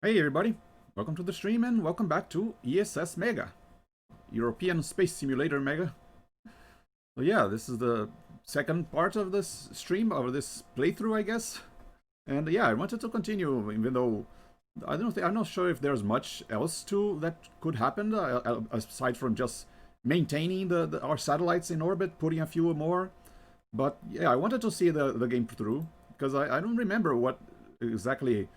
Hey everybody, welcome to the stream and welcome back to E.S.S. Mega, European Space Simulator Mega. So yeah, this is the second part of this stream, of this playthrough, I guess. And yeah, I wanted to continue, even though I'm not sure if there's much else that could happen aside from just maintaining our satellites in orbit, putting a few more. But yeah, I wanted to see the game through because I don't remember what exactly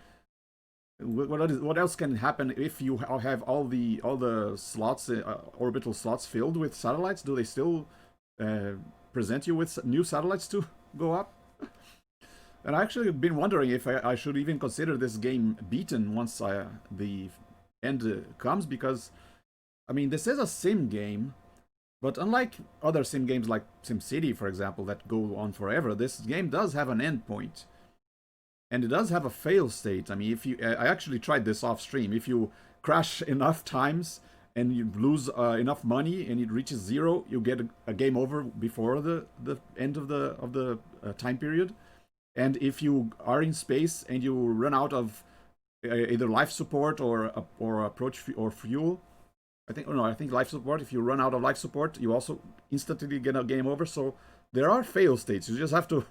what else can happen if you have all the slots, orbital slots filled with satellites? Do they still uh, present you with new satellites to go up? And I actually been wondering if I should even consider this game beaten once the end comes, because I mean this is a sim game, but unlike other sim games like SimCity, for example, that go on forever, this game does have an end point. And it does have a fail state. I mean, if you, I actually tried this off stream. If you crash enough times and you lose enough money and it reaches zero, you get a game over before the end of the time period. And if you are in space and you run out of either life support or approach or fuel, I think, oh no, I think life support. If you run out of life support, you also instantly get a game over. So there are fail states. You just have to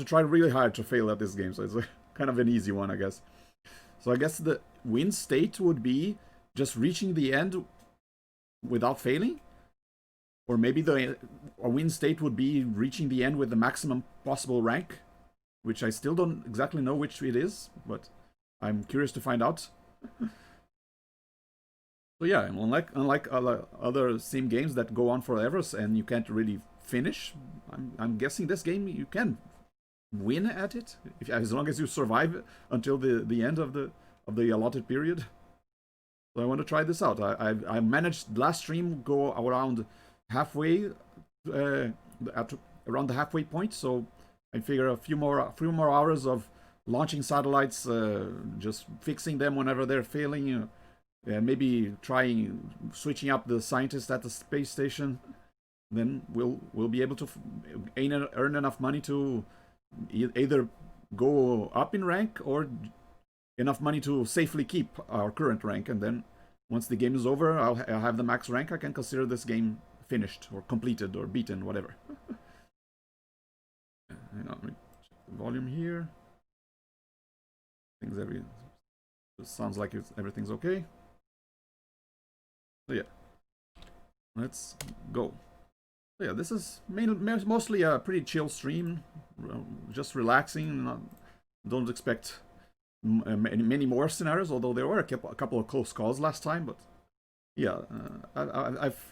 try really hard to fail at this game. So it's kind of an easy one, I guess. So I guess the win state would be just reaching the end without failing, or maybe a win state would be reaching the end with the maximum possible rank, which I still don't exactly know which it is, but I'm curious to find out. So yeah, unlike other sim games that go on forever and you can't really finish, I'm guessing this game you can win at it as long as you survive until the end of the allotted period. So I want to try this out. I managed last stream go around halfway, at around the halfway point. So I figure a few more hours of launching satellites, just fixing them whenever they're failing. Maybe trying switching up the scientists at the space station. Then we'll be able to earn enough money to either go up in rank or enough money to safely keep our current rank. And then once the game is over, I'll have the max rank. I can consider this game finished or completed or beaten, whatever. Hang on, let me check the volume here. Things every it sounds like everything's okay. So yeah, let's go. So yeah, this is mostly a pretty chill stream, just relaxing. Don't expect many more scenarios, although there were a couple of close calls last time. But yeah, I've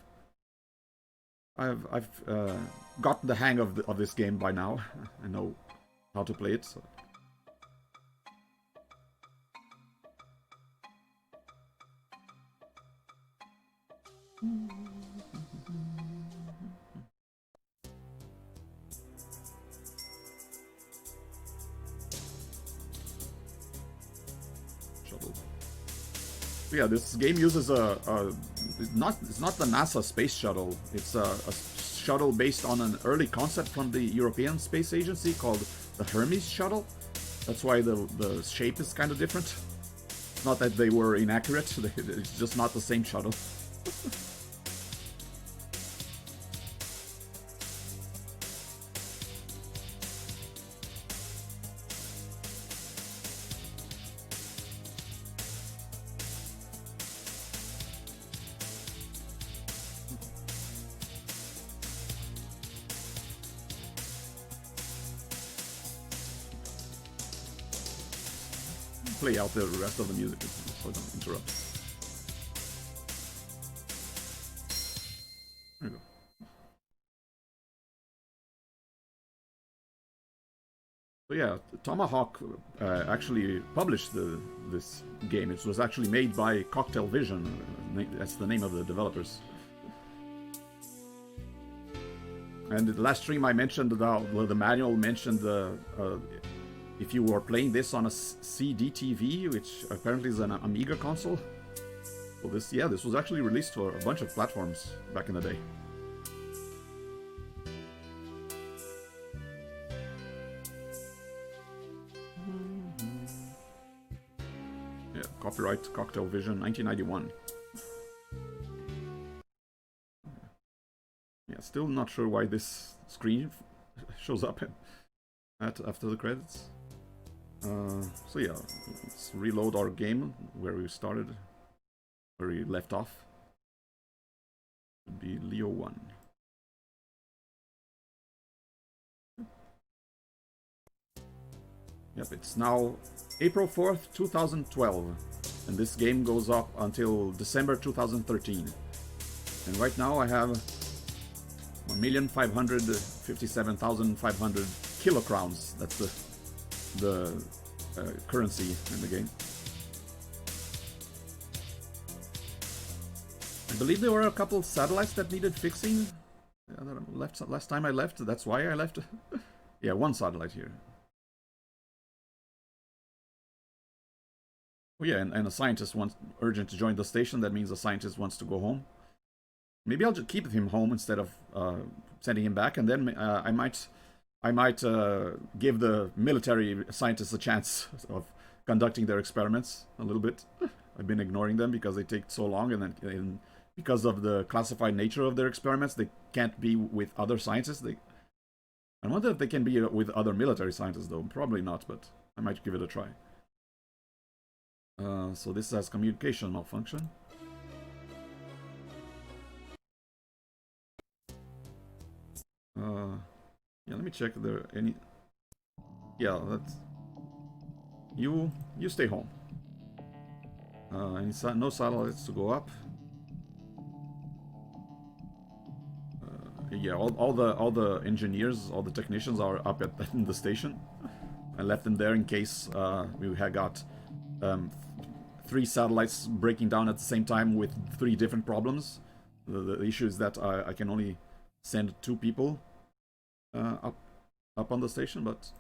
gotten the hang of this game by now. I know how to play it. So. Shuttle. So yeah, this game uses it's not the NASA space shuttle. It's a shuttle based on an early concept from the European Space Agency called the Hermes shuttle. That's why the shape is kind of different. Not that they were inaccurate. It's just not the same shuttle. Play out the rest of the music so I don't interrupt. There you go. So yeah, Tomahawk actually published this game. It was actually made by Cocktail Vision. That's the name of the developers. And the last stream I mentioned the manual mentioned if you were playing this on a CDTV, which apparently is an Amiga console. Well, this was actually released for a bunch of platforms back in the day. Yeah, copyright Cocktail Vision, 1991. Yeah, still not sure why this screen shows up after the credits. So yeah, let's reload our game where we started, where we left off. Would be Leo 1. Yep, it's now April 4th, 2012, and this game goes up until December 2013. And right now I have 1,557,500 kilocrowns. That's the currency in the game. I believe there were a couple satellites that needed fixing. Last time I left, that's why I left. Yeah, one satellite here. Oh yeah, and a scientist wants urgent to join the station. That means a scientist wants to go home. Maybe I'll just keep him home instead of sending him back, and then I might give the military scientists a chance of conducting their experiments a little bit. I've been ignoring them because they take so long, and then because of the classified nature of their experiments, they can't be with other scientists. I wonder if they can be with other military scientists, though. Probably not, but I might give it a try. So this has communication malfunction. Yeah, let me check if there are any. Yeah, that's you stay home. No satellites to go up. Yeah, all the engineers, all the technicians are up in the station. I left them there in case we had got 3 satellites breaking down at the same time with 3 different problems. The issue is that I can only send 2 people up on the station, but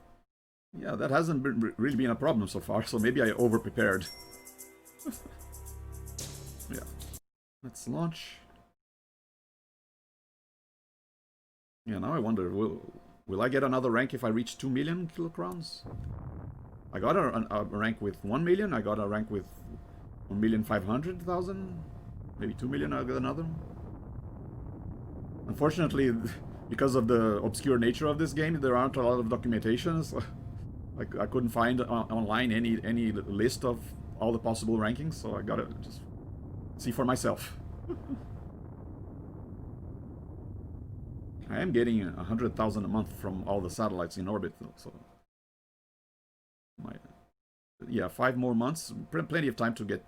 yeah, that hasn't really been a problem so far, so maybe I over-prepared. Yeah. Let's launch. Yeah, now I wonder, will I get another rank if I reach 2 million kilocrowns? I got a rank with 1 million, I got a rank with 1,500,000, maybe 2 million I'll get another. Unfortunately, because of the obscure nature of this game, there aren't a lot of documentations. I couldn't find online any list of all the possible rankings, so I gotta just see for myself. I am getting 100,000 a month from all the satellites in orbit, though, so yeah, 5 more months, plenty of time to get.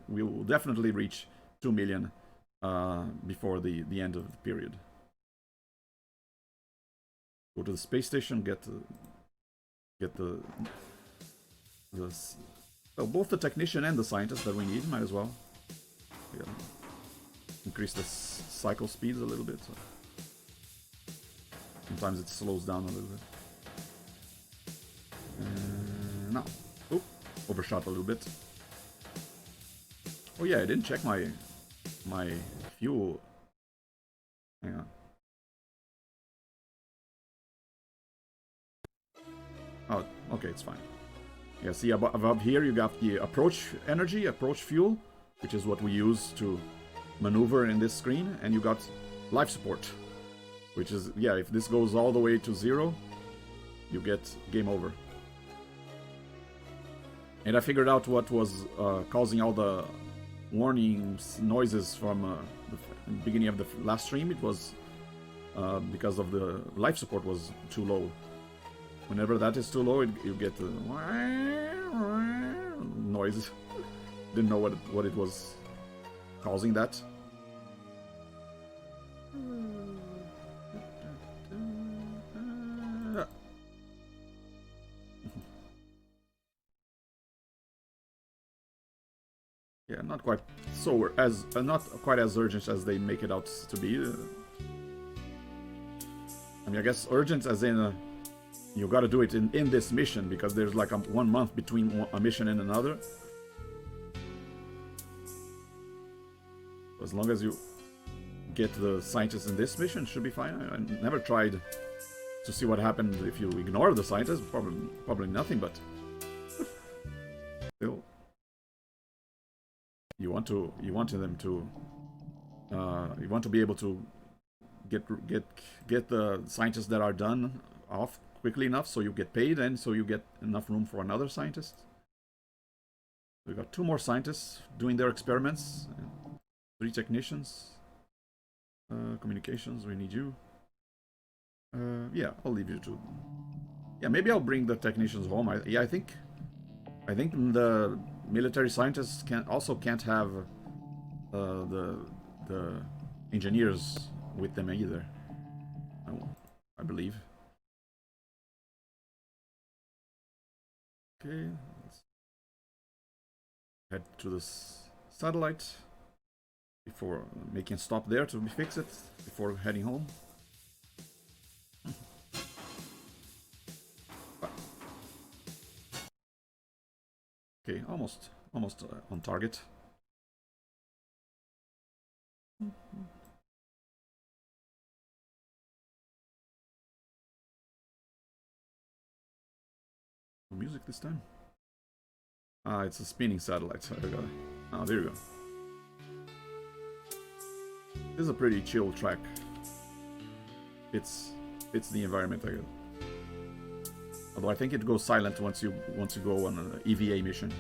We will definitely reach 2 million before the end of the period. Go to the space station, get both the technician and the scientist that we need. Might as well. Yeah. Increase the cycle speeds a little bit. So sometimes it slows down a little bit. No. Oh, overshot a little bit. Oh yeah, I didn't check my fuel. Hang on. Oh, okay, it's fine. Yeah, see above here you got the approach energy, approach fuel, which is what we use to maneuver in this screen, and you got life support, which is, yeah, if this goes all the way to 0, you get game over. And I figured out what was causing all the warnings, noises from the beginning of the last stream. It was because of the life support was too low. Whenever that is too low, you get the noise. Didn't know what it was causing that. Yeah, not quite so not quite as urgent as they make it out to be. I mean, I guess urgent as in you gotta do it in this mission, because there's like 1 month between a mission and another. As long as you get the scientists in this mission, it should be fine. I never tried to see what happened if you ignore the scientists. Probably nothing, but still. You want them to you want to be able to get the scientists that are done off quickly enough so you get paid and so you get enough room for another scientist. We got 2 more scientists doing their experiments, and 3 technicians. Communications, we need you. Yeah, I'll leave you to. Yeah, maybe I'll bring the technicians home. I think the military scientists can't have the engineers with them either. I believe. Okay, let's head to this satellite before making a stop there to fix it before heading home. Okay, almost on target. Music this time. Ah, it's a spinning satellite. Oh, there you go. This is a pretty chill track. It's the environment, I guess. Although I think it goes silent once you go on an EVA mission.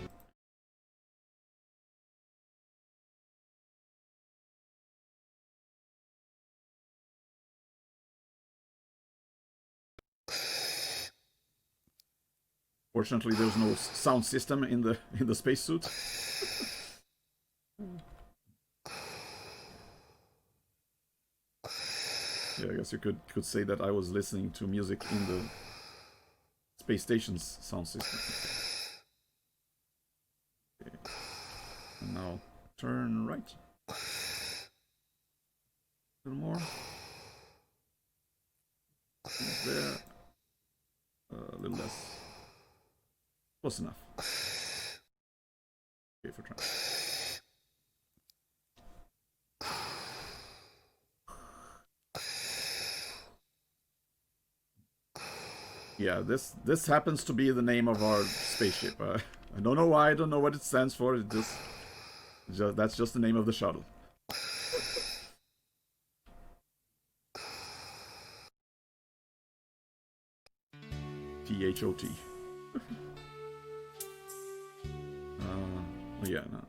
Fortunately, there's no sound system in the spacesuit. Yeah, I guess you could say that I was listening to music in the space station's sound system. Okay. And now turn right. A little more. There. A little less. Close enough. Okay, for trying. Yeah, this happens to be the name of our spaceship. I don't know why. I don't know what it stands for. It that's just the name of the shuttle. THOT. Oh yeah, no.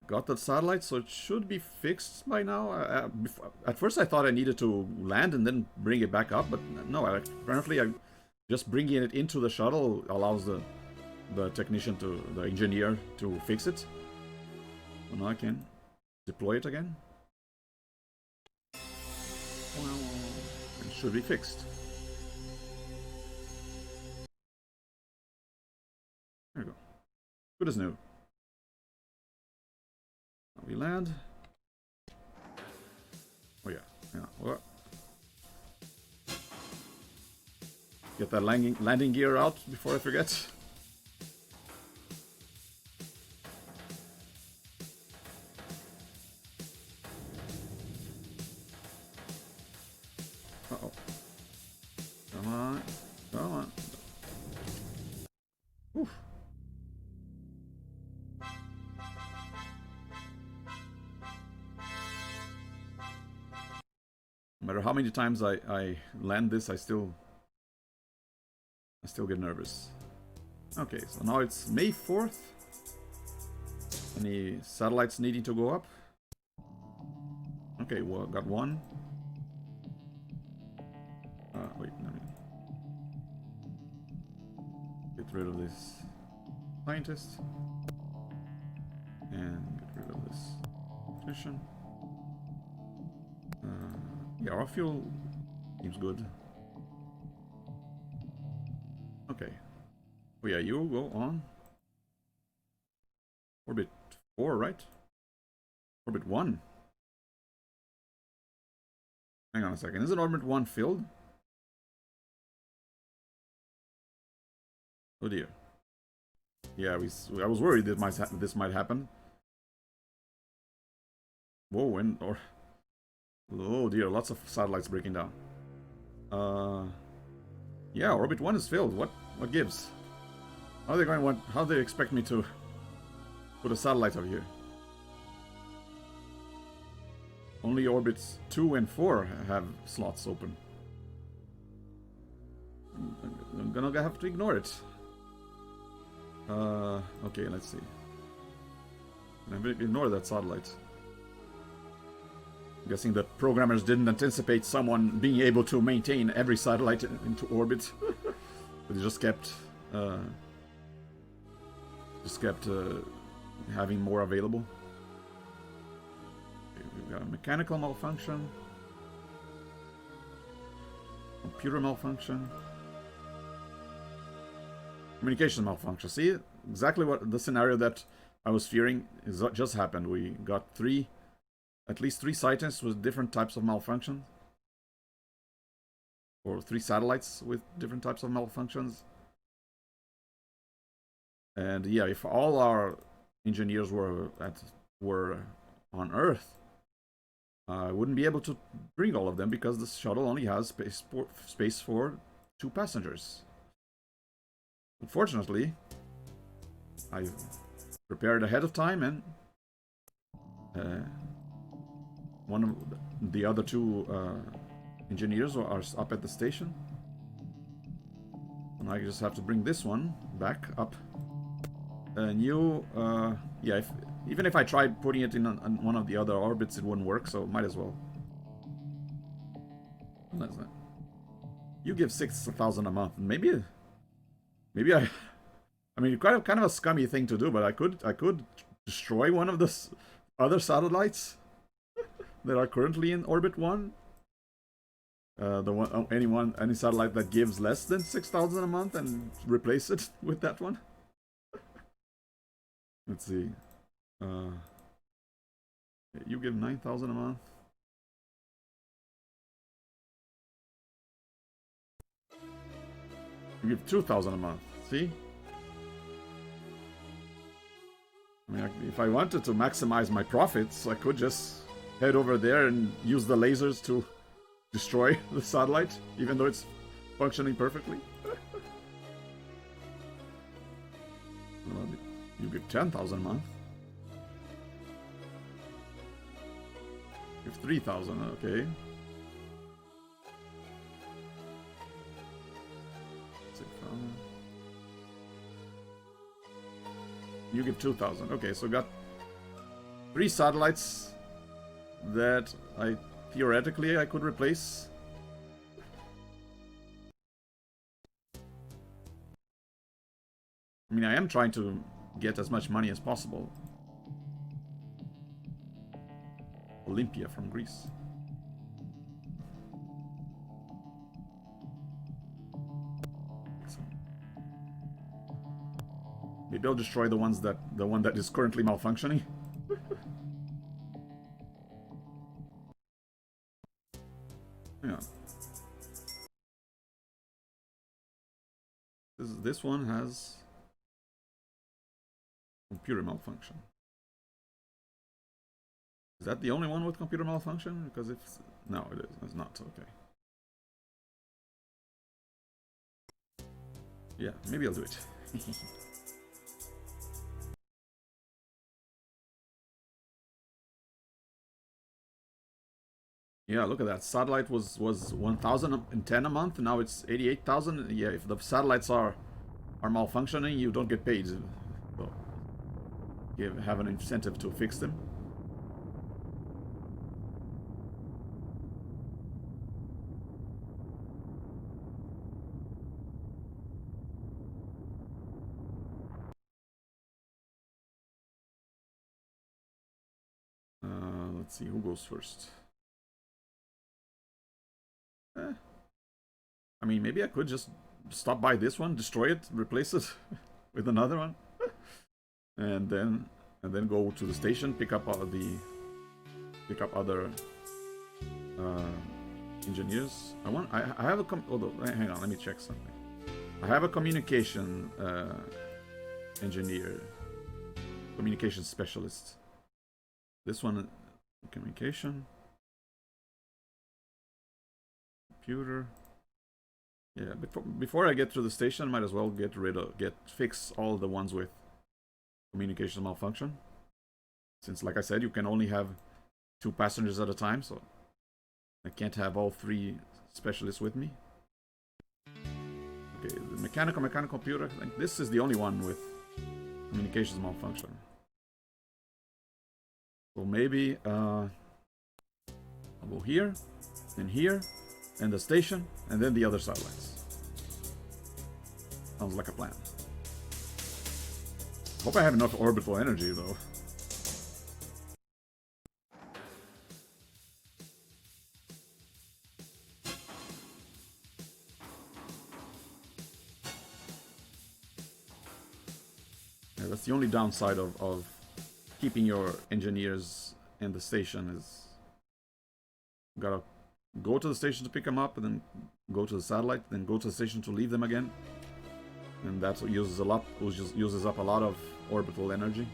Got the satellite, so it should be fixed by now. At first I thought I needed to land and then bring it back up, but no, apparently just bringing it into the shuttle allows the engineer to fix it. So now I can deploy it again. Well, it should be fixed. There you go. Good as new. Now we land. Oh yeah, yeah. Well, get that landing gear out before I forget. Uh-oh. Come on. Come on. Oof. No matter how many times I land this, I still get nervous. Okay, so now it's May 4th. Any satellites needing to go up? Okay, well, got one. Wait, let me get rid of this scientist. And get rid of this technician. Yeah, our fuel seems good. Okay. Oh yeah, you go on. Orbit 4, right? Orbit 1. Hang on a second. Isn't Orbit 1 filled? Oh dear. Yeah, I was worried that this might happen. Whoa, oh dear, lots of satellites breaking down. Yeah, Orbit 1 is filled. What gives? How are they expect me to Put a satellite over here. Only orbits 2 and 4 have slots open. I'm gonna have to ignore it. Okay, let's see. I'm gonna ignore that satellite. I'm guessing the programmers didn't anticipate someone being able to maintain every satellite into orbit. But they just kept having more available. Okay, we've got a mechanical malfunction, computer malfunction, communication malfunction. See, exactly what the scenario that I was fearing is just happened. We got at least three sightings with different types of malfunction, or 3 satellites with different types of malfunctions. And yeah, if all our engineers were on Earth, I wouldn't be able to bring all of them because the shuttle only has space for 2 passengers. Unfortunately, I prepared ahead of time, and one of the other 2 engineers are up at the station, and I just have to bring this one back up. And yeah, even if I tried putting it in one of the other orbits, it wouldn't work, so might as well. You give 6,000 a month. Maybe I mean, kind of a scummy thing to do, but I could destroy one of the other satellites that are currently in orbit 1. Any satellite that gives less than 6,000 a month, and replace it with that one. Let's see. You give 9,000 a month. You give 2,000 a month. See? I mean, if I wanted to maximize my profits, I could just head over there and use the lasers to destroy the satellite, even though it's functioning perfectly. You give 10,000 a month. You give 3,000, okay. 6,000. You give 2,000. Okay, so got 3 satellites that theoretically I could replace. I mean, I am trying to get as much money as possible. Olympia from Greece. Maybe I'll destroy the one that is currently malfunctioning. Yeah. This one has computer malfunction. Is that the only one with computer malfunction? Because if no, it is. It's not. Okay. Yeah, maybe I'll do it. Yeah, look at that. Satellite was 1,010 a month, and now it's 88,000. Yeah, if the satellites are malfunctioning, you don't get paid. So you have an incentive to fix them. Let's see who goes first. I mean, maybe I could just stop by this one, destroy it, replace it with another one, and then go to the station, pick up other engineers. I have a hang on, let me check something. I have a communication engineer, communication specialist. This one, communication, computer. Yeah, before I get to the station, might as well fix all the ones with communications malfunction. Since, like I said, you can only have 2 passengers at a time, so I can't have all 3 specialists with me. Okay, the mechanical computer, I think this is the only one with communications malfunction. So maybe I'll go here, and the station, and then the other satellites. Sounds like a plan. Hope I have enough orbital energy, though. Yeah, that's the only downside of keeping your engineers in the station is gotta go to the station to pick them up, and then go to the satellite, then go to the station to leave them again, and that uses up a lot of orbital energy.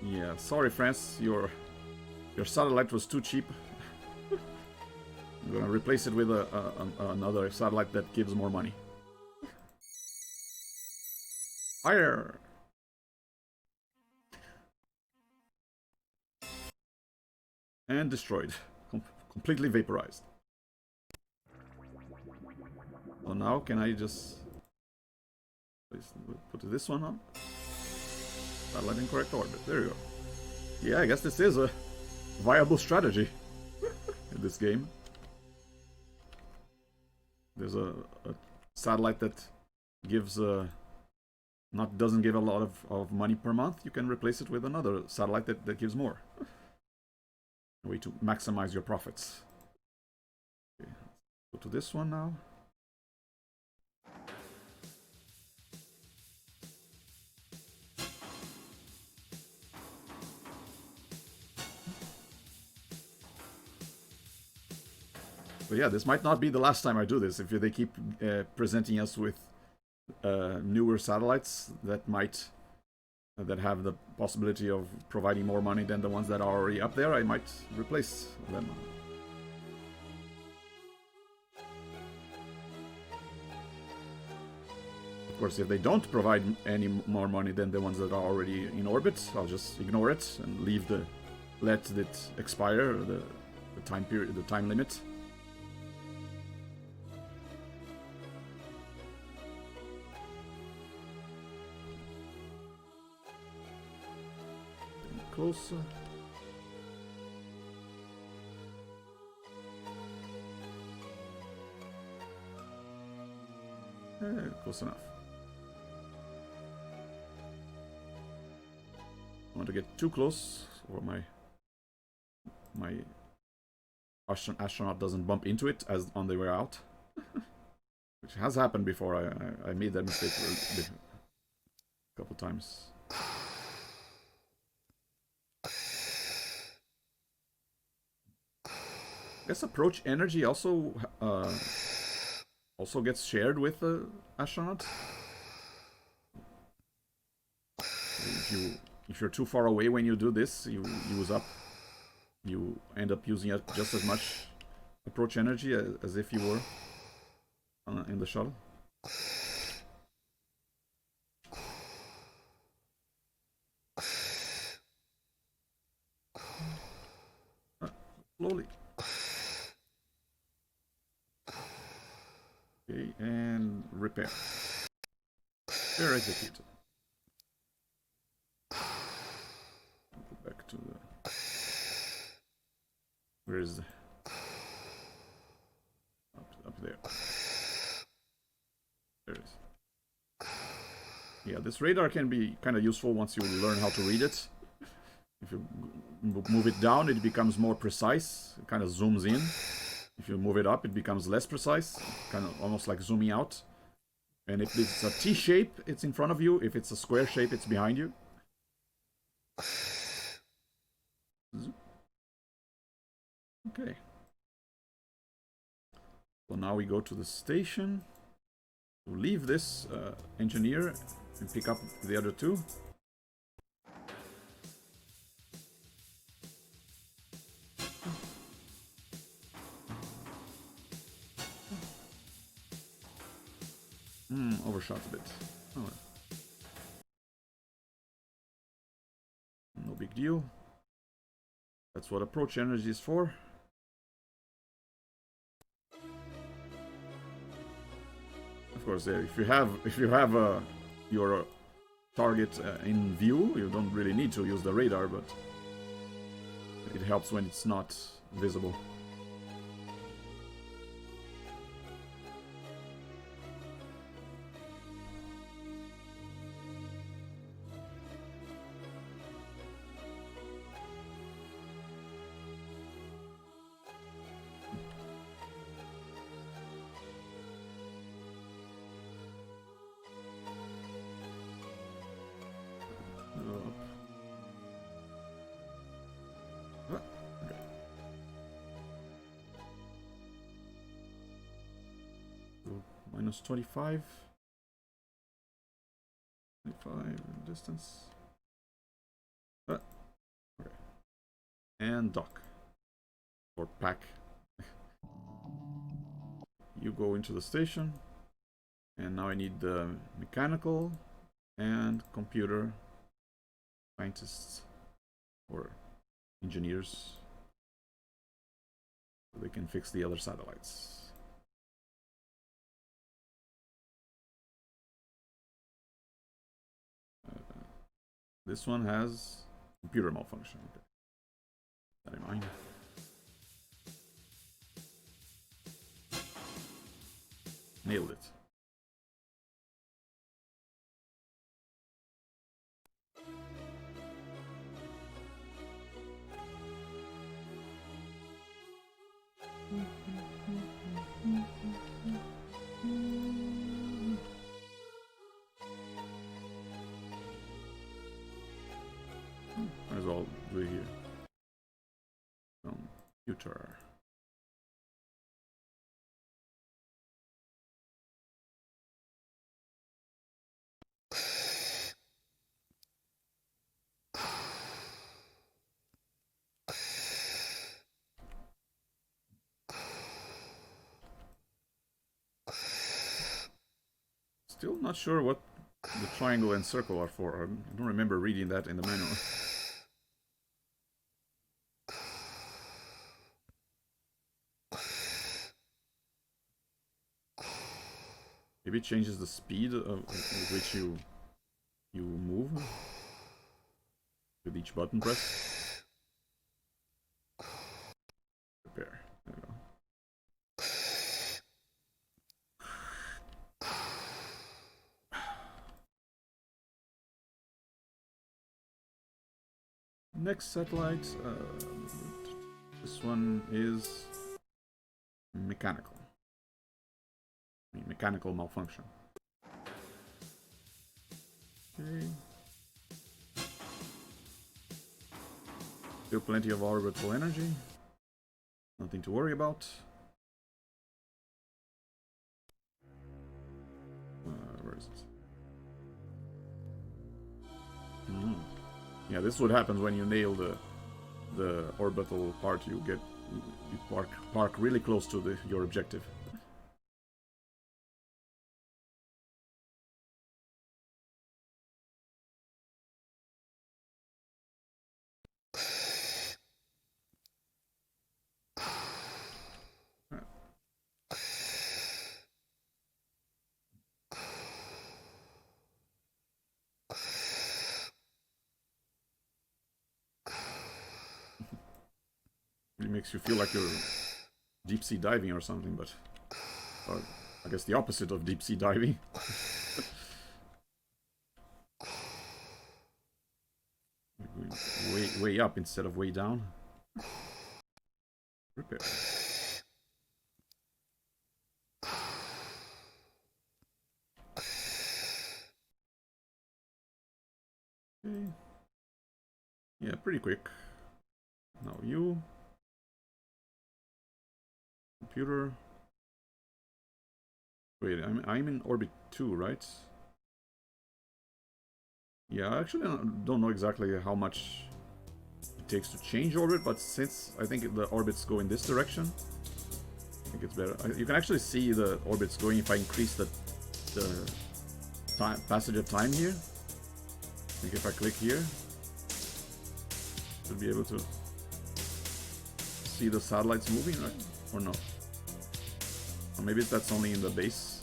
Yeah, sorry, France, your satellite was too cheap. I'm gonna replace it with another satellite that gives more money. Fire! And destroyed. Completely vaporized. So now can I just put this one on? Satellite in correct orbit. There you go. Yeah, I guess this is a viable strategy in this game. There's a satellite that gives doesn't give a lot of money per month. You can replace it with another satellite that gives more. A way to maximize your profits. Okay, go to this one now. But yeah, this might not be the last time I do this. If they keep presenting us with newer satellites that have the possibility of providing more money than the ones that are already up there, I might replace them. Of course, if they don't provide any more money than the ones that are already in orbit, I'll just ignore it and let it expire, the time period, the time limit. Closer. Close enough. I want to get too close, or my astronaut doesn't bump into it as on the way out, which has happened before. I made that mistake a couple times. I guess approach energy also gets shared with the astronaut. If you're too far away when you do this, you end up using just as much approach energy as if you were in the shuttle. Slowly. Okay, and repair. Repair executed. Go back to the... Where is the... Up there. There it is. Yeah, this radar can be kind of useful once you learn how to read it. If you move it down, it becomes more precise. It kind of zooms in. If you move it up, it becomes less precise. Kind of almost like zooming out. And if it's a T shape, it's in front of you. If it's a square shape, it's behind you. Okay. So now we go to the station. leave this engineer and pick up the other two. Overshot a bit. Oh, well. No big deal. That's what approach energy is for. Of course, if you have your target in view, you don't really need to use the radar, but it helps when it's not visible. Minus 25. 25 distance. Okay. And dock. Or pack. You go into the station. And now I need the mechanical and computer scientists or engineers so they can fix the other satellites. This one has computer malfunction. Okay. Keep that in mind. Nailed it. Might as well do it here. Computer. Still not sure what the triangle and circle are for. I don't remember reading that in the manual. Maybe it changes the speed with which you move with each button press. Prepare. There we go. Next satellite, this one is mechanical. I mean, mechanical malfunction. Okay. Still plenty of orbital energy. Nothing to worry about. Where is it? Yeah, this is what happens when you nail the orbital part. You park really close to your objective. It makes you feel like you're deep sea diving or something, but I guess the opposite of deep sea diving. way up instead of way down. Repair. Okay. Yeah, pretty quick. Now you. Computer. Wait, I'm in orbit 2, right? Yeah, I actually don't know exactly how much it takes to change orbit, but since I think the orbits go in this direction, I think it's better. You can actually see the orbits going if I increase the time, passage of time here. I think if I click here, should be able to see the satellites moving, right? Or no? Or maybe that's only in the base.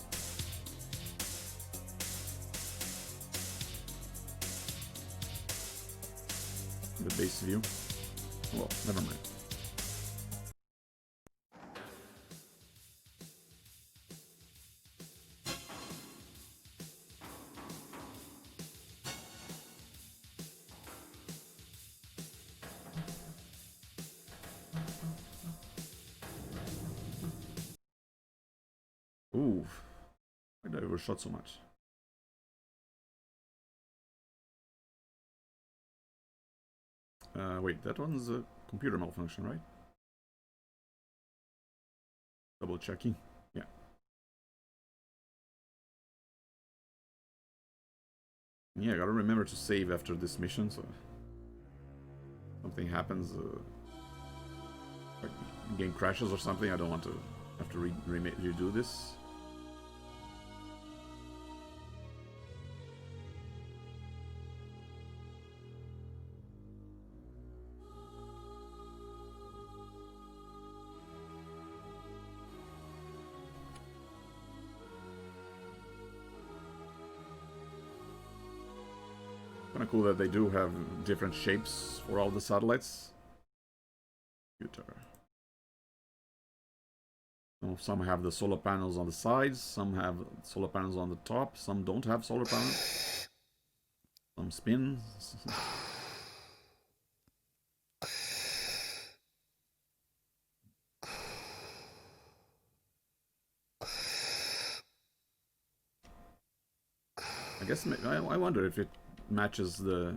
The base view. Well, never mind. Ooh, why did I overshot so much? Wait, that one's a computer malfunction, right? Double checking. Yeah. Yeah, I gotta remember to save after this mission, so something happens, like game crashes or something. I don't want to have to redo this. Kind of cool that they do have different shapes for all the satellites. Computer. Some have the solar panels on the sides, some have solar panels on the top, some don't have solar panels. Some spin. I guess I wonder if it matches the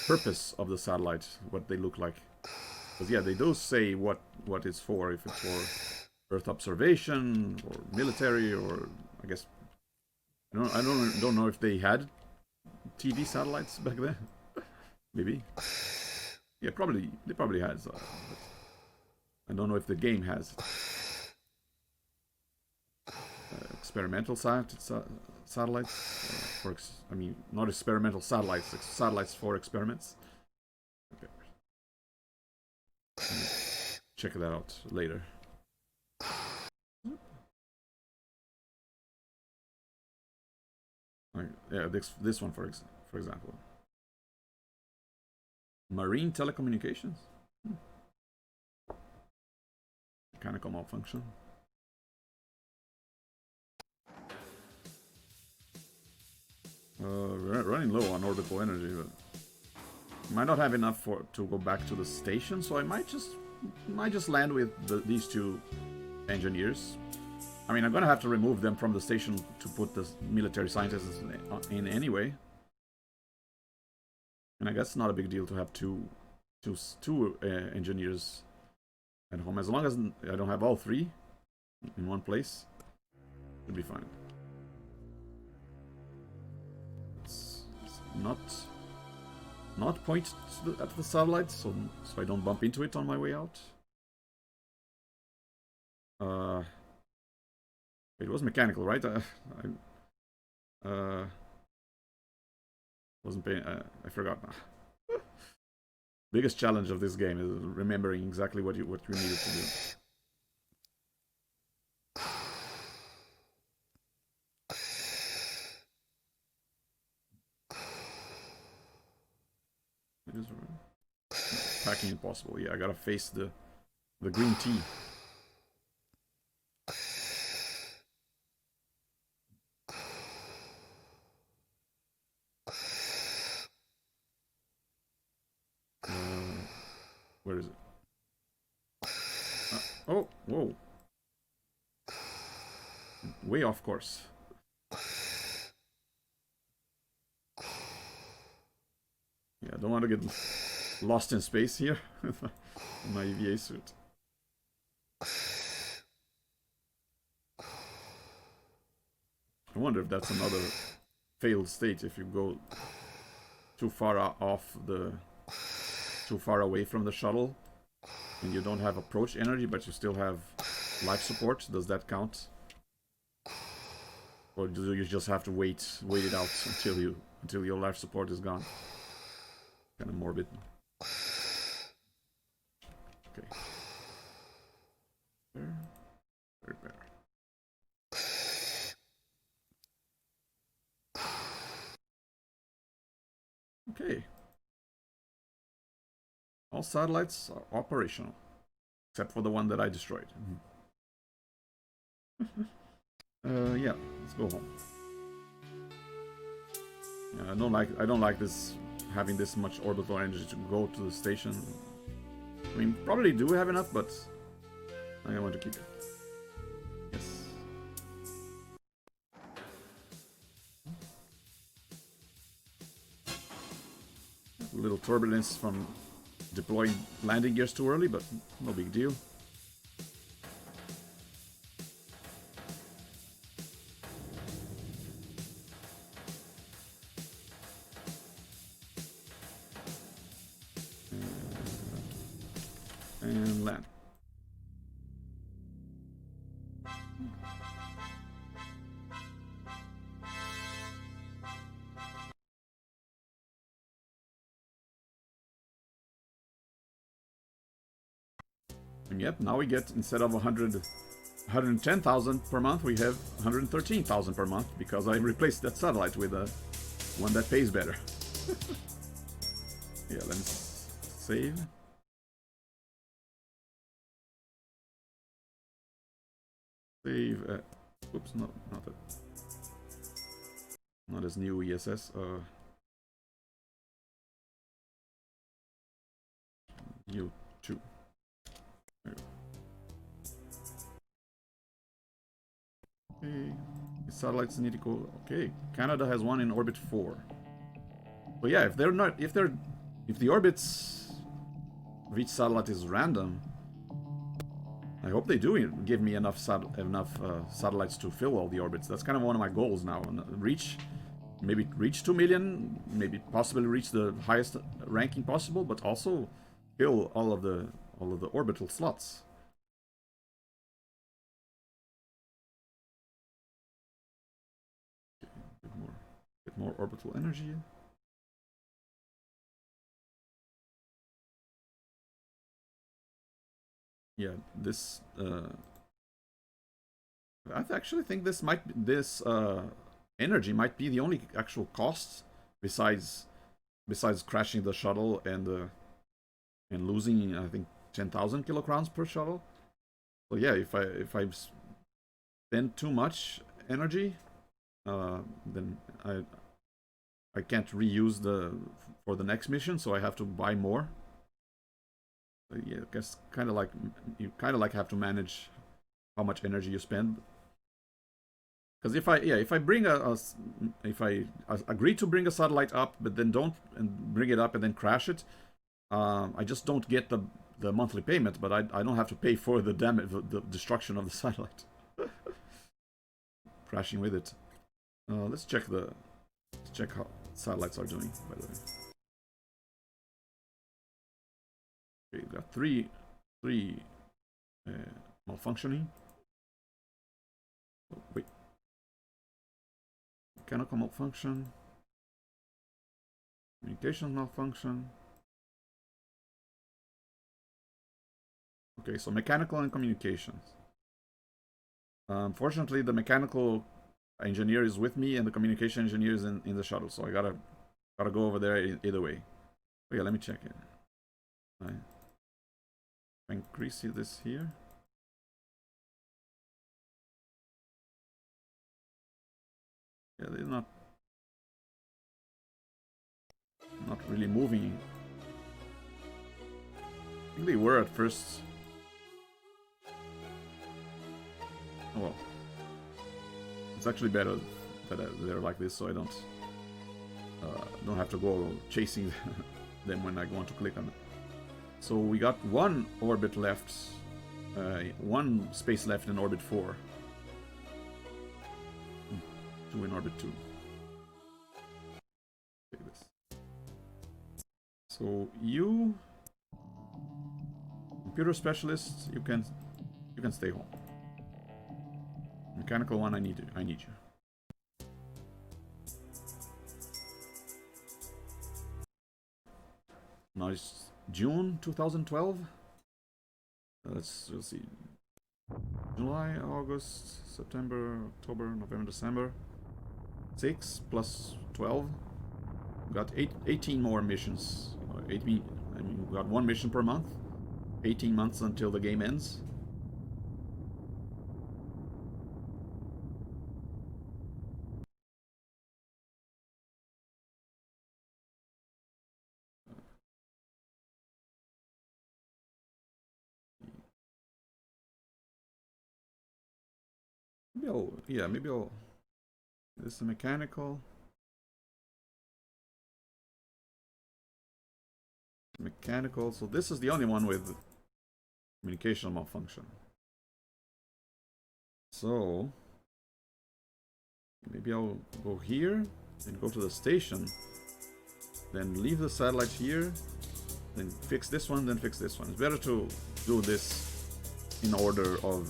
purpose of the satellite, what they look like. Because yeah, they do say what it's for. If it's for Earth observation or military, or I guess I don't know if they had TV satellites back then. Maybe. Yeah, probably they probably has. I don't know if the game has experimental satellites. For I mean, not experimental satellites. Satellites for experiments. Okay. Check that out later. Yeah, this one for example. Marine telecommunications. Mechanical malfunction. Running low on orbital energy, but might not have enough to go back to the station, so I might just land with these two engineers. I mean, I'm gonna have to remove them from the station to put the military scientists in anyway. And I guess it's not a big deal to have two engineers at home, as long as I don't have all three in one place. Should be fine. It's not point at the satellite, so I don't bump into it on my way out. It was mechanical, right? Wasn't paying. I forgot. Biggest challenge of this game is remembering exactly what you needed to do. It is packing impossible. Yeah, I gotta face the green tea. Where is it? Oh, whoa. Way off course. Yeah, I don't want to get lost in space here in my EVA suit. I wonder if that's another failed state if you go too far too far away from the shuttle and you don't have approach energy but you still have life support. Does that count? Or do you just have to wait it out until your life support is gone? Kind of morbid. Okay. Repair. Okay. All satellites are operational, except for the one that I destroyed. Yeah, let's go home. Yeah, I don't like this, having this much orbital energy to go to the station. I mean, probably do have enough, but I want to keep it. Yes. A little turbulence from deploying landing gears too early, but no big deal. And land. And yep, now we get, instead of 110,000 per month, we have 113,000 per month because I replaced that satellite with one that pays better. Yeah, let me save. Save. Oops, no, not that. Not as new E.S.S. U2. There we go. Okay. The satellites need to go. Okay, Canada has one in orbit 4. But yeah, if the orbits of each satellite is random, I hope they do give me enough satellites to fill all the orbits. That's kind of one of my goals now. And maybe reach 2 million, maybe possibly reach the highest ranking possible, but also fill all of the orbital slots. Bit more orbital energy. Yeah, this I actually think this energy might be the only actual cost besides crashing the shuttle and losing, I think, 10,000 kilocrons per shuttle. So yeah, if I spend too much energy, then I can't reuse for the next mission, so I have to buy more. Yeah, I guess you have to manage how much energy you spend. Because if I bring if I agree to bring a satellite up, but then don't bring it up and then crash it, I just don't get the monthly payment, but I don't have to pay for the damage, the destruction of the satellite, crashing with it. Let's check how satellites are doing, by the way. Okay, we got three malfunctioning. Oh, wait. Mechanical malfunction. Communication malfunction. Okay, so mechanical and communications. Unfortunately, the mechanical engineer is with me and the communication engineer is in the shuttle, so I gotta go over there either way. Okay, let me check it. Right. Increase this here. Yeah, they're not really moving. I think they were at first. Oh well. It's actually better that they're like this, so I don't have to go chasing them when I want to click on it. So we got one orbit left, one space left in orbit 4. 2 in orbit 2. Take this. So you, computer specialist, you can stay home. Mechanical one, I need you. Now it's June 2012. Let's see. July, August, September, October, November, December. 6 plus 12. We got 18 more missions. I mean, we got 1 mission per month. 18 months until the game ends. Maybe I'll. This is mechanical. Mechanical. So this is the only one with communication malfunction. So maybe I'll go here and go to the station, then leave the satellite here, then fix this one, then fix this one. It's better to do this in order of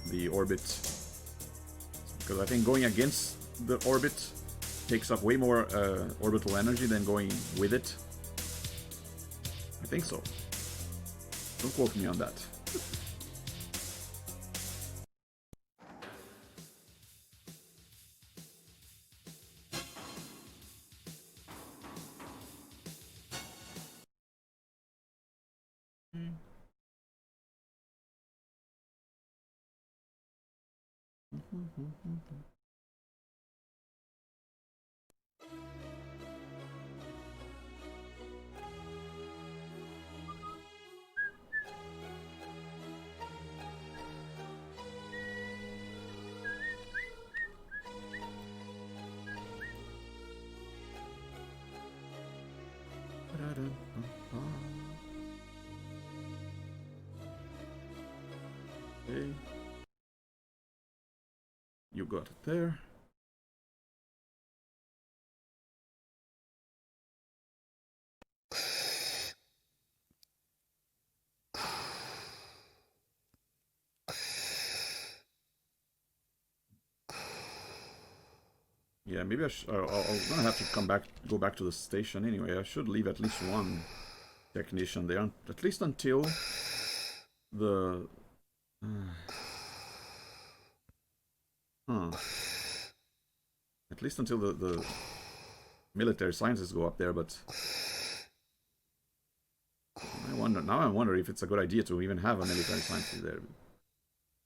the orbit, because I think going against the orbit takes up way more orbital energy than going with it. I think so. Don't quote me on that. Okay. You got it there. Yeah, maybe I'm gonna have to go back to the station anyway. I should leave at least one technician there, at least until the... At least until the military sciences go up there, but... I wonder if it's a good idea to even have a military sciences there.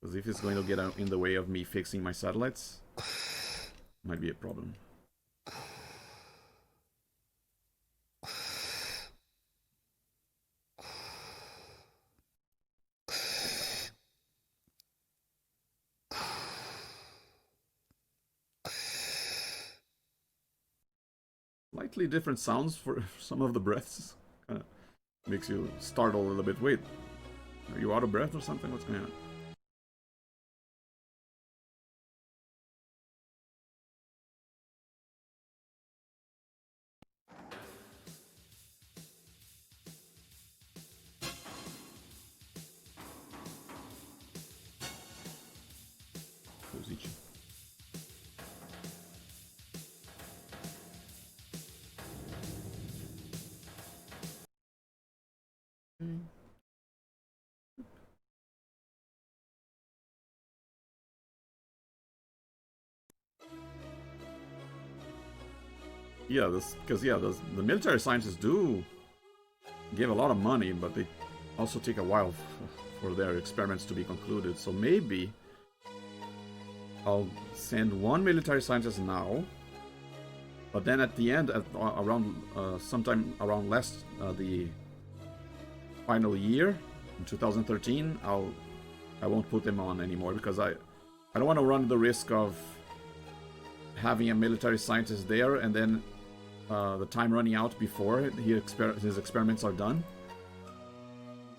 Because if it's going to get in the way of me fixing my satellites, might be a problem. Slightly different sounds for some of the breaths. Kind of makes you startle a little bit. Wait, are you out of breath or something? What's going on? Who's each? Yeah, the military scientists do give a lot of money, but they also take a while for their experiments to be concluded. So maybe I'll send one military scientist now, but then at the end, sometime around the final year in 2013, I won't put them on anymore, because I don't want to run the risk of having a military scientist there and then the time running out before his experiments are done.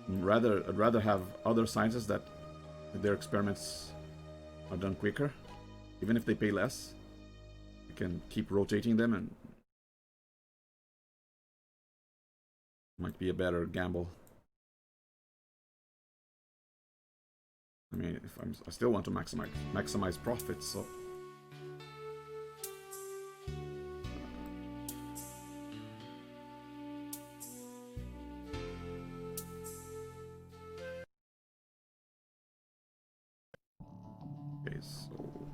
I'd rather have other scientists that their experiments are done quicker, even if they pay less. can keep rotating them, and might be a better gamble. I mean, if I still want to maximize profits, so. Okay, so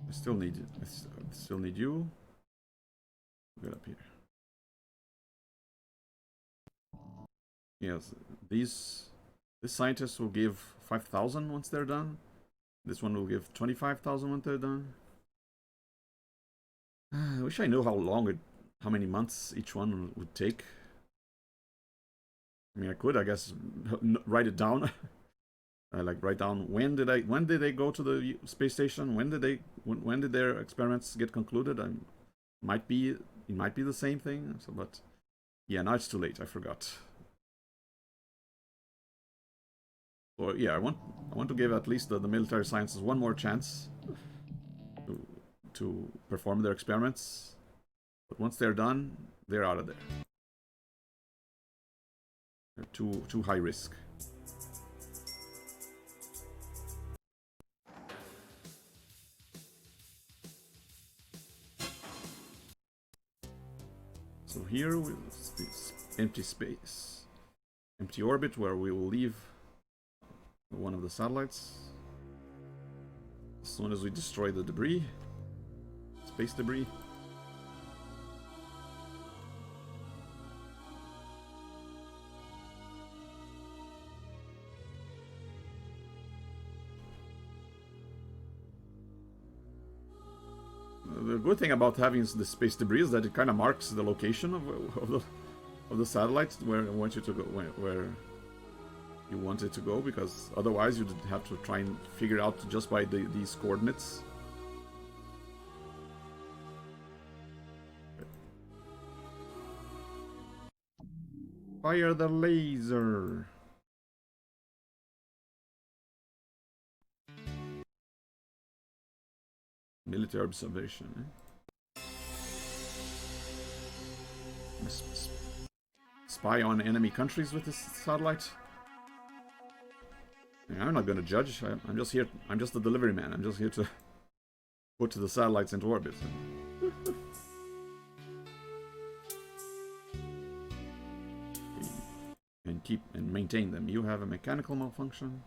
I still need it. I still need you. Get up here. Yes, these scientists will give 5,000 once they're done. This one will give 25,000 when they're done. I wish I knew how many months each one would take. I mean, I could, I guess, write it down. Like write down when did they go to the space station? When did their experiments get concluded? It might be the same thing. So, but yeah, now it's too late. I forgot. So yeah, I want to give at least the military sciences one more chance to perform their experiments. But once they're done, they're out of there. They're too high risk. So here is this empty space, empty orbit where we will leave one of the satellites as soon as we destroy the debris, space debris. The good thing about having the space debris is that it kind of marks the location of the satellites where I want you to go, where you want it to go, because otherwise you'd have to try and figure it out just by these coordinates. Fire the laser! Military observation. Spy on enemy countries with this satellite. I'm not going to judge. I'm just here. I'm just the delivery man. I'm just here to put the satellites into orbit. And keep and maintain them. You have a mechanical malfunction.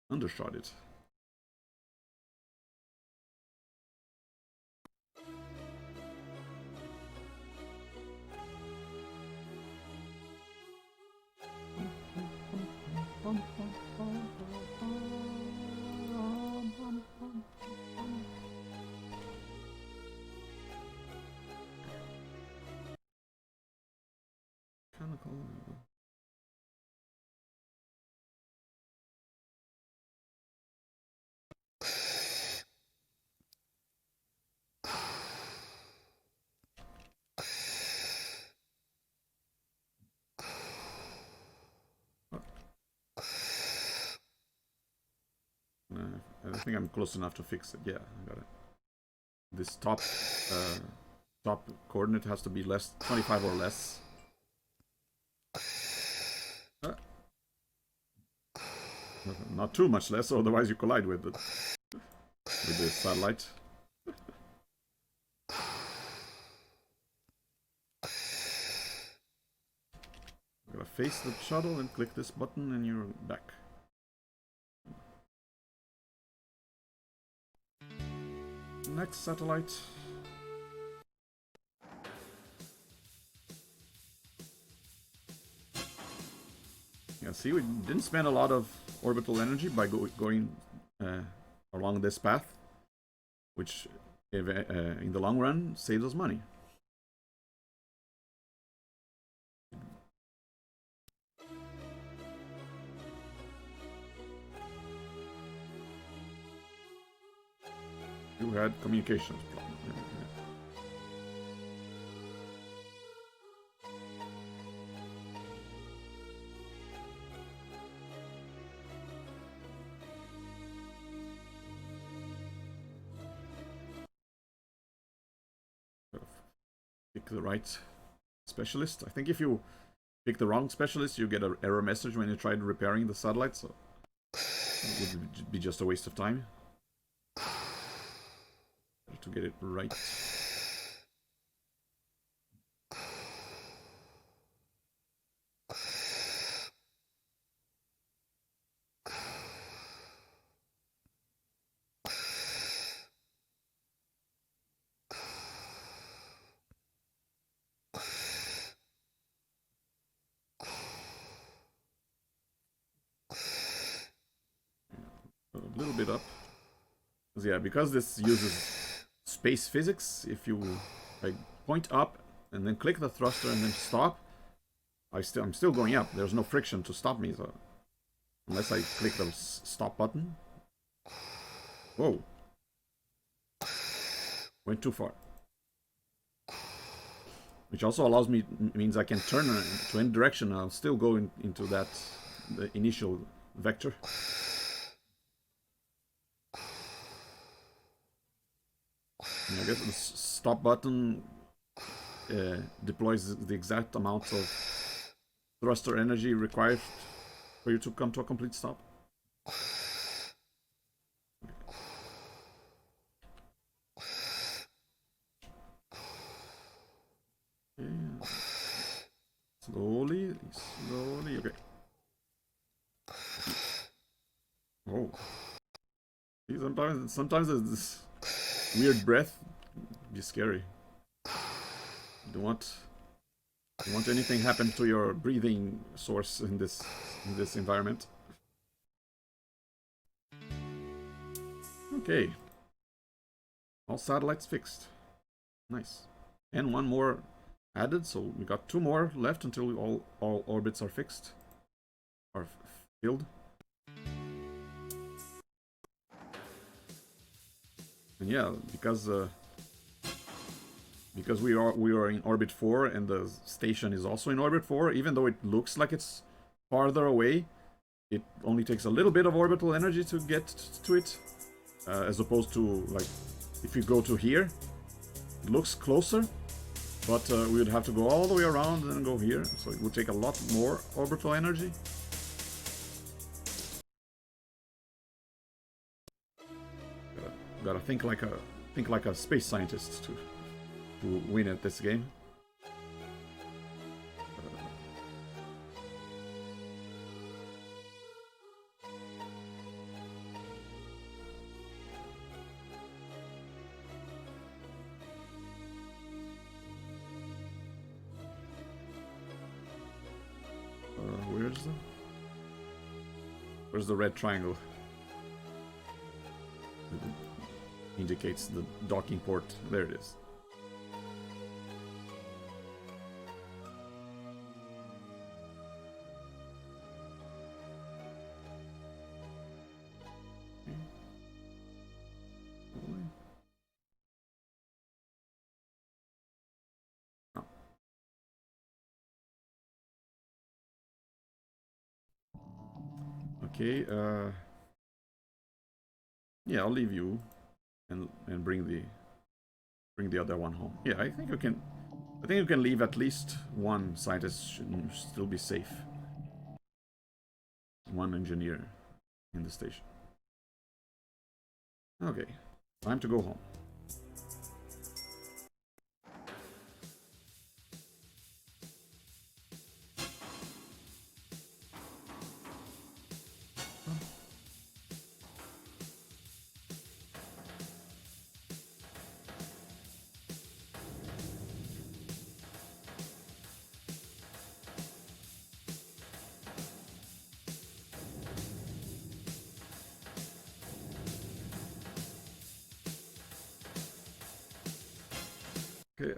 Undershot it. Mechanical. I think I'm close enough to fix it. Yeah, I got it. This top coordinate has to be less 25 or less. Not too much less, otherwise you collide with the satellite. Gotta face the shuttle and click this button and you're back. Next satellite. Yeah, see, we didn't spend a lot of orbital energy by going along this path, which in the long run saves us money. You had communications problem. the right specialist. I think if you pick the wrong specialist, you get an error message when you try repairing the satellite, so it would be just a waste of time to get it right. A little bit up. Yeah, because this uses space physics, if you like point up and then click the thruster and then stop, I'm still going up. There's no friction to stop me, so unless I click the stop button. Whoa. Went too far. Which also allows me, means I can turn to any direction. I'll still go into that the initial vector. And I guess the stop button deploys the exact amount of thruster energy required for you to come to a complete stop. Okay. Slowly, slowly, okay. Oh. See, sometimes this weird breath be scary. You don't want anything happen to your breathing source in this environment. Okay. All satellites fixed. Nice. And one more added, so we got 2 more left until all orbits are fixed. Are filled. And yeah, because we are in orbit 4 and the station is also in orbit 4, even though it looks like it's farther away, it only takes a little bit of orbital energy to get to it, as opposed to like if you go to here, it looks closer, but we would have to go all the way around and go here, so it would take a lot more orbital energy. Gotta think like a space scientist to win at this game. Where's the red triangle? It indicates the docking port. There it is. Okay, yeah, I'll leave you and bring the other one home. Yeah, I think you can leave at least one scientist, should still be safe. One engineer in the station. Okay, time to go home.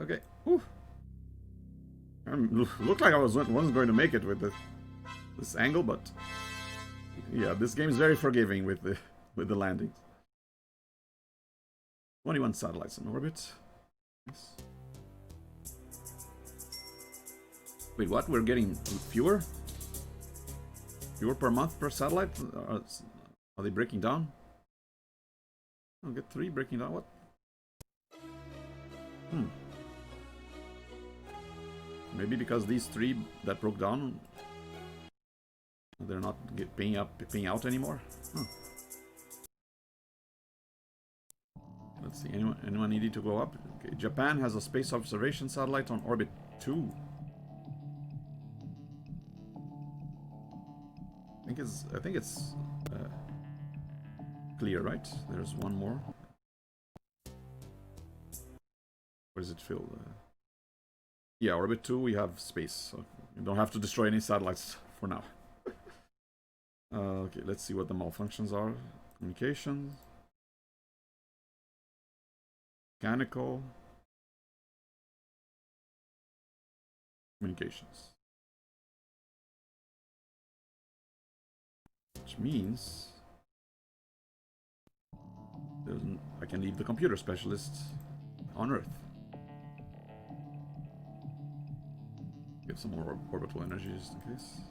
Okay. Whew. Looked like I wasn't going to make it with this angle, but yeah, this game is very forgiving with the landings. 21 satellites in orbit. Yes. Wait, what? We're getting fewer? Fewer per month per satellite? Are they breaking down? I'll get 3 breaking down. What? Maybe because these 3 that broke down, they're not paying out anymore. Huh. Let's see. Anyone needing to go up? Okay. Japan has a space observation satellite on orbit 2. I think it's clear, right? There's one more. Where does it fill? Yeah, orbit 2 we have space, so you don't have to destroy any satellites for now. Okay, let's see what the malfunctions are. Communications. Mechanical. Communications. Which means I can leave the computer specialist on Earth. Get some more orbital energy just in case.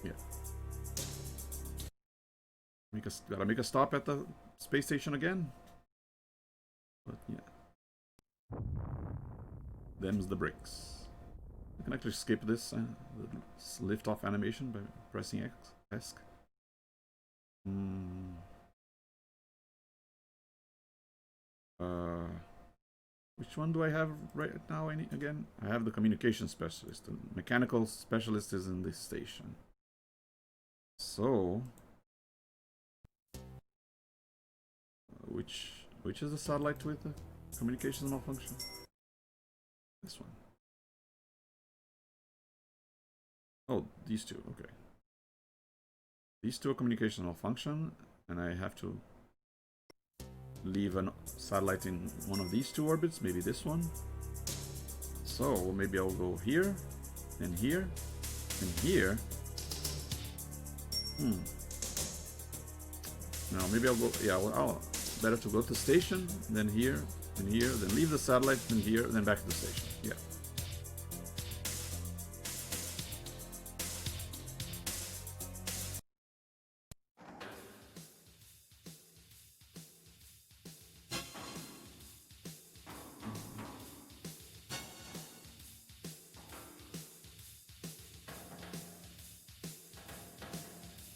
Yeah. Gotta make a stop at the space station again. But yeah. Them's the bricks. I can actually skip this lift-off animation by pressing X. Which one do I have right now again? I have the communication specialist. The mechanical specialist is in this station. So, which is the satellite with the communications malfunction? This one. Oh, these two. Okay. These two are communication malfunction, and I have to leave a satellite in one of these 2 orbits, maybe this one. So maybe I'll go here, and here, and here. No, maybe I'll go. Yeah, I'll better to go to the station, then here, and here, then leave the satellite, then here, then back to the station. Yeah.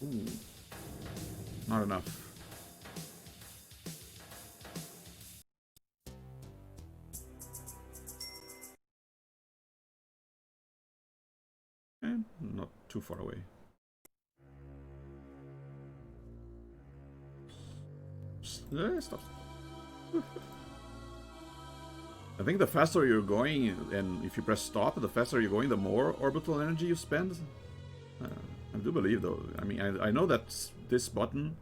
Ooh. Not enough. And not too far away. Stop. I think the faster you're going, and if you press stop, the faster you're going, the more orbital energy you spend. I do believe, though. I mean, I know that this button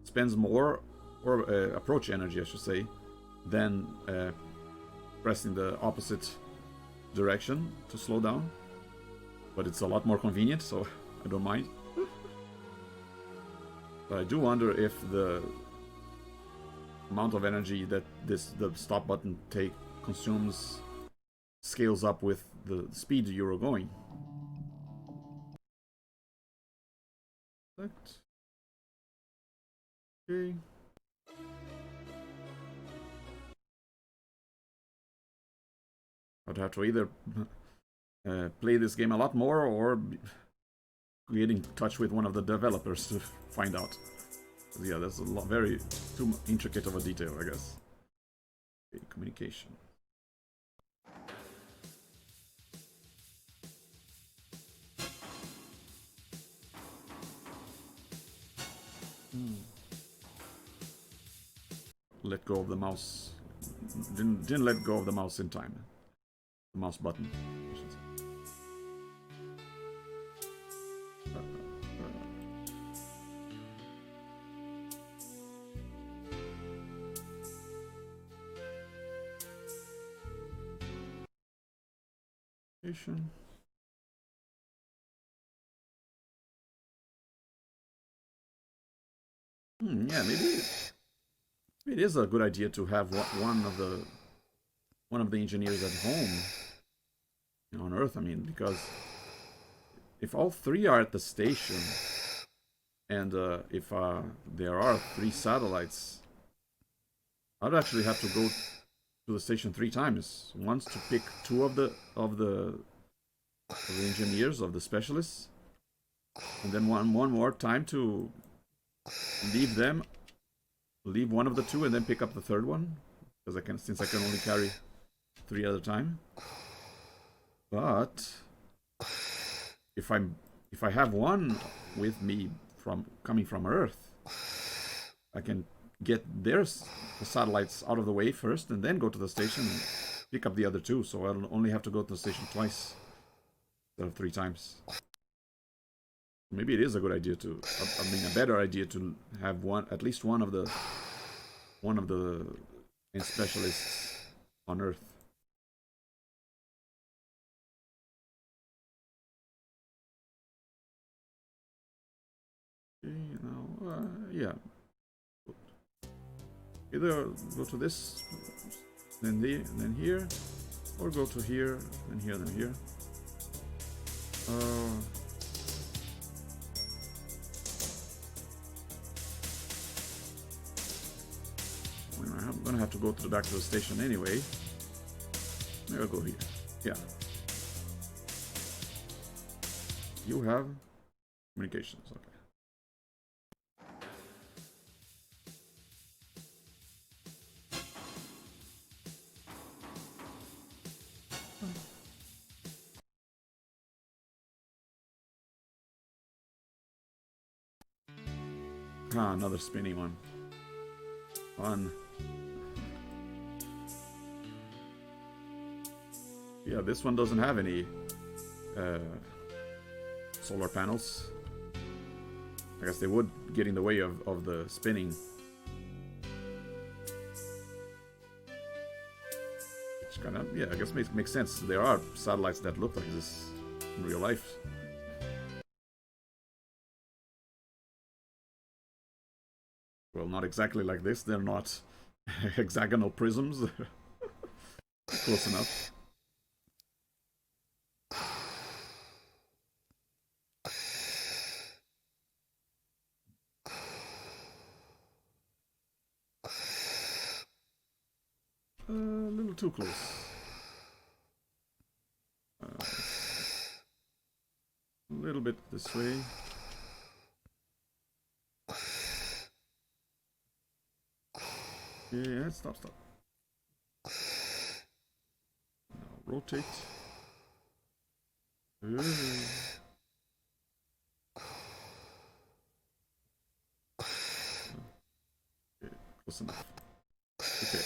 spends more, or approach energy, I should say, than pressing the opposite direction to slow down. But it's a lot more convenient, so I don't mind. But I do wonder if the amount of energy that the stop button consumes scales up with the speed you're going. Okay. I'd have to either play this game a lot more or get in touch with one of the developers to find out. Yeah, that's very too intricate of a detail, I guess. Okay, communication. Let go of the mouse. Didn't let go of the mouse in time. The mouse button. Yeah, maybe it is a good idea to have one of the engineers at home on Earth. I mean, because if all 3 are at the station, And if there are 3 satellites, I'd actually have to go to the station 3 times. Once to pick 2 of the engineers, of the specialists, and then one more time to leave one of the 2, and then pick up the 3rd one, because since I can only carry 3 at a time. But if I have one with me coming from Earth, I can get the satellites out of the way first, and then go to the station and pick up the other 2. So I'll only have to go to the station twice instead of 3 times. Maybe it is a good idea to, a better idea to have at least one of the specialists on Earth. Okay, now, yeah. Either go to this, then here, or go to here, then here, then here. I'm gonna have to go to the back of the station anyway. Maybe I'll go here. Yeah. You have communications. Okay. Ah, another spinny one. Fun. Yeah, this one doesn't have any solar panels. I guess they would get in the way of the spinning. Which kind of, yeah, I guess makes sense. There are satellites that look like this in real life. Well, not exactly like this. They're not hexagonal prisms. Close enough. A little too close. A little bit this way. Yeah, stop. Now rotate. Okay, close enough. Okay.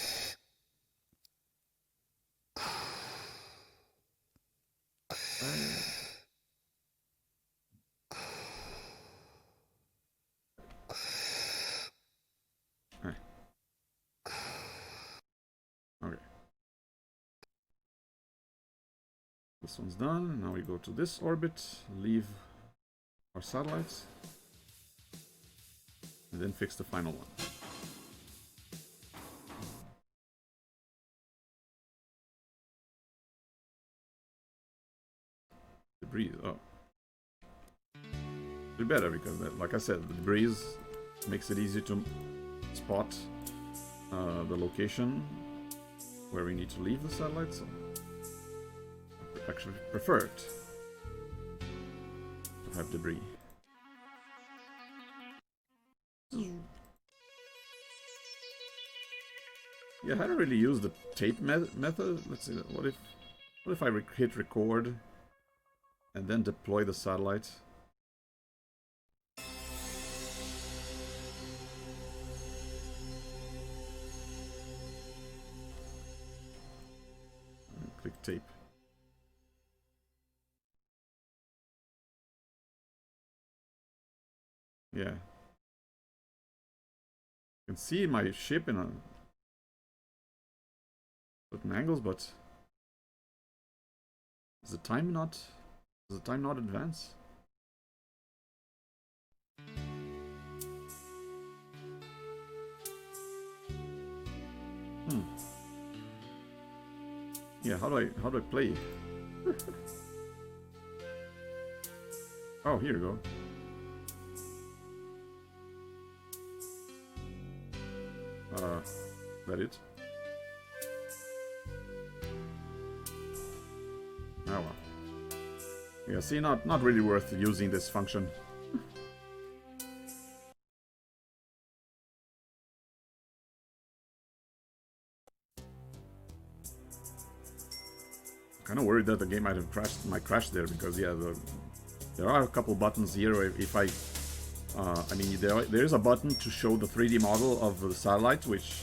Okay. This one's done. Now we go to this orbit, leave our satellites, and then fix the final one. Debris. Oh. Be better because, like I said, the debris makes it easy to spot the location where we need to leave the satellite. So I actually prefer it to have debris. Yeah, I hadn't really used the tape method. Let's see. What if I hit record and then deploy the satellite? Click tape. Yeah. You can see my ship in a certain angles, but does the time not advance? Yeah, how do I play? Oh, here you go. That it? Oh well. Yeah, see, not really worth using this function. Kind of worried that the game might crash there, because yeah, there are a couple buttons here. If I mean, there is a button to show the 3D model of the satellite, which,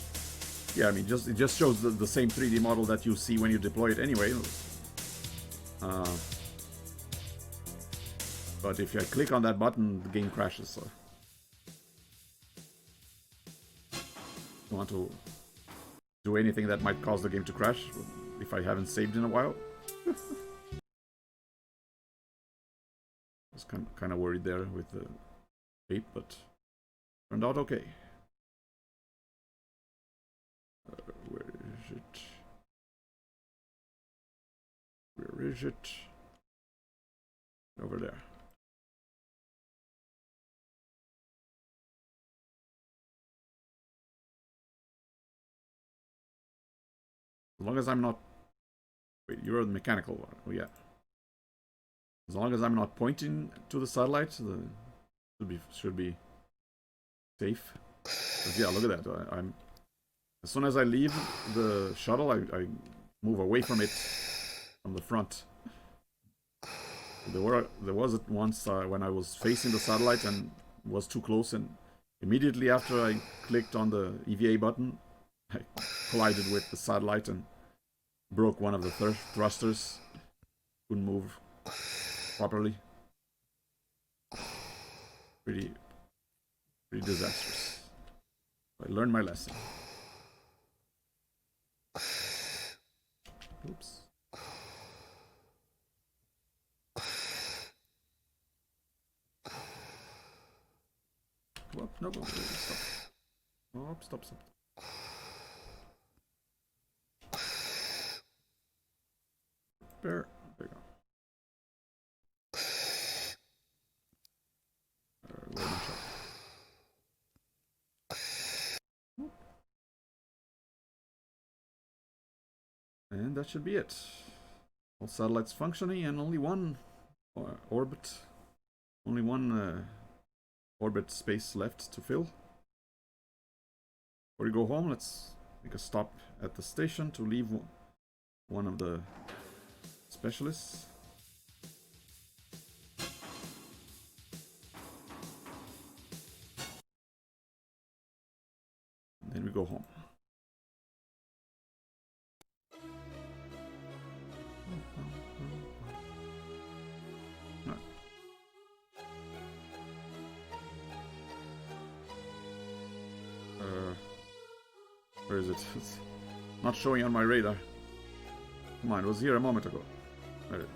yeah, I mean, it just shows the same 3D model that you see when you deploy it anyway. But if I click on that button, the game crashes. So don't want to do anything that might cause the game to crash if I haven't saved in a while. I was kind of worried there with the ape, but turned out okay. Where is it? Where is it? Over there. As long as I'm not... Wait, you're the mechanical one. Oh, yeah. As long as I'm not pointing to the satellite, should be safe. But yeah, look at that. I'm as soon as I leave the shuttle, I move away from it, from the front. There was once when I was facing the satellite and was too close, and immediately after I clicked on the EVA button, I collided with the satellite and broke one of the thrusters. Couldn't move properly. Pretty disastrous. I learned my lesson. Oops. Whoop, no, stop. Oh, stop. There you go. And that should be it. All satellites functioning, and only one orbit. Only one orbit space left to fill. Before we go home, let's make a stop at the station to leave one of the specialists. And then we go home. Where is it? It's not showing on my radar. Come on, it was here a moment ago. There it is.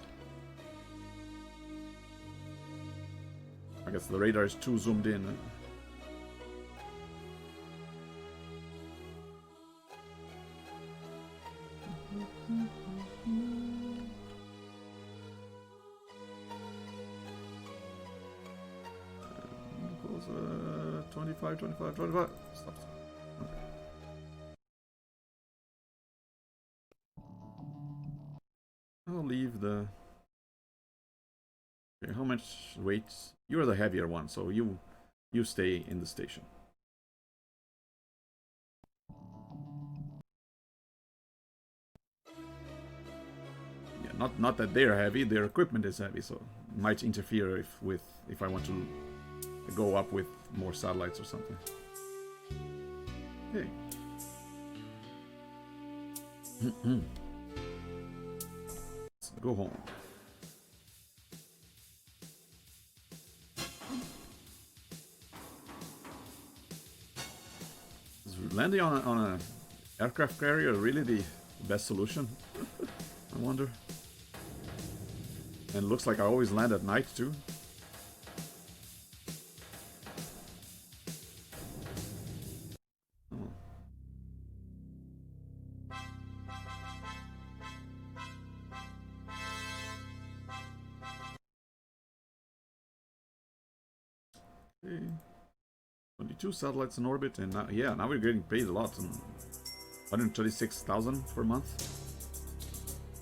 I guess the radar is too zoomed in. Goes 25. Stop. Okay. I'll leave the... Okay, how much weight? You're the heavier one, so you stay in the station. Yeah, not that they're heavy, their equipment is heavy, so it might interfere if I want to go up with more satellites or something. Okay. Let's go home. Is landing on an aircraft carrier really the best solution? I wonder. And it looks like I always land at night too. Oh. Okay. 52 satellites in orbit, and now, yeah, now we're getting paid a lot. 136,000 per month.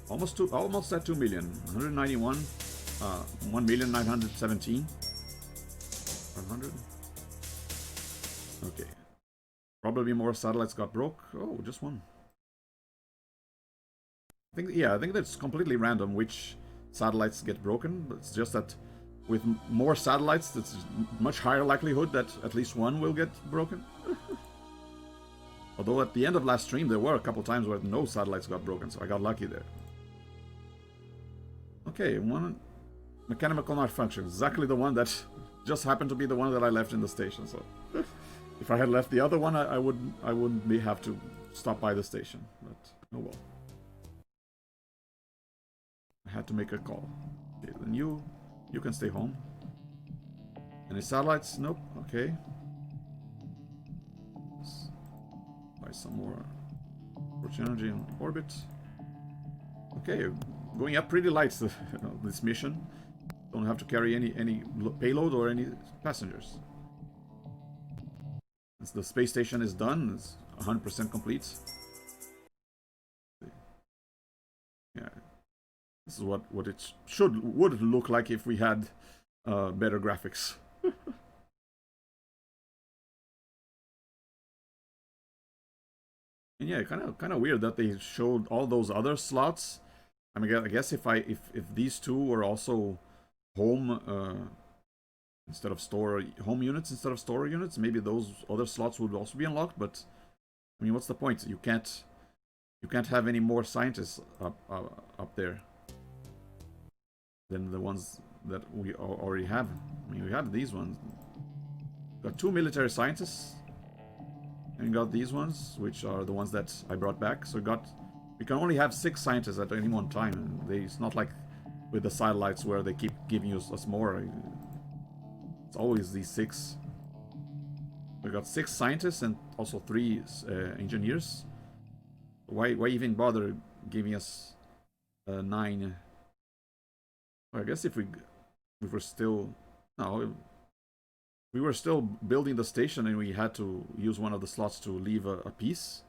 Almost at 2 million. 191, 1,917. 500. Okay. Probably more satellites got broke. Oh, just one. I think that's completely random which satellites get broken. But it's just that with more satellites, that's much higher likelihood that at least one will get broken. Although at the end of last stream, there were a couple times where no satellites got broken, so I got lucky there. Okay, one mechanical malfunction. Exactly the one that just happened to be the one that I left in the station. So if I had left the other one, I wouldn't have to stop by the station. But oh well. I had to make a call. Okay, then you can stay home. Any satellites? Nope. Okay. Let's buy some more torch energy in orbit. Okay, going up pretty light. This mission. Don't have to carry any payload or any passengers. As the space station is done, it's 100% complete. Yeah. This is what it would look like if we had better graphics. And yeah, kind of weird that they showed all those other slots. I mean, I guess if these two were also home instead of store home units instead of store units, maybe those other slots would also be unlocked. But I mean, what's the point? You can't have any more scientists up there than the ones that we already have. I mean, we have these ones. Got 2 military scientists, and we got these ones, which are the ones that I brought back. So we can only have 6 scientists at any one time. And it's not like with the satellites where they keep giving us more. It's always these 6. We got 6 scientists and also 3 engineers. Why even bother giving us 9? I guess if we were still we were still building the station and we had to use one of the slots to leave a piece,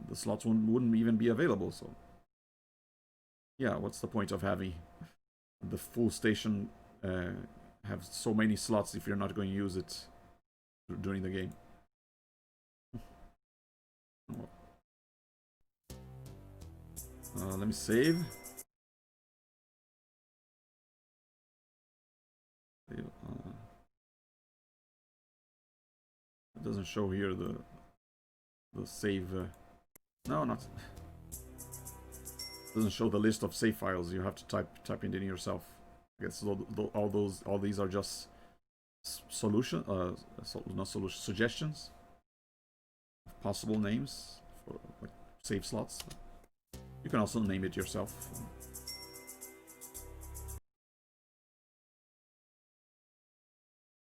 the slots wouldn't even be available. So yeah, what's the point of having the full station have so many slots if you're not going to use it during the game? Let me save. It doesn't show here the save. No, not. Doesn't show the list of save files. You have to type it in yourself. I guess all these are just suggestions of possible names for like save slots. You can also name it yourself.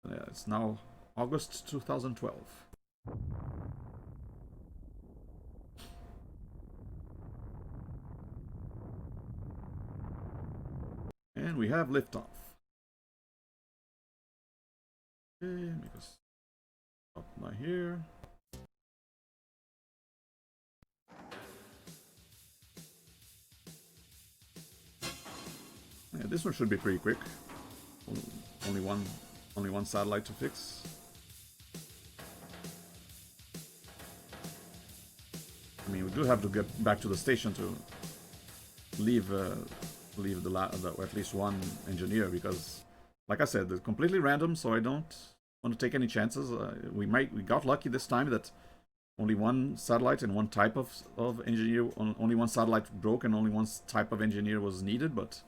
Yeah, it's now August 2012. And we have liftoff. Okay, because up by here. Yeah, this one should be pretty quick. Only one satellite to fix. I mean, we do have to get back to the station to leave at least one engineer, because, like I said, it's completely random. So I don't want to take any chances. We got lucky this time that only one satellite and one type of engineer, only one satellite broke and only one type of engineer was needed. But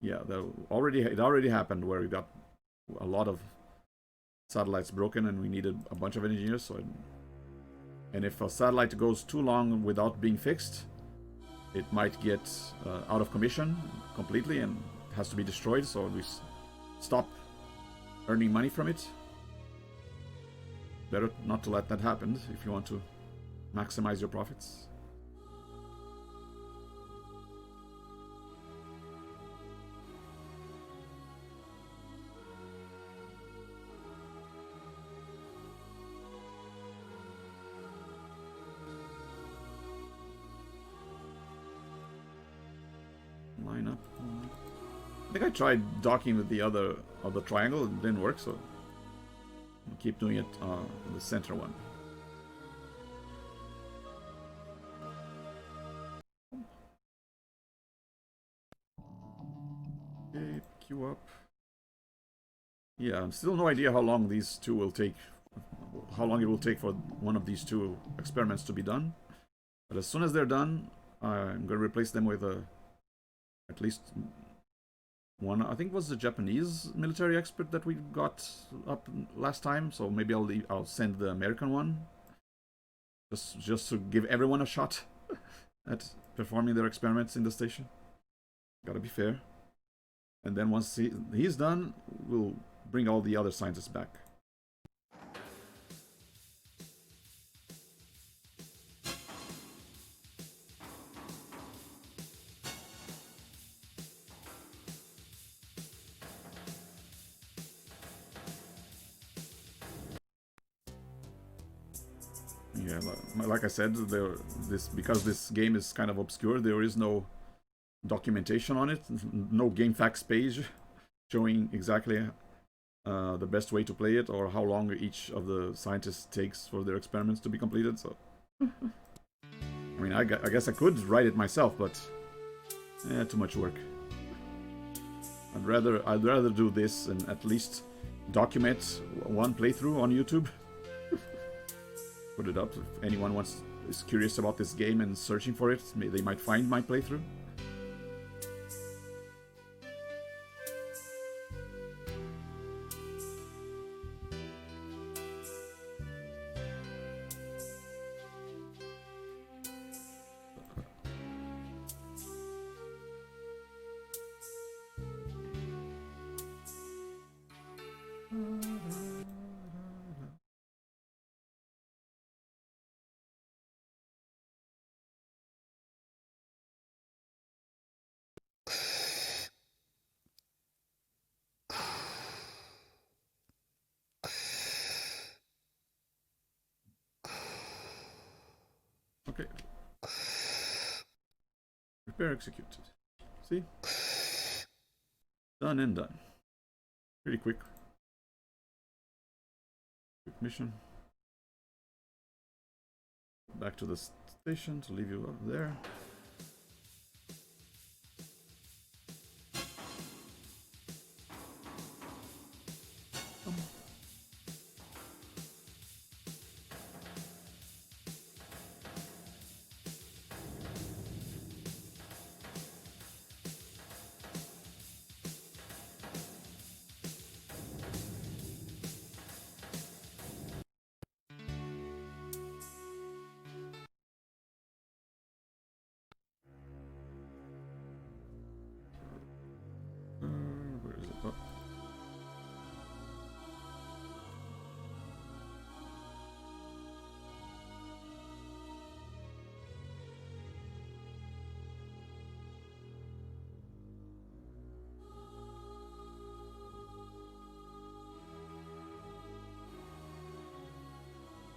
yeah, it already happened where we got a lot of satellites broken and we needed a bunch of engineers. And if a satellite goes too long without being fixed, it might get out of commission completely and has to be destroyed. So we stop earning money from it. Better not to let that happen if you want to maximize your profits. I think I tried docking with the other of the triangle, it didn't work, so I'll keep doing it the center one. Okay, queue up. Yeah, still no idea how long these two will take, how long it will take for one of these two experiments to be done. But as soon as they're done, I'm going to replace them with at least one. I think it was the Japanese military expert that we got up last time, so maybe I'll send the American one, just to give everyone a shot at performing their experiments in the station. Gotta be fair. And then once he's done, we'll bring all the other scientists back. Yeah, like I said, because this game is kind of obscure, there is no documentation on it, no game facts page showing exactly the best way to play it or how long each of the scientists takes for their experiments to be completed. So, I mean, I guess I could write it myself, but too much work. I'd rather do this and at least document one playthrough on YouTube. Put it up if anyone is curious about this game and searching for it. They might find my playthrough. Okay. Prepare, execute. See? Done and done. Pretty quick. Quick mission. Back to the station to leave you up there. Where is it? Oh.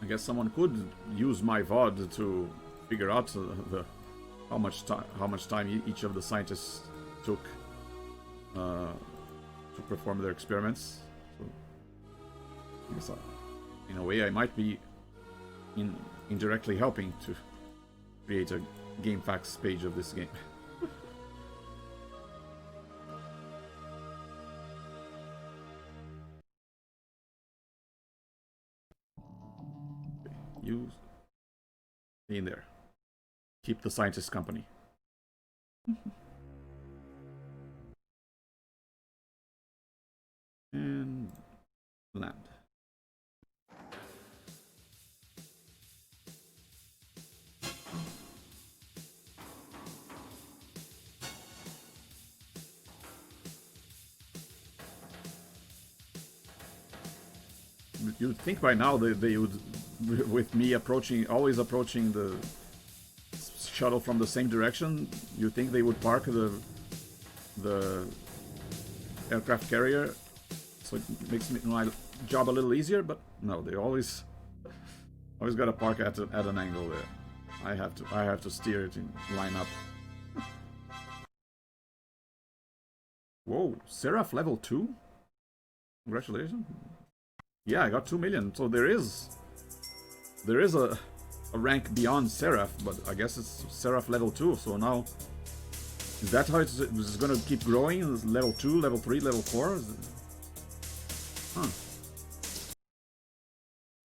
I guess someone could use my VOD to figure out how much time each of the scientists took to perform their experiments. So, I guess in a way, I might be indirectly helping to create a game facts page of this game. You stay in there. Keep the scientists company. And land. You'd think by now they would, with me always approaching the shuttle from the same direction, you'd think they would park the aircraft carrier, so it makes my job a little easier. But no, they always got to park at an angle there. I have to steer it in line up. Whoa, Seraph level 2? Congratulations. Yeah, I got 2 million. So there is a rank beyond Seraph, but I guess it's Seraph level 2. So now, is that how it's going to keep growing? Is level 2, level 3, level 4? Huh.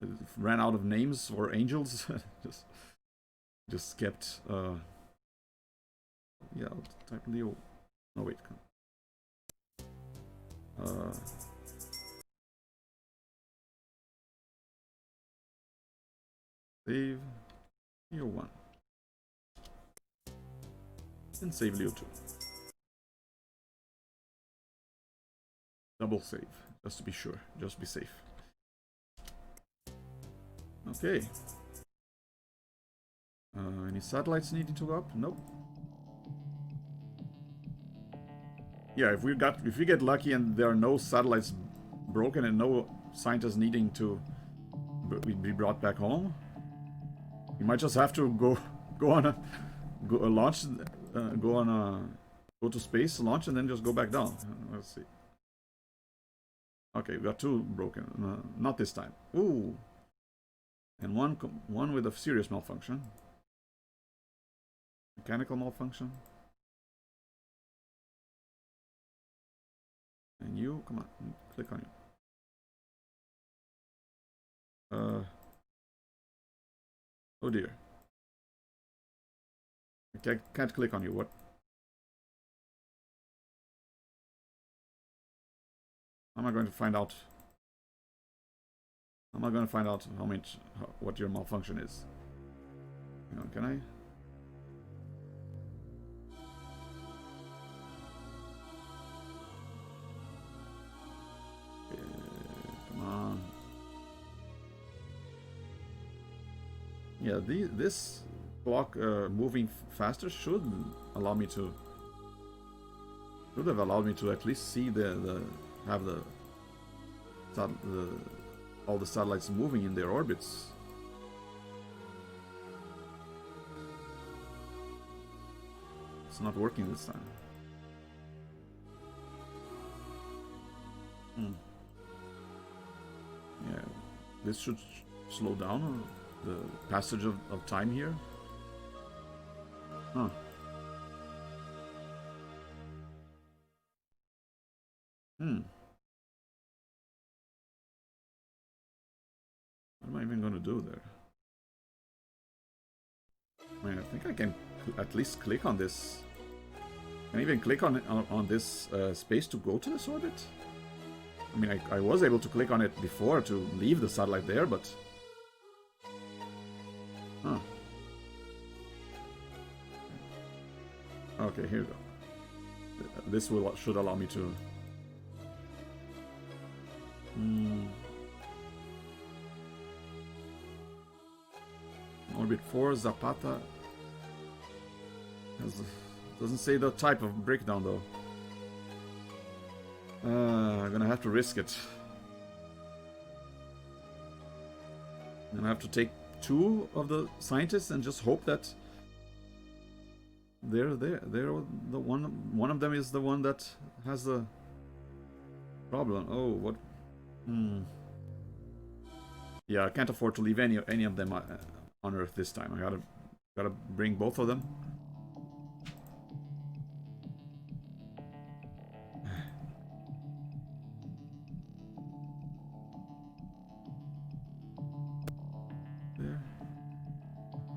It ran out of names for angels. just kept. Yeah, I'll type Leo. No, wait. Save Leo 1. And save Leo 2. Double save, just to be sure, just be safe. Okay. Any satellites needing to go up? Nope. Yeah, if we get lucky and there are no satellites broken and no scientists needing to be brought back home, we might just have to go on a launch, go to space, launch, and then just go back down. Let's see. Okay, we got 2 broken. Not this time. Ooh, and one with a serious malfunction. Mechanical malfunction. And you, come on, click on you. Oh dear. I can't click on you. What? How am I going to find out? How am I going to find out what your malfunction is? Hang on, can I? Come on. Yeah, this block moving faster should allow me to. Should have allowed me to at least see all the satellites moving in their orbits. It's not working this time. Yeah, this should slow down the passage of time here. Huh. What am I even going to do there? I mean, I think I can at least click on this. Can I even click on this space to go to this orbit? I mean, I was able to click on it before to leave the satellite there, but... Huh. Okay, here we go. This should allow me to... Orbit 4, Zapata. Doesn't say the type of breakdown though. I'm gonna have to risk it. I'm gonna have to take 2 of the scientists and just hope that they're the one of them is the one that has the problem. Oh, what? Yeah, I can't afford to leave any of them on Earth this time. I gotta bring both of them. There.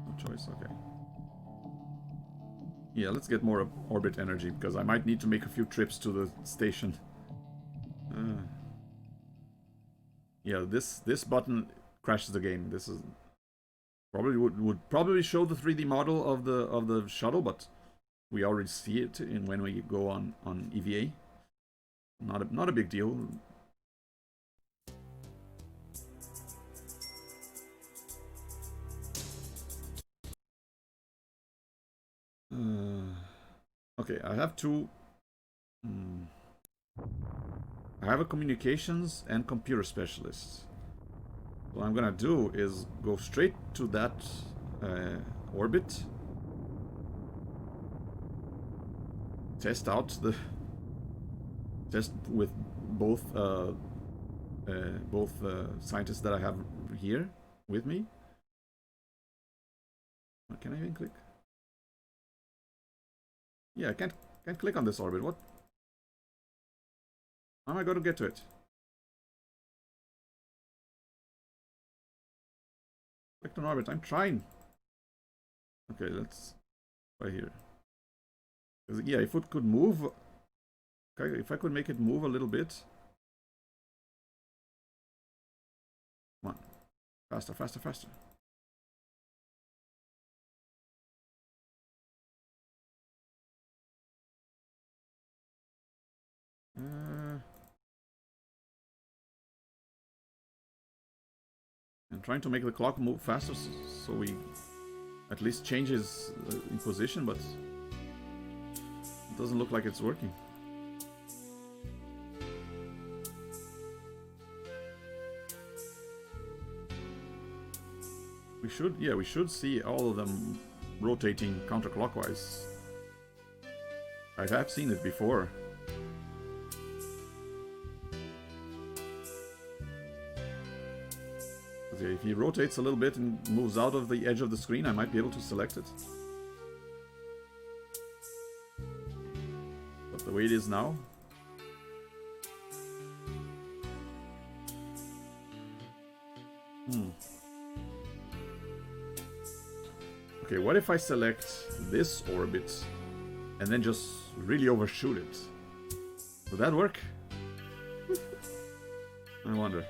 No choice. Okay. Yeah, let's get more orbit energy because I might need to make a few trips to the station. Yeah, this button crashes the game. This is probably would probably show the 3D model of the shuttle, but we already see it when we go on EVA. Not a big deal. Okay, I have 2. I have a communications and computer specialist. What I'm gonna do is go straight to that orbit, test out test with both scientists that I have here with me. Can I even click? Yeah, I can't click on this orbit. What? How am I going to get to it? Click on orbit. I'm trying. Okay, let's try here. Yeah, if it could move. Okay, if I could make it move a little bit. Come on. Faster, faster, faster. I'm trying to make the clock move faster so we at least changes in position, but it doesn't look like it's working. We should see all of them rotating counterclockwise. I have seen it before. If he rotates a little bit and moves out of the edge of the screen, I might be able to select it. But the way it is now... Okay, what if I select this orbit and then just really overshoot it? Would that work? I wonder.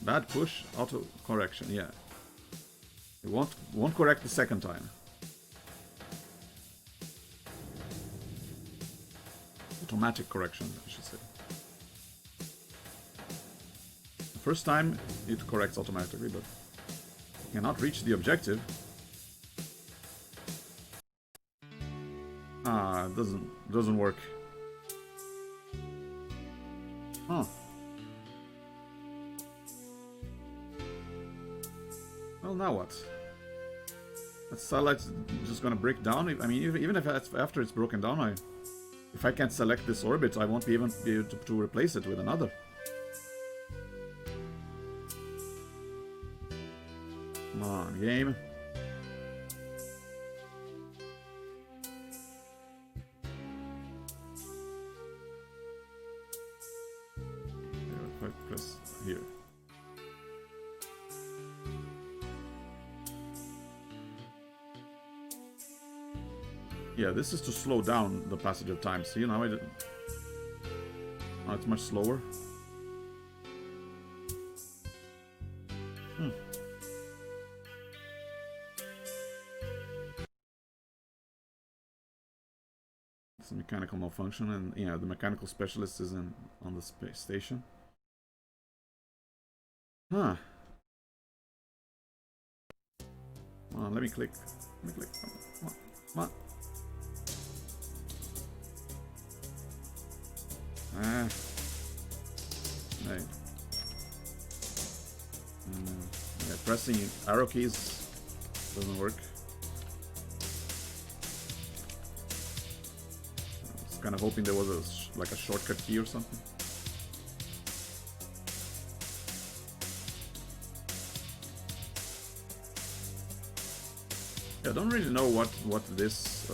Bad push, auto correction, yeah. It won't correct the second time. Automatic correction, I should say. The first time it corrects automatically, but cannot reach the objective. Ah, it doesn't work. Huh. Well, now what? That satellite's just gonna break down. I mean, even if after it's broken down, if I can't select this orbit, I won't be able to replace it with another. Come on, game. Press here. Yeah, this is to slow down the passage of time. See, now now it's much slower. It's a mechanical malfunction, and yeah, the mechanical specialist is on the space station. Huh. Come on, let me click. Come on. Come on. Ah. Right. Yeah, pressing arrow keys doesn't work. I was kind of hoping there was like a shortcut key or something. Yeah, I don't really know what this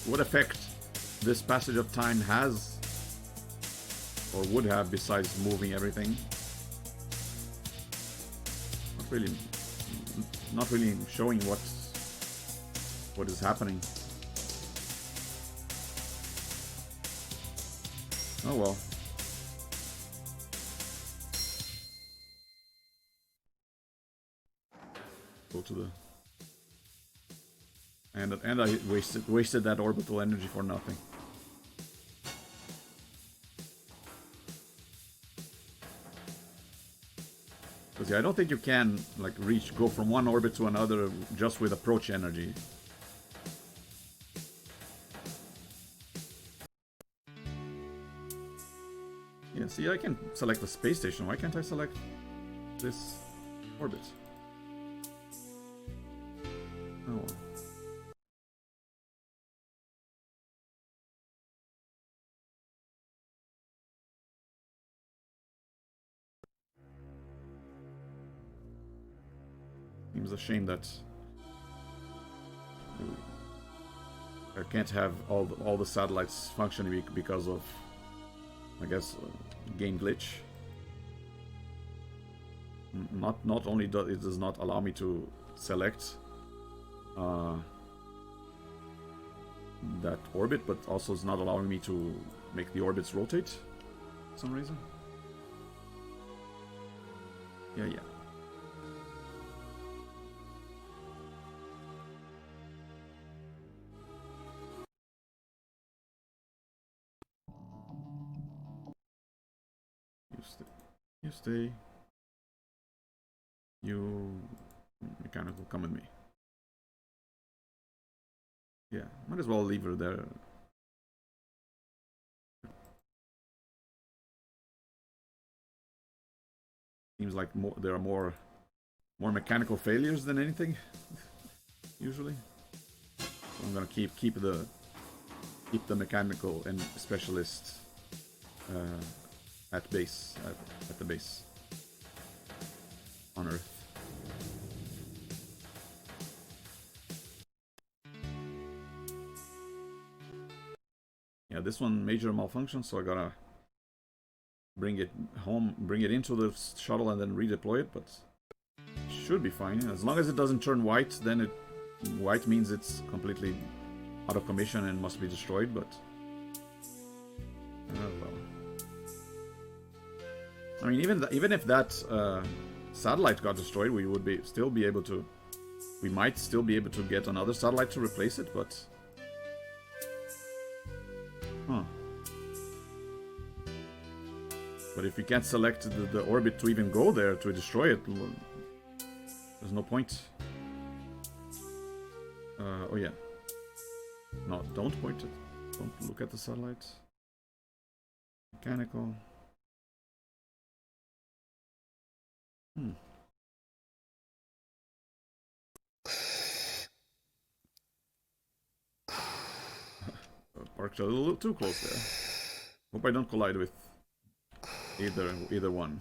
what effect this passage of time has or would have besides moving everything. Not really showing what is happening. Oh well. Go to the and I wasted that orbital energy for nothing. Because yeah, I don't think you can like go from one orbit to another just with approach energy. Yeah, see, I can select the space station. Why can't I select this orbit? Oh well. Seems a shame that I can't have all the satellites functioning because of, I guess, game glitch. Not only does it does not allow me to select that orbit, but also it's not allowing me to make the orbits rotate for some reason. Yeah. You stay. You mechanical, come with me. Yeah, might as well leave her there. Seems like there are more mechanical failures than anything usually. So I'm gonna keep the mechanical and specialist at base at the base on Earth. Yeah, this one major malfunction, so I gotta bring it home, bring it into the shuttle, and then redeploy it. But it should be fine as long as it doesn't turn white. Then white means it's completely out of commission and must be destroyed. But oh well. I mean, even if that satellite got destroyed, we would still be able to. We might still be able to get another satellite to replace it, but. Huh. But if we can't select the orbit to even go there to destroy it, there's no point. Oh yeah. No, don't point it. Don't look at the satellite. Mechanical. Parked a little too close there. Hope I don't collide with either one.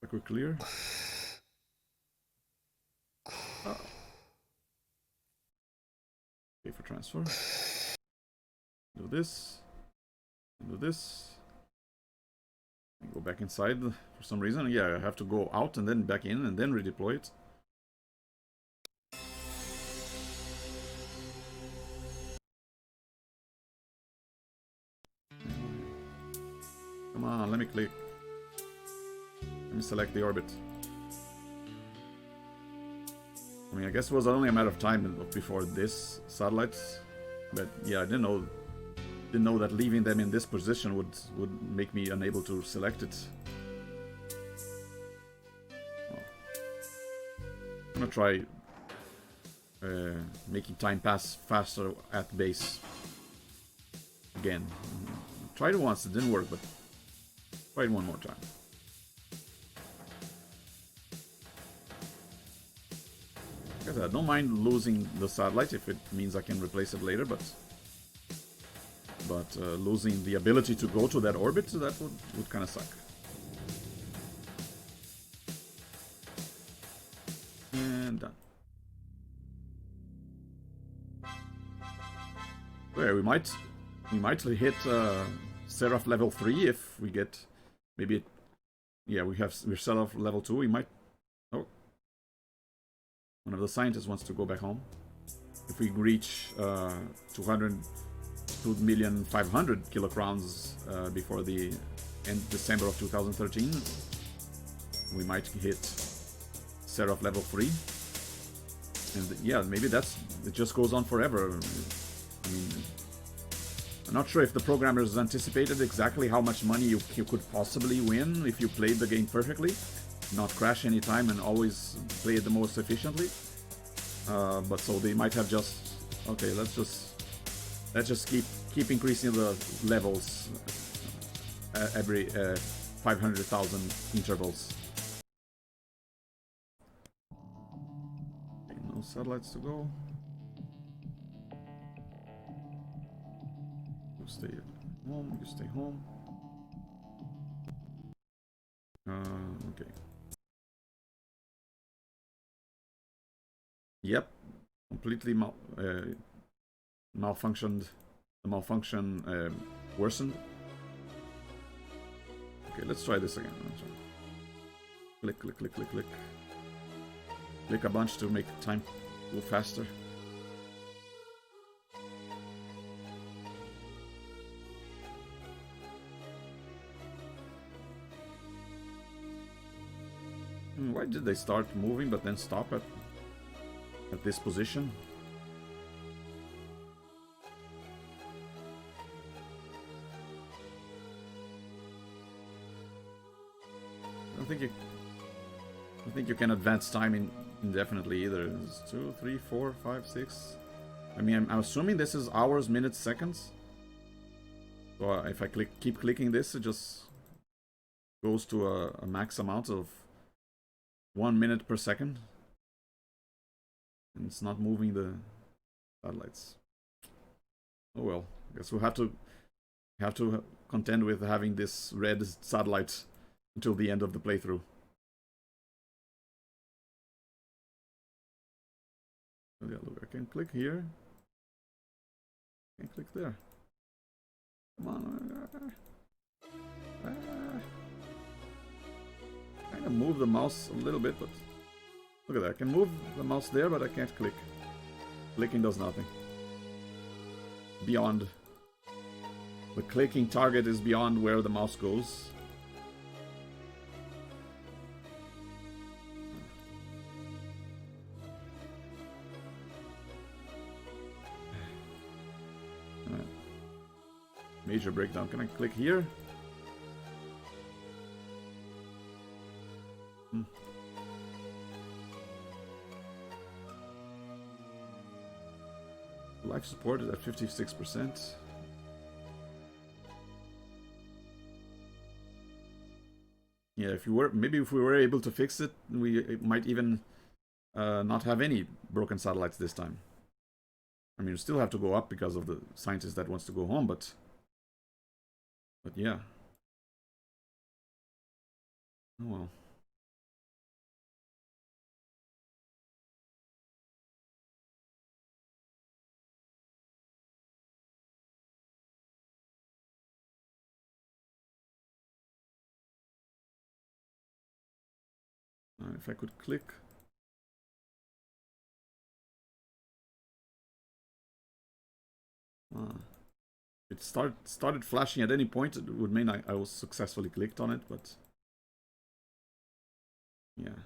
A quick clear. Oh. Okay, for transfer. Do this. Do this. And go back inside for some reason. Yeah, I have to go out and then back in and then redeploy it. Come on, let me click. Let me select the orbit. I mean, I guess it was only a matter of time before this satellite. But yeah, I didn't know that leaving them in this position would make me unable to select it. Well, I'm gonna try making time pass faster at base again. Tried it once, it didn't work, but try it one more time. Like I said, I don't mind losing the satellite if it means I can replace it later, but losing the ability to go to that orbit, that would kind of suck. And done. Okay, we might hit Seraph level 3 if we get maybe. Yeah, we're Seraph level 2. We might. Oh, one of the scientists wants to go back home. If we reach 2,500,000 kilocrowns before the end December of 2013, we might hit Seraph level 3. And yeah, maybe it just goes on forever. I mean, I'm not sure if the programmers anticipated exactly how much money you could possibly win if you played the game perfectly. not crash anytime and always play it the most efficiently. But so they might have just, okay, let's just keep increasing the levels every 500,000 intervals. Okay, no satellites to go. You stay home. You stay home. Okay. Yep, completely malfunctioned. The malfunction worsened. Okay, let's try this again. Click, click, click, click, click. Click a bunch to make time go faster. Why did they start moving but then stop at this position? I don't think you can advance time indefinitely either. It's 2, 3, 4, 5, 6. I mean, I'm assuming this is hours, minutes, seconds. So if I keep clicking this, it just goes to a max amount of 1 minute per second. And it's not moving the satellites. Oh well, I guess we'll have to contend with having this red satellite until the end of the playthrough. Oh, yeah, look, I can click here. I can click there. Come on. Kind of move the mouse a little bit, but look at that. I can move the mouse there, but I can't click. Clicking does nothing. Beyond. The clicking target is beyond where the mouse goes. Major breakdown. Can I click here? Life support is at 56%. Yeah, if we were able to fix it, we might even not have any broken satellites this time. I mean, you still have to go up because of the scientist that wants to go home, but yeah. Oh well. If I could click. It started flashing at any point. It would mean I was successfully clicked on it, but yeah.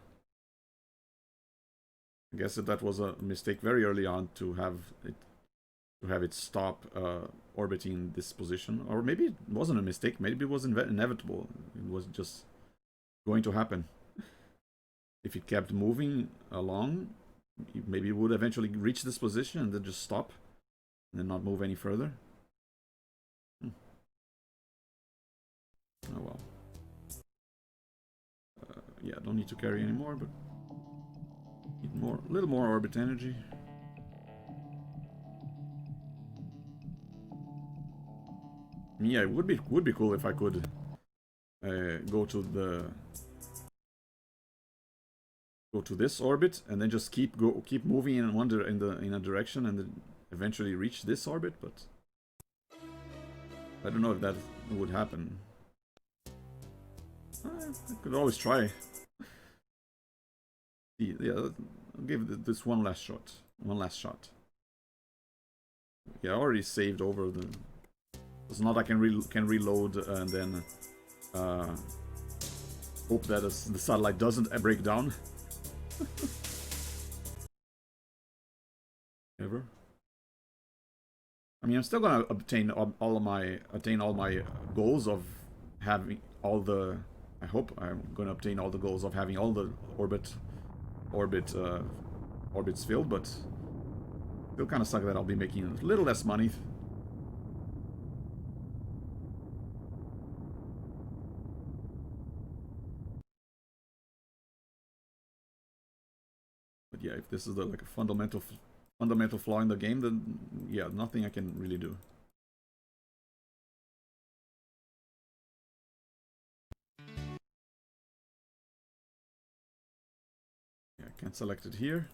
I guess that was a mistake very early on to have it stop orbiting this position, or maybe it wasn't a mistake. Maybe it was inevitable. It was just going to happen. If it kept moving along, maybe it would eventually reach this position and then just stop and then not move any further. Oh well. Yeah, don't need to carry anymore, but need a little more orbit energy. Yeah, it would be cool if I could go to this orbit and then just keep moving in in a direction and then eventually reach this orbit, but I don't know if that would happen. I could always try. Yeah, I'll give this one last shot. Yeah, I already saved over the. It's not I can reload and then hope that the satellite doesn't break down. Ever. I mean, I'm still gonna attain all my goals of having all the I hope I'm gonna obtain all the goals of having all the orbits filled, but still kind of suck that I'll be making a little less money. But yeah, if this is like a fundamental flaw in the game, then yeah, nothing I can really do. Yeah, I can't select it here.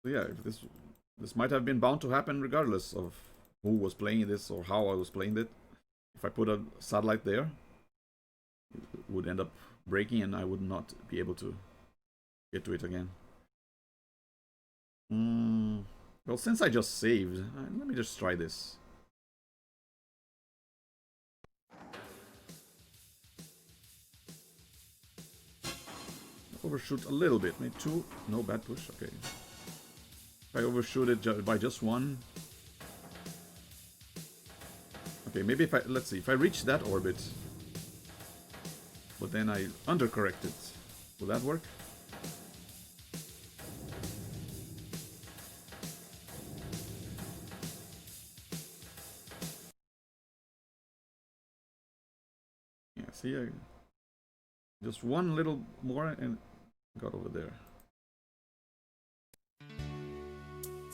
So yeah, if this might have been bound to happen regardless of who was playing this or how I was playing it. If I put a satellite there, it would end up breaking and I would not be able to get to it again. Well, since I just saved, let me just try this. Overshoot a little bit, maybe 2. No bad push, okay. If I overshoot it by just 1. Okay, maybe if I, let's see, if I reach that orbit, but then I undercorrect it, will that work? Yeah, see, just one little more and got over there.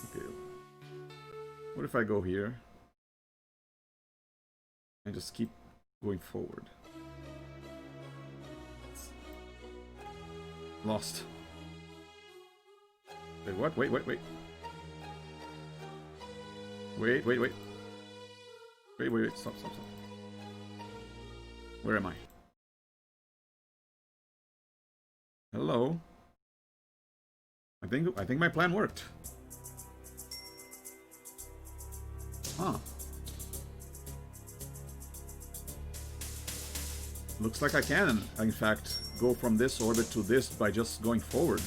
Okay, what if I go here and just keep going forward? Lost. Wait, what? Wait. Wait. Stop. Where am I? Hello? I think my plan worked. Huh. Looks like I can, in fact, go from this orbit to this by just going forward.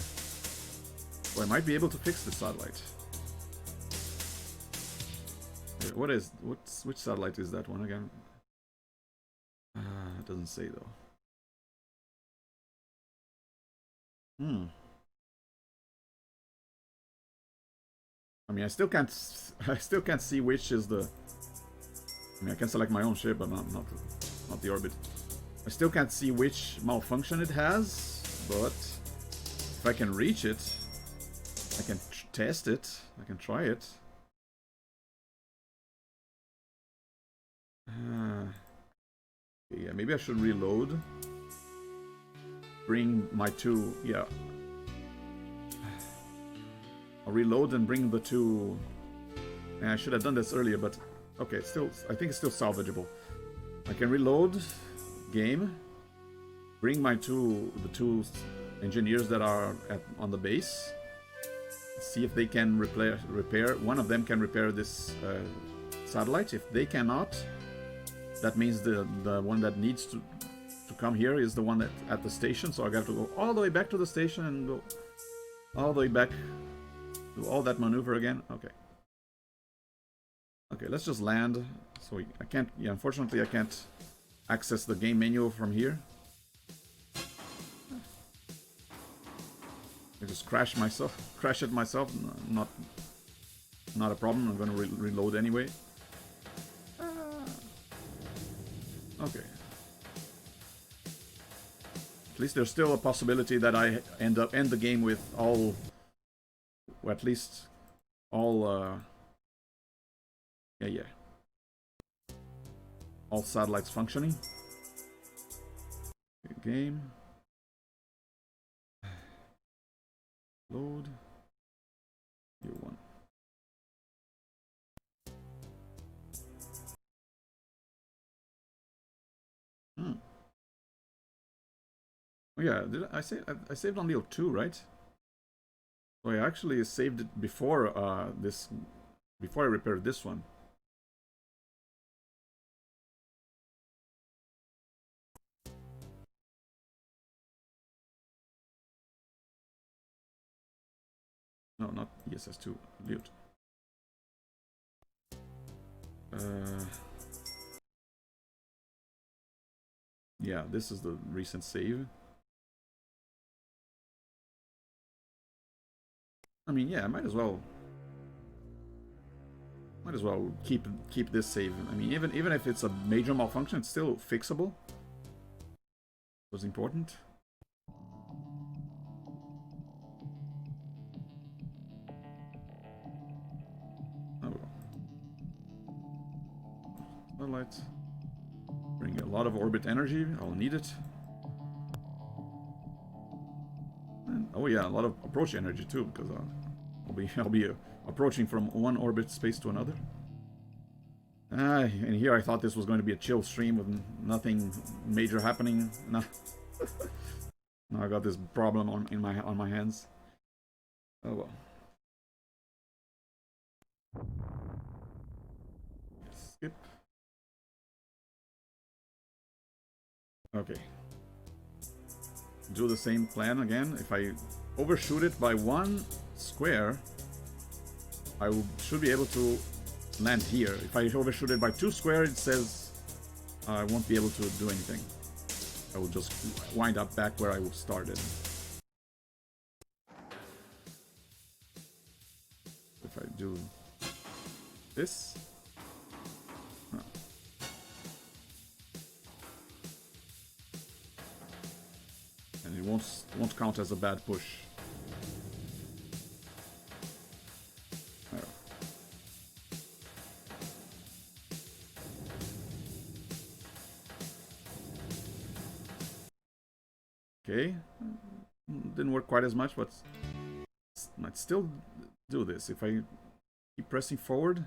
So I might be able to fix the satellite. Which satellite is that one again? It doesn't say though. I mean, I still can't see which is the. I mean, I can select my own ship, but not the orbit. I still can't see which malfunction it has, but if I can reach it, I can test it. I can try it. Yeah, maybe I should reload. Bring my 2. Yeah. I'll reload and bring the 2. I should have done this earlier, but okay, still, I think it's still salvageable. I can reload game, bring my the 2 engineers that are on the base, see if they can repair. One of them can repair this satellite. If they cannot, that means the one that needs to come here is the one that at the station. So I got to go all the way back to the station and go all the way back, do all that maneuver again. Okay, let's just land. So I can't. Yeah, unfortunately, I can't access the game menu from here. I just crash it myself. Not a problem. I'm going to reload anyway. Okay. At least there's still a possibility that I end the game with all, or at least all. Yeah. All satellites functioning. Game. Load. Here one. Oh yeah, I saved on the 2, right? So I actually saved it before before I repaired this one. No, not E.S.S 2. Mute. Uh, yeah, this is the recent save. I mean, yeah, I might as well keep this save. I mean, even if it's a major malfunction, it's still fixable. Was important. Oh well. Sunlight. Bring a lot of orbit energy. I'll need it. And, oh yeah, a lot of approach energy too, because I'll be approaching from one orbit space to another. And here I thought this was going to be a chill stream with nothing major happening. Nah. Now I got this problem on my hands. Oh well. Skip. Okay. Do the same plan again. If I overshoot it by 1 square, I should be able to land here. If I overshoot it by 2 square, it says I won't be able to do anything. I will just wind up back where I started. If I do this, and it won't count as a bad push. Okay, didn't work quite as much, but might still do this if I keep pressing forward.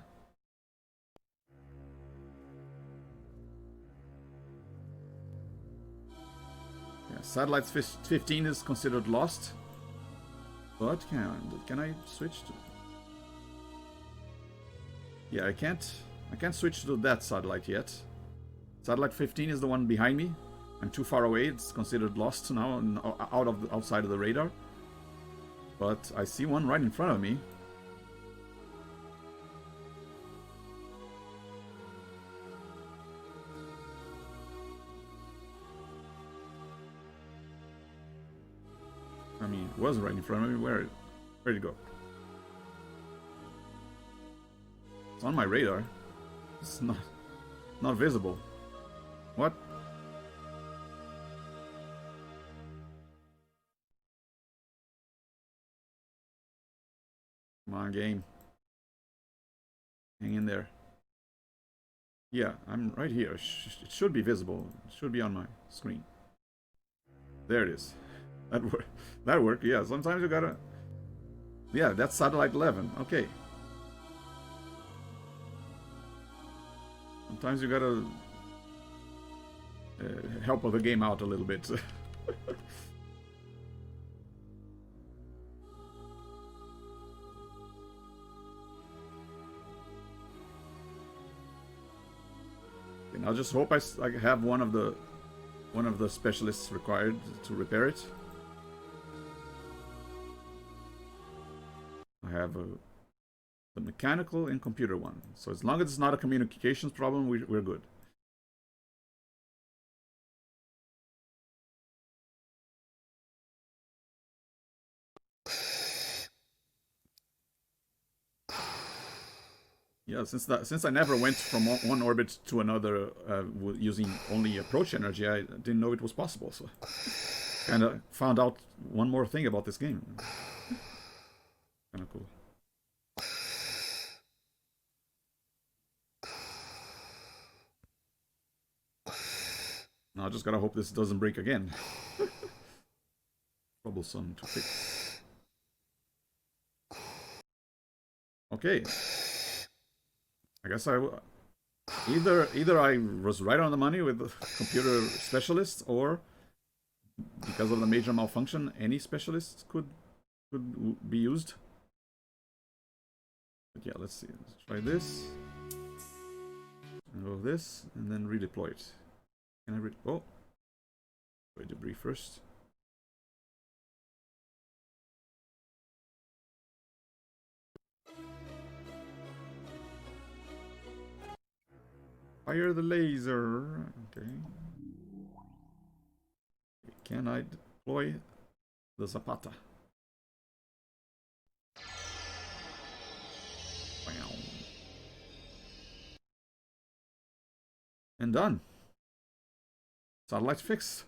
Yeah, satellite 15 is considered lost, but can I switch to? Yeah, I can't switch to that satellite yet. Satellite 15 is the one behind me. I'm too far away. It's considered lost now and outside of the radar. But I see one right in front of me. I mean, it was right in front of me. Where'd it go? It's on my radar. It's not visible. What? Come on, game. Hang in there. Yeah, I'm right here. It should be visible. It should be on my screen. There it is. That worked. Yeah, sometimes you gotta... Yeah, that's satellite 11. Okay. Sometimes you gotta help the game out a little bit. And I'll just hope I have one of the specialists required to repair it. I have the mechanical and computer one. So as long as it's not a communications problem, we're good. Yeah, since I never went from one orbit to another using only approach energy, I didn't know it was possible. So, kind of found out one more thing about this game. Kind of cool. Now I just gotta hope this doesn't break again. Troublesome to fix. Okay. I guess either I was right on the money with the computer specialists, or because of the major malfunction, any specialist could be used. But yeah, let's see. Let's try this. And go this, and then redeploy it. Can I oh, deploy debris first. Fire the laser. Okay. Can I deploy the Zapata? Wow. And done. Satellite fixed.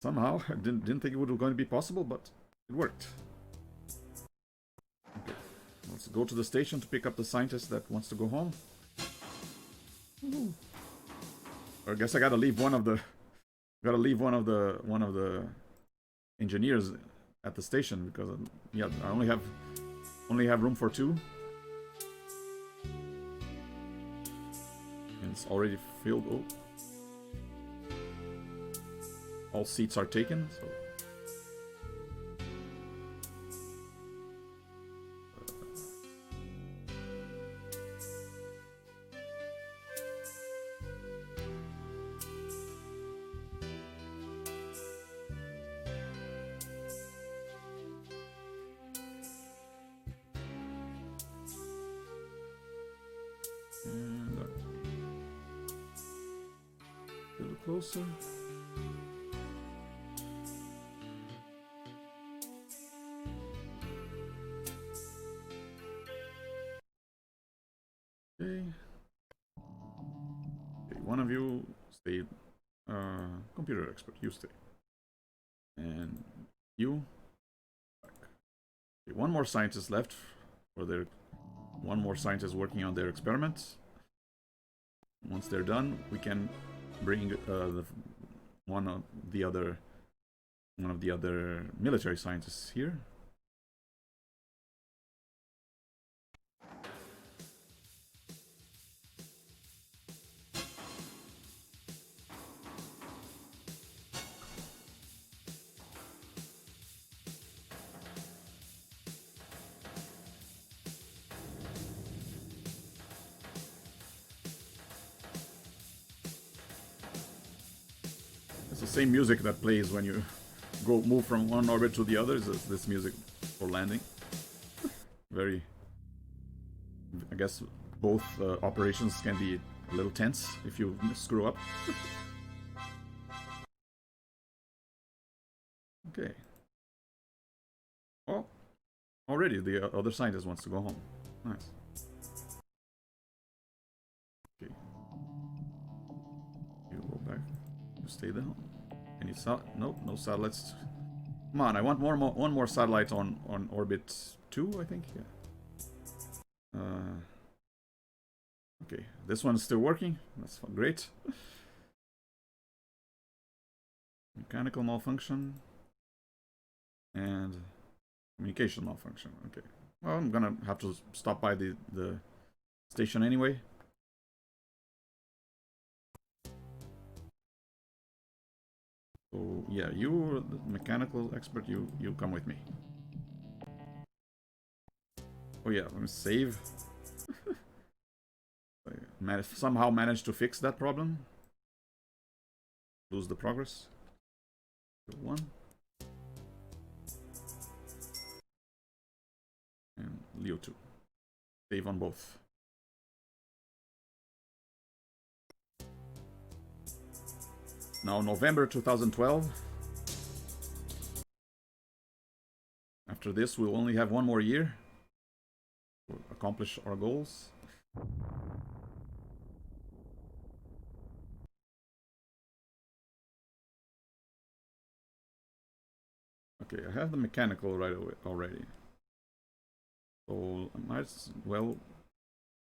Somehow, I didn't think it was going to be possible, but it worked. Okay. Let's go to the station to pick up the scientist that wants to go home. I guess I gotta leave one of the engineers at the station because yeah, I only have room for 2. And it's already filled. Oh. All seats are taken, so and a little closer. Okay. Okay, one of you stay. Computer expert, you stay. And you. Okay, one more scientist left for their. One more scientist working on their experiments. Once they're done, we can bring one of the other military scientists here. It's the same music that plays when you move from one orbit to the other. It's this music for landing. Very. I guess both operations can be a little tense if you screw up. Okay. Oh, already the other scientist wants to go home. Nice. Okay. You go back. You stay there. Any nope, no satellites. Come on, I want one more satellite on orbit 2, I think. Yeah. Okay, this one's still working. That's great. Mechanical malfunction and communication malfunction. Okay. Well, I'm gonna have to stop by the station anyway. So yeah, you're the mechanical expert. You come with me. Oh yeah, let me save. Somehow managed to fix that problem. Lose the progress. 1. And Leo 2. Save on both. Now November 2012. After this, we'll only have 1 more year to accomplish our goals. Okay, I have the mechanical right away already. So I might as well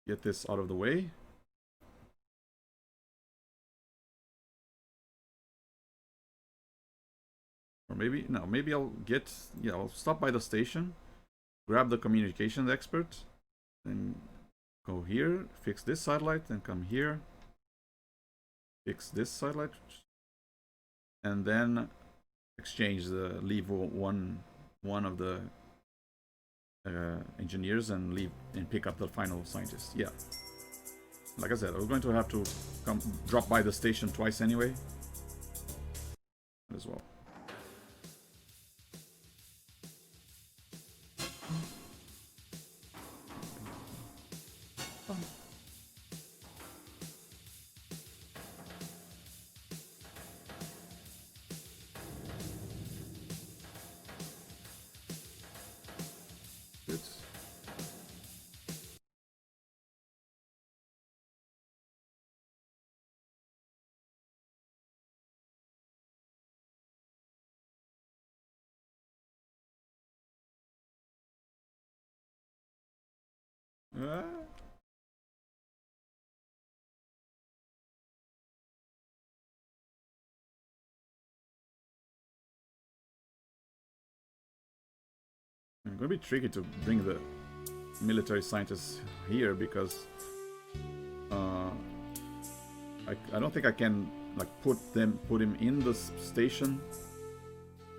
get this out of the way. Or maybe, no, maybe I'll get, yeah, I'll stop by the station, grab the communications expert, then go here, fix this satellite, then come here, fix this satellite, and then exchange leave one of the engineers and leave and pick up the final scientist. Yeah, like I said, we're going to have to drop by the station twice anyway, as well. Ah. It's gonna be tricky to bring the military scientists here because I don't think I can like put him in the station.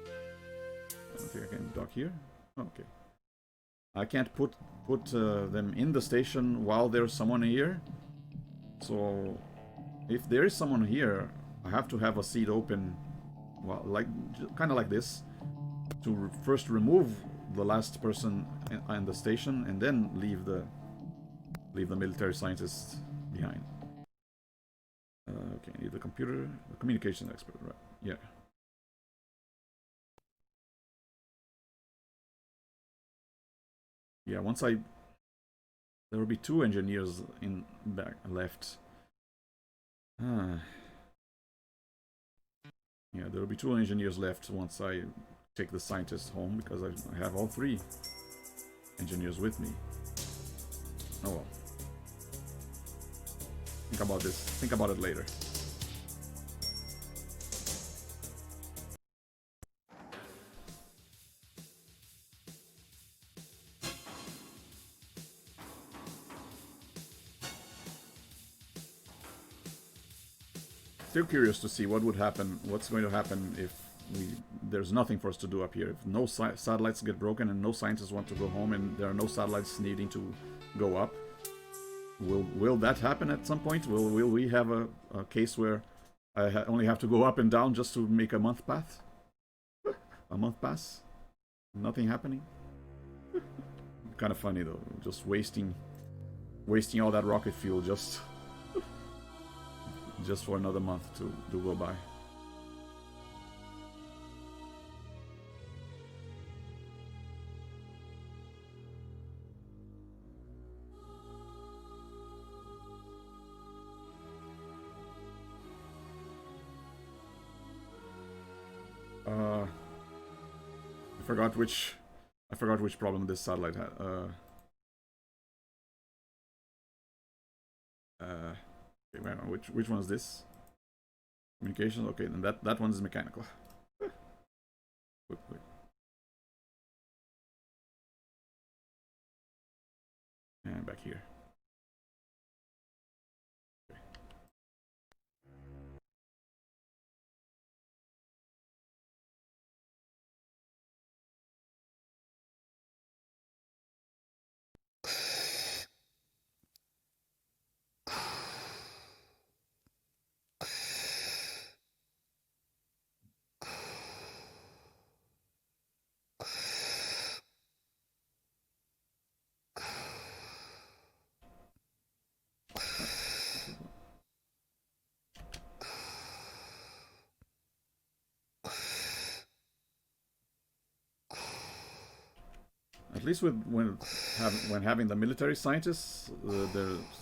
I don't think I can dock here. Okay. I can't put them in the station while there's someone here. So if there is someone here, I have to have a seat open, well, like kind of like this, to first remove the last person in the station and then leave the military scientists behind. Okay, need the communication expert, right? Yeah. Yeah, there will be 2 engineers in back left. Yeah, there will be 2 engineers left once I take the scientists home because I have all 3 engineers with me. Oh well. Think about this. Think about it later. Still curious to see what would happen. What's going to happen if there's nothing for us to do up here? If no satellites get broken and no scientists want to go home and there are no satellites needing to go up, will that happen at some point? Will we have a case where I only have to go up and down just to make a month pass? A month pass? Nothing happening? Kind of funny though, just wasting all that rocket fuel just for another month to go by. I forgot which problem this satellite had. Okay, which one is this? Communications. Okay, then that one is mechanical. Wait. And back here. Okay. At least when having the military scientists,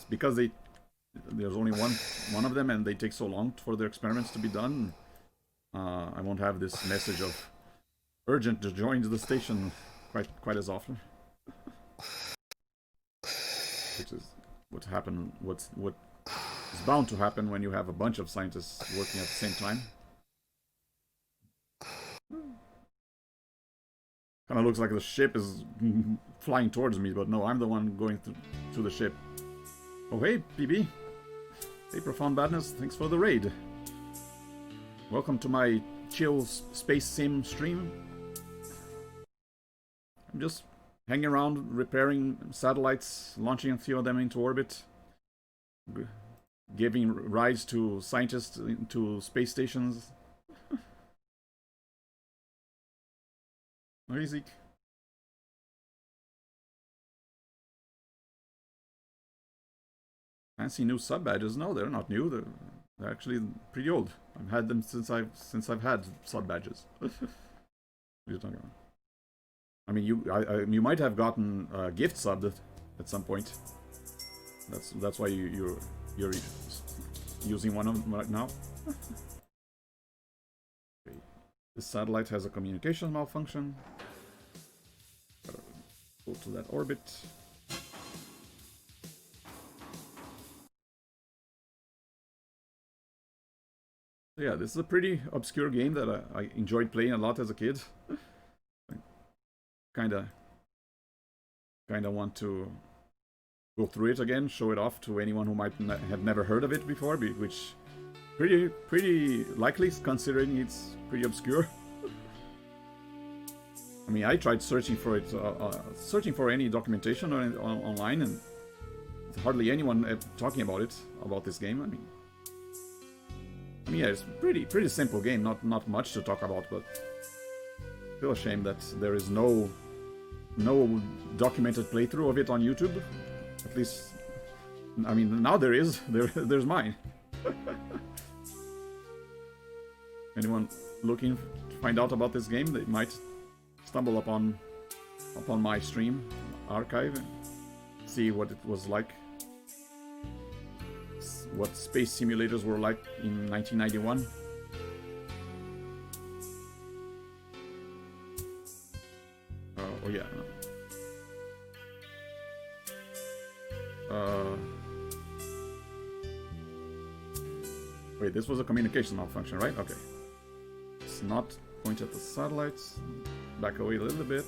because there's only one of them and they take so long for their experiments to be done. I won't have this message of urgent to join the station quite as often. Which is what is bound to happen when you have a bunch of scientists working at the same time. Kind of looks like the ship is flying towards me, but no, I'm the one going to the ship. Oh hey, PB. Hey, Profound Badness, thanks for the raid. Welcome to my chill space sim stream. I'm just hanging around, repairing satellites, launching a few of them into orbit, giving rides to scientists into space stations. Hey, Zeke. Fancy new sub badges? No, they're not new. They're actually pretty old. I've had them since I've had sub badges. What are you talking about? I mean, you might have gotten gift subbed at some point. That's why you're using one of them right now. Okay. This satellite has a communication malfunction. Gotta go to that orbit. Yeah, this is a pretty obscure game that I enjoyed playing a lot as a kid. Kinda want to go through it again, show it off to anyone who might have never heard of it before, which pretty likely considering it's pretty obscure. I mean, I tried searching for it, searching for any documentation online, and hardly anyone talking about it, about this game. I mean, yeah, it's pretty simple game, not much to talk about, but still a shame that there is no documented playthrough of it on YouTube. At least, I mean, now there is. There's mine. Anyone looking to find out about this game, they might stumble upon my stream archive and see what it was like, what space simulators were like in 1991. Oh yeah. Wait, this was a communication malfunction, right? Okay. It's not point at the satellites. Back away a little bit.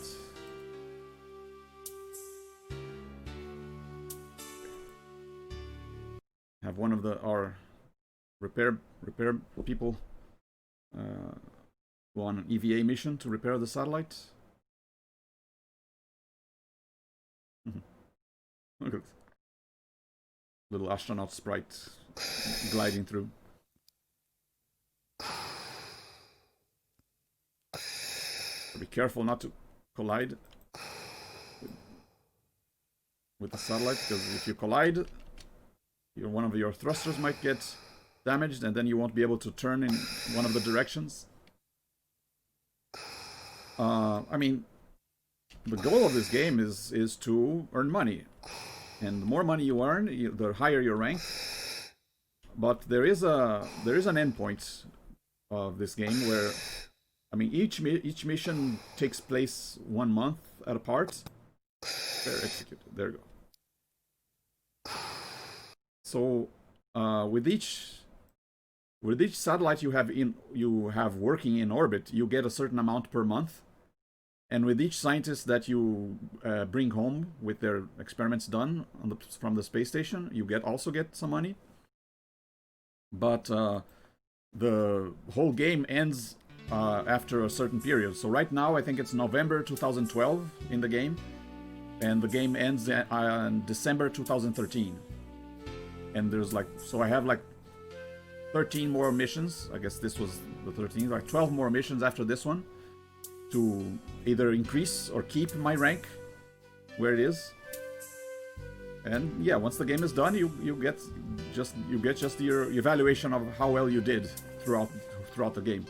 Have one of our repair people go on an EVA mission to repair the satellite. Look at this little astronaut sprite gliding through. So be careful not to collide with the satellite, because if you collide, one of your thrusters might get damaged, and then you won't be able to turn in one of the directions. I mean, the goal of this game is to earn money, and the more money you earn, the higher your rank. But there is an endpoint of this game where, I mean, each mission takes place 1 month at a part. There, execute. There you go. So with each satellite you have working in orbit, you get a certain amount per month. And with each scientist that you bring home with their experiments done from the space station, you also get some money. But the whole game ends after a certain period. So right now, I think it's November 2012 in the game, and the game ends in December 2013. And there's so I have 13 more missions. I guess this was the 13th, like 12 more missions after this one, to either increase or keep my rank where it is. And yeah, once the game is done, you get just your evaluation of how well you did throughout the game.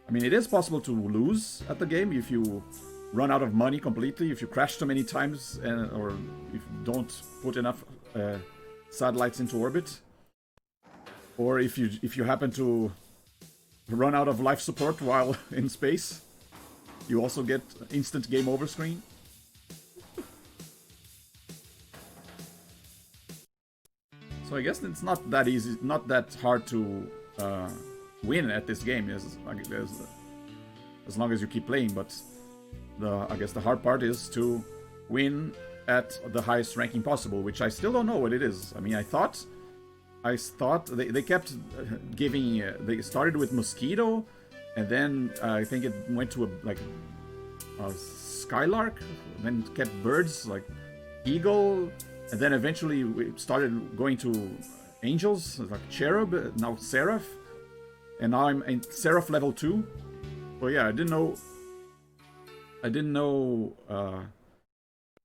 I mean, it is possible to lose at the game if you run out of money completely, if you crash too many times, or if you don't put enough satellites into orbit, or if you happen to run out of life support while in space. You also get instant game over screen. So I guess it's not that easy, not that hard to win at this game, as long as you keep playing. But I guess the hard part is to win at the highest ranking possible, which I still don't know what it is. I mean, I thought they kept giving. They started with Mosquito, and then I think it went to a Skylark, then kept birds like Eagle, and then eventually we started going to Angels, like Cherub, now Seraph, and now I'm in Seraph level 2. Well, yeah, I didn't know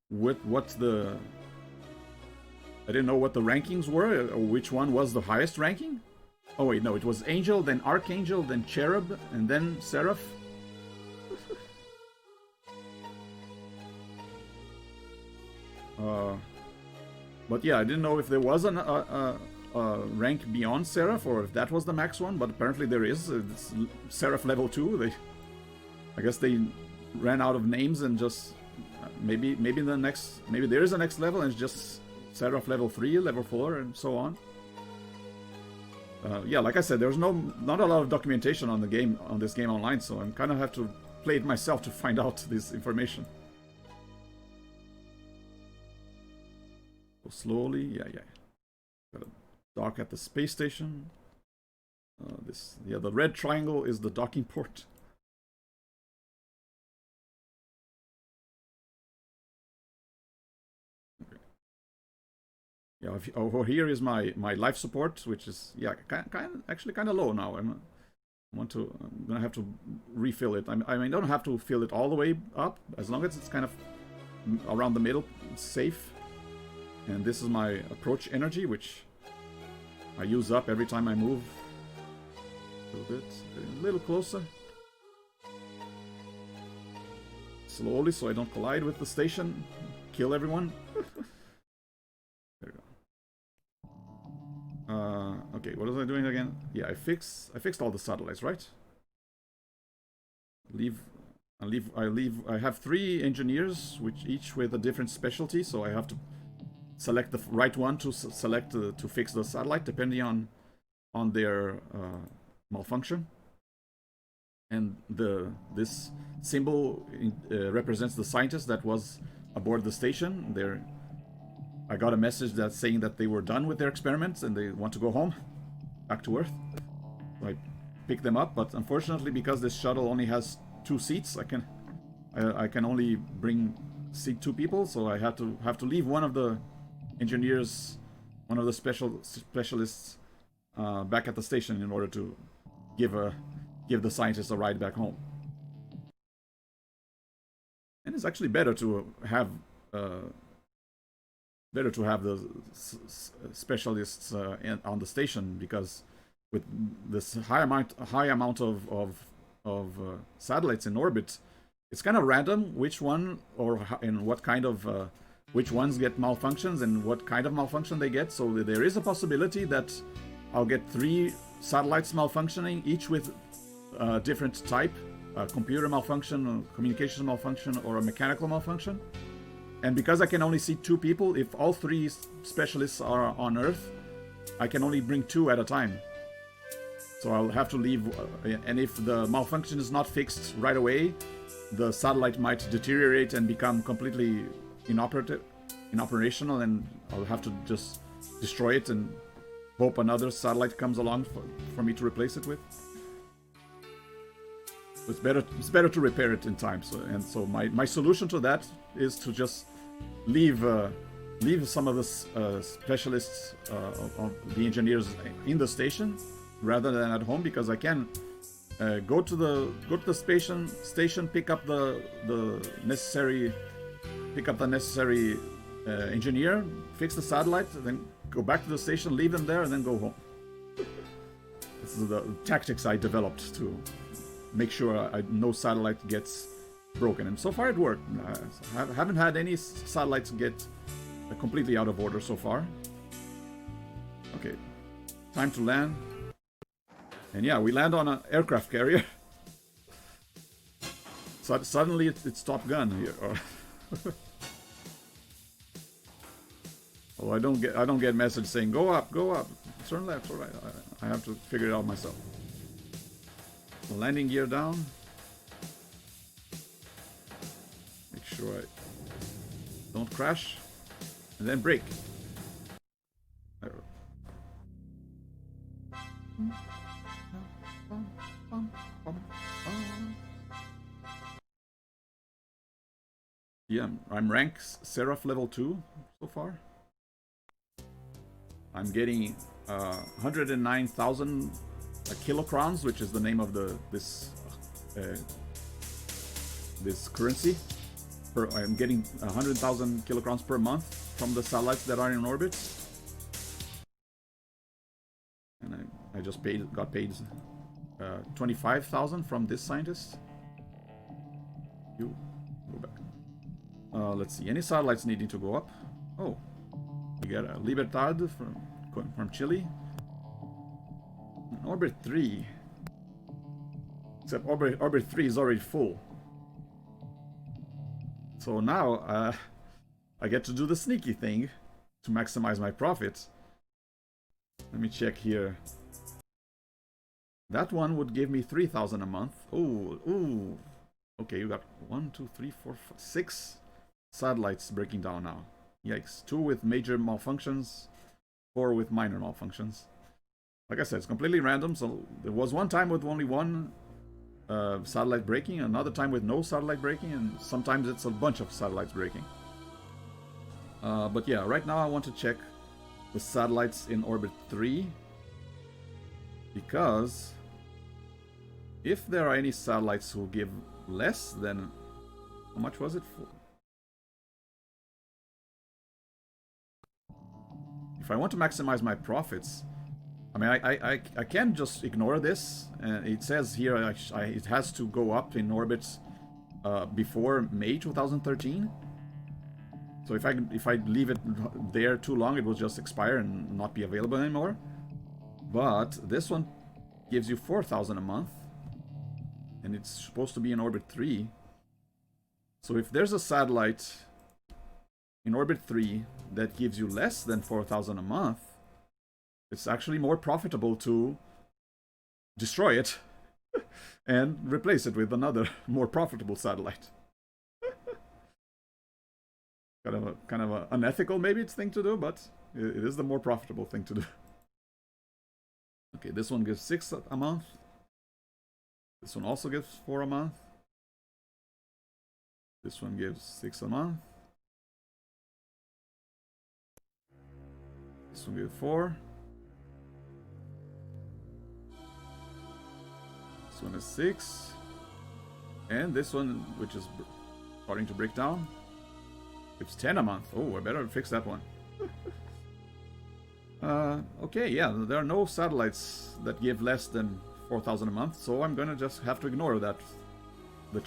what the rankings were, or which one was the highest ranking. Oh wait, no, it was Angel, then Archangel, then Cherub, and then Seraph. But yeah, I didn't know if there was a rank beyond Seraph, or if that was the max one, but apparently there is. It's Seraph level 2. I guess they ran out of names and just... maybe there is a next level and it's just Seraph level 3, level 4, and so on. yeah, like I said, there's not a lot of documentation on the game, on this game online, so I'm kind of have to play it myself to find out this information. Go slowly, yeah. Gotta dock at the space station. The red triangle is the docking port. Yeah, over here is my life support, which is actually kind of low now. I'm gonna have to refill it. I mean, don't have to fill it all the way up, as long as it's kind of around the middle, it's safe. And this is my approach energy, which I use up every time I move a little closer. Slowly, so I don't collide with the station, kill everyone. There we go. Okay, what was I doing again? Yeah, I fixed all the satellites, right? I have 3 engineers, which each with a different specialty, so I have to select the right one to select to fix the satellite, depending on their malfunction. And this symbol represents the scientist that was aboard the station. I got a message that's saying that they were done with their experiments and they want to go home, back to Earth. So I picked them up, but unfortunately, because this shuttle only has 2 seats, I can only seat 2 people. So I have to leave one of the engineers, one of the specialists, back at the station in order to give the scientists a ride back home. And it's actually better to have the specialists on the station, because with this high amount of satellites in orbit, it's kind of random which one or in what kind of which ones get malfunctions and what kind of malfunction they get. So there is a possibility that I'll get 3 satellites malfunctioning, each with a different type: computer malfunction, a communications malfunction, or a mechanical malfunction. And because I can only see 2 people, if all 3 specialists are on Earth, I can only bring 2 at a time. So I'll have to leave, and if the malfunction is not fixed right away, the satellite might deteriorate and become completely inoperational, and I'll have to just destroy it and hope another satellite comes along for me to replace it with. It's better to repair it in time. So my solution to that is to just leave some of the specialists of the engineers in the station rather than at home, because I can go to the station, pick up the necessary engineer, fix the satellite, then go back to the station, leave them there, and then go home. This is the tactics I developed to make sure no satellite gets broken, and so far it worked. I haven't had any satellites get completely out of order so far. Okay, time to land. And yeah, we land on an aircraft carrier. So suddenly it's Top Gun here. Oh, I don't get message saying go up, turn left, all right. I have to figure it out myself. The landing gear down. Make sure I don't crash, and then brake. There we go. Yeah, I'm rank Seraph level 2 so far. I'm getting 109,000 kilocrons, which is the name of this currency. I'm getting 100,000 kilocrons per month from the satellites that are in orbit, and I just got paid 25,000 from this scientist. You go back. Let's see. Any satellites needing to go up? Oh, we got a Libertad from Chile. Orbit 3. Except orbit 3 is already full. So now I get to do the sneaky thing to maximize my profits. Let me check here. That one would give me 3,000 a month. Ooh, ooh. Okay, you got 1, 2, 3, 4, 5, 6 satellites breaking down now. Yikes. 2 with major malfunctions, 4 with minor malfunctions. Like I said, it's completely random. So there was one time with only one satellite breaking, another time with no satellite breaking, and sometimes it's a bunch of satellites breaking. But yeah, right now I want to check the satellites in orbit 3, because if there are any satellites who give less than, how much was it for? If I want to maximize my profits, I mean, I can't just ignore this. It says here it has to go up in orbit before May 2013. So if I leave it there too long, it will just expire and not be available anymore. But this one gives you 4,000 a month, and it's supposed to be in orbit 3. So if there's a satellite in orbit 3 that gives you less than 4,000 a month, it's actually more profitable to destroy it and replace it with another more profitable satellite. kind of a unethical maybe it's thing to do, but it is the more profitable thing to do. Okay, this one gives 6 a month. This one also gives 4 a month. This one gives 6 a month. This one gives 4. This one is 6. And this one, which is starting to break down, gives 10 a month. Oh, I better fix that one. Okay, yeah, there are no satellites that give less than 4,000 a month, so I'm gonna just have to ignore that. The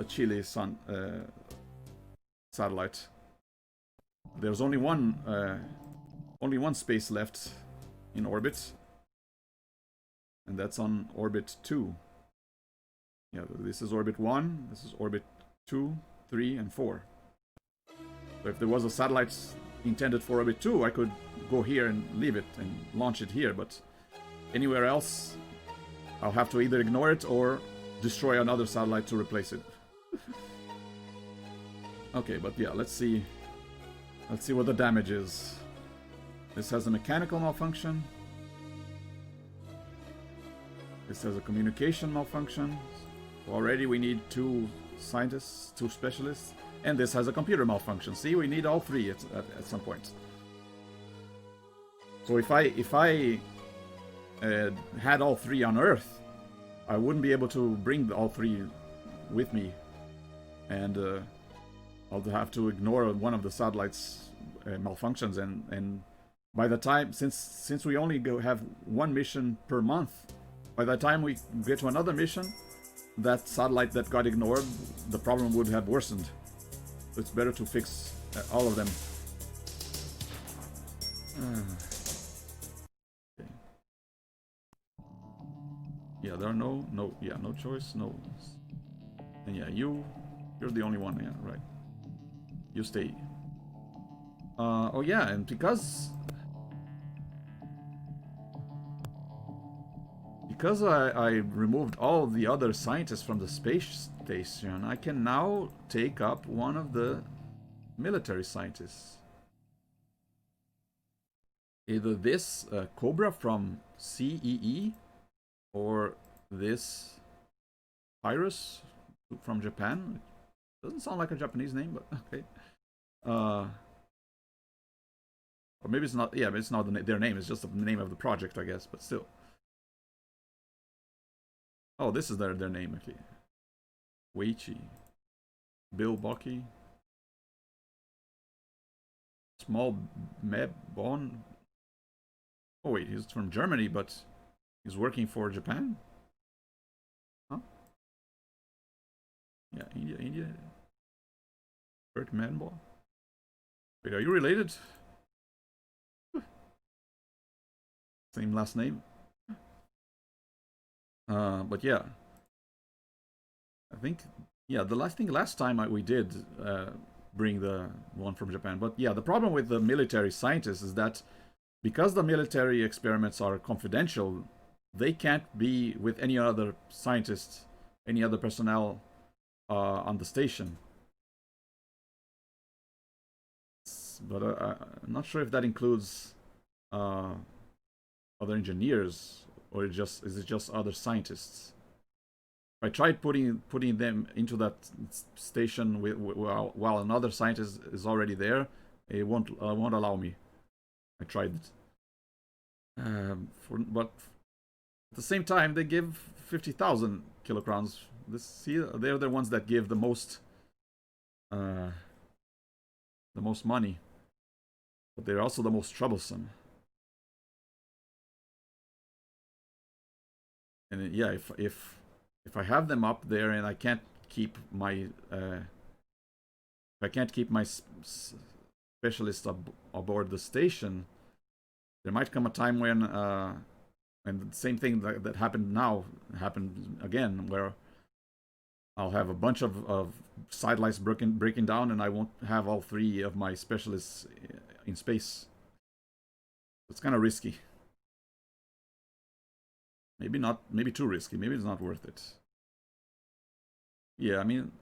Chile sun satellite. There's only one space left in orbit, and that's on orbit 2. Yeah, this is orbit 1, this is orbit 2, 3, and 4. So if there was a satellite intended for orbit 2, I could go here and leave it and launch it here, but anywhere else, I'll have to either ignore it or destroy another satellite to replace it. Okay, but yeah, let's see what the damage is. This has a mechanical malfunction. This has a communication malfunction. Already we need 2 scientists, 2 specialists. And this has a computer malfunction. See, we need all 3 at some point. So if I had all 3 on Earth, I wouldn't be able to bring all 3 with me, and I'll have to ignore one of the satellites' malfunctions. And by the time, since we only have 1 mission per month, by the time we get to another mission, that satellite that got ignored, the problem would have worsened. So it's better to fix all of them. Okay. Yeah, there are no choice, no. And yeah, you're the only one, yeah, right. You stay. Oh yeah, and because I removed all the other scientists from the space station, I can now take up one of the military scientists. Either this Cobra from CEE or this Iris from Japan. Doesn't sound like a Japanese name, but okay. Or maybe it's not. Yeah, it's not their name. It's just the name of the project, I guess. But still. Oh, this is their name. Okay. Weichi, Bill Bucky, Small Meb Bon. Oh wait, he's from Germany, but he's working for Japan. Huh? Yeah, India. Bert Manball. Wait, are you related? Same last name. But yeah, I think the last time we did bring the one from Japan. But yeah, the problem with the military scientists is that because the military experiments are confidential, they can't be with any other scientists, any other personnel on the station. But I'm not sure if that includes other engineers, or is it just other scientists? I tried putting them into that station while another scientist is already there. It won't allow me. I tried it. But at the same time, they give 50,000 kilocrons. They're the ones that give the most money, but they're also the most troublesome. And yeah, if I have them up there and I can't keep my specialist aboard the station, there might come a time when and the same thing that happened again, where I'll have a bunch of satellites breaking down, and I won't have all 3 of my specialists in space. It's kind of risky. Maybe not. Maybe too risky. Maybe it's not worth it. Yeah, I mean,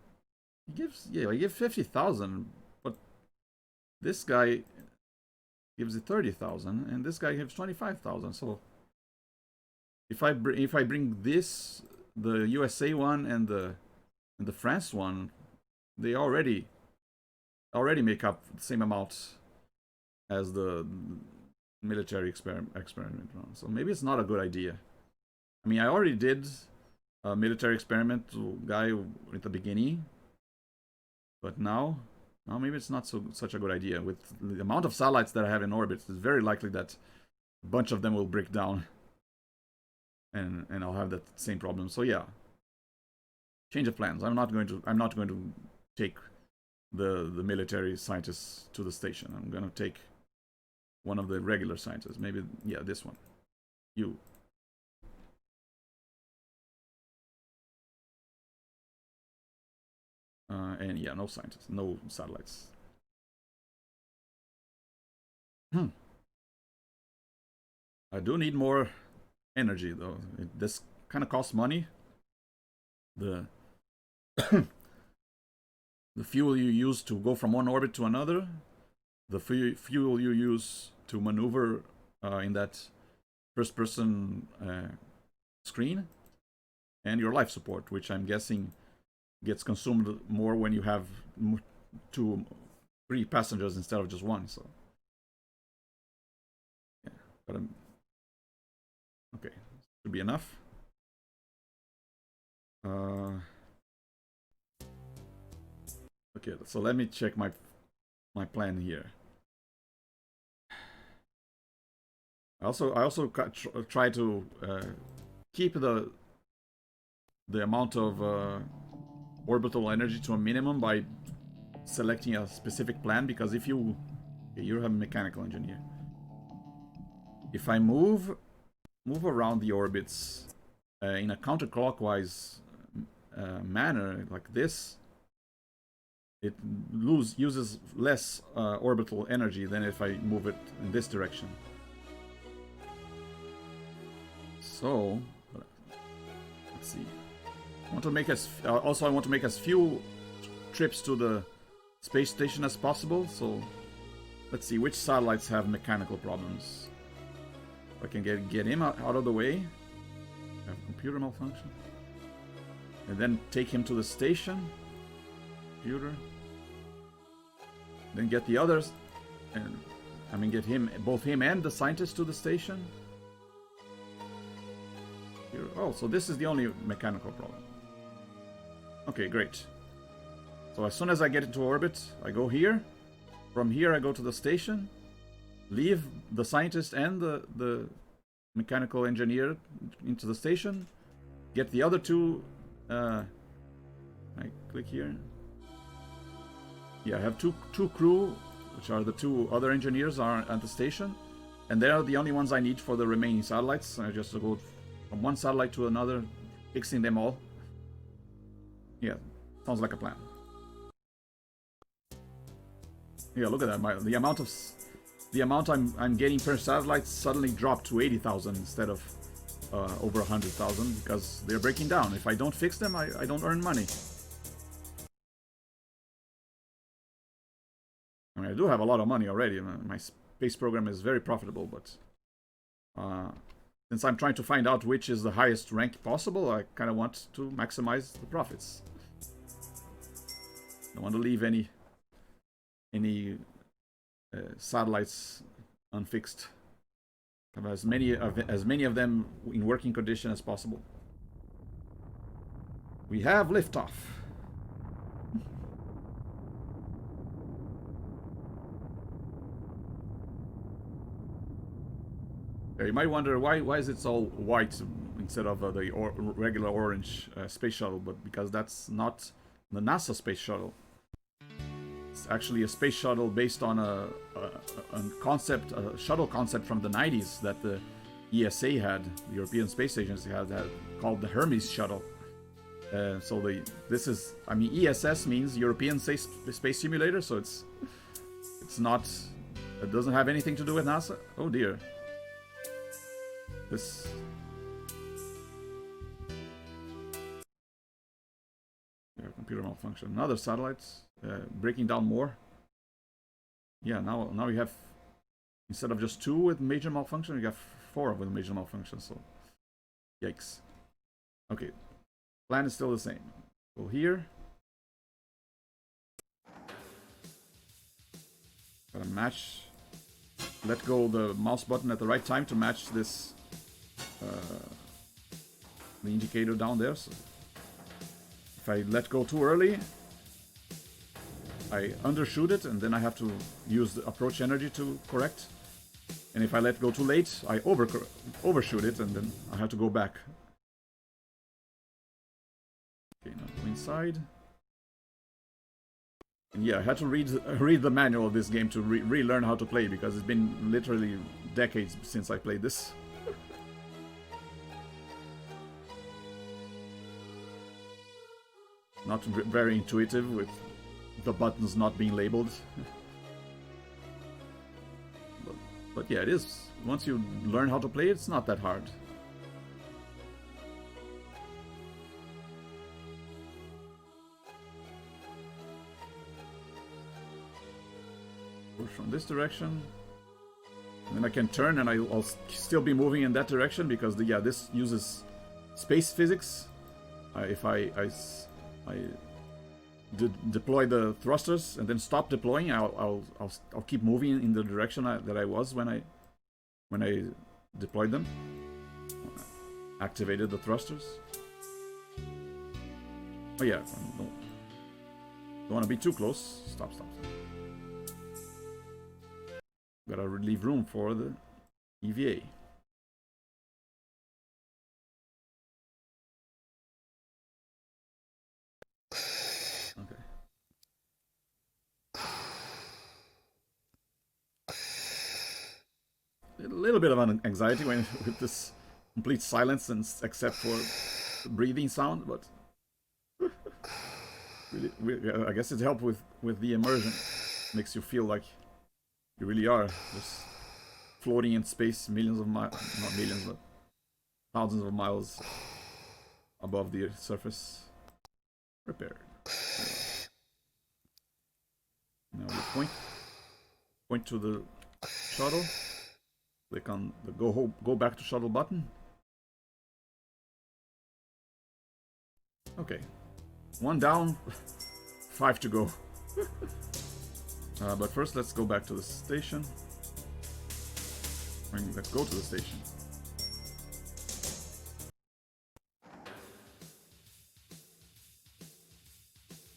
he gives 50,000, but this guy gives it 30,000, and this guy gives 25,000. So if I bring this, the USA one and the France one, they already make up the same amount as the military experiment one. So maybe it's not a good idea. I mean, I already did a military experiment guy at the beginning, but now maybe it's not such a good idea. With the amount of satellites that I have in orbit, it's very likely that a bunch of them will break down, and I'll have that same problem. So yeah, change of plans. I'm not going to take the military scientists to the station. I'm going to take one of the regular scientists. Maybe, yeah, this one. You. And yeah, no scientists, no satellites. I do need more energy, though. This kind of costs money. The the fuel you use to go from one orbit to another, the fuel you use to maneuver in that first-person screen, and your life support, which I'm guessing gets consumed more when you have 3 passengers instead of just 1. So yeah, but okay, should be enough. Okay, so let me check my plan here. I also try to keep the amount of orbital energy to a minimum by selecting a specific plan, because if you're a mechanical engineer, if I move around the orbits in a counterclockwise manner like this, it uses less orbital energy than if I move it in this direction. So let's see. I want to make as few trips to the space station as possible. So let's see which satellites have mechanical problems. If I can get him out of the way. Have computer malfunction, and then take him to the station. Computer. Then get the others, and I mean get both him and the scientist to the station. Here. Oh, so this is the only mechanical problem. Okay, great. So as soon as I get into orbit, I go here. From here, I go to the station, leave the scientist and the mechanical engineer into the station, get the other 2. I click here. Yeah, I have two crew, which are the 2 other engineers are at the station, and they are the only ones I need for the remaining satellites. I just go from one satellite to another, fixing them all. Yeah, sounds like a plan. Yeah, look at that. The amount I'm getting per satellite suddenly dropped to 80,000 instead of over 100,000 because they're breaking down. If I don't fix them, I don't earn money. I mean, I do have a lot of money already. My space program is very profitable, but since I'm trying to find out which is the highest rank possible, I kind of want to maximize the profits. Don't want to leave any satellites unfixed. Have as many of them in working condition as possible. We have liftoff. You might wonder why is it all white instead of the regular orange space shuttle, but because that's not the NASA space shuttle. It's actually a space shuttle based on a shuttle concept from the 90s that the ESA had, the European Space Agency had called the Hermes shuttle. This is, I mean, E.S.S means European Space Simulator, so it doesn't have anything to do with NASA. Oh dear. This... Yeah, computer malfunction. Another satellite breaking down more. Yeah, now you have, instead of just 2 with major malfunction, you have 4 with major malfunction, so yikes. Okay, plan is still the same. Go here. Gotta match. Let go the mouse button at the right time to match this the indicator down there. So if I let go too early, I undershoot it, and then I have to use the approach energy to correct. And if I let go too late, I overshoot it, and then I have to go back. Okay, now go inside. And yeah, I had to read the manual of this game to relearn how to play, because it's been literally decades since I played this. Not very intuitive with the buttons not being labeled. but yeah, it is. Once you learn how to play, it's not that hard. Push from this direction. And then I can turn, and I'll still be moving in that direction, because this uses space physics. If I deploy the thrusters and then stop deploying, I'll keep moving in the direction that I was when I deployed them. Activated the thrusters. Oh yeah, don't want to be too close. Stop. Gotta leave room for the EVA. Okay. A little bit of an anxiety with this complete silence, and except for the breathing sound, but really, I guess it helped with the immersion. Makes you feel like you really are just floating in space, millions of miles, not millions, but thousands of miles above the surface. Repaired. Now we point to the shuttle. Click on the go back to shuttle button. Okay, 1 down, 5 to go. But first, let's go back to the station. Let's go to the station.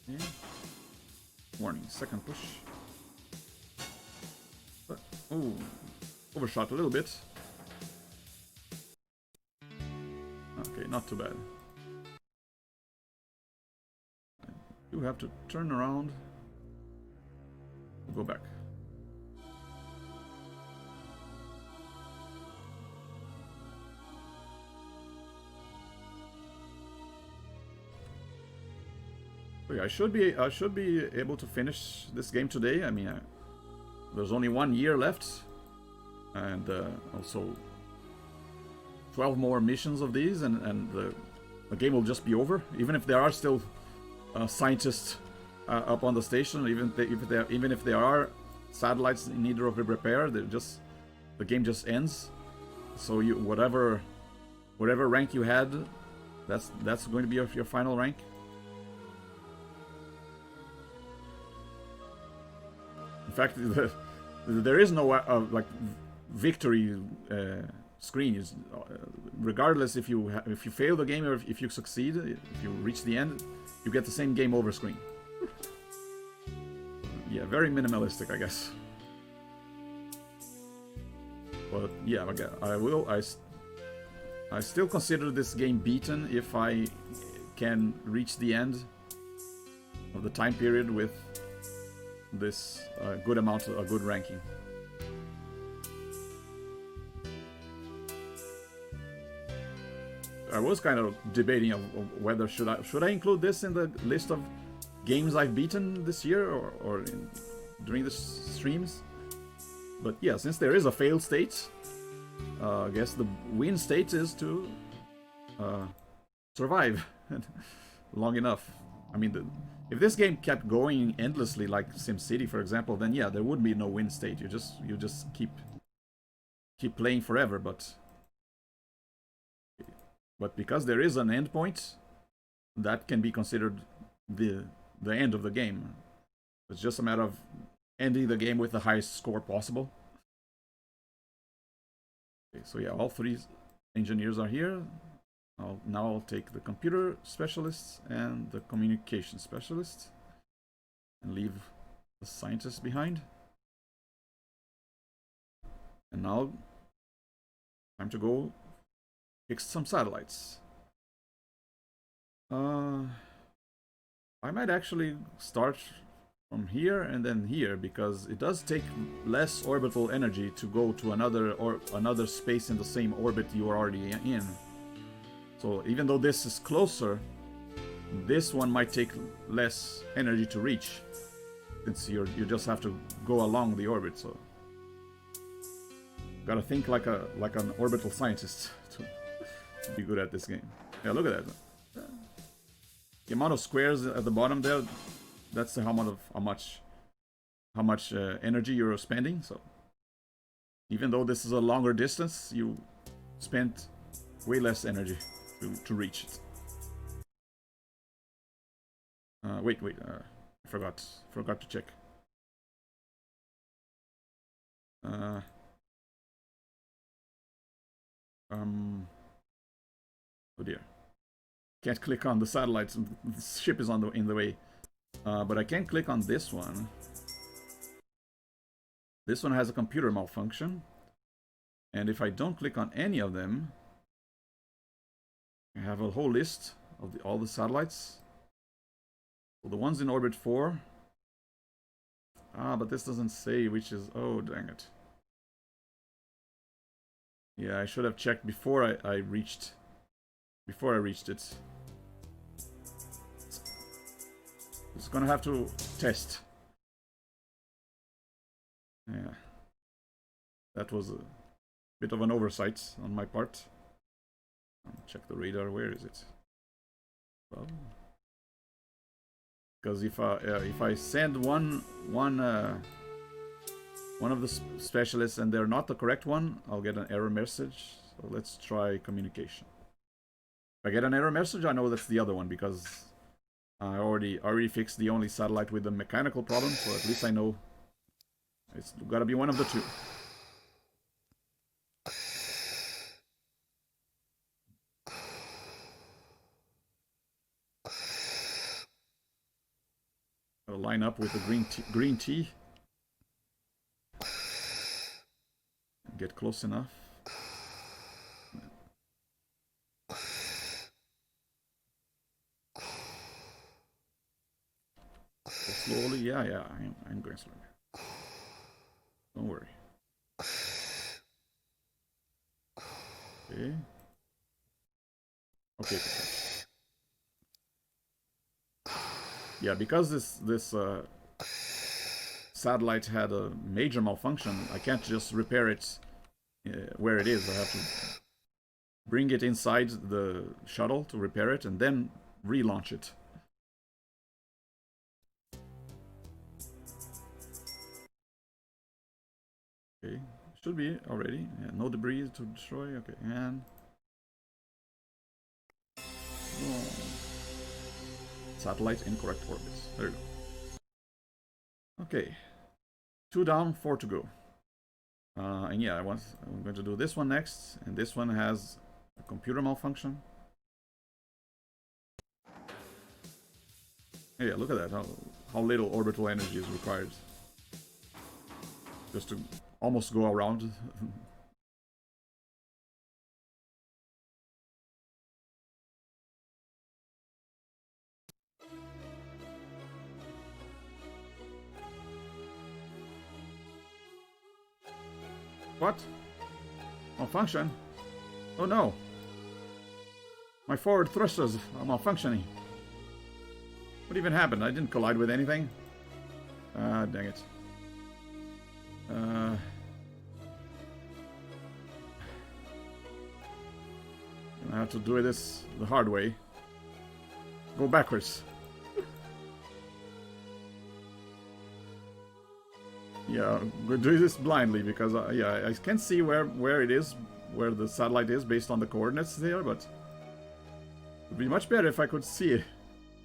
Okay. Warning, second push. But, oh, overshot a little bit. Okay, not too bad. I do have to turn around. Go back. So yeah, I should be able to finish this game today. I mean, there's only 1 year left, and also 12 more missions of these, and the game will just be over. Even if there are still scientists up on the station, even if there are satellites in need of repair, the game just ends. So you whatever rank you had, that's going to be your final rank. In fact, there is no like victory screen. Is regardless if you fail the game or if you succeed, if you reach the end, you get the same game over screen. Yeah, very minimalistic, I guess. But yeah, I still consider this game beaten if I can reach the end of the time period with this good ranking. I was kind of debating of whether should I include this in the list of games I've beaten this year or during the streams. But yeah, since there is a failed state, I guess the win state is to survive long enough. I mean, if this game kept going endlessly, like SimCity, for example, then yeah, there would be no win state. You just keep playing forever. But because there is an end point, that can be considered the end of the game. It's just a matter of ending the game with the highest score possible. Okay, so yeah, all three engineers are here. Now I'll take the computer specialist and the communication specialist and leave the scientist behind. And now, time to go fix some satellites. I might actually start from here and then here, because it does take less orbital energy to go to another space in the same orbit you are already in. So even though this is closer, this one might take less energy to reach, since you just have to go along the orbit. So gotta think like an orbital scientist to be good at this game. Yeah, look at that. The amount of squares at the bottom there, that's the how much energy you're spending. So even though this is a longer distance, you spent way less energy to reach it. Wait, I forgot to check. Oh dear. Can't click on the satellites. The ship is in the way. But I can click on this one. This one has a computer malfunction. And if I don't click on any of them, I have a whole list of all the satellites. So the ones in orbit 4. But this doesn't say which is... Oh, dang it. Yeah, I should have checked before I reached it. It's gonna have to test. Yeah. That was a bit of an oversight on my part. Check the radar. Where is it? Well, because if I send one of the specialists and they're not the correct one, I'll get an error message. So let's try communication. If I get an error message, I know that's the other one, because I already fixed the only satellite with the mechanical problem, so at least I know it's gotta be one of the two. Gotta line up with the green tea. Get close enough. Slowly, yeah, I'm going slowly. Don't worry. Okay. Okay. Yeah, because this satellite had a major malfunction, I can't just repair it where it is. I have to bring it inside the shuttle to repair it, and then relaunch it. Okay, should be already. Yeah, no debris to destroy. Okay, and oh. Satellite in correct orbits. There you go. Okay, 2 down, 4 to go. And yeah, I'm going to do this one next, and this one has a computer malfunction. Yeah, look at that, how little orbital energy is required just to almost go around. What? Malfunction? Oh no! My forward thrusters are malfunctioning. What even happened? I didn't collide with anything. Ah, dang it. I have to do this the hard way. Go backwards. Yeah, we're doing this blindly because yeah, I can see where it is, where the satellite is based on the coordinates there, but it would be much better if I could see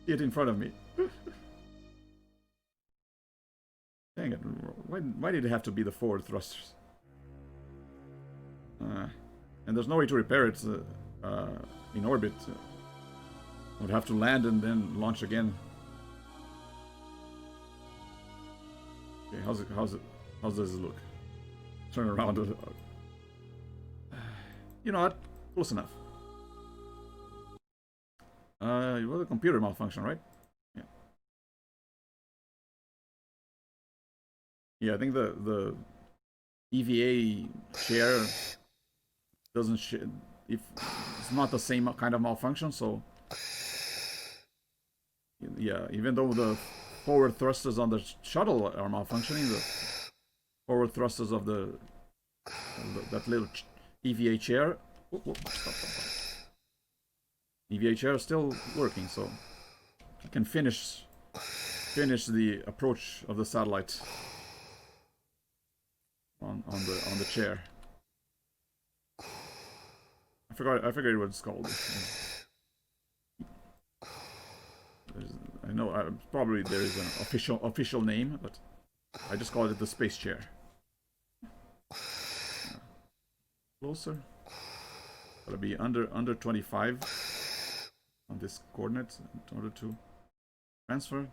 it in front of me. Dang it! Why did it have to be the forward thrusters? And there's no way to repair it in orbit. I would have to land and then launch again. Okay, how does it look? Turn around. You know what? Close enough. It was a computer malfunction, right? Yeah. Yeah, I think the EVA chair doesn't if it's not the same kind of malfunction, so yeah, even though the forward thrusters on the shuttle are malfunctioning, the forward thrusters of that little EVA chair stop. EVA chair is still working, so I can finish the approach of the satellite on the chair. I forgot what it's called. I know probably there is an official name, but I just call it the space chair. Closer. Gotta be under 25 on this coordinate in order to transfer.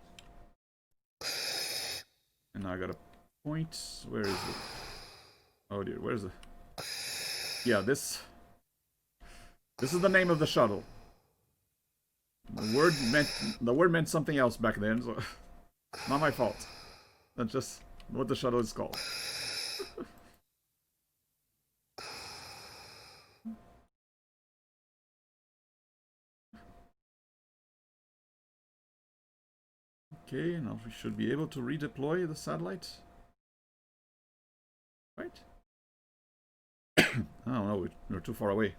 And now I got a point. Where is it? Oh dear, where's the? Yeah, this is the name of the shuttle. The word meant something else back then, so not my fault. That's just what the shuttle is called. Okay, now we should be able to redeploy the satellite. Right? I don't know, we're too far away.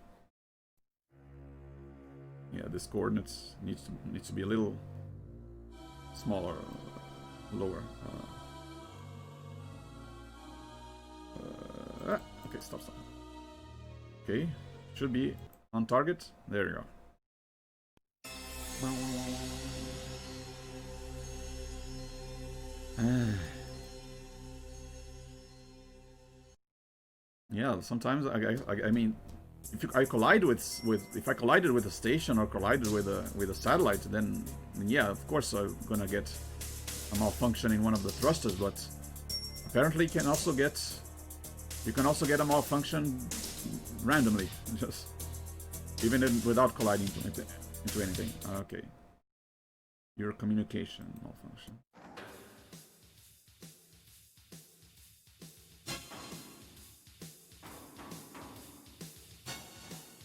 Yeah, this coordinates needs to be a little smaller, lower. Okay, stop. Okay, should be on target. There you go. Yeah, sometimes I mean, if I collided with a station or collided with a satellite, then yeah, of course I'm gonna get a malfunction in one of the thrusters. But apparently, you can also get a malfunction randomly, just even without colliding into anything. Okay, your communication malfunction.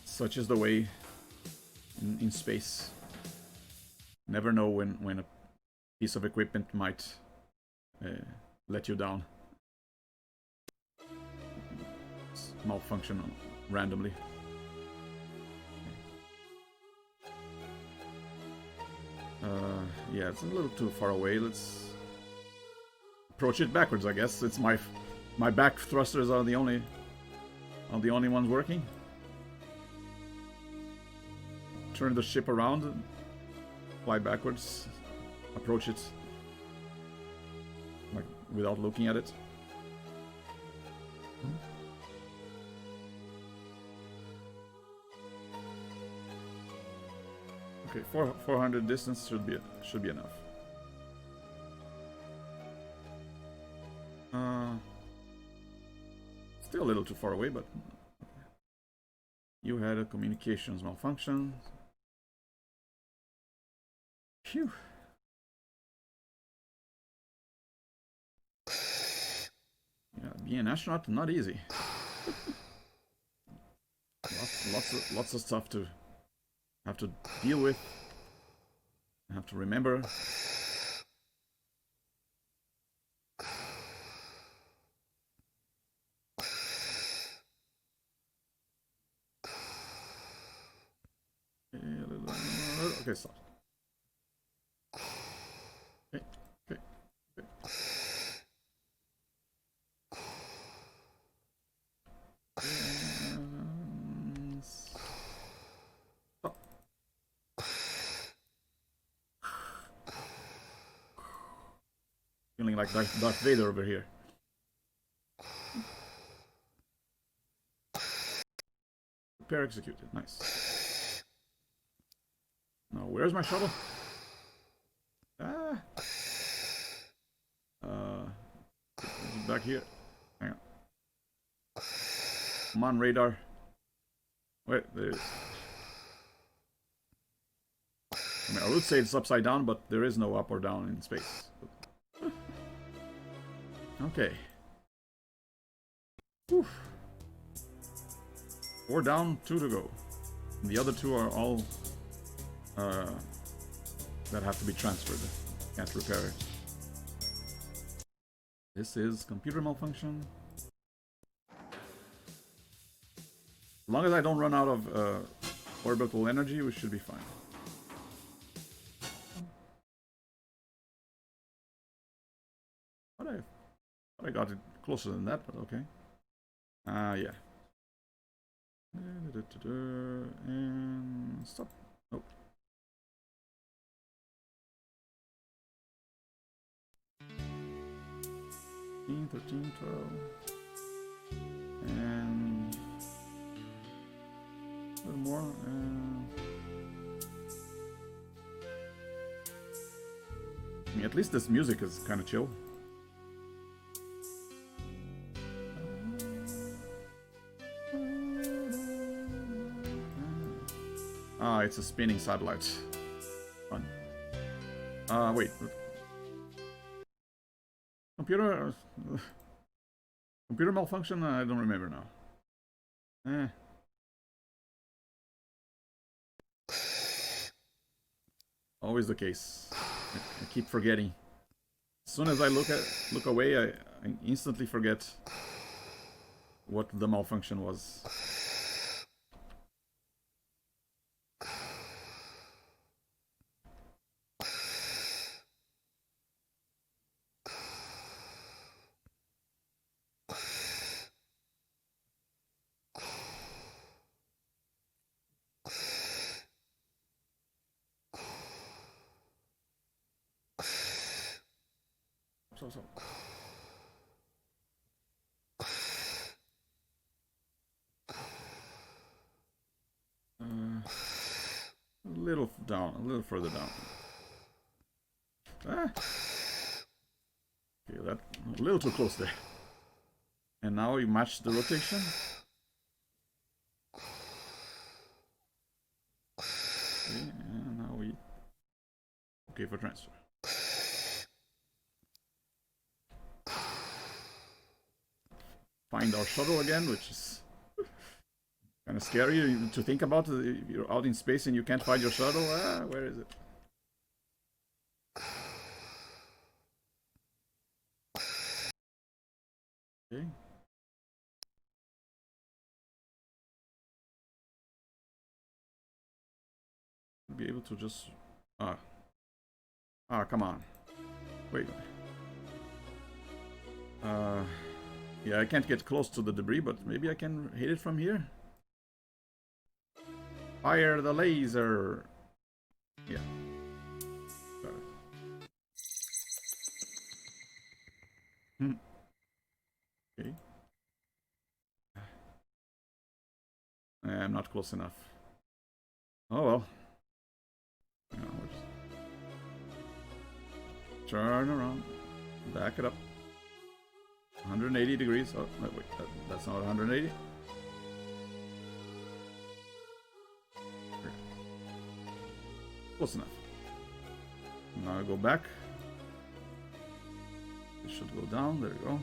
Such is the way in space. Never know when a piece of equipment might let you down. Malfunction randomly. Yeah, it's a little too far away. Let's approach it backwards, I guess. It's my back thrusters are the only ones working. Turn the ship around and fly backwards. Approach it like without looking at it. Okay, 400 distance should be enough. Still a little too far away, but you had a communications malfunction. Phew. Yeah, being an astronaut not easy. lots of stuff to have to deal with. Have to remember. Okay, stop. Okay, okay, okay. Stop. Feeling like Darth Vader over here. Repair executed. Nice. Now, where's my shuttle? Ah. Back here. Hang on. Come on, radar. Wait, there it is. I mean, I would say it's upside down, but there is no up or down in space. Okay. Whew. 4 down, 2 to go. And the other 2 are all that have to be transferred. Can't repair it. This is computer malfunction. As long as I don't run out of orbital energy, we should be fine. But I got it closer than that, but okay. Yeah. And stop. Nope. 13, 12. And a little more. I mean, at least this music is kind of chill. Ah, it's a spinning satellite. Fun. Wait. Computer malfunction? I don't remember now. Always the case. I keep forgetting. As soon as I look away, I instantly forget what the malfunction was. So. A little down, a little further down. Ah. Okay, that a little too close there. And now you match the rotation. Okay, and now we okay for transfer. Find our shuttle again, which is kind of scary to think about. You're out in space and you can't find your shuttle. Ah, where is it? Okay. Be able to just Ah, come on. Wait. Yeah, I can't get close to the debris, but maybe I can hit it from here. Fire the laser. Yeah. Got it. Okay. I'm not close enough. Oh well. Yeah, we'll just turn around. Back it up. 180 degrees. Oh, wait, that's not 180. Close enough. Now I go back. It should go down. There we go.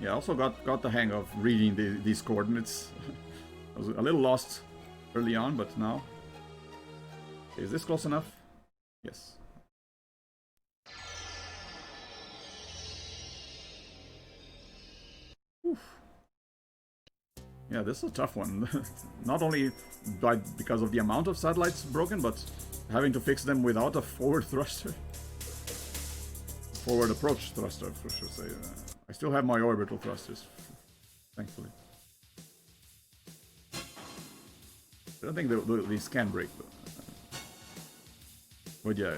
Yeah, I also got the hang of reading these coordinates. I was a little lost early on, but now. Is this close enough? Yes. Oof. Yeah, this is a tough one. Not only because of the amount of satellites broken, but having to fix them without a forward thruster. Forward approach thruster, for sure. Say, I still have my orbital thrusters, thankfully. I don't think these can break, though. But yeah,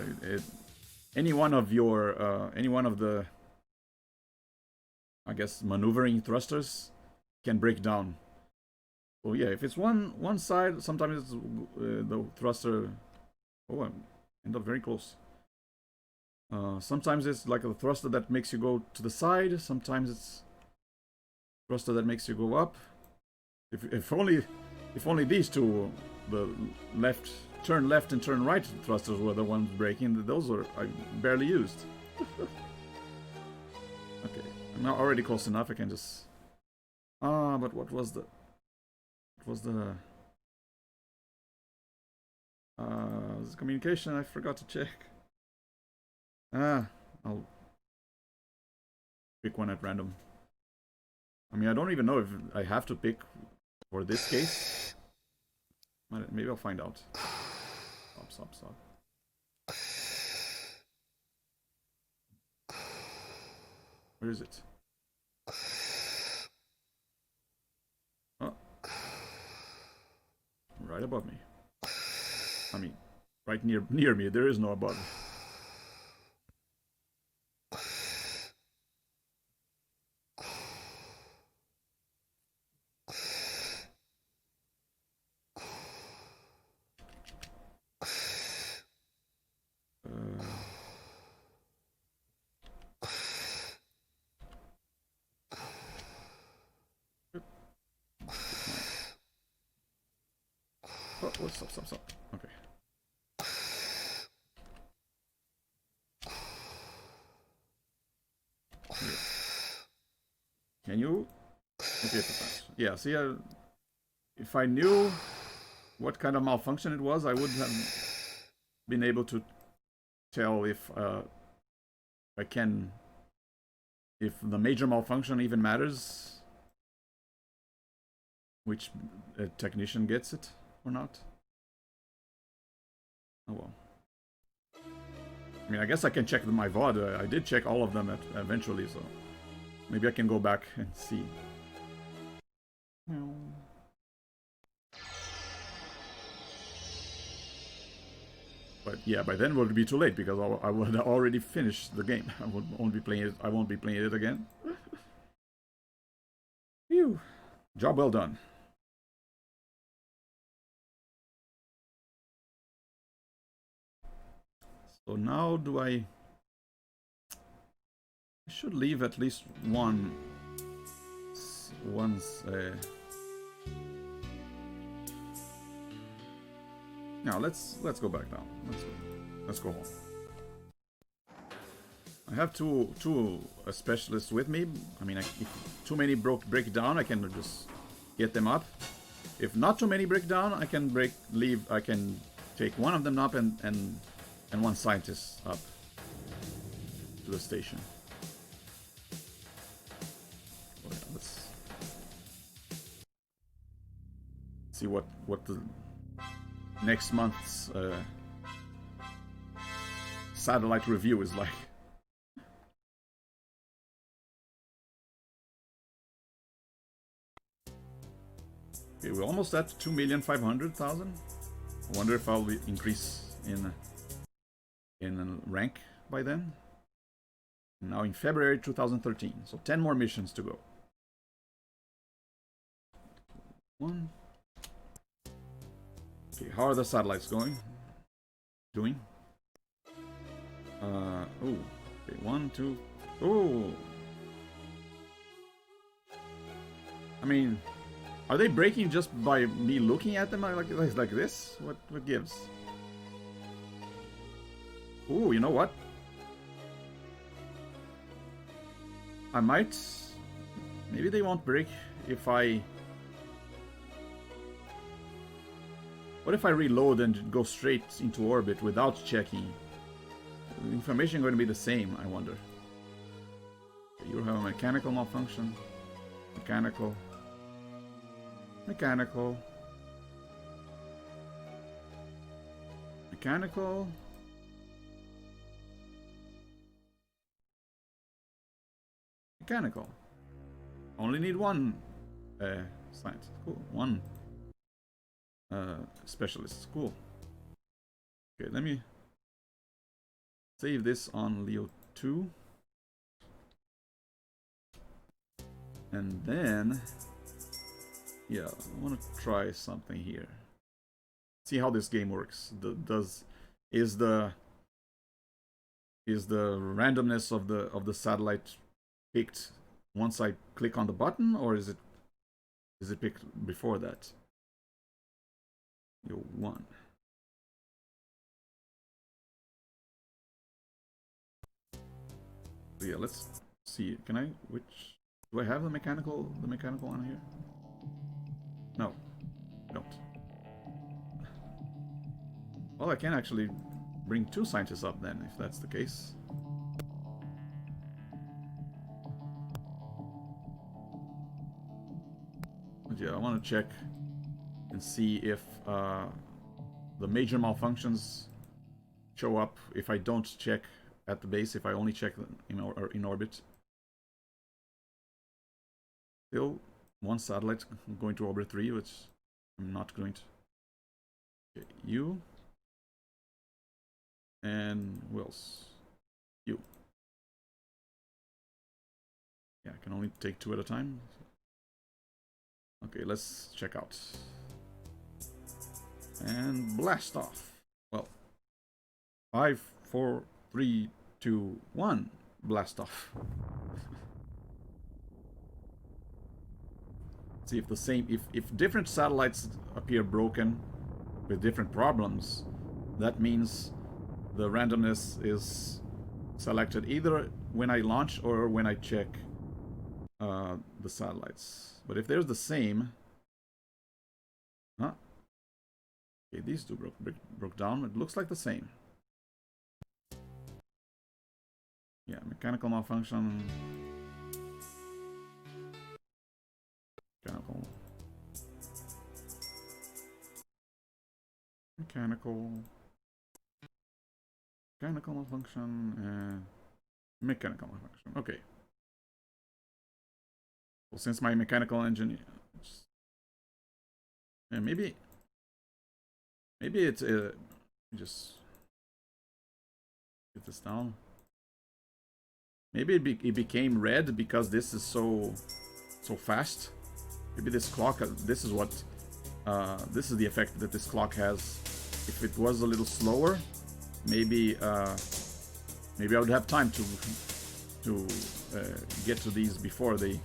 any one of the, I guess, maneuvering thrusters can break down. So yeah, if it's one side, sometimes it's, the thruster. Oh, I end up very close. Sometimes it's like a thruster that makes you go to the side. Sometimes it's thruster that makes you go up. If only these two, the turn left and turn right thrusters were the ones breaking. Those are I barely used. Okay, I'm now already close enough. I can just. But what was the communication? I forgot to check. I'll pick one at random. I mean, I don't even know if I have to pick for this case. Maybe I'll find out. Stop. Where is it? Oh. Right above me. I mean, right near me. There is no above. Oh, stop. Okay. Here. Can you? Okay, yeah, see, if I knew what kind of malfunction it was, I would have been able to tell if if the major malfunction even matters, which technician gets it or not. Oh well. I mean, I guess I can check my VOD. I did check all of them eventually, so maybe I can go back and see. But yeah, by then it would be too late because I would already finished the game. I won't be playing it. I won't be playing it again. Phew. Job well done. So now I should leave at least once. Now let's go back down. Let's go home. I have two specialists with me. I mean, if too many break down, I can just get them up. If not too many break down, I can leave. I can take one of them up and one scientist up to the station. Oh, yeah, let's see what the next month's satellite review is like. Okay, we're almost at 2,500,000. I wonder if I'll increase in rank by then. Now in February 2013, so 10 more missions to go. One. Okay, how are the satellites doing? Oh, okay, 1, 2. Oh, I mean, are they breaking just by me looking at them like this? What gives? Ooh, you know what? I might. Maybe they won't break if I. What if I reload and go straight into orbit without checking? The information going to be the same, I wonder. You have a mechanical malfunction. Mechanical. Mechanical. Mechanical. Mechanical. Only need one science. Cool. One specialist. Cool. Okay, let me save this on Leo 2. And then, yeah, I want to try something here. See how this game works. Is the randomness of the satellite picked once I click on the button, or is it picked before that? Yo, 1. So yeah, let's see. Can I do I have the mechanical on here? No, I don't. Well, I can actually bring 2 scientists up then, if that's the case. But yeah, I want to check and see if the major malfunctions show up if I don't check at the base, if I only check in orbit. Still, one satellite going to orbit 3, which I'm not going to. Okay, you. And who else? You. Yeah, I can only take 2 at a time. Okay, let's check out. And blast off. Well, 5, 4, 3, 2, 1. Blast off. See if the same, if different satellites appear broken with different problems, that means the randomness is selected either when I launch or when I check the satellites. But if there's the same, huh? Okay, these 2 broke down. It looks like the same. Yeah, mechanical malfunction. Mechanical malfunction. Mechanical malfunction. Okay. Well, since my mechanical engineer, yeah, maybe it's just get this down. Maybe it became red because this is so fast. Maybe this clock. This is what. This is the effect that this clock has. If it was a little slower, maybe maybe I would have time to get to these before they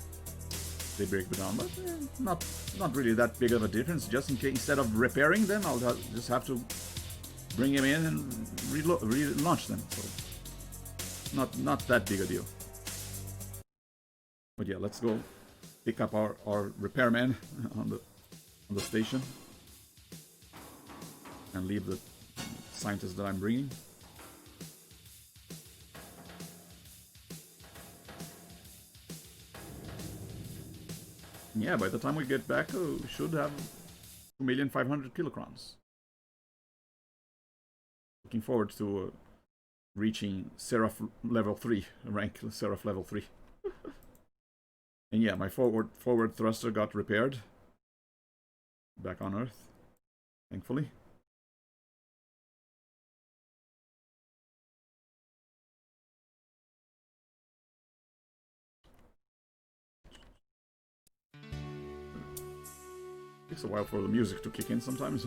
break down. But not really that big of a difference. Just in case, instead of repairing them, I'll just have to bring them in and relaunch them. So not that big a deal. But yeah, let's go pick up our repairman on the station and leave the scientists that I'm bringing. Yeah, by the time we get back, we should have 2,500,000 kilograms. Looking forward to reaching Seraph level 3, rank Seraph level 3. And yeah, my forward thruster got repaired. Back on Earth, thankfully. Takes a while for the music to kick in sometimes.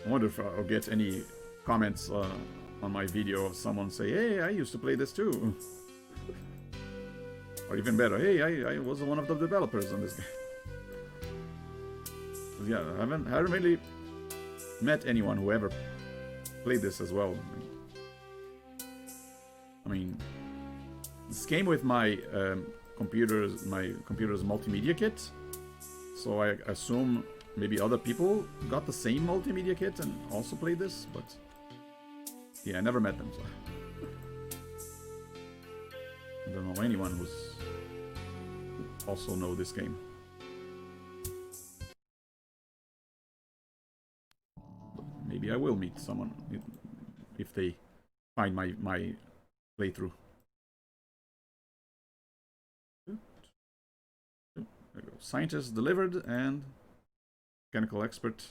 I wonder if I'll get any comments on my video of someone say, hey, I used to play this too. Or even better, hey, I was one of the developers on this game. Yeah, I haven't really met anyone who ever played this as well. I mean, this came with my computer's multimedia kit, so I assume maybe other people got the same multimedia kit and also played this, but yeah, I never met them, so I don't know anyone who's also know this game. But maybe I will meet someone if they find my playthrough. There we go. Scientist delivered and mechanical expert,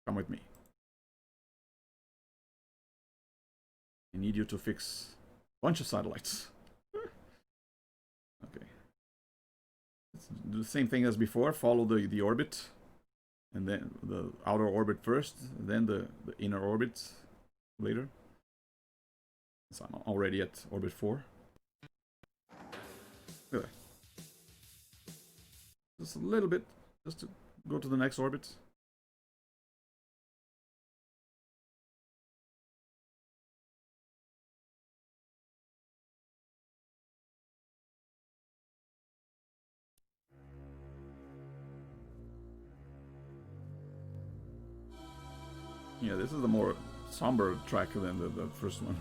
come with me. I need you to fix a bunch of satellites. Okay. Let's do the same thing as before. Follow the orbit. And then the outer orbit first, then the inner orbit later. So I'm already at orbit 4. Look at that. Just a little bit, just to go to the next orbit. Yeah, this is the more somber track than the first one.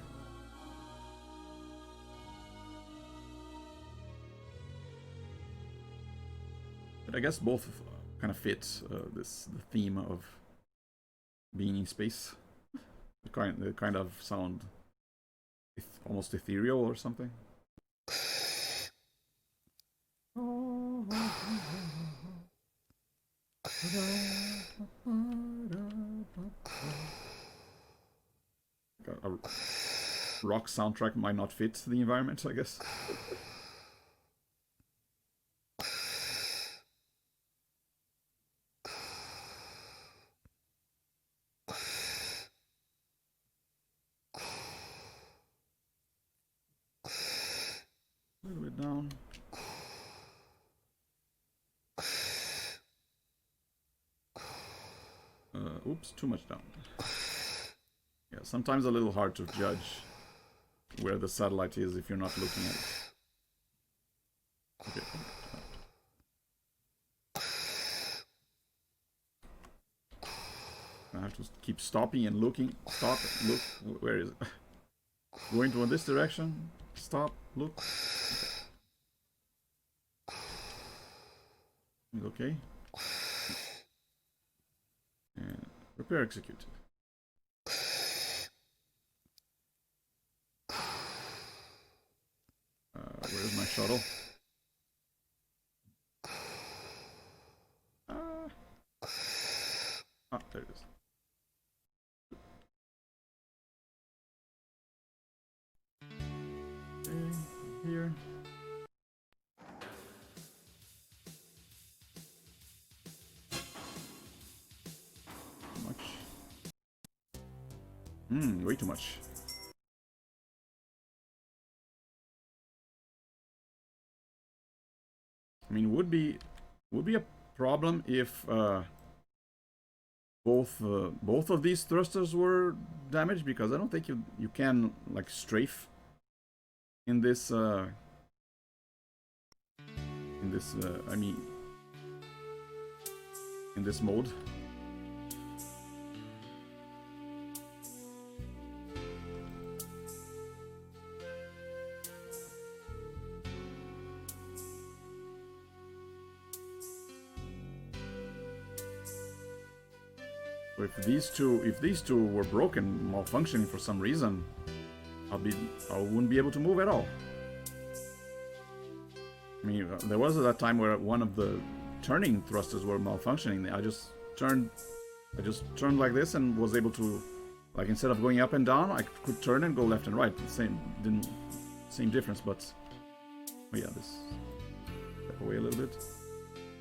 But I guess both kind of fit the theme of being in space. The kind of sound almost ethereal or something. A rock soundtrack might not fit the environment, I guess. A little bit down. Oops, too much down. Yeah, sometimes a little hard to judge where the satellite is if you're not looking at it. Okay. I have to keep stopping and looking. Stop, look, where is it? Going to this direction. Stop, look. Okay. And repair execute. Where's my shuttle? There it is. Okay, here. Too much. Way too much. I mean, would be a problem if both of these thrusters were damaged, because I don't think you can like strafe in this I mean in this mode. So if these two were broken, malfunctioning for some reason, I wouldn't be able to move at all. I mean, there was that time where one of the turning thrusters were malfunctioning. I just turned like this and was able to, like, instead of going up and down, I could turn and go left and right. Same difference, but oh yeah, this step away a little bit.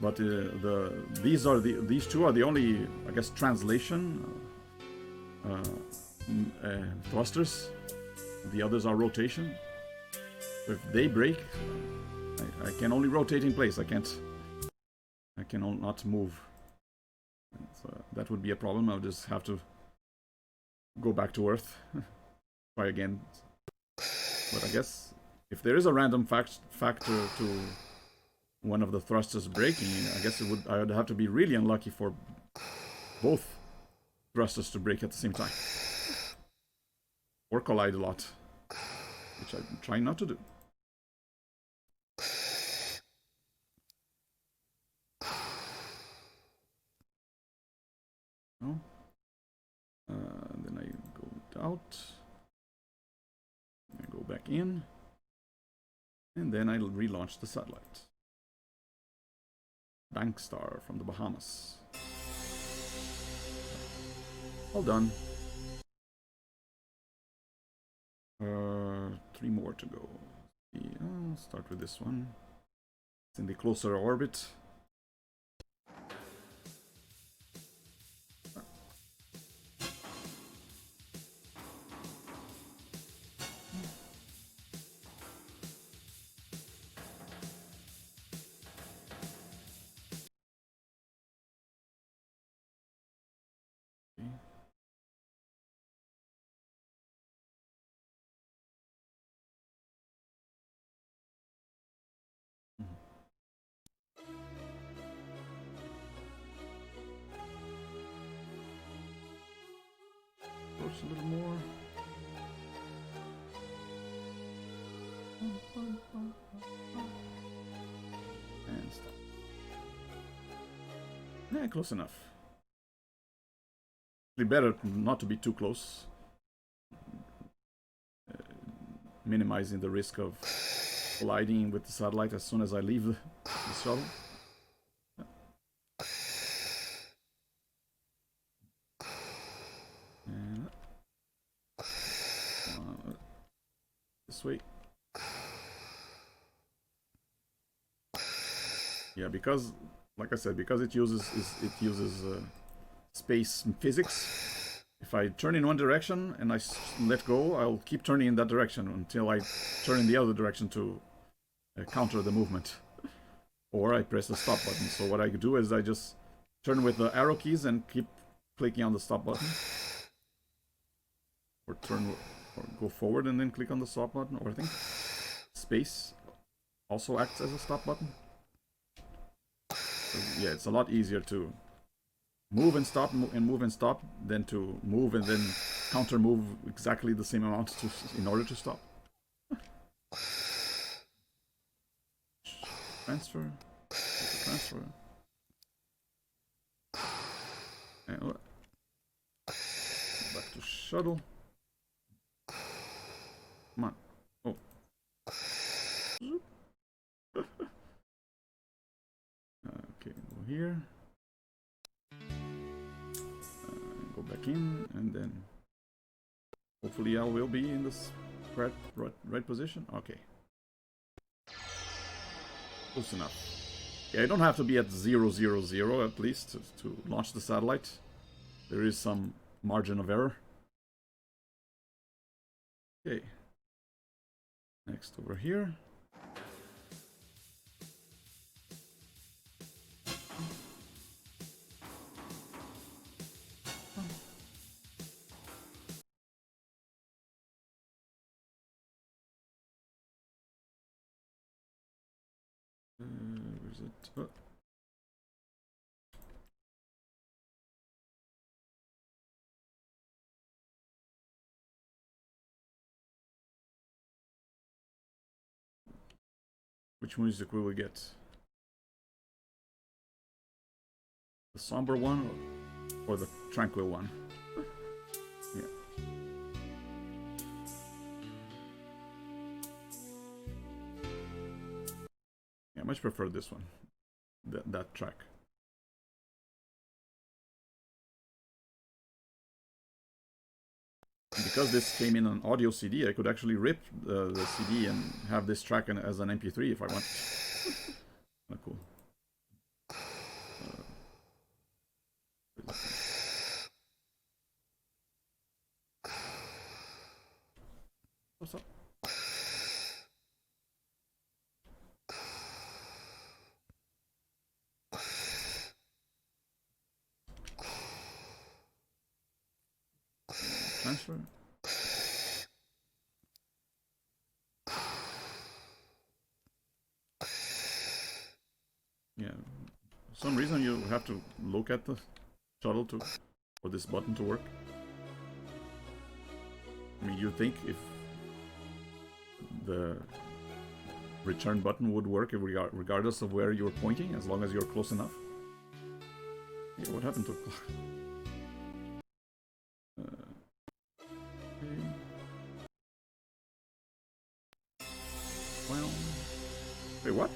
But these two are the only, I guess, translation thrusters. The others are rotation. So if they break, I can only rotate in place. I can not move. So that would be a problem. I'll just have to go back to Earth. Try again. But I guess if there is a random factor to one of the thrusters breaking, I guess I would have to be really unlucky for both thrusters to break at the same time. Or collide a lot. Which I'm trying not to do. No. Then I go out. I go back in. And then I'll relaunch the satellite. Bankstar from the Bahamas. All done. 3 more to go. I'll start with this one. It's in the closer orbit. A little more. And stop. Yeah, close enough. It's better not to be too close. Minimizing the risk of colliding with the satellite as soon as I leave the shuttle. This way. Yeah, because, like I said, because it uses space physics. If I turn in one direction and I let go, I'll keep turning in that direction until I turn in the other direction to counter the movement. Or I press the stop button. So what I do is I just turn with the arrow keys and keep clicking on the stop button. Or go forward and then click on the stop button. Or I think space also acts as a stop button. So yeah, it's a lot easier to move and stop and move and stop than to move and then counter move exactly the same amount in order to stop. Transfer. Transfer. And back to shuttle. Come on. Oh. Okay, go here. Go back in, and then hopefully I will be in this right position. Okay. Close enough. Yeah, I don't have to be at 0, 0, 0 at least to launch the satellite. There is some margin of error. Okay. Next over here. Where's it? Oh. Which music will we get? The somber one or the tranquil one. Yeah. Yeah, I much prefer this one, that track. Because this came in an audio CD, I could actually rip the CD and have this track as an MP3 if I want. Oh, cool. What's up? Transfer. Yeah. For some reason you have to look at the shuttle for this button to work. I mean, you think if the return button would work regardless of where you're pointing, as long as you're close enough. Yeah, what happened to well, wait, what?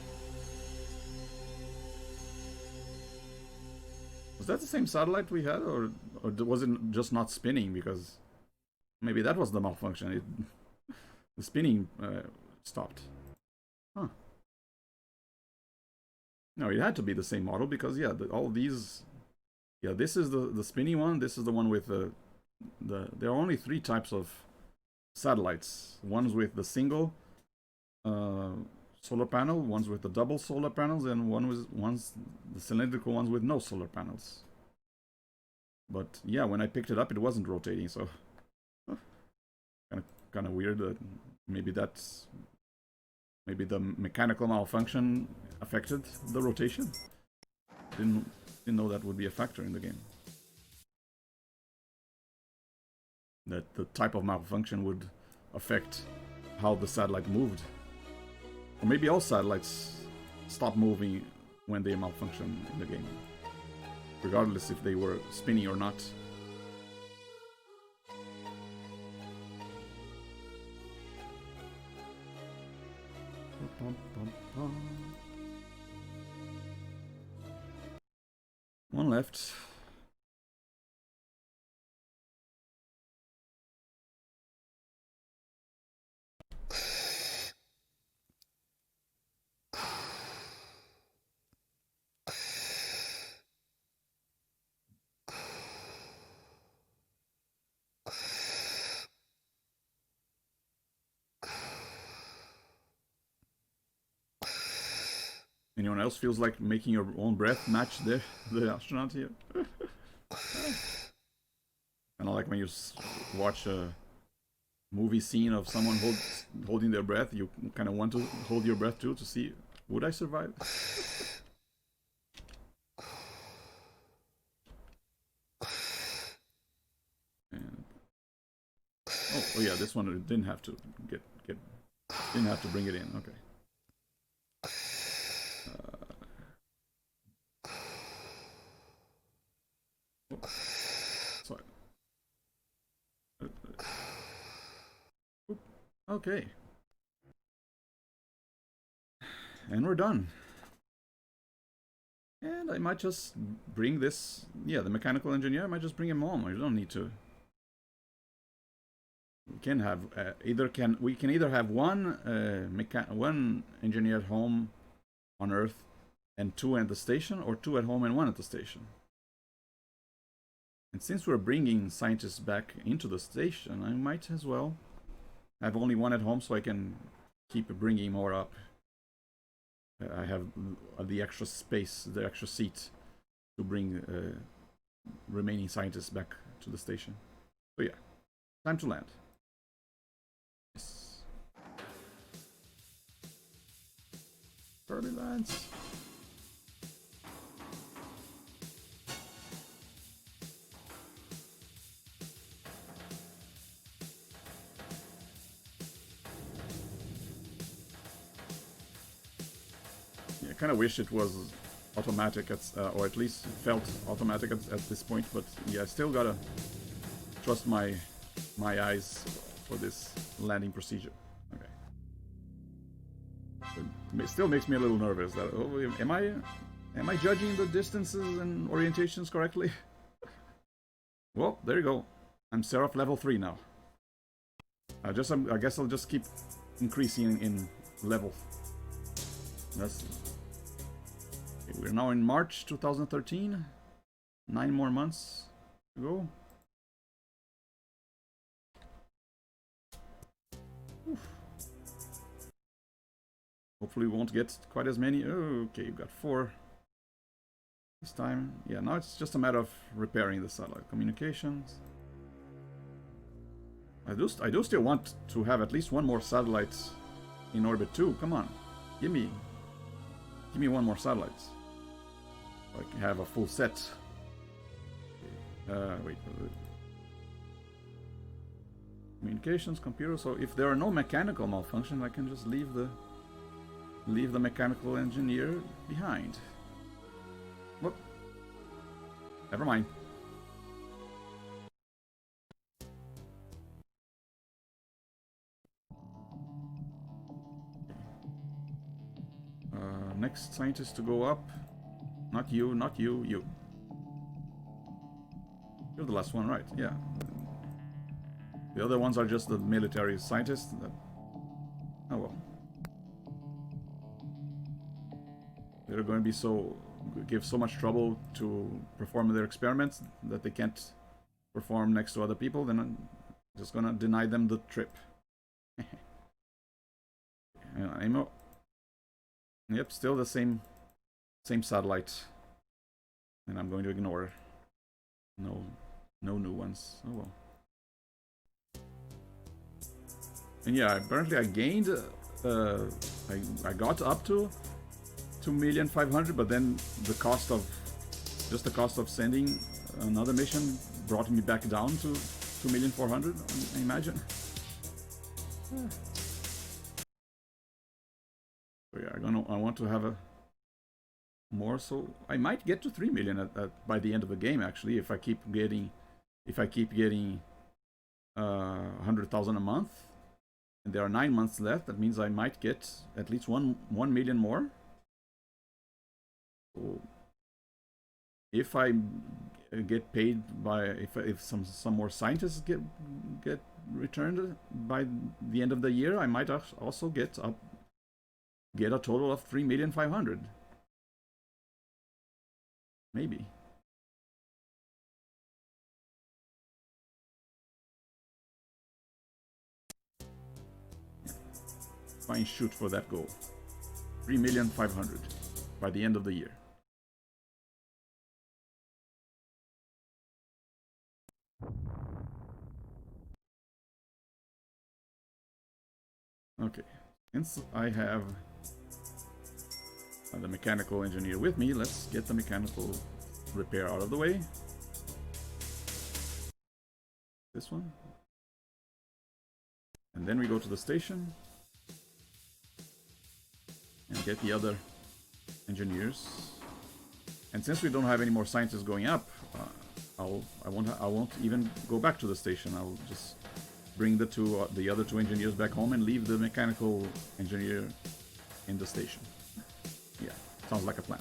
Was that the same satellite we had, or was it just not spinning? Because maybe that was the malfunction. The spinning stopped. Huh. No, it had to be the same model because yeah, all these. Yeah, this is the spinny one. This is the one with the. There are only 3 types of satellites. One's with the single solar panel, one's with the double solar panels, and one's the cylindrical ones with no solar panels. But yeah, when I picked it up, it wasn't rotating, so kind of weird. That maybe the mechanical malfunction affected the rotation. Didn't know that would be a factor in the game. That the type of malfunction would affect how the satellite moved. Or maybe all satellites stop moving when they malfunction in the game, regardless if they were spinning or not. One left. Anyone else feels like making your own breath match the astronaut here? Kind of like when you watch a movie scene of someone holding their breath, you kind of want to hold your breath too to see, would I survive? And, oh yeah, this one didn't have to didn't have to bring it in. Okay. Sorry. Okay. And we're done. And I might just bring this, yeah, the mechanical engineer, I might just bring him home. I don't need to. We can have we can either have one engineer at home on Earth and 2 at the station, or 2 at home and 1 at the station. And since we're bringing scientists back into the station, I might as well have only 1 at home so I can keep bringing more up. I have the extra space, the extra seat to bring remaining scientists back to the station. So yeah, time to land. Yes. Turbulence. Yeah, I kind of wish it was automatic at, or at least felt automatic at this point. But yeah, I still gotta trust my eyes for this landing procedure. Okay. It still makes me a little nervous. That am I judging the distances and orientations correctly? Well, there you go. I'm Seraph level 3 now. I guess I'll just keep increasing in level. That's. Okay, we're now in March 2013. 9 more months to go. Oof. Hopefully we won't get quite as many. Oh, okay, you've got 4 this time. Yeah, now it's just a matter of repairing the satellite communications. I do still want to have at least one more satellite in orbit too. Come on, give me one more satellite. So I can have a full set. Okay. Wait. Communications, computer. So if there are no mechanical malfunctions, I can just leave the mechanical engineer behind. Whoop. Never mind. Next scientist to go up. Not you, not you, you. You're the last one, right? Yeah. The other ones are just the military scientists. Oh well. They're going to give so much trouble to perform their experiments that they can't perform next to other people. Then I'm just gonna deny them the trip. Ammo. Yep, still the same satellite, and I'm going to ignore. No new ones. Oh well. And yeah, apparently I gained. I got up to 2,500,000, but then the cost of sending another mission brought me back down to 2,400,000. I imagine. So yeah, I want to have a more. So I might get to 3 million by the end of the game. Actually, if I keep getting 100,000 a month, and there are 9 months left, that means I might get at least 1 million more. So if I get paid by if some more scientists get returned by the end of the year, I might also get a total of 3,500,000. Maybe. Try and shoot for that goal. 3,500,000 by the end of the year. Okay, since I have the mechanical engineer with me, let's get the mechanical repair out of the way. This one. And then we go to the station and get the other engineers. And since we don't have any more scientists going up, I won't even go back to the station. I'll just bring the other two engineers back home and leave the mechanical engineer in the station. Yeah, sounds like a plan.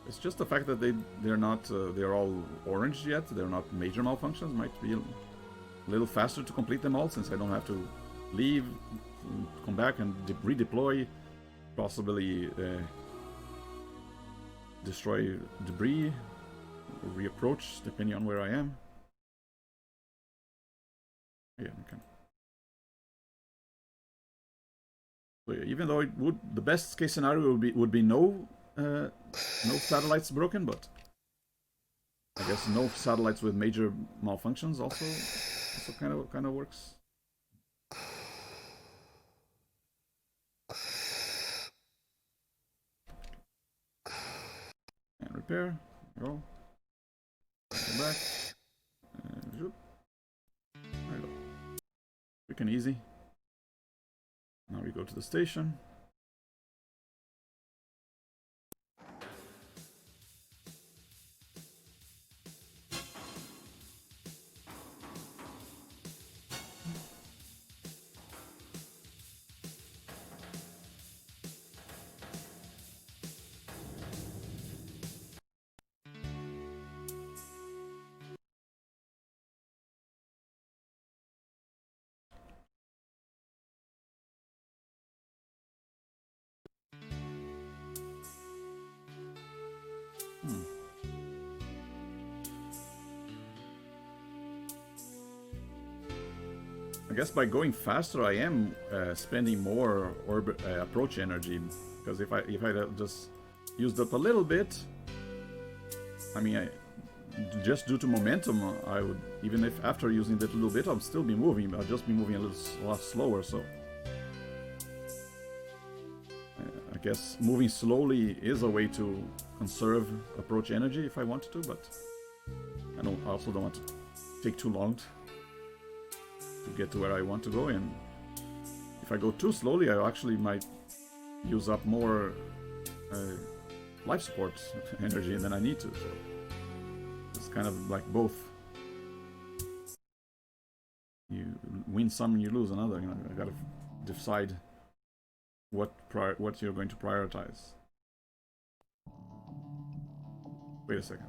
It's just the fact that they're all orange yet. They're not major malfunctions. Might be a little faster to complete them all, since I don't have to leave, come back and redeploy, possibly destroy debris, or reapproach depending on where I am. Yeah, okay. So yeah, even though the best case scenario would be no no satellites broken, but I guess no satellites with major malfunctions also kind of works. And repair. Go. Go back. And zoop. There you go. Quick and easy. Now we go to the station. I guess by going faster, I am spending more orbit approach energy, because if I just used up a little bit, I mean, just due to momentum, I would, even if after using that little bit, I'll still be moving. I'll just be moving a lot slower. So I guess moving slowly is a way to conserve approach energy if I wanted to, but I also don't want to take too long to get to where I want to go. And if I go too slowly, I actually might use up more life support energy than I need to. So it's kind of like both. You win some and you lose another. You know, I gotta decide what you're going to prioritize. Wait a second.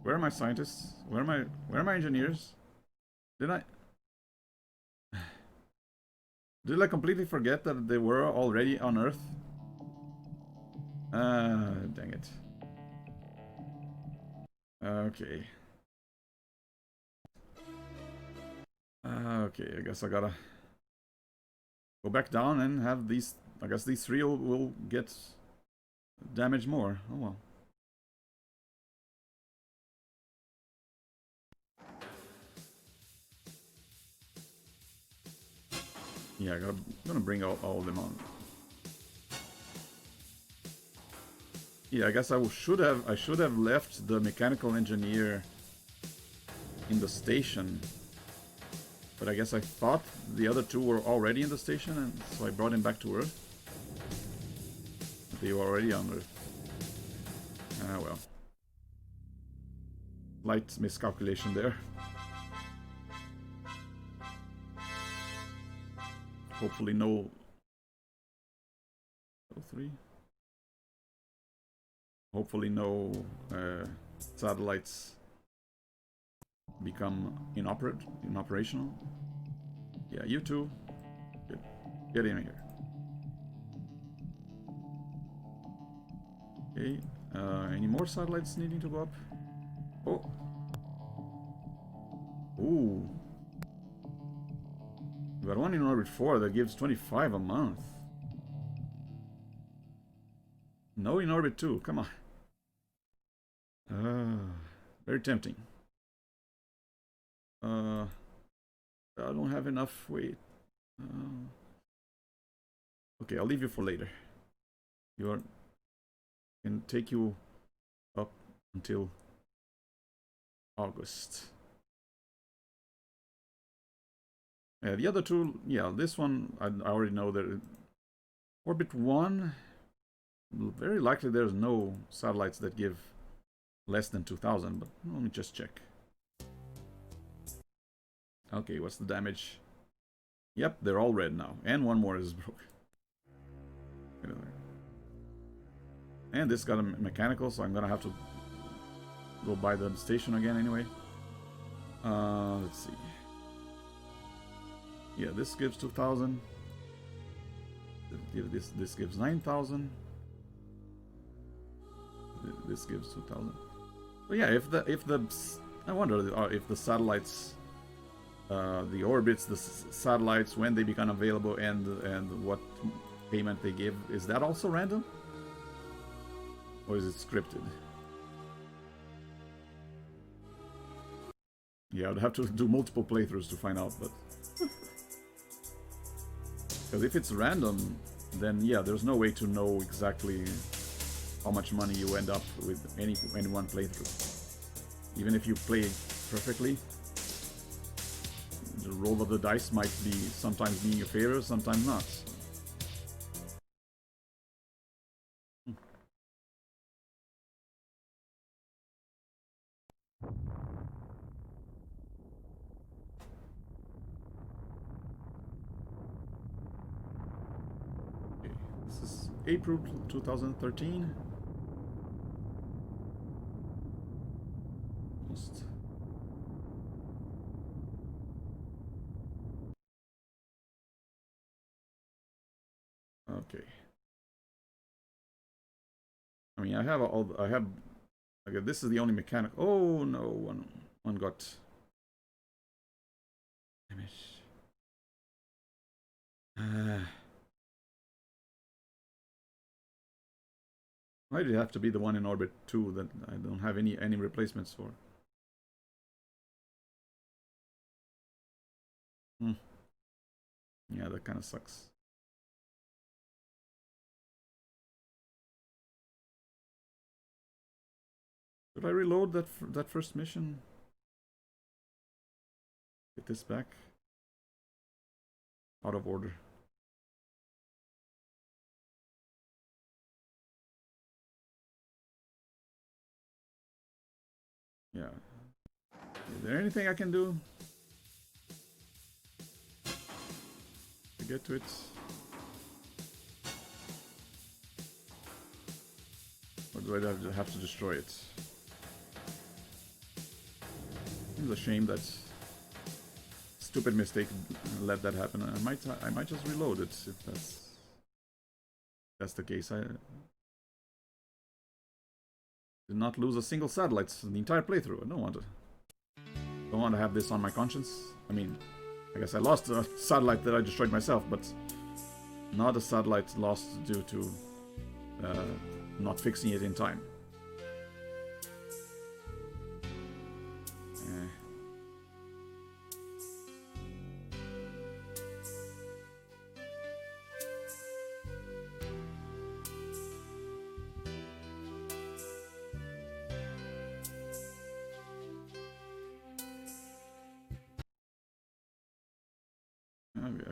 Where are my scientists? Where are my engineers? Did I completely forget that they were already on Earth? Dang it. Okay. Okay, I guess I gotta go back down and have these. I guess these three will get damaged more. Oh well. Yeah, I'm gonna bring all of them on. Yeah, I guess I should have left the mechanical engineer in the station, but I guess I thought the other two were already in the station, and so I brought him back to Earth. They were already on Earth. Ah well. Light miscalculation there. Hopefully no... 03. Hopefully no satellites become inoperational. Yeah, you too. Get in here. Okay. Any more satellites needing to go up? Oh. Ooh. We got one in orbit 4 that gives 25 a month. No in orbit 2, come on. Very tempting. I don't have enough weight. Okay, I'll leave you for later. Can take you up until August. The other two, yeah, this one I already know that orbit 1, very likely there's no satellites that give less than 2,000, but let me just check. Okay, what's the damage? Yep, they're all red now, and one more is broke. And this got a mechanical, so I'm gonna have to go by the station again anyway. Let's see. Yeah, this gives 2,000. This gives 9,000. This gives 2,000. But yeah, if the I wonder if the satellites the orbits, the satellites, when they become available, and what payment they give. Is that also random? Or is it scripted? Yeah, I'd have to do multiple playthroughs to find out, but... Because if it's random, then yeah, there's no way to know exactly how much money you end up with any one playthrough. Even if you play perfectly, the roll of the dice might be sometimes be in your favor, sometimes not. Okay, this is April 2013. Almost. Okay. I mean, I have all. I have. Okay, this is the only mechanic. Oh no, one got. Damage. Why did it have to be the one in orbit 2 that I don't have any replacements for? Hmm. Yeah, that kind of sucks. Should I reload that first mission? Get this back. Out of order. Yeah. Is there anything I can do to get to it? Or do I have to destroy it? It's a shame that stupid mistake let that happen. I might just reload it if that's the case. I did not lose a single satellite in the entire playthrough. I don't want to have this on my conscience. I mean, I guess I lost a satellite that I destroyed myself, but not a satellite lost due to not fixing it in time.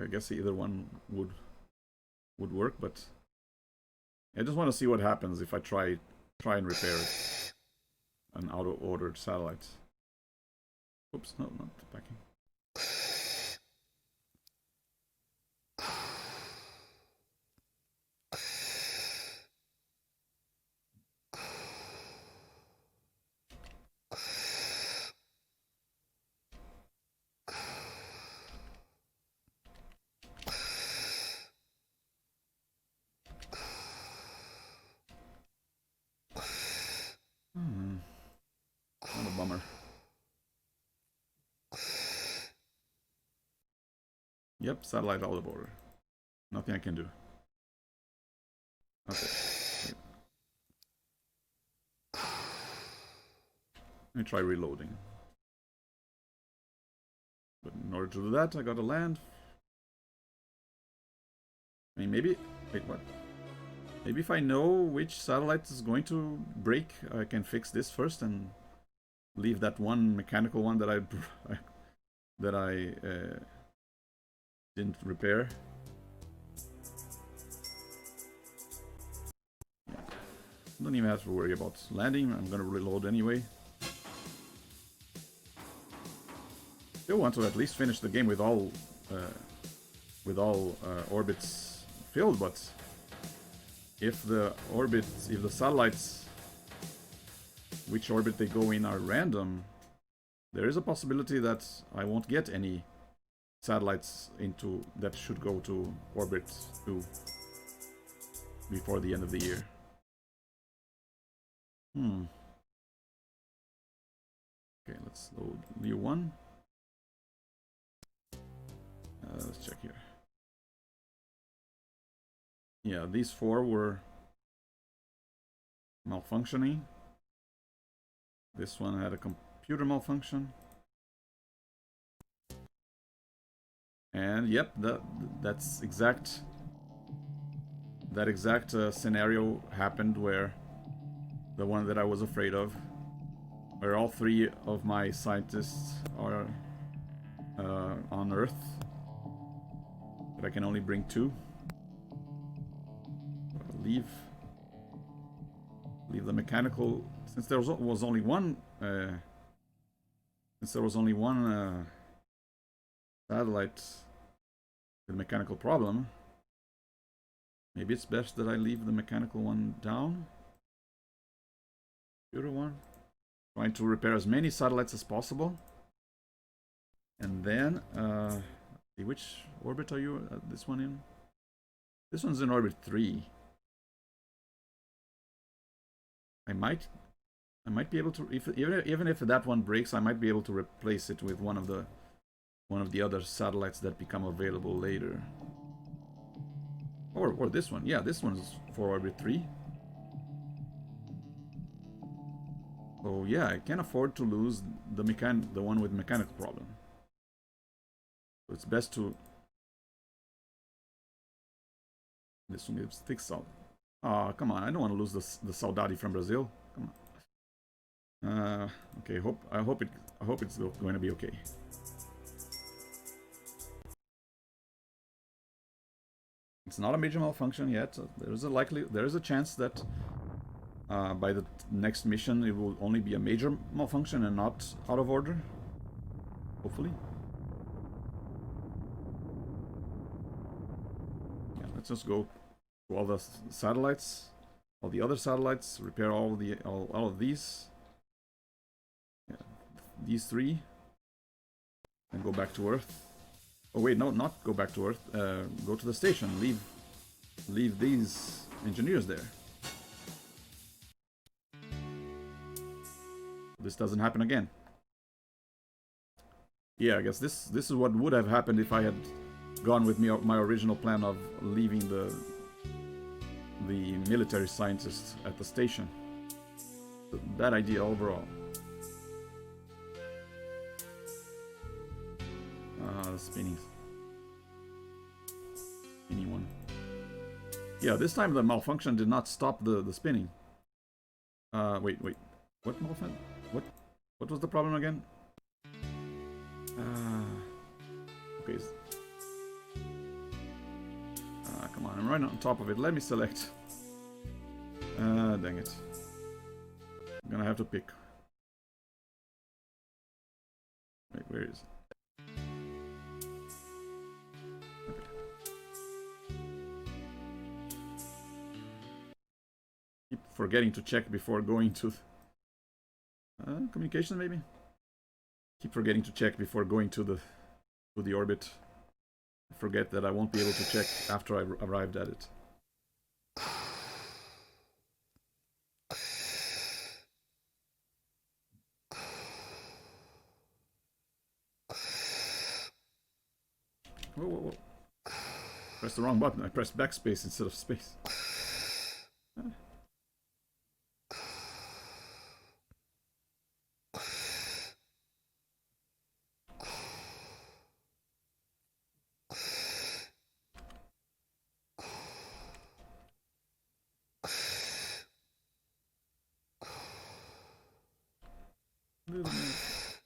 I guess either one would work, but I just want to see what happens if I try and repair it. An auto-ordered satellite. Oops, no, not packing. What a bummer. Yep, satellite out of order. Nothing I can do. Okay. Wait. Let me try reloading. But in order to do that, I gotta land. I mean, maybe... Wait, what? Maybe if I know which satellite is going to break, I can fix this first and leave that one mechanical one that I didn't repair. Yeah. Don't even have to worry about landing. I'm gonna reload anyway. Still want to at least finish the game with all orbits filled, but if the satellites, which orbit they go in, are random, there is a possibility that I won't get any satellites that should go to orbit 2 before the end of the year. Okay, let's load new one. Let's check here. Yeah, these 4 were malfunctioning. This one had a computer malfunction. And yep, that exact scenario happened, where the one that I was afraid of, where all 3 of my scientists are on Earth, but I can only bring 2. Leave the mechanical, since there was only one satellite with a mechanical problem. Maybe it's best that I leave the mechanical one down. Computer one. Trying to repair as many satellites as possible. And then, which orbit are you this one in? This one's in orbit 3. I might be able to, even if that one breaks, I might be able to replace it with one of the other satellites that become available later. Or this one. Yeah, this one's for orbit 3. So yeah, I can't afford to lose the one with mechanical problem. So it's best to... This one gives thick salt. Oh, come on, I don't want to lose the Saudade from Brazil. Come on. Okay, I hope it's going to be okay. It's not a major malfunction yet. There is a chance that by the next mission it will only be a major malfunction and not out of order. Hopefully. Yeah, let's just go to all the satellites, all the other satellites, repair all of these. Yeah, these 3, and go back to Earth. Oh wait, no, not go back to Earth. Go to the station. Leave these engineers there. This doesn't happen again. Yeah, I guess this is what would have happened if I had gone with my original plan of leaving the military scientists at the station. Bad idea overall. Spinning one. Yeah, this time the malfunction did not stop the spinning. Wait. What malfunction? What was the problem again? Okay. Come on, I'm right on top of it. Let me select. Dang it. I'm gonna have to pick. Wait, where is it? Keep forgetting to check before going to communication, maybe. Keep forgetting to check before going to the orbit. I forget that I won't be able to check after I arrived at it. Whoa. Pressed the wrong button. I pressed backspace instead of space.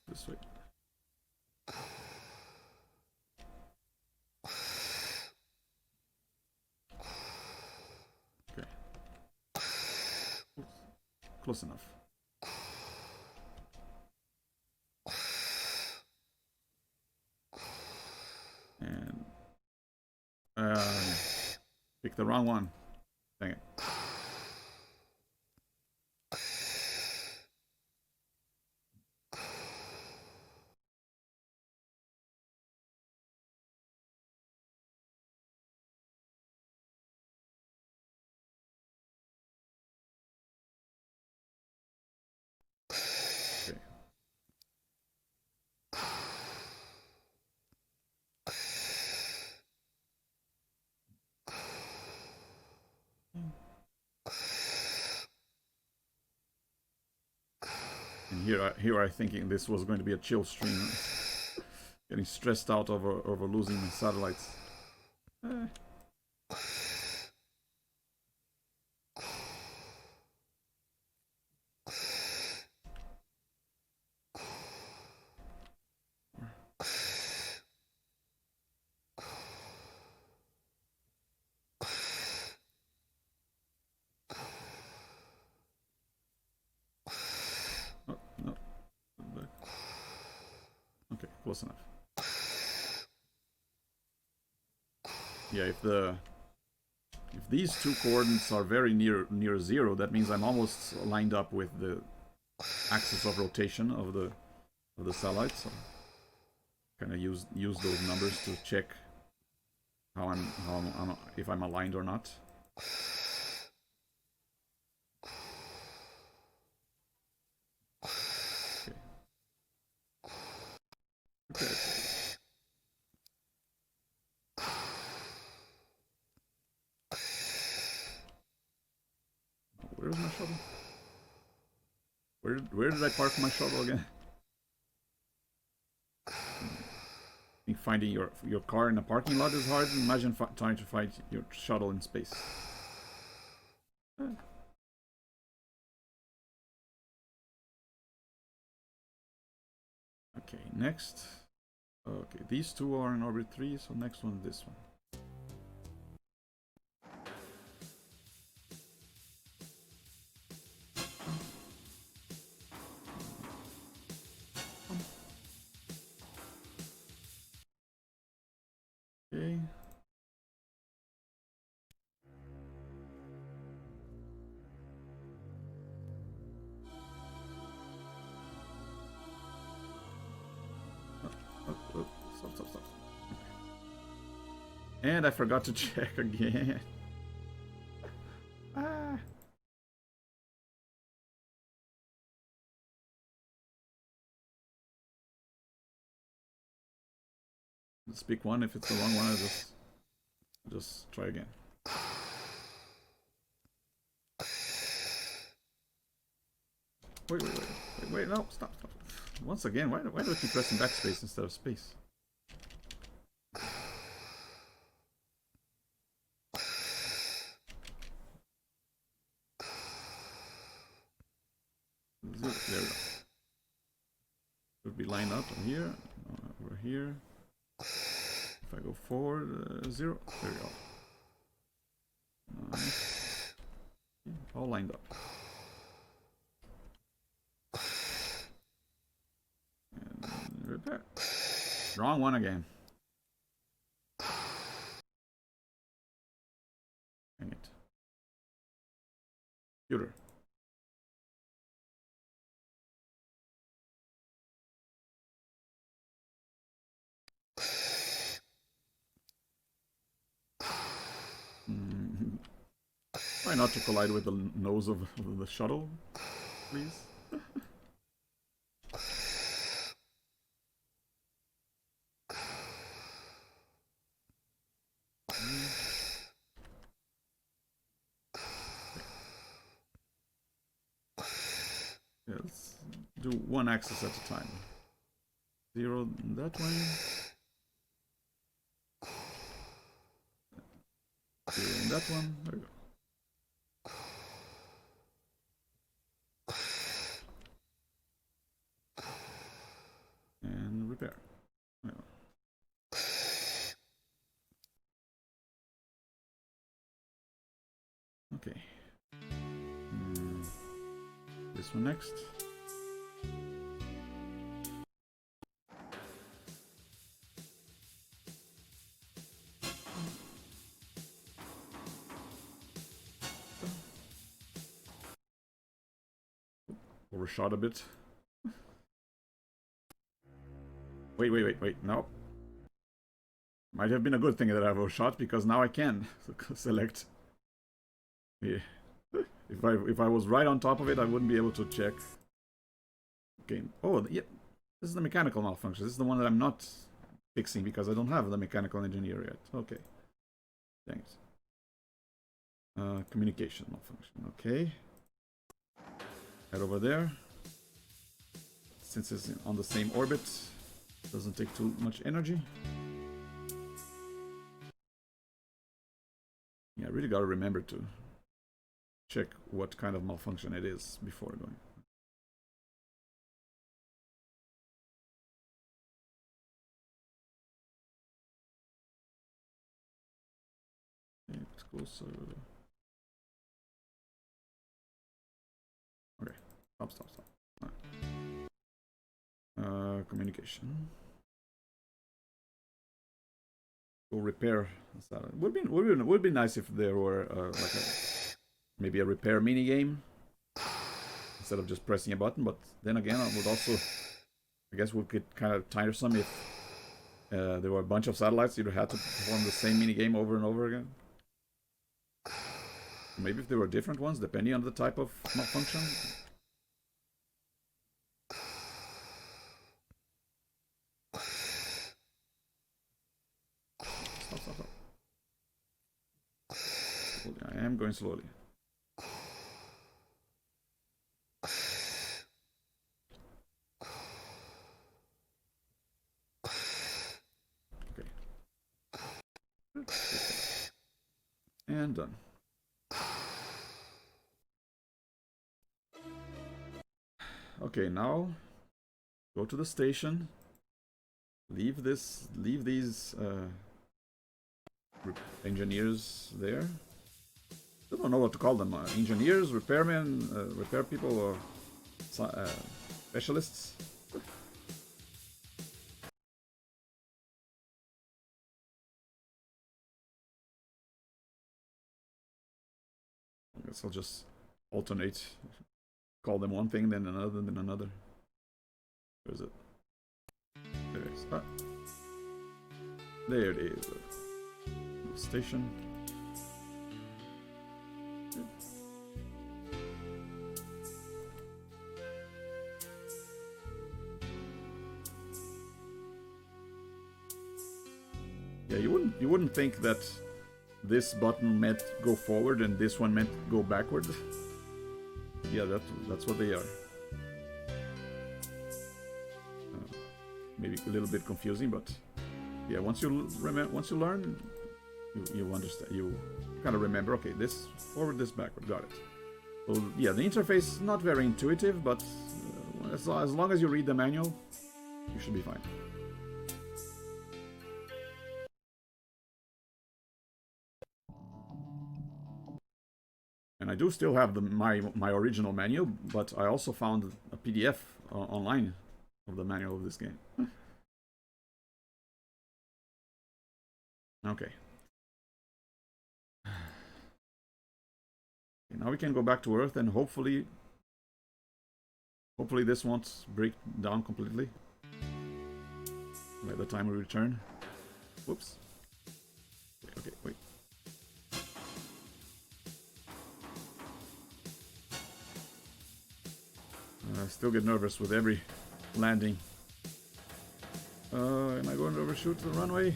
This way. Okay. Close enough. And pick the wrong one. Dang it. And here I thinking this was going to be a chill stream. Getting stressed out over losing my satellites. Eh. Oh, no. Okay, close enough. Yeah, if these two coordinates are very near zero, that means I'm almost lined up with the axis of rotation of the satellite. So kind of use those numbers to check if I'm aligned or not. Okay. Okay. Where's my shuttle? Where did I park my shuttle again? I think finding your car in a parking lot is hard. Imagine trying to find your shuttle in space. Okay, next. Okay, these two are in orbit 3, so next one is this one. Okay. Oh, stop. And I forgot to check again. Ah. Let's pick one. If it's the wrong one, I'll just try again. Wait, no, stop. Once again, why do I keep pressing backspace instead of space? There we go. Should be lined up on here, over here. If I go forward, 0, there we go. Nice. All lined up. And repair. Wrong one again. Dang it. Computer. Try not to collide with the nose of the shuttle, please. Yeah, let's do one axis at a time. 0 that way. 0 in that one. There we go. And repair. There we go. Okay. This one next. Overshot a bit. Wait. No. Might have been a good thing that I've overshot because now I can select. Yeah. If I was right on top of it, I wouldn't be able to check. Okay. Oh, yeah. This is the mechanical malfunction. This is the one that I'm not fixing because I don't have the mechanical engineer yet. Okay. Thanks. Communication malfunction. Okay. Head over there. since it's on the same orbit, doesn't take too much energy. Yeah, I really gotta remember to check what kind of malfunction it is before going. Okay, it's closer. Okay, stop. Communication. We'll repair. Would be nice if there were like maybe a repair mini game instead of just pressing a button. But then again, I would also, I guess, would get kind of tiresome if there were a bunch of satellites. You'd have to perform the same mini game over and over again. Maybe if there were different ones depending on the type of malfunction. Stop. I am going slowly. Okay. And done. Okay, now go to the station. Leave these engineers there. I don't know what to call them. Engineers, repairmen, repair people, or specialists. I guess I'll just alternate. Call them one thing, then another, then another. Where is it? There it is. Ah. There it is. Station. Yeah, you wouldn't think that this button meant go forward and this one meant go backward. Yeah, that's what they are. Maybe a little bit confusing, but yeah, once you learn, you understand. You kind of remember. Okay, this forward, this backward. Got it. So yeah, the interface is not very intuitive, but as long as you read the manual, you should be fine. And I do still have my original manual, but I also found a PDF online of the manual of this game. Okay. Now we can go back to Earth, and hopefully this won't break down completely by the time we return. Whoops. Okay, wait. I still get nervous with every landing. Am I going to overshoot the runway?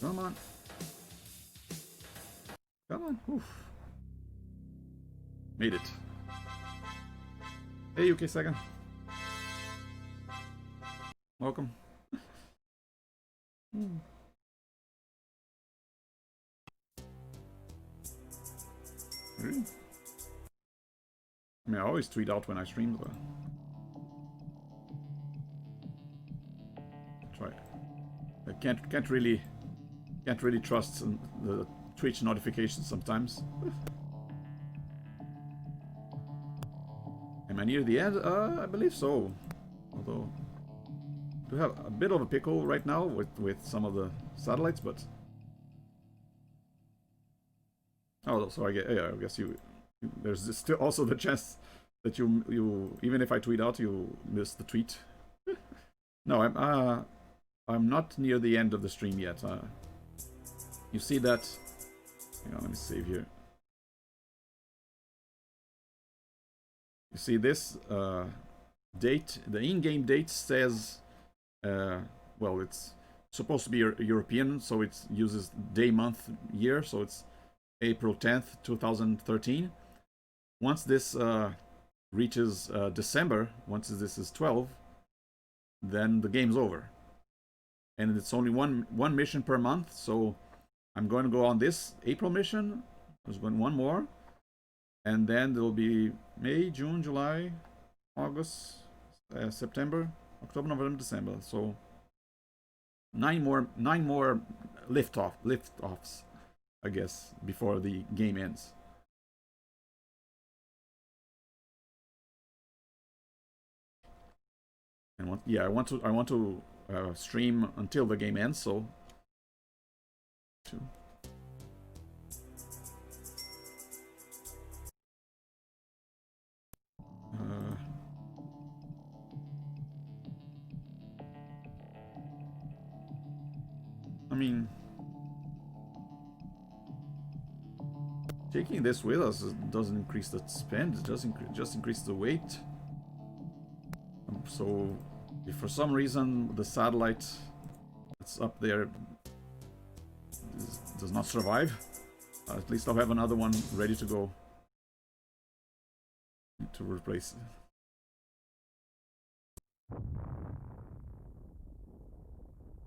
Come on. Come on. Oof. Made it. Hey, UK Second. Welcome. Really? I mean, I always tweet out when I stream, but try. I can't really trust the Twitch notifications sometimes. Am I near the end? I believe so. Although I do have a bit of a pickle right now with some of the satellites, but oh, so I guess there's still also the chance that you even if I tweet out, you miss the tweet. No, I'm not near the end of the stream yet. You see that? Hang on, let me save here. You see this date? The in-game date says, well, it's supposed to be European, so it uses day, month, year, so it's April 10th, 2013. Once this reaches December, once this is 12, then the game's over. And it's only one mission per month, so I'm going to go on this April mission. There's going one more, and then there'll be May, June, July, August, September, October, November, December. So nine more lift offs, I guess, before the game ends. And yeah, I want to stream until the game ends. So. I mean, taking this with us doesn't increase the spend, it just increases the weight. So if for some reason the satellite that's up there does not survive, at least I'll have another one ready to go to replace it.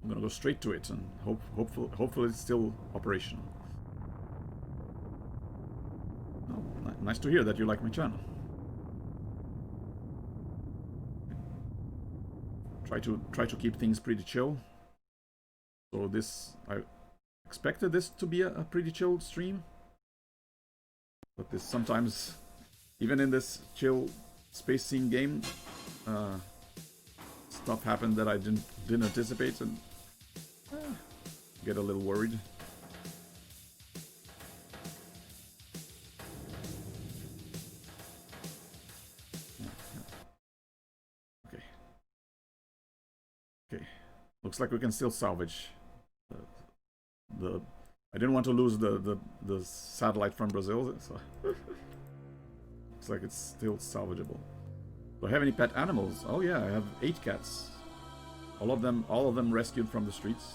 I'm gonna go straight to it and hopefully it's still operational. Oh, nice to hear that you like my channel. Try to keep things pretty chill. So this, I expected this to be a pretty chill stream, but this sometimes, even in this chill space scene game, stuff happened that I didn't anticipate, and get a little worried. Okay. Looks like we can still salvage the I didn't want to lose the satellite from Brazil, so looks like it's still salvageable. Do I have any pet animals? Oh yeah, I have 8 cats. All of them rescued from the streets.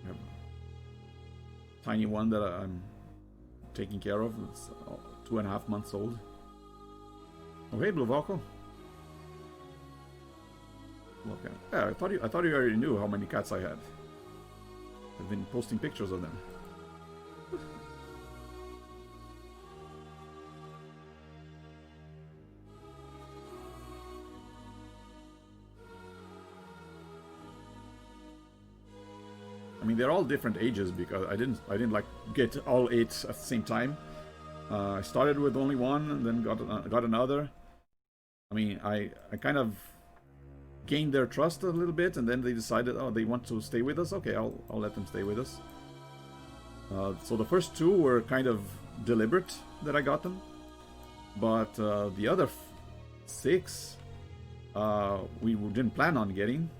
I have a tiny one that I'm taking care of. It's 2.5 months old. Oh hey, Blue Volko. Okay. Yeah, I thought you already knew how many cats I had. I've been posting pictures of them. I mean, they're all different ages because I didn't like get all 8 at the same time. I started with only one and then got another. I mean, I kind of gained their trust a little bit, and then they decided, oh, they want to stay with us. Okay, I'll let them stay with us. So the first 2 were kind of deliberate that I got them, but the other 6 we didn't plan on getting.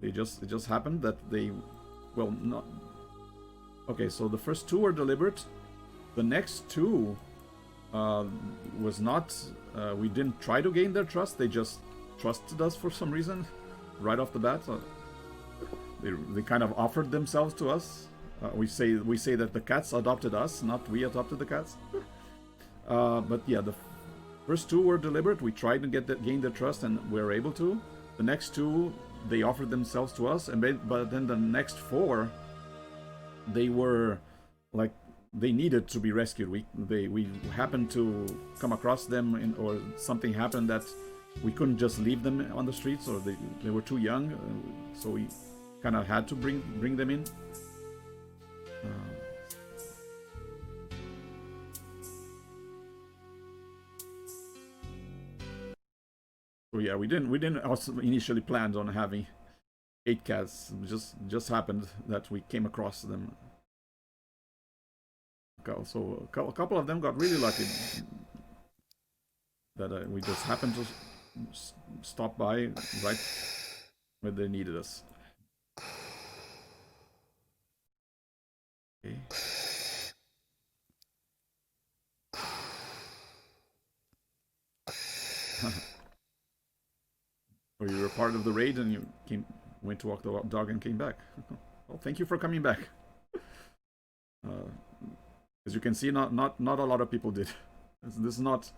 It just happened that they, well, not. Okay, so the first 2 were deliberate. The next 2 was not. We didn't try to gain their trust. They just trusted us for some reason, right off the bat. So they kind of offered themselves to us. We say that the cats adopted us, not we adopted the cats. But yeah, the first 2 were deliberate. We tried to gain their trust, and we were able to. The next 2, they offered themselves to us, but then the next 4, they were like, they needed to be rescued. We happened to come across them, or something happened that we couldn't just leave them on the streets, or they were too young, so we kind of had to bring them in. So yeah, we didn't also initially planned on having 8 cats. It just happened that we came across them. So a couple of them got really lucky that we just happened to stop by right when they needed us. Okay. Or you were part of the raid and you went to walk the dog and came back. Well, thank you for coming back. As you can see, not a lot of people did. This is not.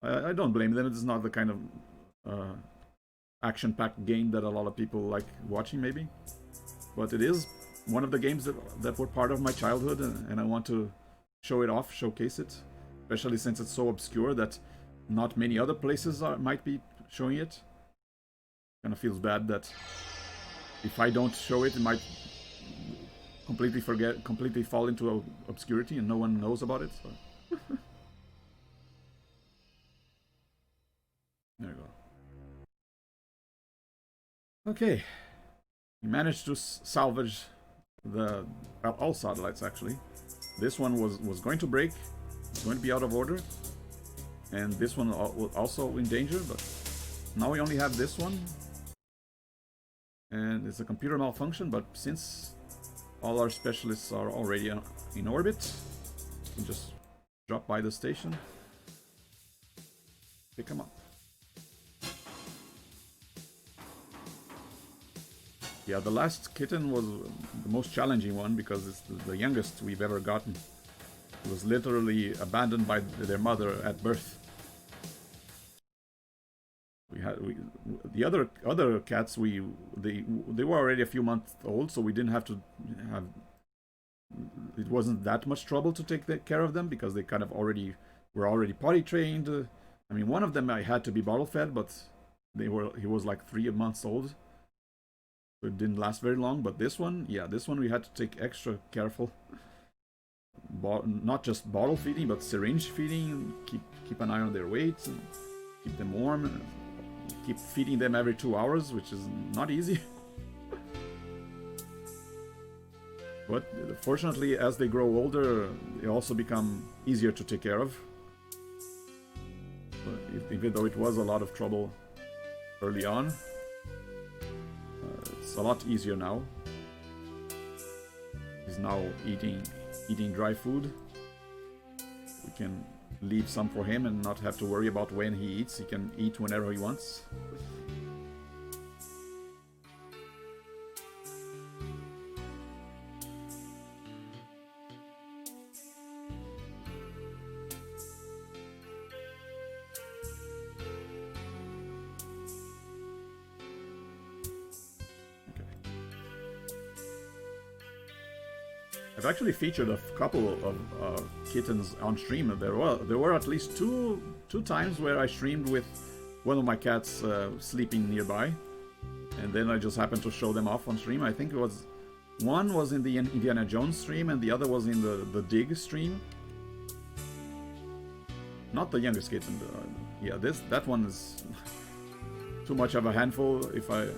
I don't blame them. It's not the kind of action-packed game that a lot of people like watching, maybe. But it is one of the games that were part of my childhood, and I want to show it off, showcase it, especially since it's so obscure that not many other places might be showing it. Kind of feels bad that if I don't show it, it might completely fall into obscurity and no one knows about it. So. There you go. Okay, we managed to salvage all satellites actually. This one was going to break, going to be out of order, and this one was also in danger. But now we only have this one, and it's a computer malfunction. But since all our specialists are already in orbit, we can just drop by the station, pick them up. Yeah, the last kitten was the most challenging one because it's the youngest we've ever gotten. It was literally abandoned by their mother at birth. The other cats they were already a few months old, so we didn't have to have. It wasn't that much trouble to take care of them because they kind of were already potty trained. I mean, one of them I had to be bottle fed, but he was like 3 months old. It didn't last very long, but this one we had to take extra careful. Not just bottle feeding, but syringe feeding. Keep an eye on their weight, and keep them warm, and keep feeding them every 2 hours, which is not easy. But fortunately, as they grow older, they also become easier to take care of. Even though it was a lot of trouble early on. It's a lot easier now. He's now eating dry food. We can leave some for him and not have to worry about when he eats. He can eat whenever he wants. I've actually featured a couple of kittens on stream. There were at least two times where I streamed with one of my cats sleeping nearby, and then I just happened to show them off on stream. I think one was in the Indiana Jones stream, and the other was in the Dig stream. Not the youngest kitten. Yeah, that one is too much of a handful. If I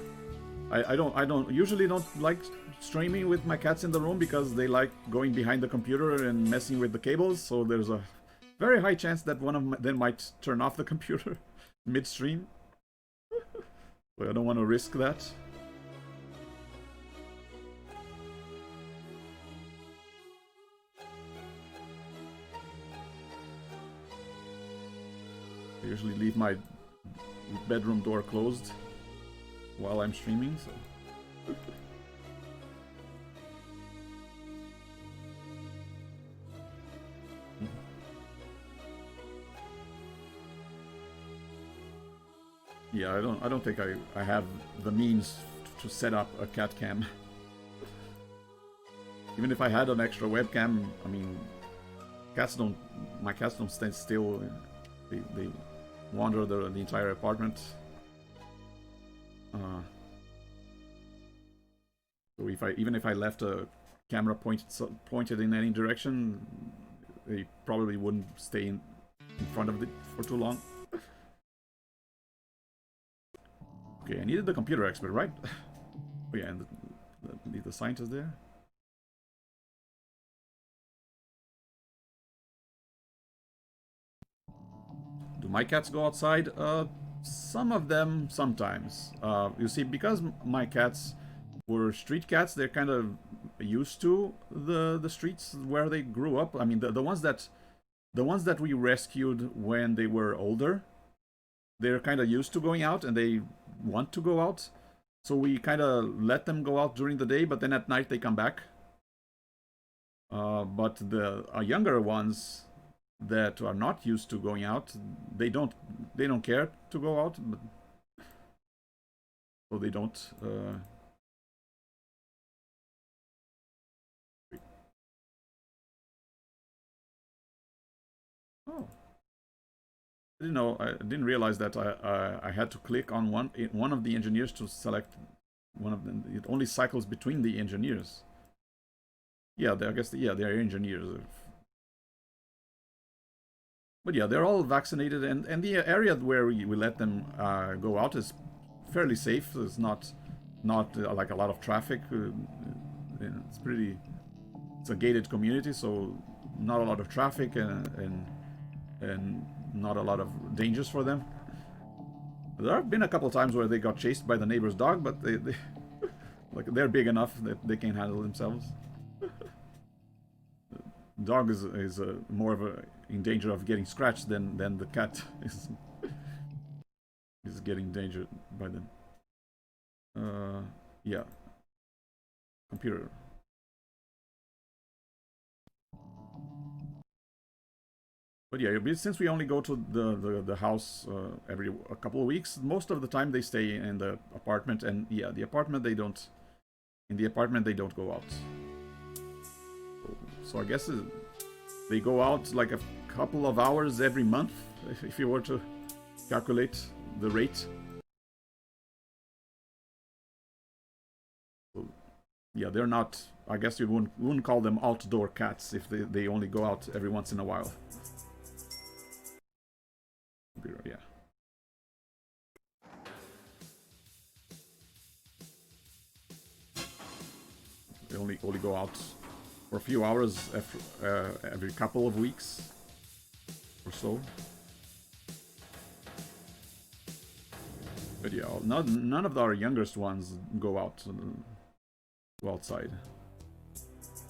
don't usually like streaming with my cats in the room because they like going behind the computer and messing with the cables, so there's a very high chance that one of them might turn off the computer mid-stream. So I don't want to risk that. I usually leave my bedroom door closed while I'm streaming, so... Yeah, I don't think I have the means to set up a cat cam. Even if I had an extra webcam, I mean, my cats don't stand still. They wander the entire apartment. So even if I left a camera pointed in any direction, they probably wouldn't stay in front of it for too long. Okay, I needed the computer expert, right? Oh yeah, and the scientist there. Do my cats go outside? Some of them, sometimes. You see, because my cats were street cats, they're kind of used to the streets where they grew up. I mean, the ones that we rescued when they were older, they're kind of used to going out and they want to go out. So we kind of let them go out during the day, but then at night they come back. But the younger ones that are not used to going out, they don't care to go out, but, so they don't. Oh, I didn't know. I didn't realize that I had to click on one of the engineers to select one of them. It only cycles between the engineers. Yeah, I guess yeah, they're engineers. But yeah, they're all vaccinated, and the area where we let them go out is fairly safe. There's not like a lot of traffic. It's pretty. It's a gated community, so not a lot of traffic and not a lot of dangers for them. There have been a couple times where they got chased by the neighbor's dog, but they like they're big enough that they can handle themselves. Dog is more of a in danger of getting scratched than the cat is getting endangered by them. Yeah, computer. But yeah, since we only go to the house every a couple of weeks, most of the time they stay in the apartment, and yeah, the apartment they don't. In the apartment they don't go out. So I guess they go out like a couple of hours every month, if you were to calculate the rate. So, yeah, they're not. I guess you wouldn't call them outdoor cats if they only go out every once in a while. Yeah. They only go out for a few hours every couple of weeks or so. But yeah, none of our youngest ones go outside.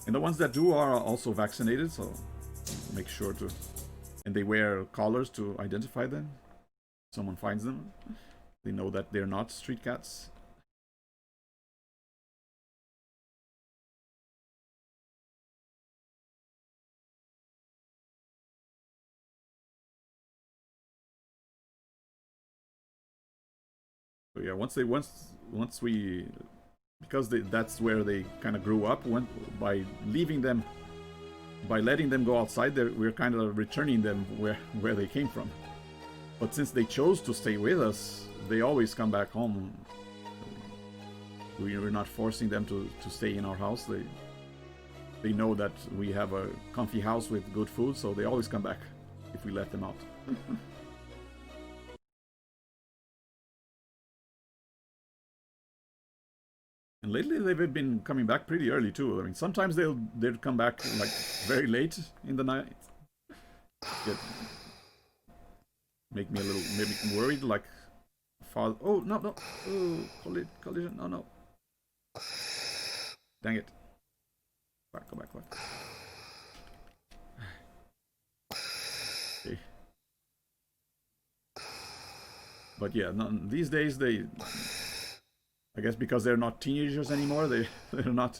And the ones that do are also vaccinated, so make sure to. And they wear collars to identify them. Someone finds them, they know that they're not street cats. So yeah, once we because that's where they kind of grew up. By leaving them, by letting them go outside, we're kind of returning them where they came from. But since they chose to stay with us, they always come back home. We're not forcing them to stay in our house. They know that we have a comfy house with good food, so they always come back if we let them out. And lately they've been coming back pretty early too. I mean, sometimes they'll come back like very late in the night. Make me a little worried, like father. Oh no! Oh, collision! No! Dang it! Go back. Okay. But yeah, these days I guess because they're not teenagers anymore, they're not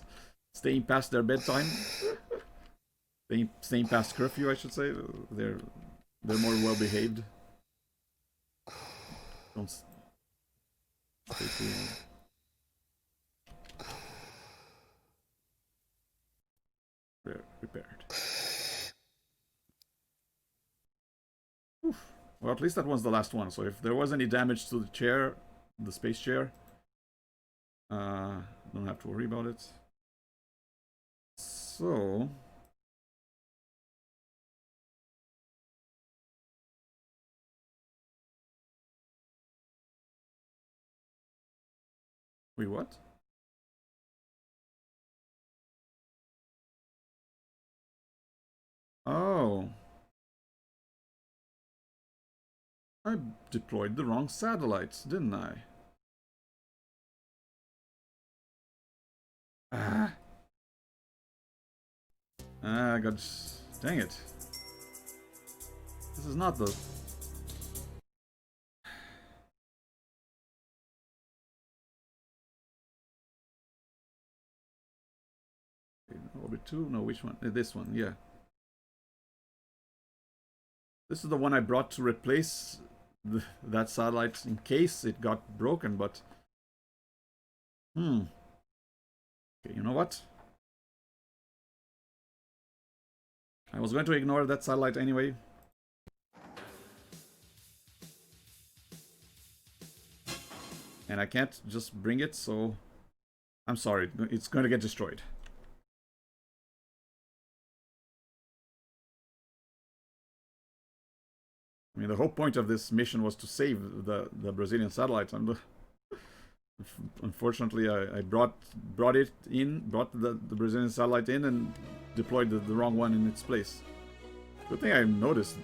staying past their bedtime, staying past curfew, I should say. They're more well behaved. Don't stay too long. Repaired. Oof. Well, at least that one's the last one. So if there was any damage to the chair, the space chair, don't have to worry about it. So wait, what? Oh, I deployed the wrong satellites, didn't I? Ah. God, dang it. This is not the... Orbit Orbit 2? No, which one? This one, yeah. This is the one I brought to replace that satellite in case it got broken, but... Okay, you know what? I was going to ignore that satellite anyway. And I can't just bring it, so... I'm sorry, it's going to get destroyed. I mean, the whole point of this mission was to save the Brazilian satellite. Unfortunately, I brought the Brazilian satellite in and deployed the wrong one in its place. Good thing I noticed.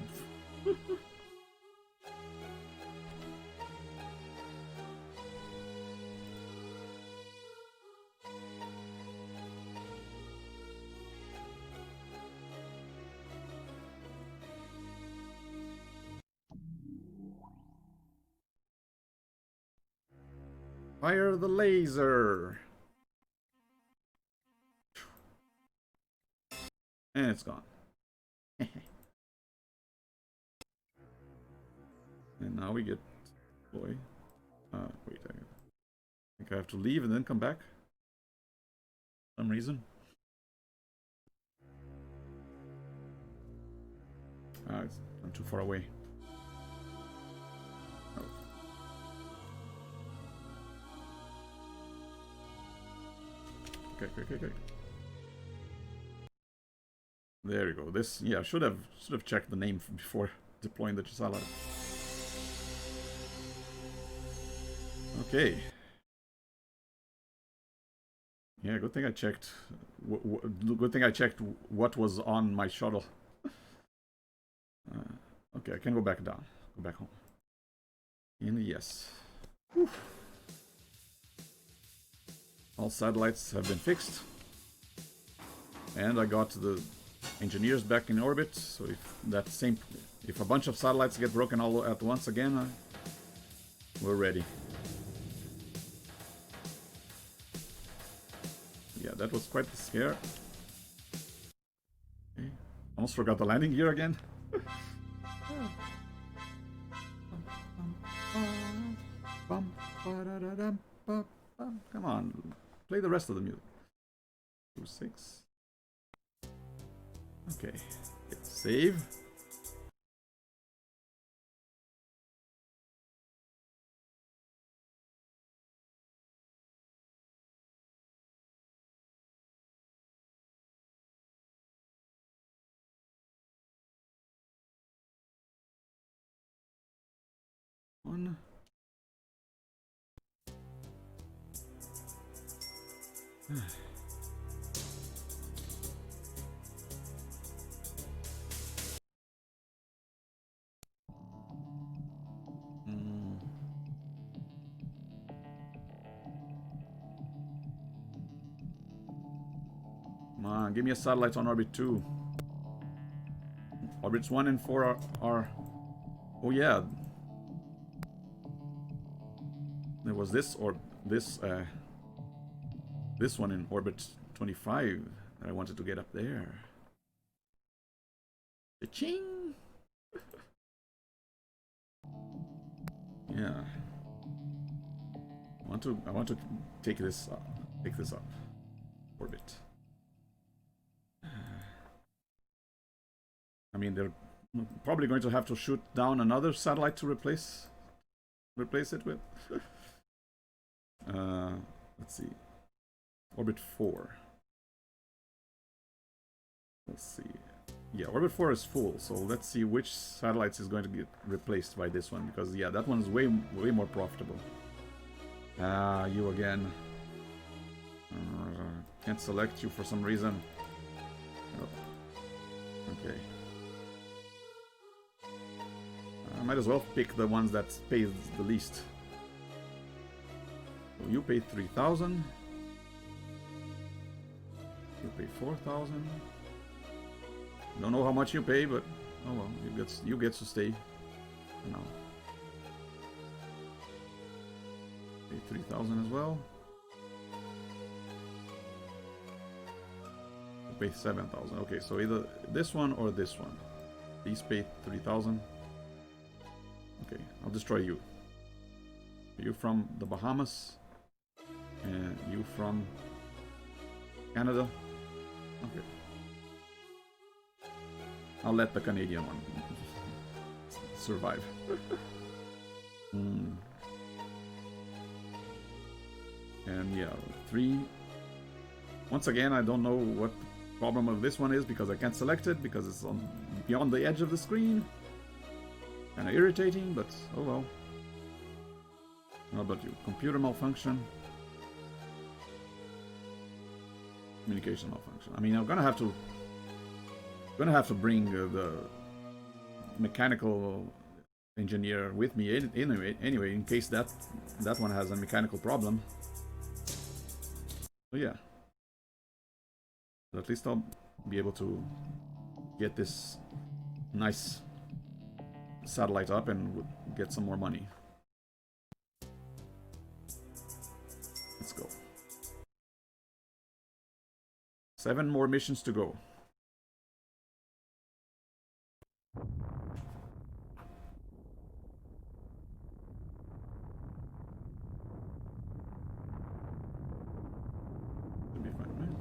Fire the laser! And it's gone. And now we get... Boy. Wait, I think I have to leave and then come back. For some reason. I'm too far away. Oh. Okay. There we go. This, yeah, should have checked the name before deploying the satellite. Okay. Yeah, good thing I checked. Good thing I checked what was on my shuttle. Okay, I can go back down. Go back home. And yes. Whew. All satellites have been fixed. And I got the engineers back in orbit, so if a bunch of satellites get broken all at once again, we're ready. Yeah, that was quite the scare. Okay. Almost forgot the landing gear again. Come on, play the rest of the music. 2-6. Okay, hit save. One. Come on, give me a satellite on orbit 2. Orbits 1 and 4 are... Oh yeah. There was this or this one in orbit 25 that I wanted to get up there. Ching! Yeah. I want to take this up. Orbit. I mean, they're probably going to have to shoot down another satellite to replace it with. Let's see. Orbit 4. Let's see. Yeah, orbit 4 is full, so let's see which satellites is going to get replaced by this one, because yeah, that one's way more profitable. You again. Can't select you for some reason. Oh. Okay. I might as well pick the ones that pay the least. So you pay 3,000. You pay 4,000. Don't know how much you pay, but oh well, you get to stay. No. Pay 3,000 as well. pay 7,000. Okay, so either this one or this one. These pay 3,000. Okay, I'll destroy you. You from the Bahamas, and you from Canada. Okay. I'll let the Canadian one survive. And yeah, 3. Once again, I don't know what the problem of this one is because I can't select it because it's on beyond the edge of the screen. Kind of irritating, but oh well. How about you? Computer malfunction. Communication malfunction. I mean, I'm gonna have to bring the mechanical engineer with me anyway, in case that one has a mechanical problem. So yeah. But at least I'll be able to get this nice satellite up and get some more money. Let's go. 7 more missions to go. Should be fine, right?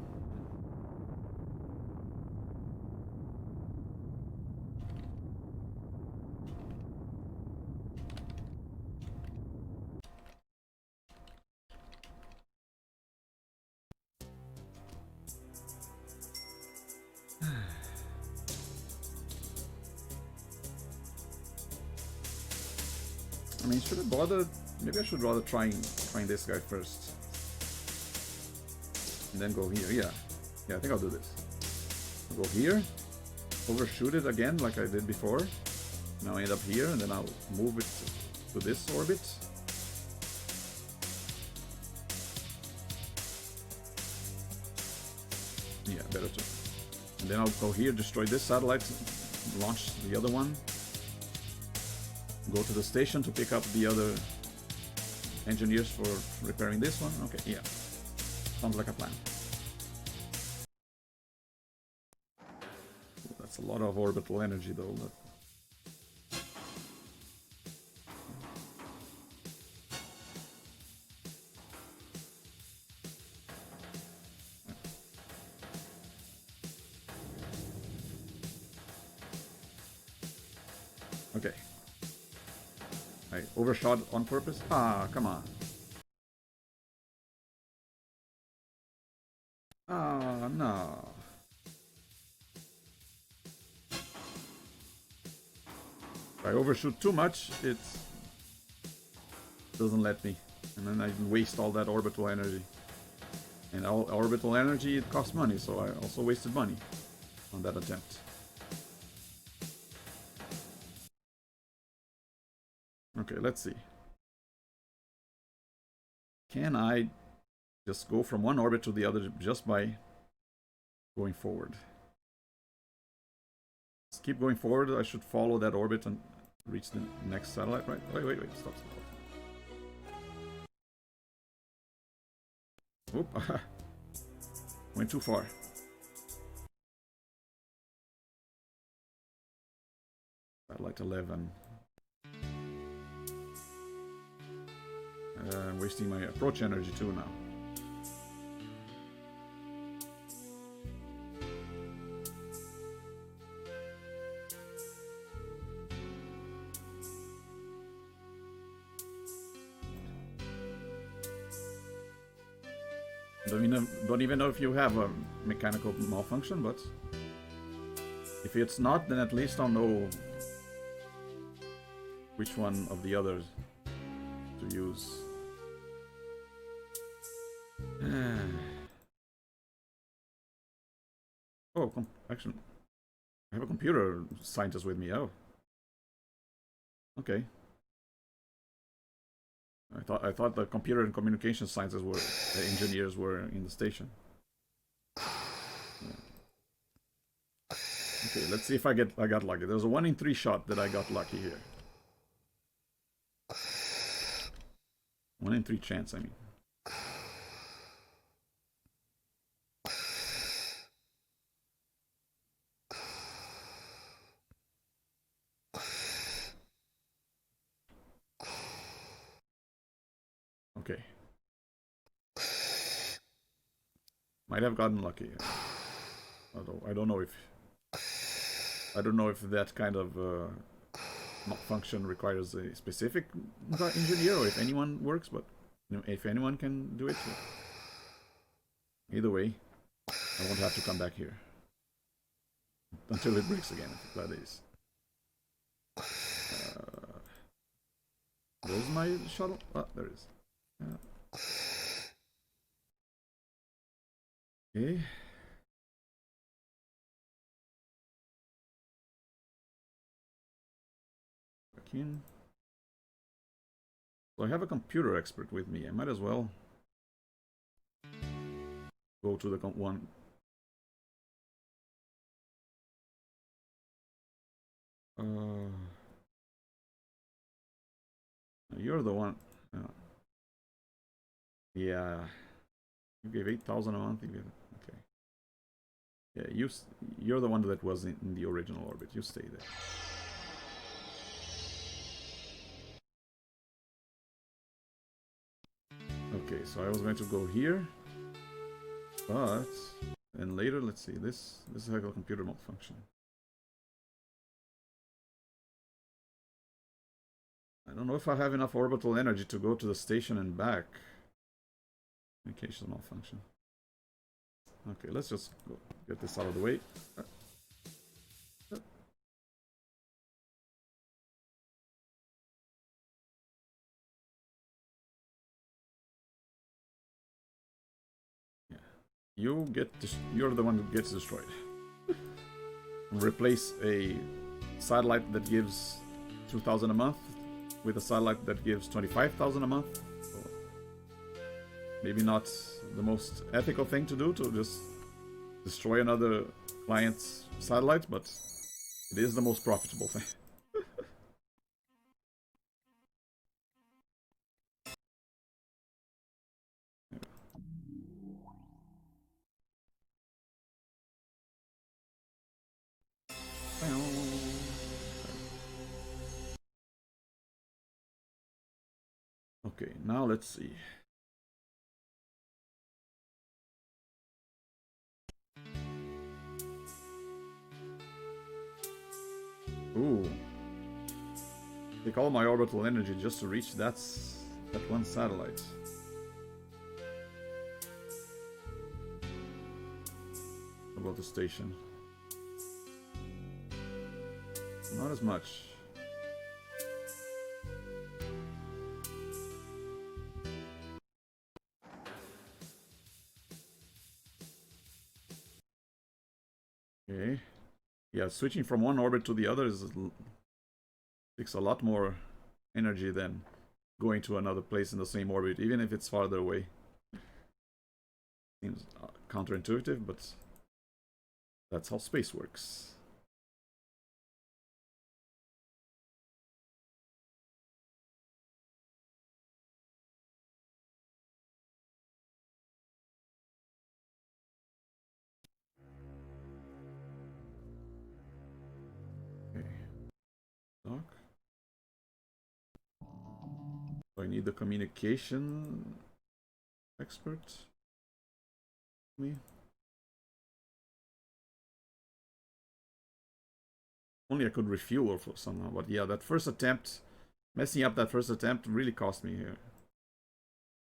I mean, should I bother? Maybe I should rather trying this guy first, and then go here. Yeah, I think I'll do this. I'll go here, overshoot it again like I did before. Now I end up here, and then I'll move it to this orbit. Yeah, better too. And then I'll go here, destroy this satellite, launch the other one. Go to the station to pick up the other engineers for repairing this one. Okay, yeah. Sounds like a plan. That's a lot of orbital energy though. But... Okay. I overshot on purpose? Ah, come on. Ah, no. If I overshoot too much, it doesn't let me. And then I waste all that orbital energy. And all orbital energy, it costs money, so I also wasted money on that attempt. Okay, let's see. Can I just go from one orbit to the other just by going forward? Let's keep going forward. I should follow that orbit and reach the next satellite, right? Wait, stop. Oop, went too far. Satellite 11. I'm wasting my approach energy too now. Don't even know if you have a mechanical malfunction, but if it's not, then at least I'll know which one of the others to use. Oh, actually, I have a computer scientist with me. Oh, okay. I thought the computer and communication sciences were the engineers were in the station. Yeah. Okay, let's see if I got lucky. There's a 1 in 3 shot that I got lucky here. 1 in 3 chance, I mean. Okay. Might have gotten lucky. Although I don't know if that kind of malfunction requires a specific engineer or if anyone works, but you know, if anyone can do it. Either way, I won't have to come back here until it breaks again. That is. There's my shuttle. Ah, there it is. Okay. Back in. So I have a computer expert with me. I might as well go to the one. You're the one. Yeah. You gave 8,000 a month. Okay. Yeah, you're the one that was in the original orbit. You stay there. Okay, so I was going to go here, but and later, let's see. This is a computer malfunction. I don't know if I have enough orbital energy to go to the station and back. Communications malfunction. Okay, let's just go get this out of the way. Yeah. You're the one who gets destroyed. Replace a satellite that gives 2,000 a month with a satellite that gives 25,000 a month. So maybe not the most ethical thing to do, to just destroy another client's satellite, but it is the most profitable thing. Okay, now let's see. Ooh. Take all my orbital energy just to reach that one satellite. About the station. Not as much. Okay. Yeah, switching from one orbit to the other takes a lot more energy than going to another place in the same orbit, even if it's farther away. Seems counterintuitive, but that's how space works. Okay. Dock. So I need the communication expert. Me. Only I could refuel somehow, but yeah, that first attempt, messing up that first attempt really cost me here.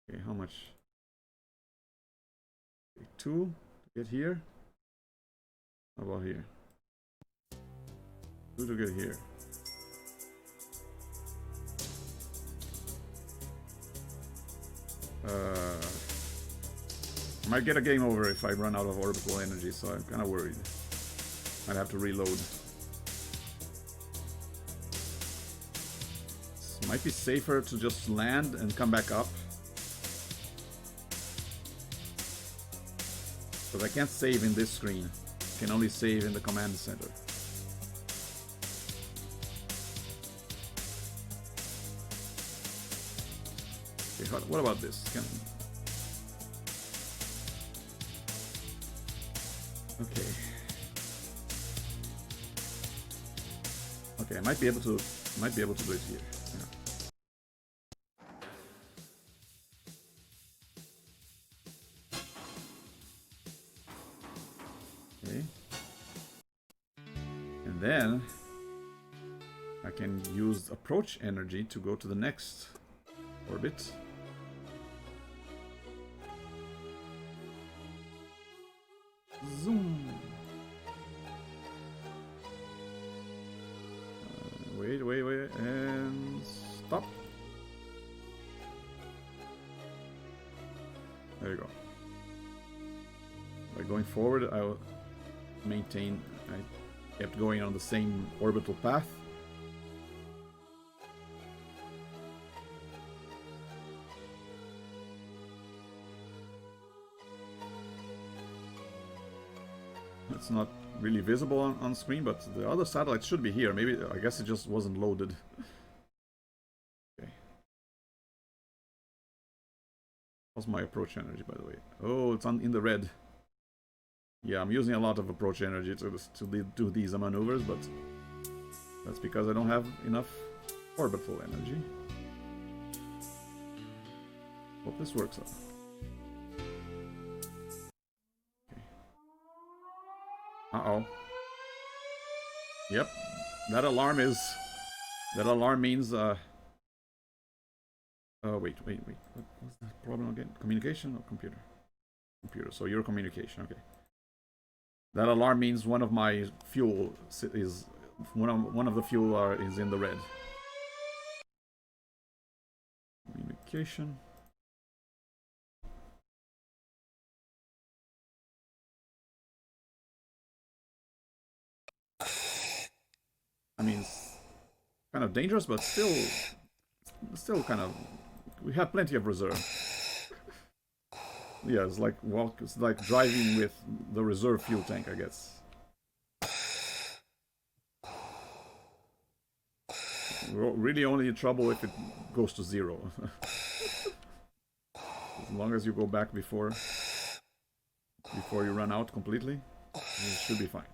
Okay, how much? Okay, 2 to get here. How about here? 2 to get here. Might get a game over if I run out of orbital energy, so I'm kind of worried. I'd have to reload. It might be safer to just land and come back up. Because I can't save in this screen. I can only save in the command center. Okay, what about this? Okay. Okay, I might be able to do it here. Yeah. I can use approach energy to go to the next orbit. Zoom. Wait, and stop. There you go. By going forward, I'll maintain. I kept going on the same orbital path. It's not really visible on screen, but the other satellite should be here. Maybe, I guess it just wasn't loaded. Okay. How's my approach energy, by the way? Oh, it's in the red. Yeah, I'm using a lot of approach energy to do these maneuvers, but that's because I don't have enough orbital energy. Hope this works out. Uh-oh. Yep. That alarm means, oh, wait. What was the problem again? Communication or computer? Computer. So your communication, okay. That alarm means one of my fuel is, one of the fuel is in the red. Communication. I mean, it's kind of dangerous, but still kind of, we have plenty of reserve. Yeah, it's like driving with the reserve fuel tank, I guess. We're really only in trouble if it goes to 0. As long as you go back before you run out completely, you should be fine.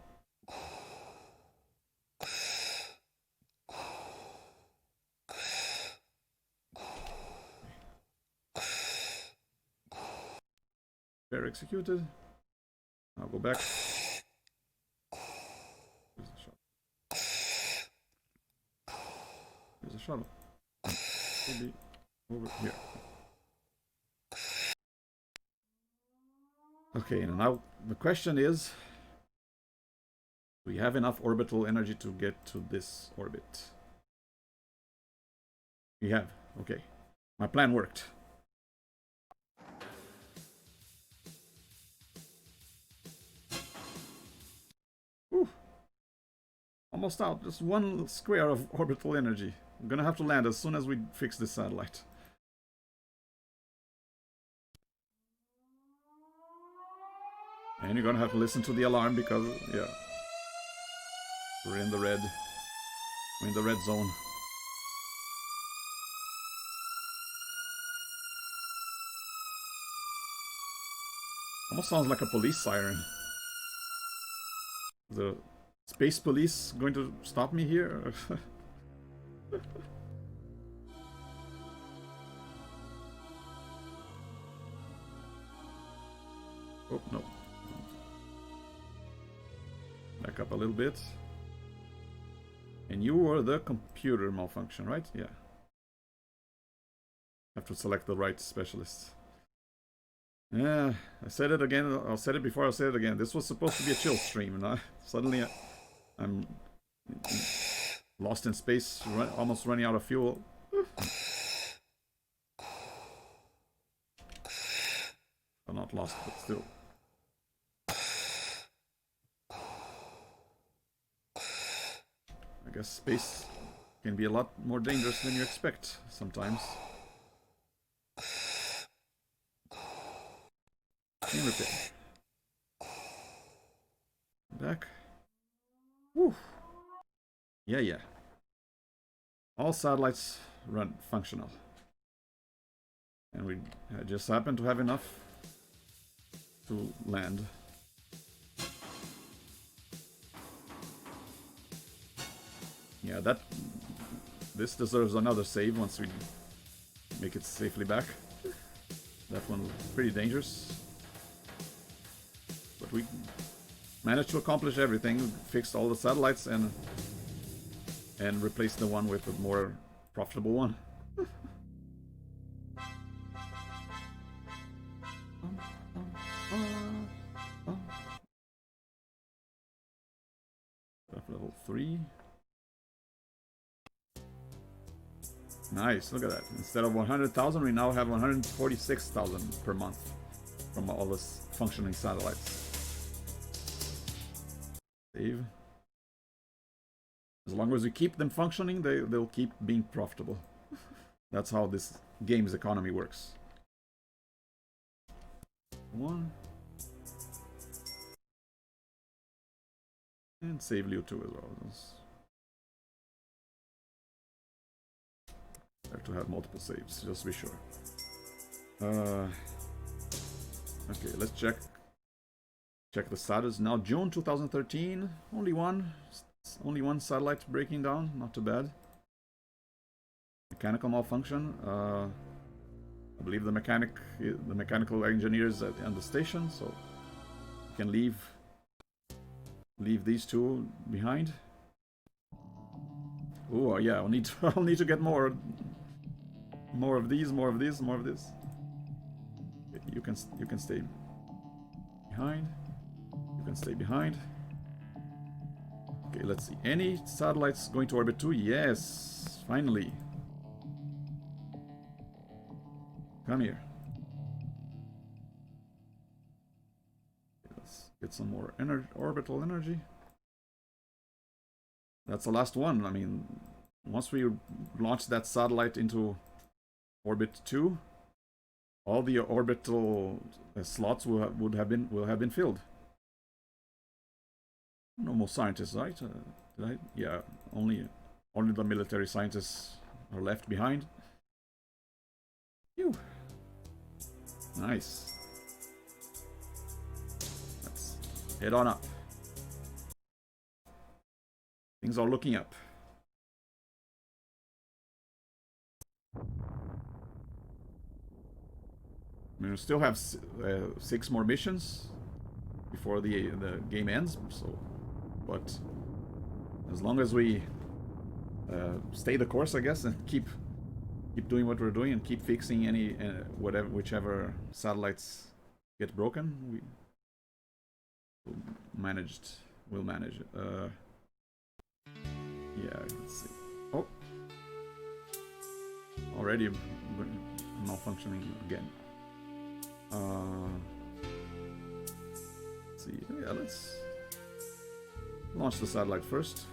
Fair executed. I'll go back. There's a shuttle. There's a shuttle. Should be over here. Okay, and now the question is, do we have enough orbital energy to get to this orbit? We have. Okay. My plan worked. Whew. Almost out. Just one square of orbital energy. I'm gonna have to land as soon as we fix this satellite. And you're gonna have to listen to the alarm because, yeah, we're in the red. We're in the red zone. Almost sounds like a police siren. The space police going to stop me here? Oh, no. Back up a little bit. And you were the computer malfunction, right? Yeah. Have to select the right specialist. Yeah, I said it again. I'll say it before I'll say it again. This was supposed to be a chill stream, and suddenly I'm lost in space, almost running out of fuel. Well, not lost, but still. I guess space can be a lot more dangerous than you expect sometimes. In repair. Back. Woo. Yeah. All satellites run functional. And we just happen to have enough to land. Yeah, this deserves another save once we make it safely back. That one was pretty dangerous. But we managed to accomplish everything, fixed all the satellites, and and replace the one with a more profitable one. Level 3. Nice, look at that. Instead of 100,000, we now have 146,000 per month from all this functioning satellites. Save. As long as we keep them functioning, they'll keep being profitable. That's how this game's economy works. 1. And save Liu 2 as well. Better to have multiple saves, just to be sure. Okay, let's check the status. Now June 2013, only one satellite breaking down, not too bad. Mechanical malfunction. I believe the mechanical engineers on the station, so you can leave these two behind. Oh yeah, I'll need to get more of these, more of this. You can stay behind. You can stay behind. Okay, let's see. Any satellites going to orbit 2? Yes, finally. Come here. Let's get some more orbital energy. That's the last one. I mean, once we launch that satellite into orbit 2, all the orbital slots will have been filled. No more scientists, right? Yeah, only the military scientists are left behind. Phew. Nice. Let's head on up. Things are looking up. We still have 6 more missions before the game ends. So, but as long as we stay the course, I guess, and keep doing what we're doing and keep fixing any whichever satellites get broken, we'll manage it. Yeah, let's see. Oh, already malfunctioning again. Let's see. Yeah, let's launch the satellite first.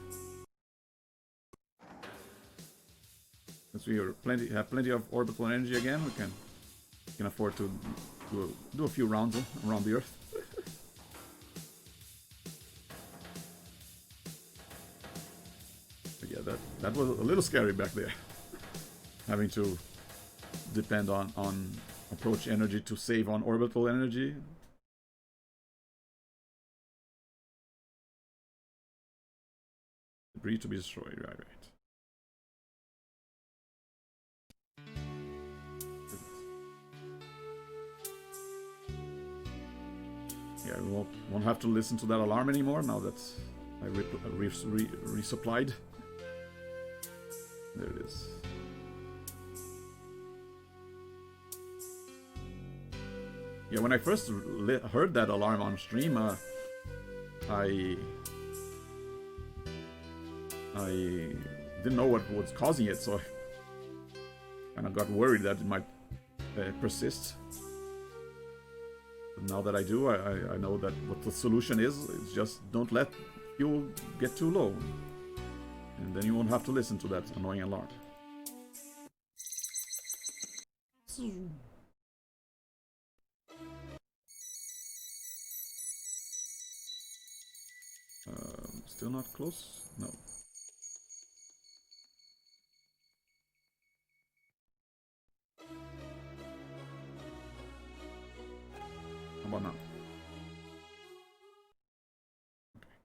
Since we have plenty of orbital energy again, we can afford to do a few rounds around the Earth. But yeah, that was a little scary back there, having to depend on approach energy to save on orbital energy. Debris to be destroyed, right. Yeah, we won't have to listen to that alarm anymore now that I resupplied. There it is. Yeah, when I first heard that alarm on stream, I didn't know what was causing it, so I kind of got worried that it might persist. But now that I do, I know that what the solution is just don't let fuel get too low, and then you won't have to listen to that annoying alarm. Still not close? No. How about now? Okay.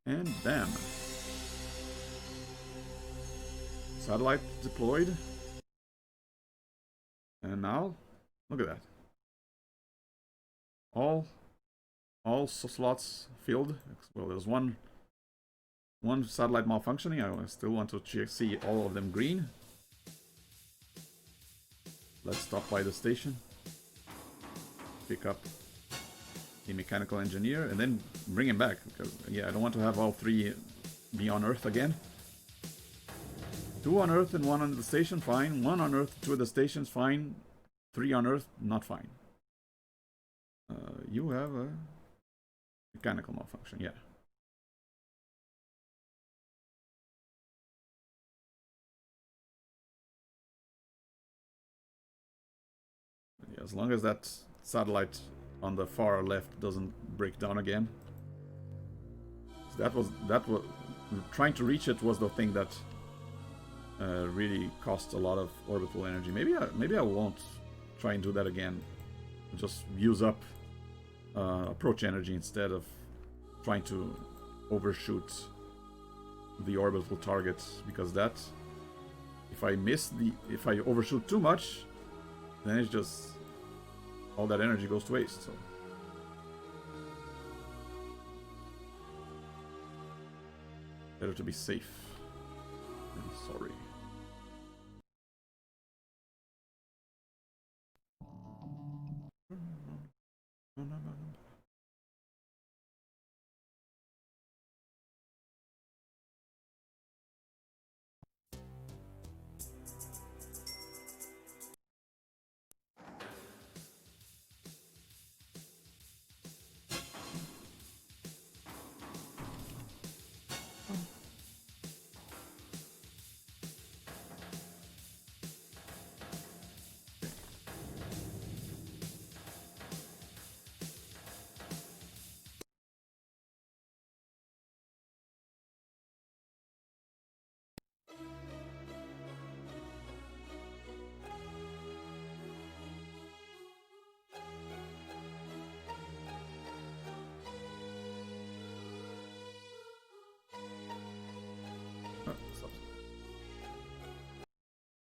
And bam. Satellite deployed. And now, look at that. All slots filled. Well, there's one one satellite malfunctioning. I still want to see all of them green. Let's stop by the station. Pick up the mechanical engineer and then bring him back. Because, yeah, I don't want to have all three be on Earth again. 2 on Earth and 1 on the station, fine. 1 on Earth, 2 at the stations, fine. 3 on Earth, not fine. You have a mechanical malfunction, yeah. Yeah, as long as that satellite on the far left doesn't break down again. That was trying to reach it was the thing that really cost a lot of orbital energy. Maybe I won't try and do that again. Just use up approach energy instead of trying to overshoot the orbital target, because that, if I overshoot too much, then it's just all that energy goes to waste. So better to be safe than sorry.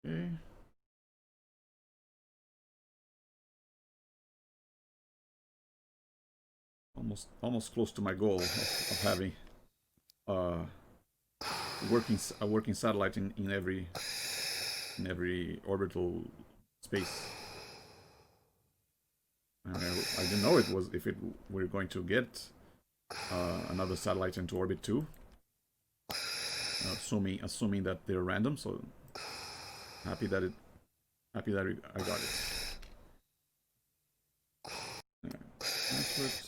Okay. Almost close to my goal of having a working satellite in every orbital space. And I didn't know if we're going to get another satellite into orbit too. Assuming that they're random, so happy that I got it. Transfer.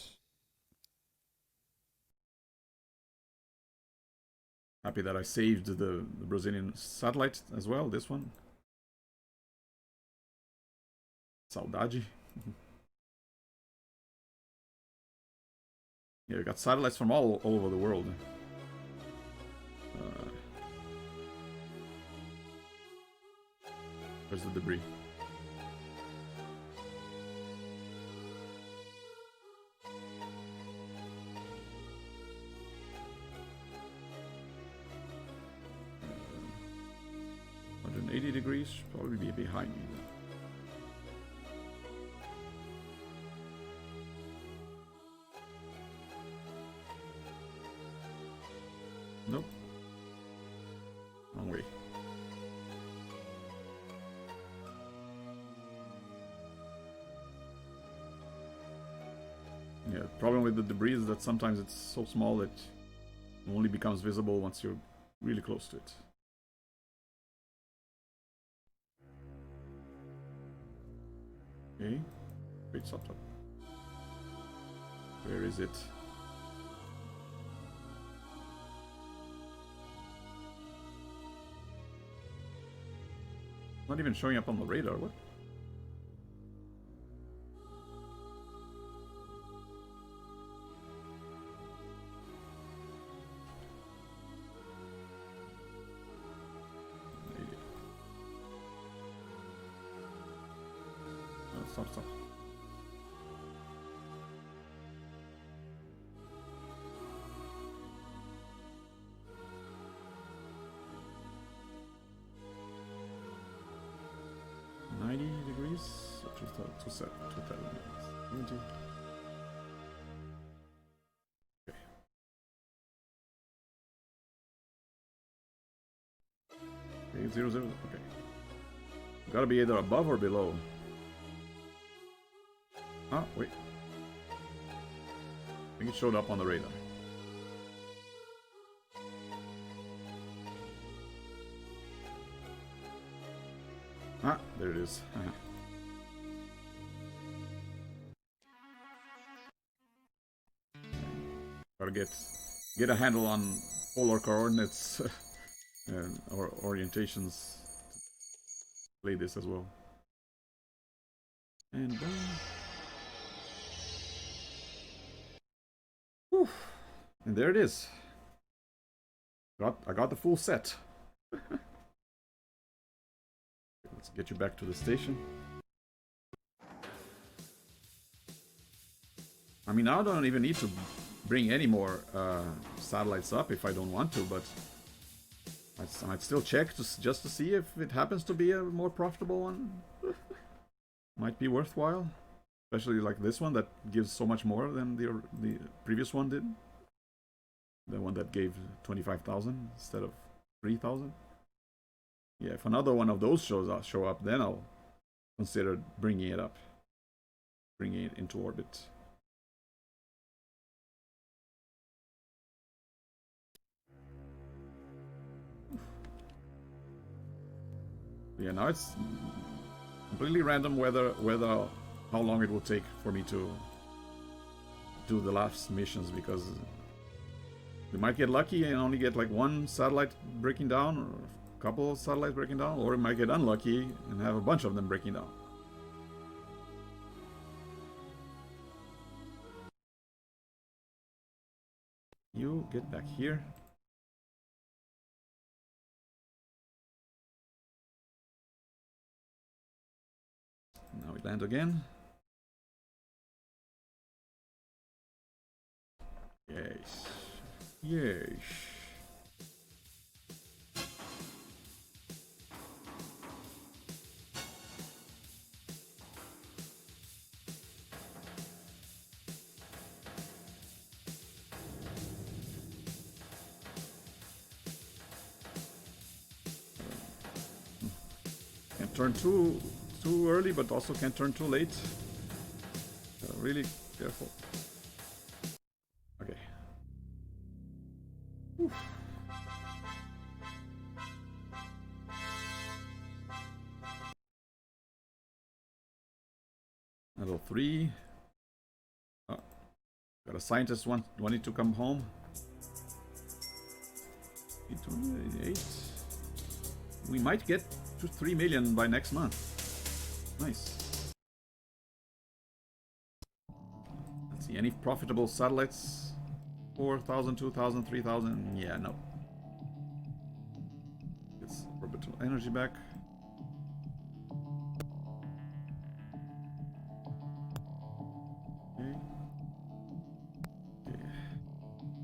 Happy that I saved the Brazilian satellite as well, this one. Saudade. Yeah, we got satellites from all over the world. Where's the debris? Degrees, probably be behind me. Nope. Wrong way. Yeah, the problem with the debris is that sometimes it's so small that it only becomes visible once you're really close to it. Okay, wait, stop. Where is it? Not even showing up on the radar, what? Stop. Degrees, 2070. Okay, 0, 0. Okay. Gotta be either above or below. Ah, wait. I think it showed up on the radar. Ah, there it is. Gotta get a handle on polar coordinates or orientations. Play this as well. And boom. Whew. And there it is. I got the full set. Let's get you back to the station. I mean, I don't even need to bring any more satellites up if I don't want to, but I might still check just to see if it happens to be a more profitable one. Might be worthwhile, especially like this one that gives so much more than the previous one did. The one that gave 25,000 instead of 3,000. Yeah, if another one of those show up, then I'll consider bringing it up, bringing it into orbit. Yeah, now it's completely random whether how long it will take for me to do the last missions, because we might get lucky and only get like one satellite breaking down, or a couple of satellites breaking down, or we might get unlucky and have a bunch of them breaking down. You get back here. Now we land again. Yes. Yes. Can't turn too early, but also can't turn too late. Really careful. Okay. Whew. Level 3. Oh, got a scientist wanting to come home. 8. We might get to 3 million by next month. Nice. Let's see, any profitable satellites? 4,000, 2,000, 3,000? Yeah, no. It's orbital energy back. Okay.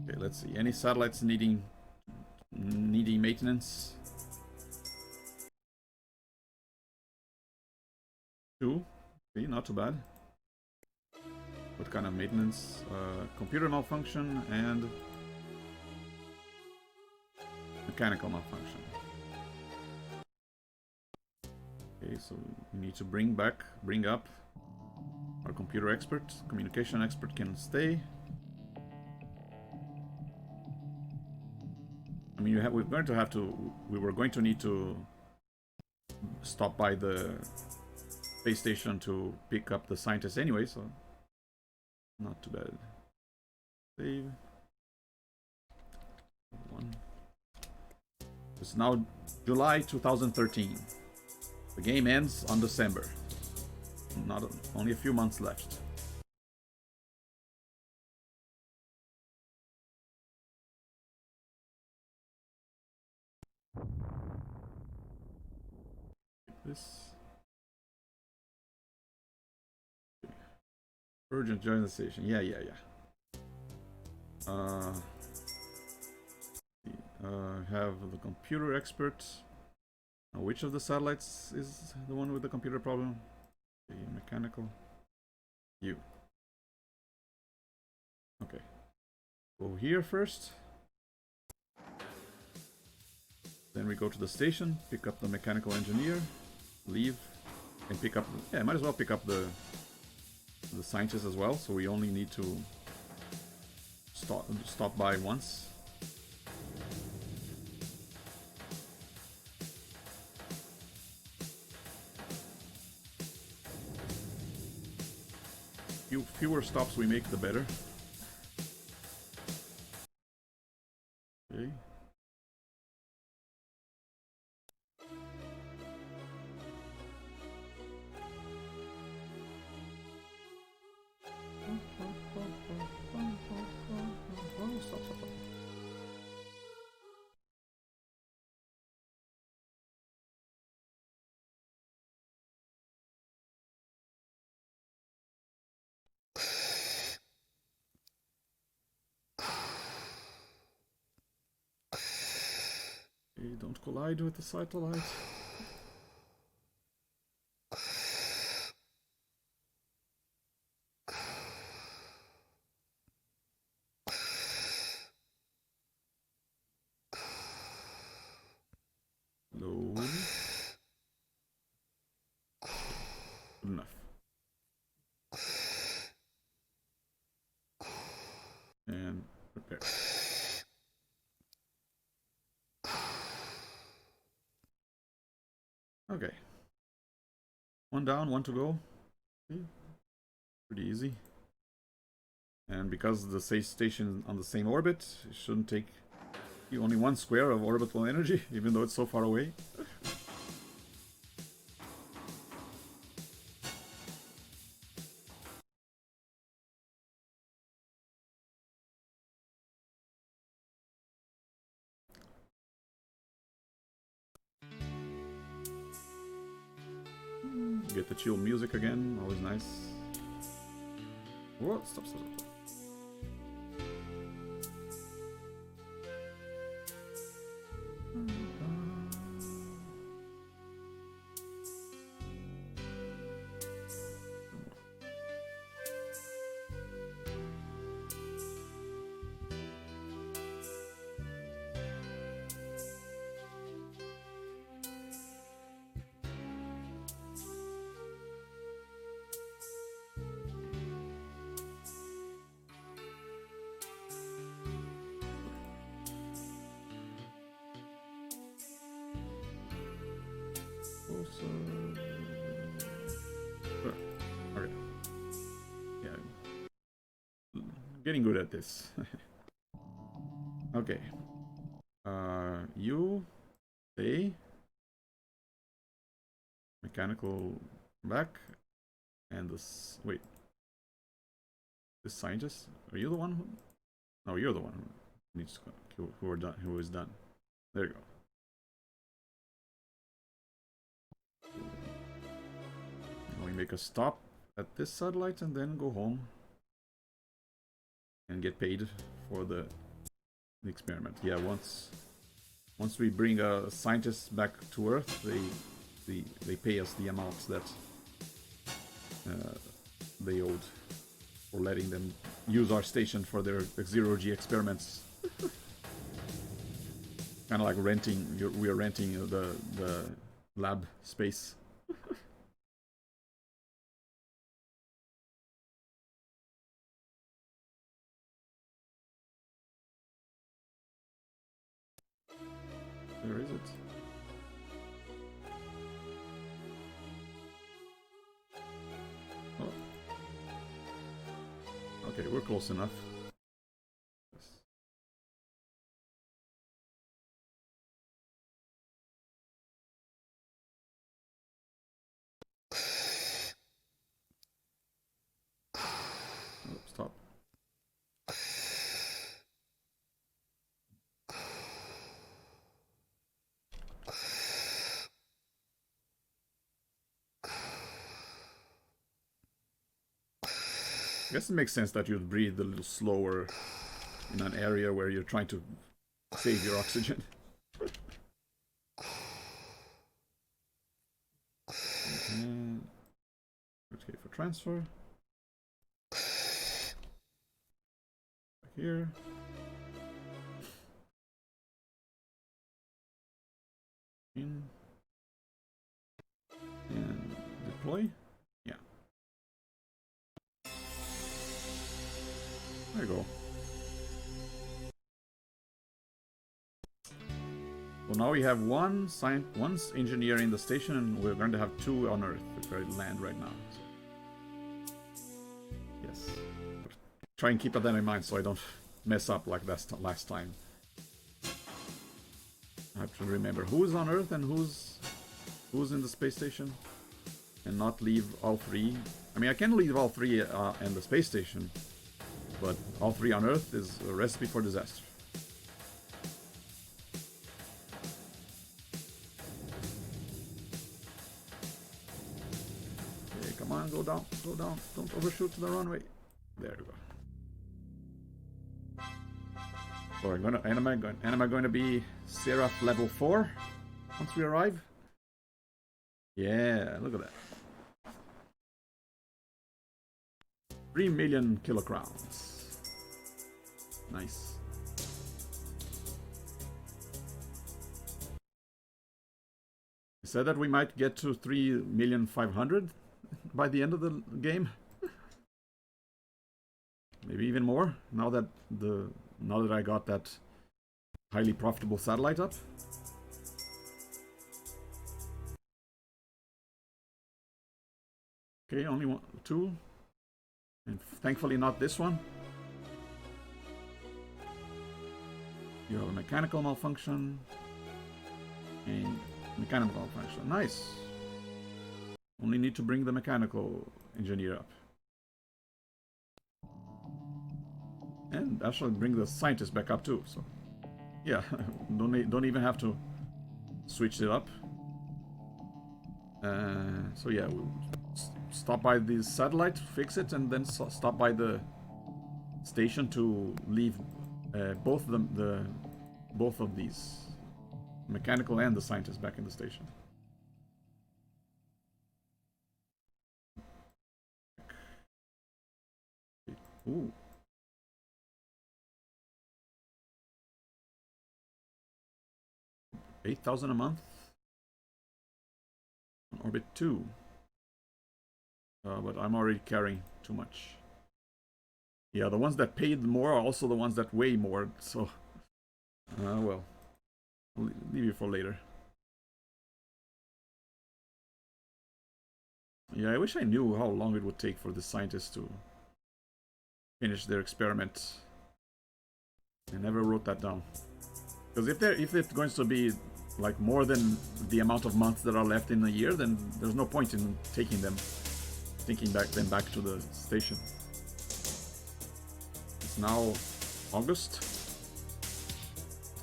Okay, let's see. Any satellites needing maintenance? 2. Okay, not too bad. What kind of maintenance? Computer malfunction and mechanical malfunction. Okay, so we need to bring up our computer expert. Communication expert can stay. I mean, we were going to need to stop by the space station to pick up the scientists anyway, so not too bad. Save. 1. It's now July 2013. The game ends on December. Only a few months left. This. Urgent, join the station. Yeah. Have the computer expert. Now, which of the satellites is the one with the computer problem? The mechanical. You. Okay. Go here first. Then we go to the station, pick up the mechanical engineer, leave, and pick up... Yeah, might as well pick up the scientist as well, so we only need to stop by once. Fewer stops we make, the better. Okay. Stop. Okay, don't collide with the satellite. Load. Good enough. And prepare. Okay. One down, one to go. Okay. Pretty easy. And because the station is on the same orbit, it shouldn't take you only one square of orbital energy, even though it's so far away. Get the chill music again, always nice. Whoa, stop. Okay. Yeah. Getting good at this. Okay. You stay. Mechanical back. And this... Wait. This scientist? Are you the one who... No, you're the one who needs to... Who is done. There you go. We make a stop at this satellite and then go home and get paid for the experiment. Yeah, once we bring a scientist back to Earth, they pay us the amount that they owed for letting them use our station for their zero-G experiments. Kind of like renting. We are renting the lab space. Where is it? Oh. Okay, we're close enough. Yes. Oh, stop. I guess it makes sense that you'd breathe a little slower in an area where you're trying to save your oxygen. Okay, for transfer. Back here. In and deploy. Yeah. There you go. So now we have one engineer in the station, and we're going to have 2 on Earth if I land right now. So. Yes. But try and keep that in mind so I don't mess up like that last time. I have to remember who's on Earth and who's in the space station, and not leave all 3. I mean, I can leave all 3 in the space station, but all 3 on Earth is a recipe for disaster. Okay, come on, go down, don't overshoot the runway. There you go. So am I going to be Seraph level 4 once we arrive? Yeah, look at that. 3 million kilocrowns. Nice. I said that we might get to 3,500,000 by the end of the game. Maybe even more, now that I got that highly profitable satellite up. Okay, only 2. And thankfully not this one. You have a mechanical malfunction. And mechanical malfunction. Nice. Only need to bring the mechanical engineer up. And actually bring the scientist back up too, so... Yeah, don't even have to switch it up. So yeah, we'll stop by the satellite, fix it, and then stop by the station to leave both of these, mechanical and the scientist, back in the station. Ooh. $8,000 a month. Orbit 2. But I'm already carrying too much. Yeah, the ones that paid more are also the ones that weigh more, so... well. I'll leave it for later. Yeah, I wish I knew how long it would take for the scientists to finish their experiment. I never wrote that down. Because if it's going to be like more than the amount of months that are left in a year, then there's no point in taking them back to the station. It's now August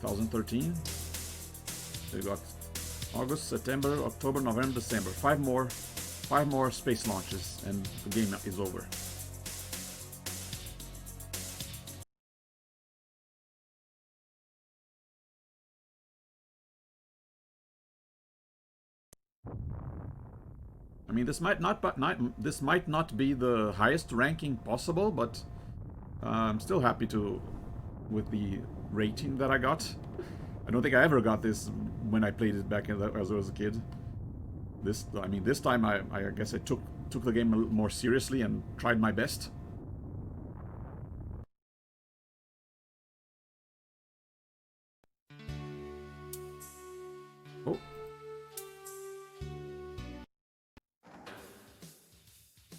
2013. So we got August, September, October, November, December. 5 more space launches, and the game is over. I mean, this might not be the highest ranking possible, but I'm still happy with the rating that I got. I don't think I ever got this when I played it back as I was a kid. This time I guess I took the game a little more seriously and tried my best. Oh.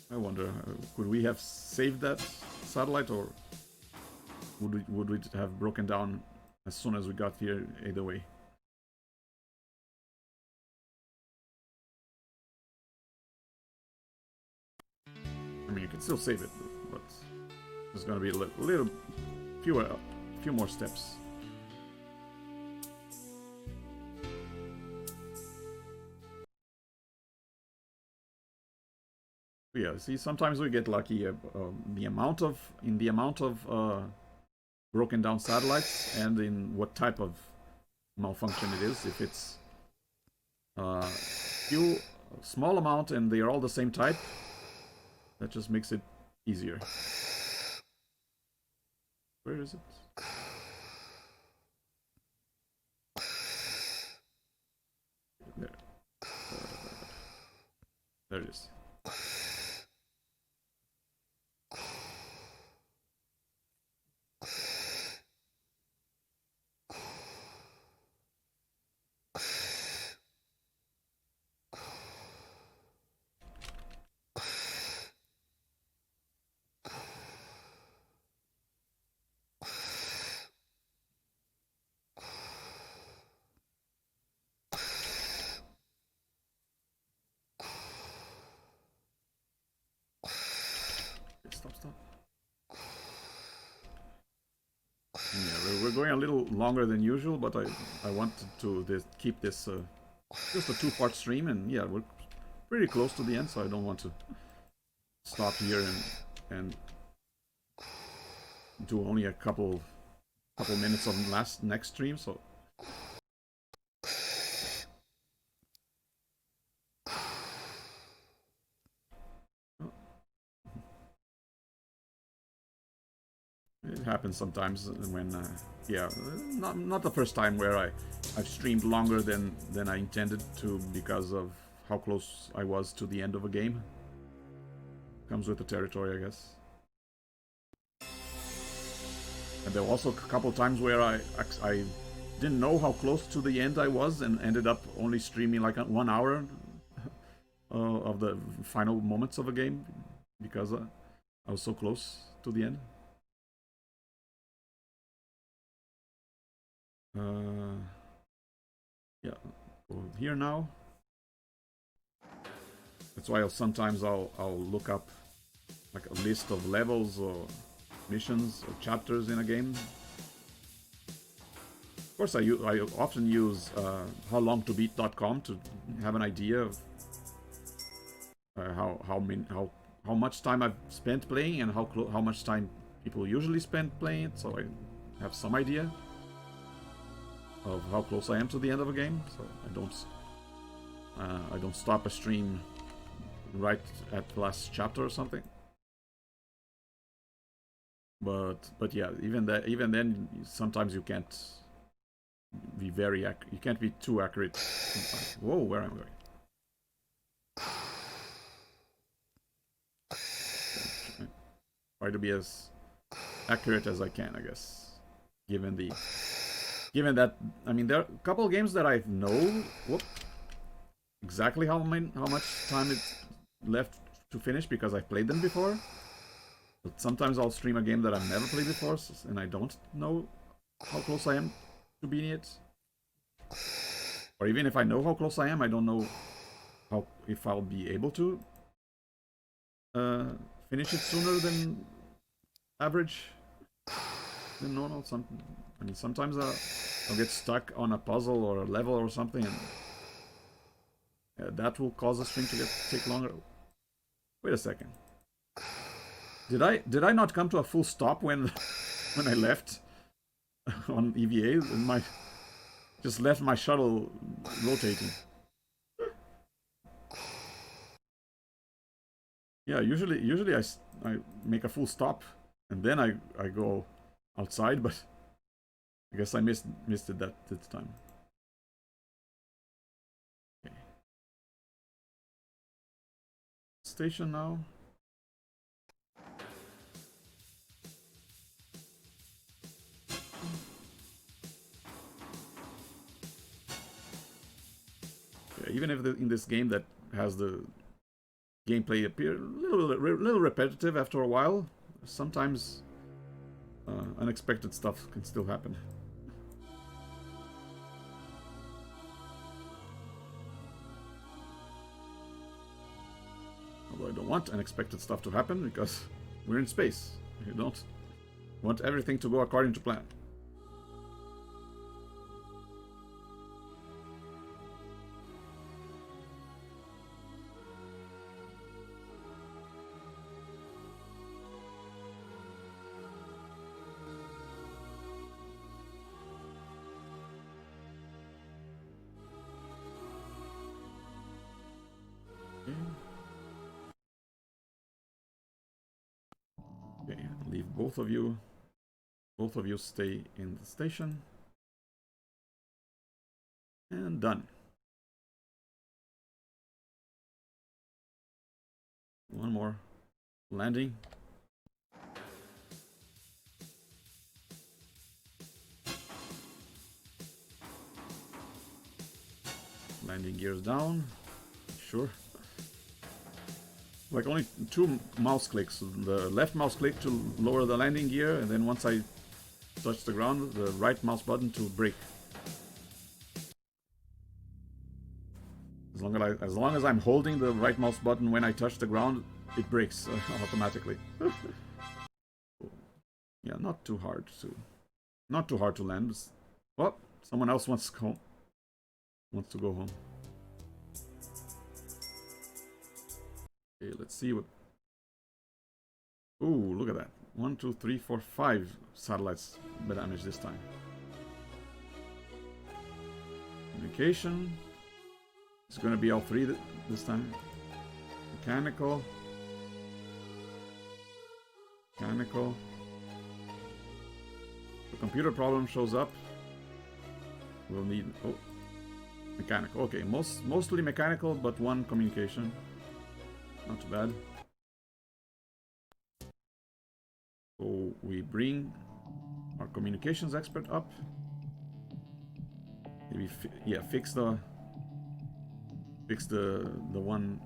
I wonder, could we have saved that satellite, or would we have broken down as soon as we got here either way? I mean, you can still save it, but there's gonna be a few more steps. Yeah, see, sometimes we get lucky. The amount of broken down satellites, and in what type of malfunction it is. If it's a small amount and they are all the same type, that just makes it easier. Where is it? There it is. Stop, stop. Yeah, we're going a little longer than usual, but I wanted to keep this just a two-part stream, and yeah, we're pretty close to the end, so I don't want to stop here and do only a couple minutes of next stream. So it happens sometimes when yeah, not the first time where I've streamed longer than I intended to because of how close I was to the end of a game. Comes with the territory, I guess. And there were also a couple times where I didn't know how close to the end I was and ended up only streaming like 1 hour of the final moments of a game because I was so close to the end. Yeah, go here now. That's why sometimes I'll look up like a list of levels or missions or chapters in a game. Of course, I often use howlongtobeat.com to have an idea of how much time I've spent playing and how much time people usually spend playing it, so I have some idea of how close I am to the end of a game. So I don't stop a stream right at the last chapter or something. But yeah, even then, sometimes you can't be you can't be too accurate. Whoa, where am I going? Try to be as accurate as I can, I guess. Given that, I mean, there are a couple of games that I know exactly how much time it's left to finish because I've played them before. But sometimes I'll stream a game that I've never played before, and I don't know how close I am to beating it. Or even if I know how close I am, I don't know if I'll be able to finish it sooner than average, than normal. I mean, sometimes I'll get stuck on a puzzle or a level or something, and that will cause the stream to take longer. Wait a second. Did I not come to a full stop when I left on EVA? Just left my shuttle rotating. Yeah, usually I make a full stop and then I go outside, but I guess I missed it that this time. Okay. Station now. Yeah, even if in this game that has the gameplay appear a little repetitive after a while, sometimes unexpected stuff can still happen. Although I don't want unexpected stuff to happen because we're in space. You don't want everything to go according to plan. Okay, leave both of you. Both of you stay in the station. And done. One more landing. Landing gears down. Sure. Like only 2 mouse clicks. The left mouse click to lower the landing gear, and then once I touch the ground, the right mouse button to brake. As long as I'm holding the right mouse button when I touch the ground, it brakes automatically. Yeah, not too hard to land. Oh, someone else wants to go home. Okay, let's see what. Ooh, look at that. 1, 2, 3, 4, 5 satellites damaged this time. Communication. It's going to be all 3 this time. Mechanical. The computer problem shows up. We'll need... Oh. Mechanical. Okay, mostly mechanical, but 1 communication. Not too bad. So we bring our communications expert up. Maybe fix the one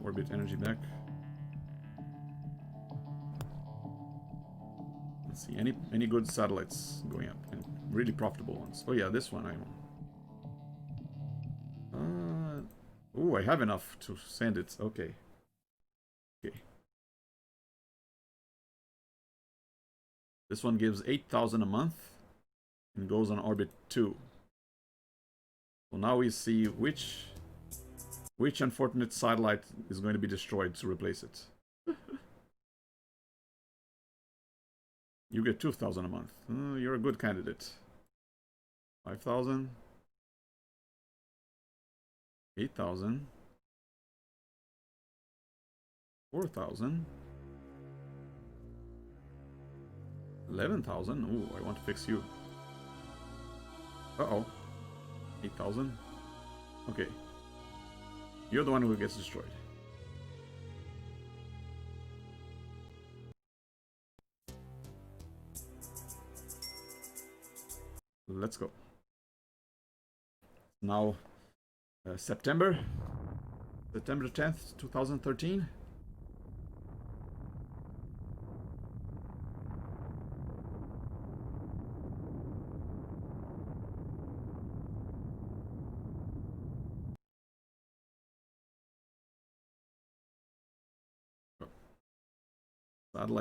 orbit energy back. Let's see any good satellites going up and really profitable ones. Oh yeah, this one I want. Oh, I have enough to send it. Okay. This one gives 8,000 a month and goes on orbit 2. So now we see which unfortunate satellite is going to be destroyed to replace it. You get 2,000 a month. You're a good candidate. 5,000. 8,000. 4,000. 11,000. Ooh, I want to fix you. Uh-oh. 8,000. Okay. You're the one who gets destroyed. Let's go. Now, September 10th, 2013.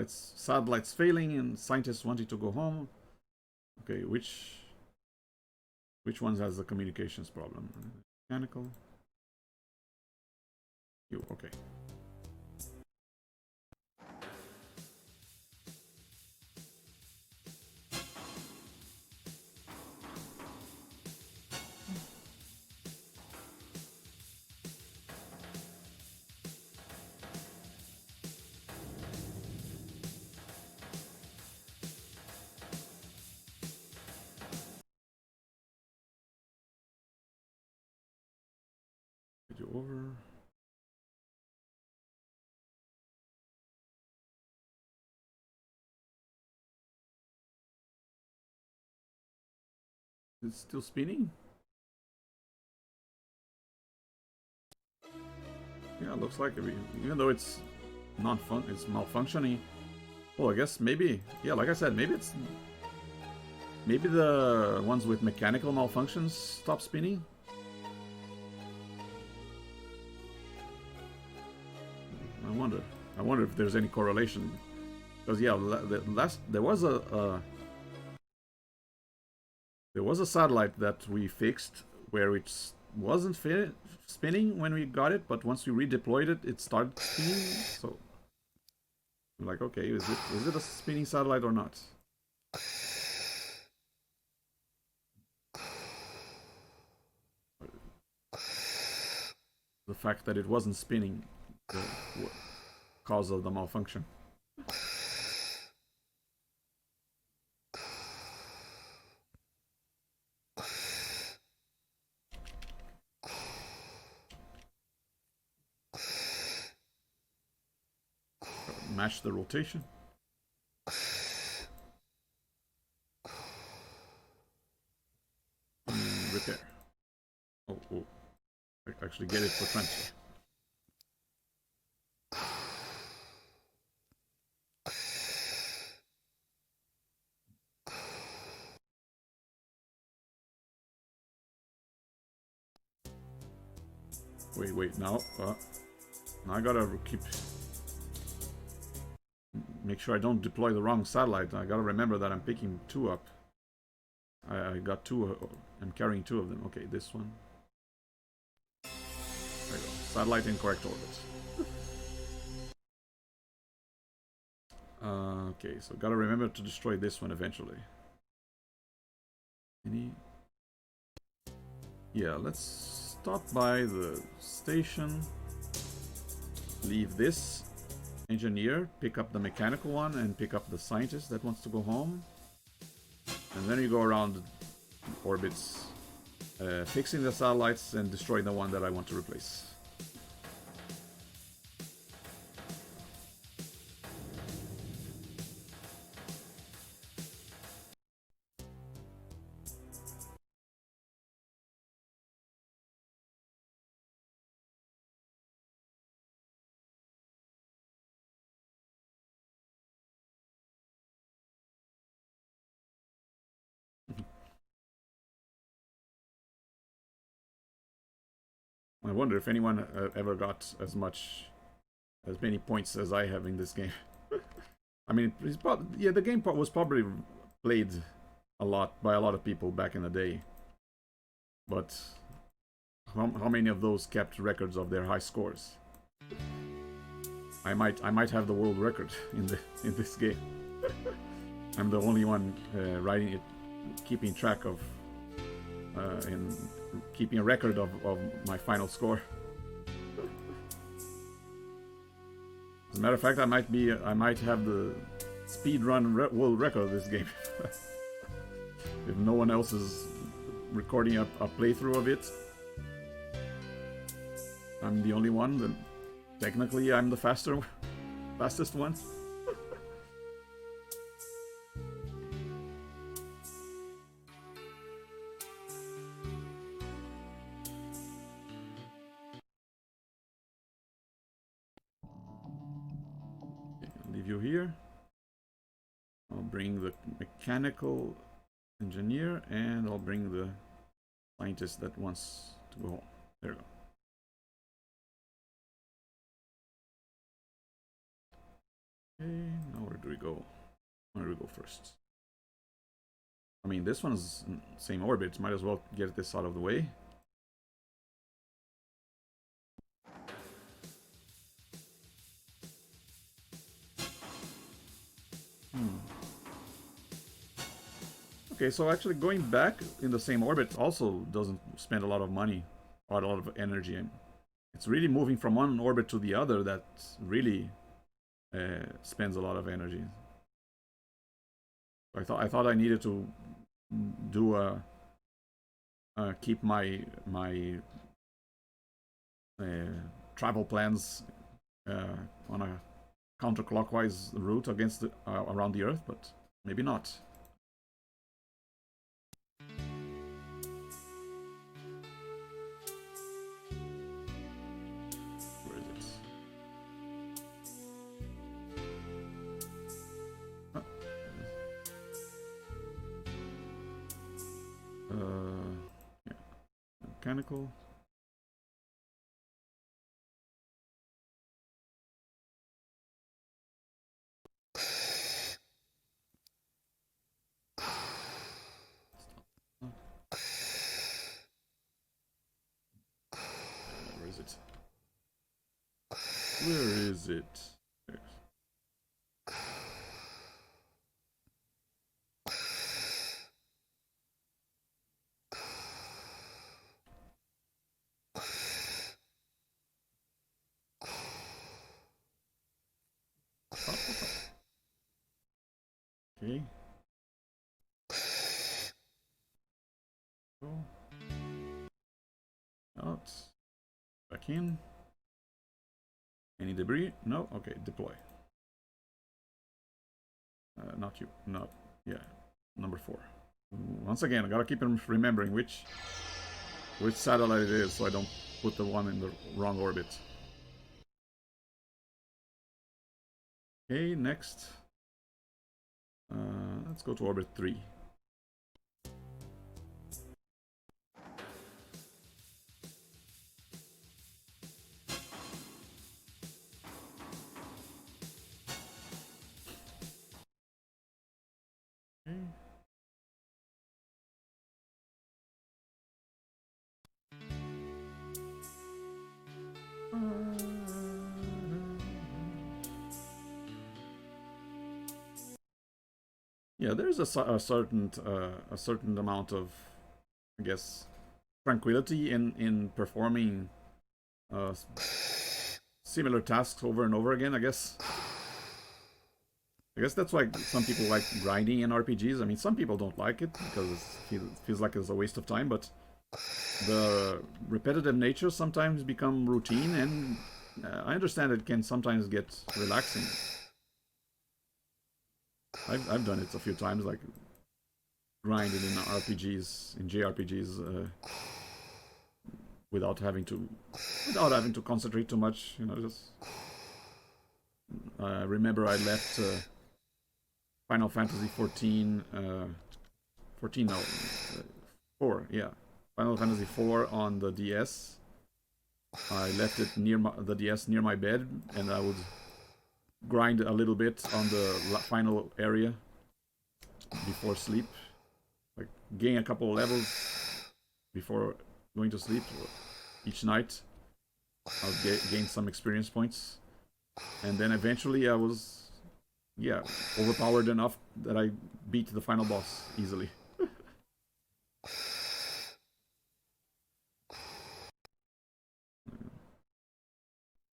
Satellites failing and scientists wanting to go home. Okay, which ones has the communications problem? Mechanical. You okay? Get you over. It's still spinning? Yeah, it looks like it, even though it's it's malfunctioning. Well, I guess maybe, yeah, like I said, maybe the ones with mechanical malfunctions stop spinning. I wonder if there's any correlation, because yeah, there was a satellite that we fixed where it wasn't spinning when we got it, but once we redeployed it, it started spinning. So I'm like, okay, is it a spinning satellite or not? The fact that it wasn't spinning, the cause of the malfunction. match the rotation. And repair. Oh, actually get it for transfer. Wait, now I gotta make sure I don't deploy the wrong satellite. I gotta remember that I'm picking 2 up. I got 2, I'm carrying 2 of them. Okay, this one. There you go. Satellite in correct orbit. Okay, so gotta remember to destroy this one eventually. Yeah, let's stop by the station. Leave this engineer, pick up the mechanical one, and pick up the scientist that wants to go home. And then you go around orbits, fixing the satellites and destroying the one that I want to replace. I wonder if anyone ever got as many points as I have in this game. I mean, yeah, the game was probably played a lot by a lot of people back in the day, but how many of those kept records of their high scores? I might have the world record in this game. I'm the only one writing it, keeping track of and keeping a record of my final score. As a matter of fact, I might have the speedrun world record of this game. If no one else is recording a playthrough of it, I'm the only one, then technically I'm the fastest one. Leave you here. I'll bring the mechanical engineer and I'll bring the scientist that wants to go home. There we go. Okay, now where do we go? Where do we go first? I mean, this one's same orbit. Might as well get this out of the way. Okay, so actually going back in the same orbit also doesn't spend a lot of money or a lot of energy. It's really moving from one orbit to the other that really spends a lot of energy. I thought I needed to do keep my travel plans on a counterclockwise route against around the Earth, but maybe not. Where is it? Yeah, mechanical. Where is it? Where is it? There. Okay. Go. Out. Back in. Any debris? No? Okay, deploy. Not you. Not. Yeah. Number 4. Once again, I gotta keep remembering which satellite it is so I don't put the one in the wrong orbit. Okay, next. Let's go to orbit 3. Okay. Yeah, there's a certain amount of, I guess, tranquility in performing similar tasks over and over again. I guess that's why some people like grinding in RPGs. I mean, some people don't like it because it feels like it's a waste of time, but the repetitive nature sometimes become routine, and I understand it can sometimes get relaxing. I've done it a few times, like grinding in RPGs, in JRPGs, without having to concentrate too much. You know, just I remember I left Final Fantasy 14, 14 no, 4, yeah, Final Fantasy 4 on the DS. I left it near the DS near my bed, and I would grind a little bit on the final area before sleep, like gain a couple of levels before going to sleep each night. I'll gain some experience points, and then eventually I was, yeah, overpowered enough that I beat the final boss easily.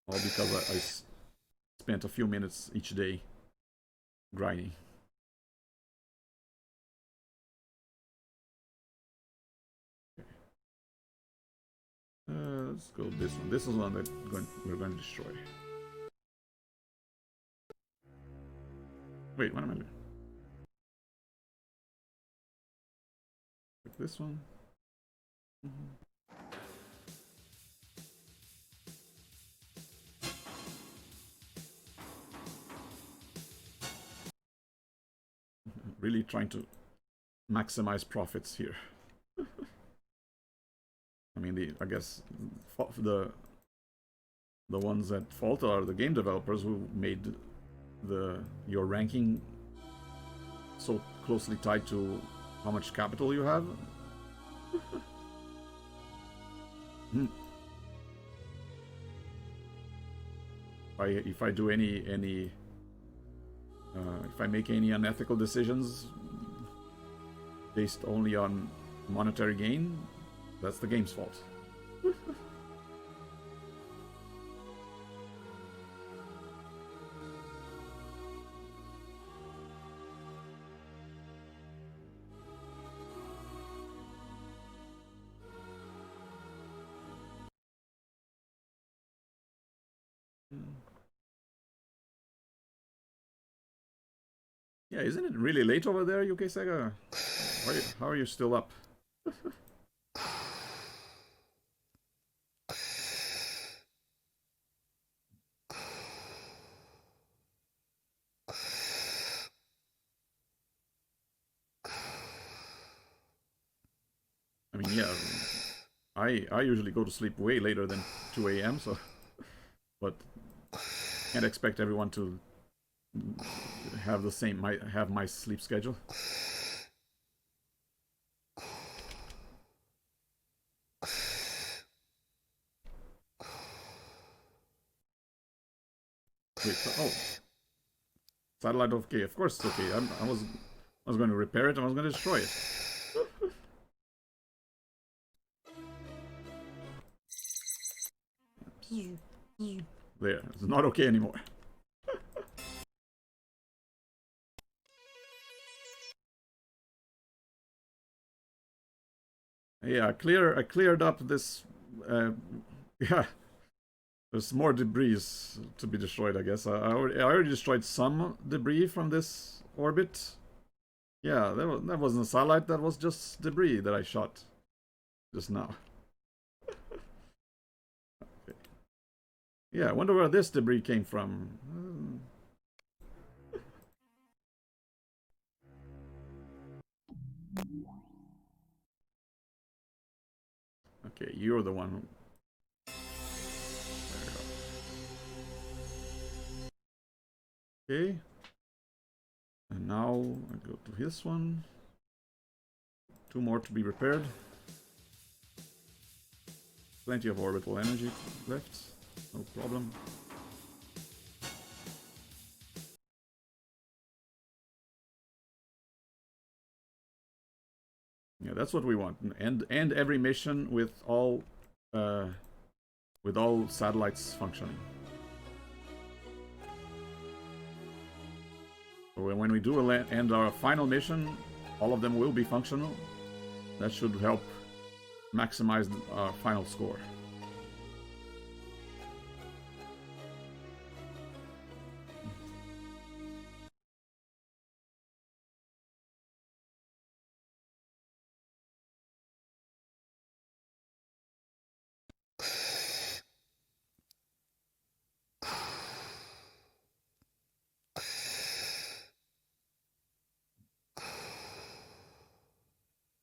All because I spent a few minutes each day grinding. Let's go this one. This is one that we're going to destroy. Wait, what am I doing? Like this one. Really trying to maximize profits here. I mean, I guess the ones at fault are the game developers who made your ranking so closely tied to how much capital you have. If I do if I make any unethical decisions based only on monetary gain, that's the game's fault. Yeah, isn't it really late over there, UK Sega? How are you still up? I mean, yeah, I usually go to sleep way later than 2 a.m. So, but can't expect everyone to have my sleep schedule. Wait, oh, satellite okay, of course it's okay. I was going to repair it. I was going to destroy it. There, it's not okay anymore. Yeah, I cleared up this. Yeah, There's more debris to be destroyed, I guess. I already destroyed some debris from this orbit. Yeah, that wasn't a satellite, that was just debris that I shot just now. Okay. Yeah, I wonder where this debris came from. Okay, you're the one who... There you go. Okay. And now I go to this one. 2 more to be repaired. Plenty of orbital energy left. No problem. Yeah, that's what we want. And every mission with all satellites functioning. So when we do end our final mission, all of them will be functional. That should help maximize our final score.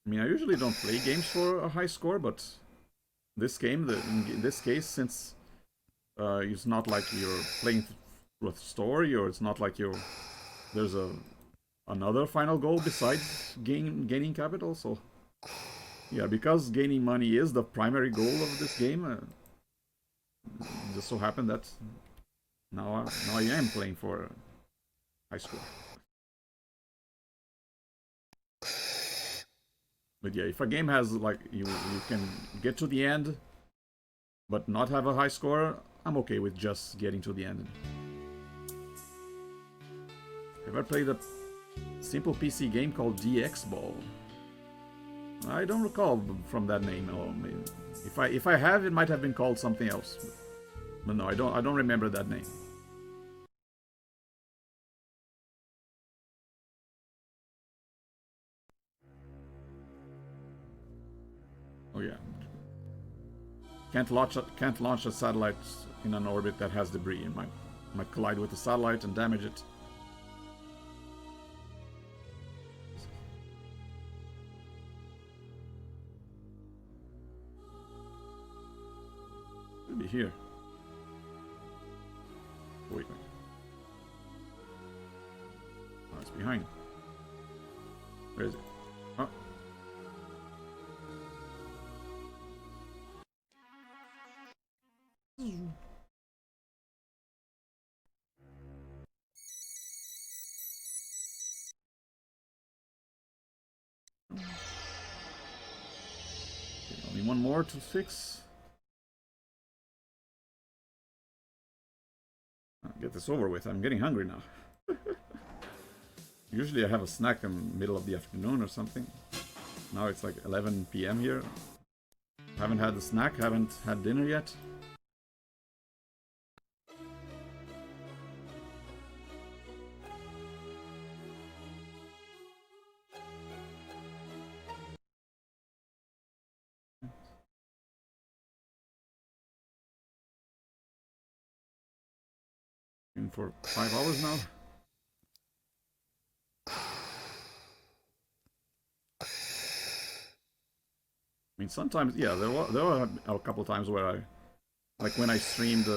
I mean, I usually don't play games for a high score, but this game, in this case, since it's not like you're playing through a story, or it's not like there's another final goal besides gaining capital. So yeah, because gaining money is the primary goal of this game, just so happened that now I am playing for a high score. But yeah, if a game has like you can get to the end, but not have a high score, I'm okay with just getting to the end. Have I played a simple PC game called DX Ball? I don't recall from that name. If I have, it might have been called something else. But no, I don't remember that name. Oh yeah. Can't launch a satellite in an orbit that has debris. It might collide with the satellite and damage it. Should be here. Wait. Oh, it's behind. Where is it? Oh. Okay, only one more to fix. I'll get this over with. I'm getting hungry now. Usually I have a snack in the middle of the afternoon or something. Now it's like 11 p.m. here. Haven't had the snack, haven't had dinner yet. In for 5 hours now. I mean, sometimes, yeah, there were a couple times where I, like when I streamed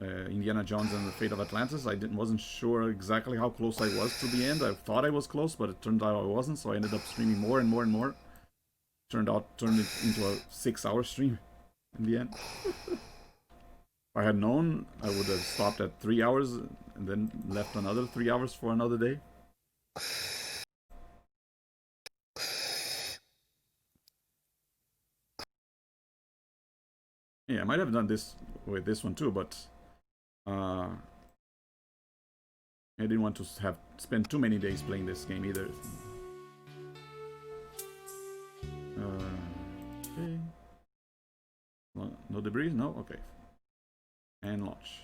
Indiana Jones and the Fate of Atlantis, I wasn't sure exactly how close I was to the end. I thought I was close, but it turned out I wasn't, so I ended up streaming more and more and more. Turned it into a 6-hour stream in the end. If I had known, I would have stopped at 3 hours and then left another 3 hours for another day. Yeah, I might have done this with this one too, but I didn't want to have spent too many days playing this game either. Okay. No debris? No? Okay. And launch.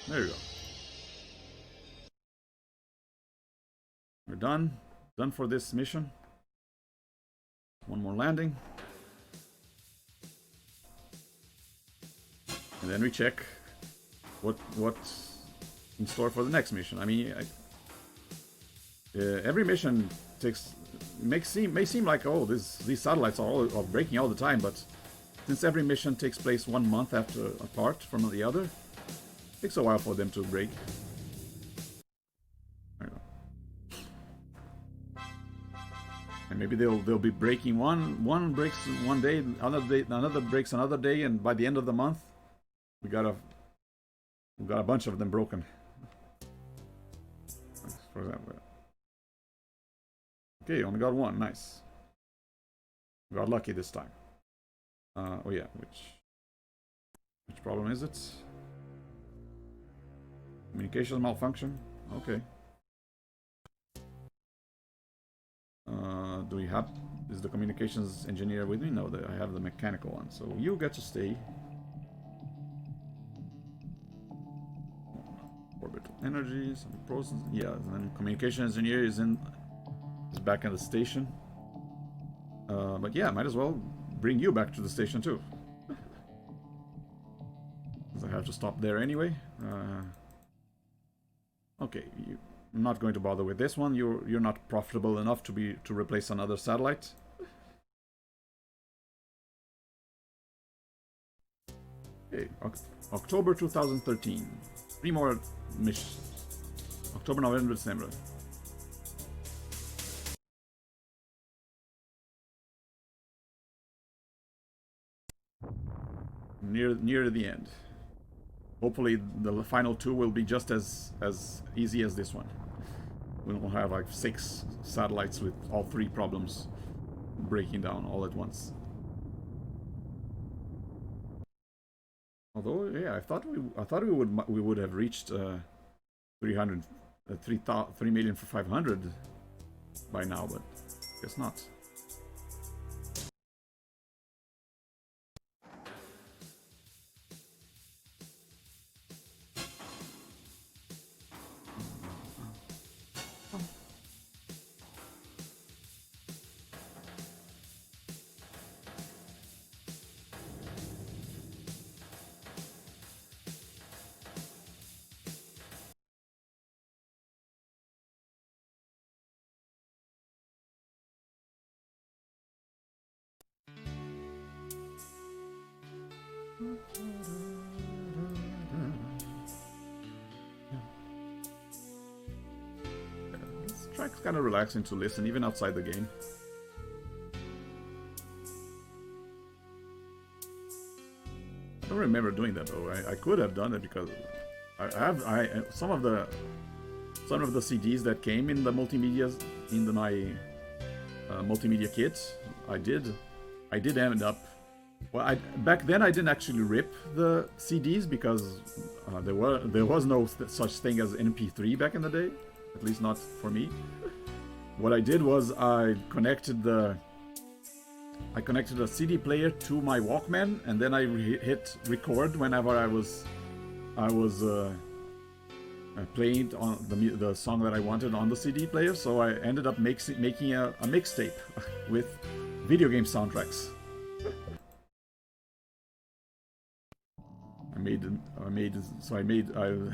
There you go. We're done. Done for this mission. One more landing. And then we check what's in store for the next mission. I mean, every mission may seem like, oh, these satellites are breaking all the time, but since every mission takes place 1 month apart from the other, it takes a while for them to break. And maybe they'll be breaking one breaks one day, another breaks another day, and by the end of the month, we got a bunch of them broken. For example. Okay, only got one. Nice. Got lucky this time. Oh yeah, which problem is it? Communications malfunction. Okay. Do we have... Is the communications engineer with me? No, I have the mechanical one. So you get to stay. Orbital energy, some process. Yeah, and then communication engineer is back in the station. But yeah, might as well bring you back to the station too. Because I have to stop there anyway. Okay, I'm not going to bother with this one. You're not profitable enough to replace another satellite. Okay, October 2013. 3 more missions. October, November, December. Near the end. Hopefully the final 2 will be just as easy as this one. We won't have like 6 satellites with all 3 problems breaking down all at once. Although, yeah, I thought we would have reached 3,500,000 by now, but guess not. This track's kind of relaxing to listen, even outside the game. I don't remember doing that though. I could have done it because I have some of the CDs that came in the multimedia my multimedia kit. I did end up. Well, back then I didn't actually rip the CDs because there was no such thing as MP3 back in the day, at least not for me. What I did was I connected a CD player to my Walkman, and then I hit record whenever I was playing on the song that I wanted on the CD player. So I ended up making a mixtape with video game soundtracks. I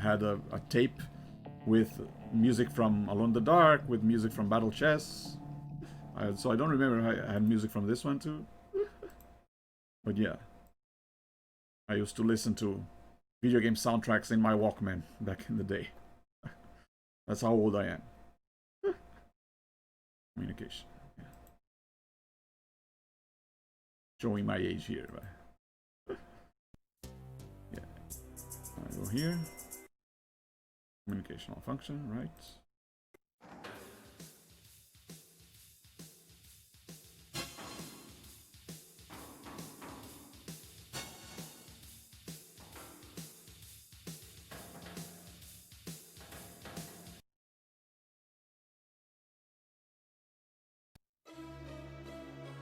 had a tape with music from Alone in the Dark, with music from Battle Chess. So I don't remember I had music from this one too. But yeah, I used to listen to video game soundtracks in my Walkman back in the day. That's how old I am. Communication. Yeah. Showing my age here, right? I go here. Communication function, right?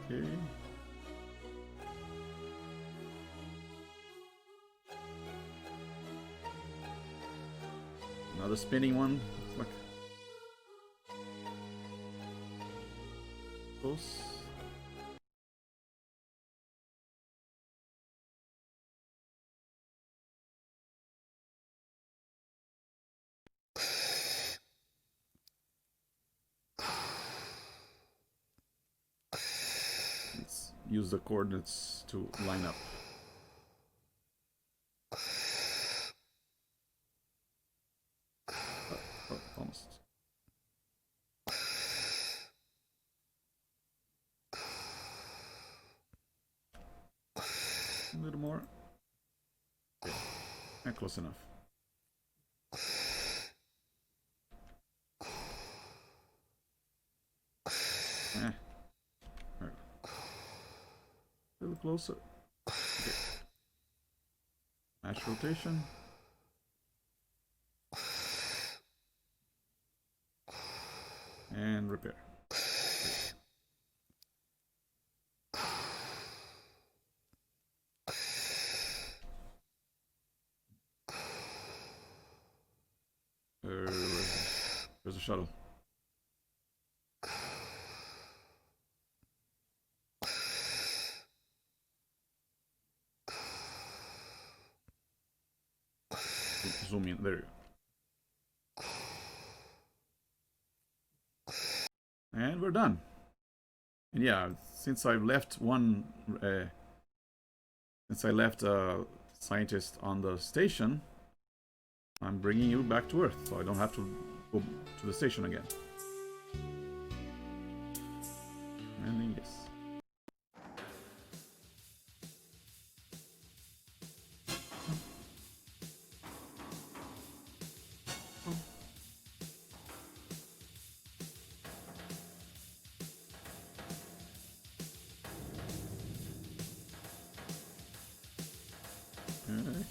Okay. Another spinning one. It's like close. Let's use the coordinates to line up. Oh, almost. A little more. Okay. And close enough. Eh. There. A little closer. Okay. Match rotation. And repair. Where's the shuttle? Zoom in. There you go. And we're done. And yeah, since I left a scientist on the station, I'm bringing you back to Earth, so I don't have to go to the station again. And then yes.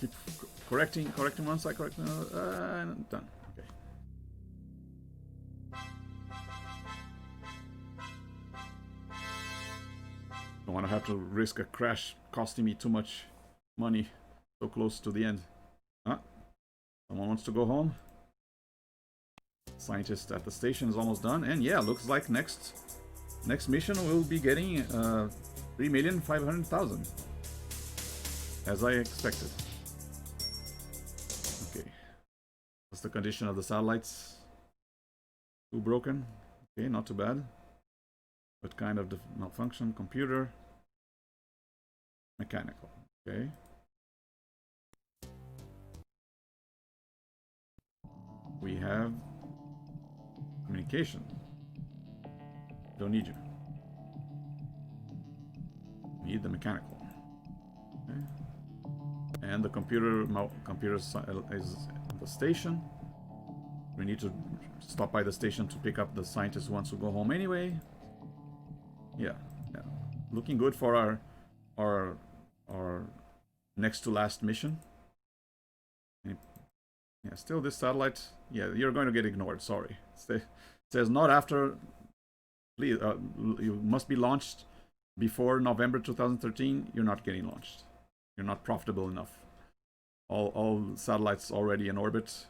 Keep correcting one side, correcting another, done. Okay. Don't want to have to risk a crash costing me too much money so close to the end. Huh? Someone wants to go home. Scientist at the station is almost done, and yeah, looks like next mission we'll be getting 3,500,000, as I expected. Okay, what's the condition of the satellites? Too broken? Okay, not too bad. What kind of malfunction? Computer, mechanical. Okay. We have communication. Don't need you. Need the mechanical. Okay. And the computer is at the station. We need to stop by the station to pick up the scientist who wants to go home anyway. Yeah. Looking good for our next to last mission. Yeah, still this satellite. Yeah, you're going to get ignored. Sorry. It says not after. Please, you must be launched before November 2013. You're not getting launched. You're not profitable enough. All satellites already in orbit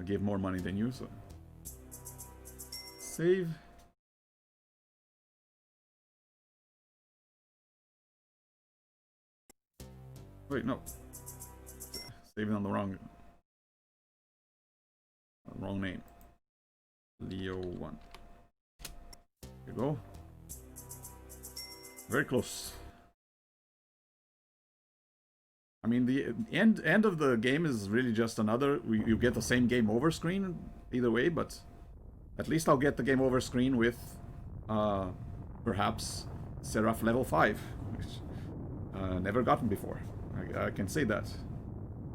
gave more money than you. So save. Wait, no. Saving on the wrong name. Leo 1. There you go. Very close. I mean, the end of the game is really just another. You get the same game over screen either way, but at least I'll get the game over screen with perhaps Seraph level 5, which never gotten before. I can say that.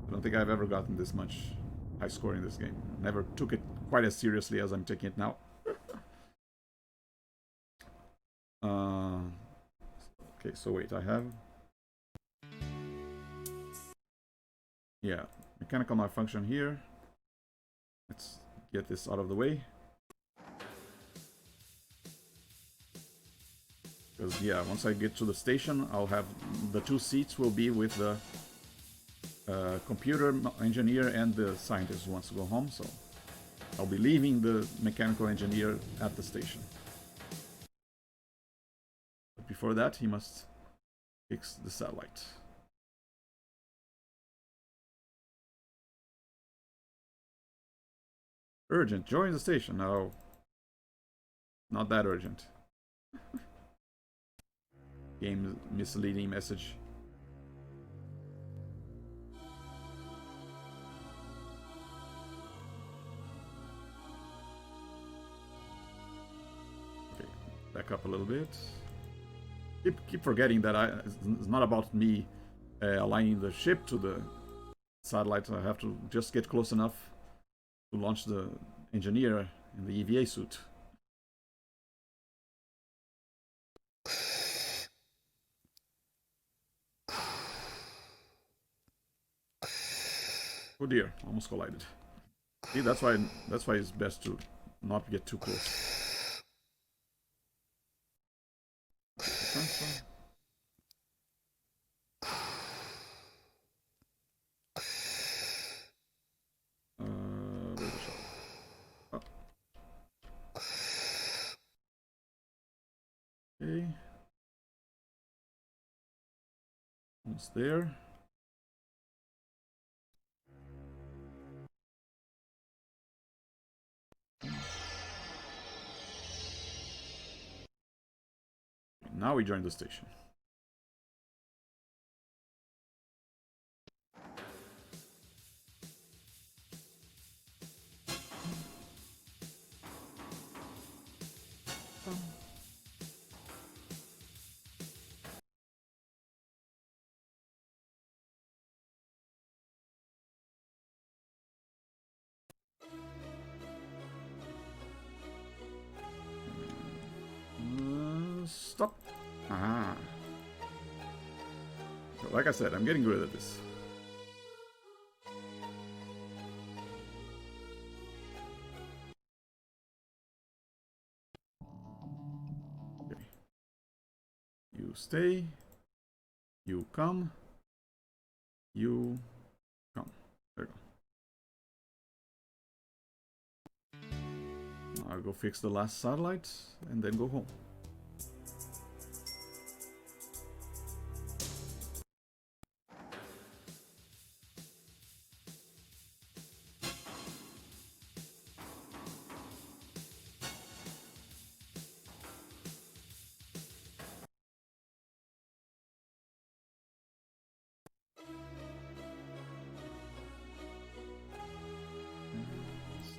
I don't think I've ever gotten this much high score in this game. Never took it quite as seriously as I'm taking it now. Okay, so wait, I have... Yeah, mechanical malfunction here. Let's get this out of the way. Because, yeah, once I get to the station, I'll have... The 2 seats will be with the computer engineer and the scientist wants to go home, so I'll be leaving the mechanical engineer at the station. But before that, he must fix the satellite. Urgent, join the station. No, not that urgent. Game misleading message. Okay, back up a little bit. Keep forgetting that it's not about me aligning the ship to the satellite. I have to just get close enough to launch the engineer in the EVA suit. Oh dear, almost collided. See, that's why it's best to not get too close. Where's the shot? Oh. Okay. Almost there. Now we join the station. Stop. Ah. Like I said, I'm getting good at this. Okay. You stay. You come. You come. There you go. I'll go fix the last satellite and then go home.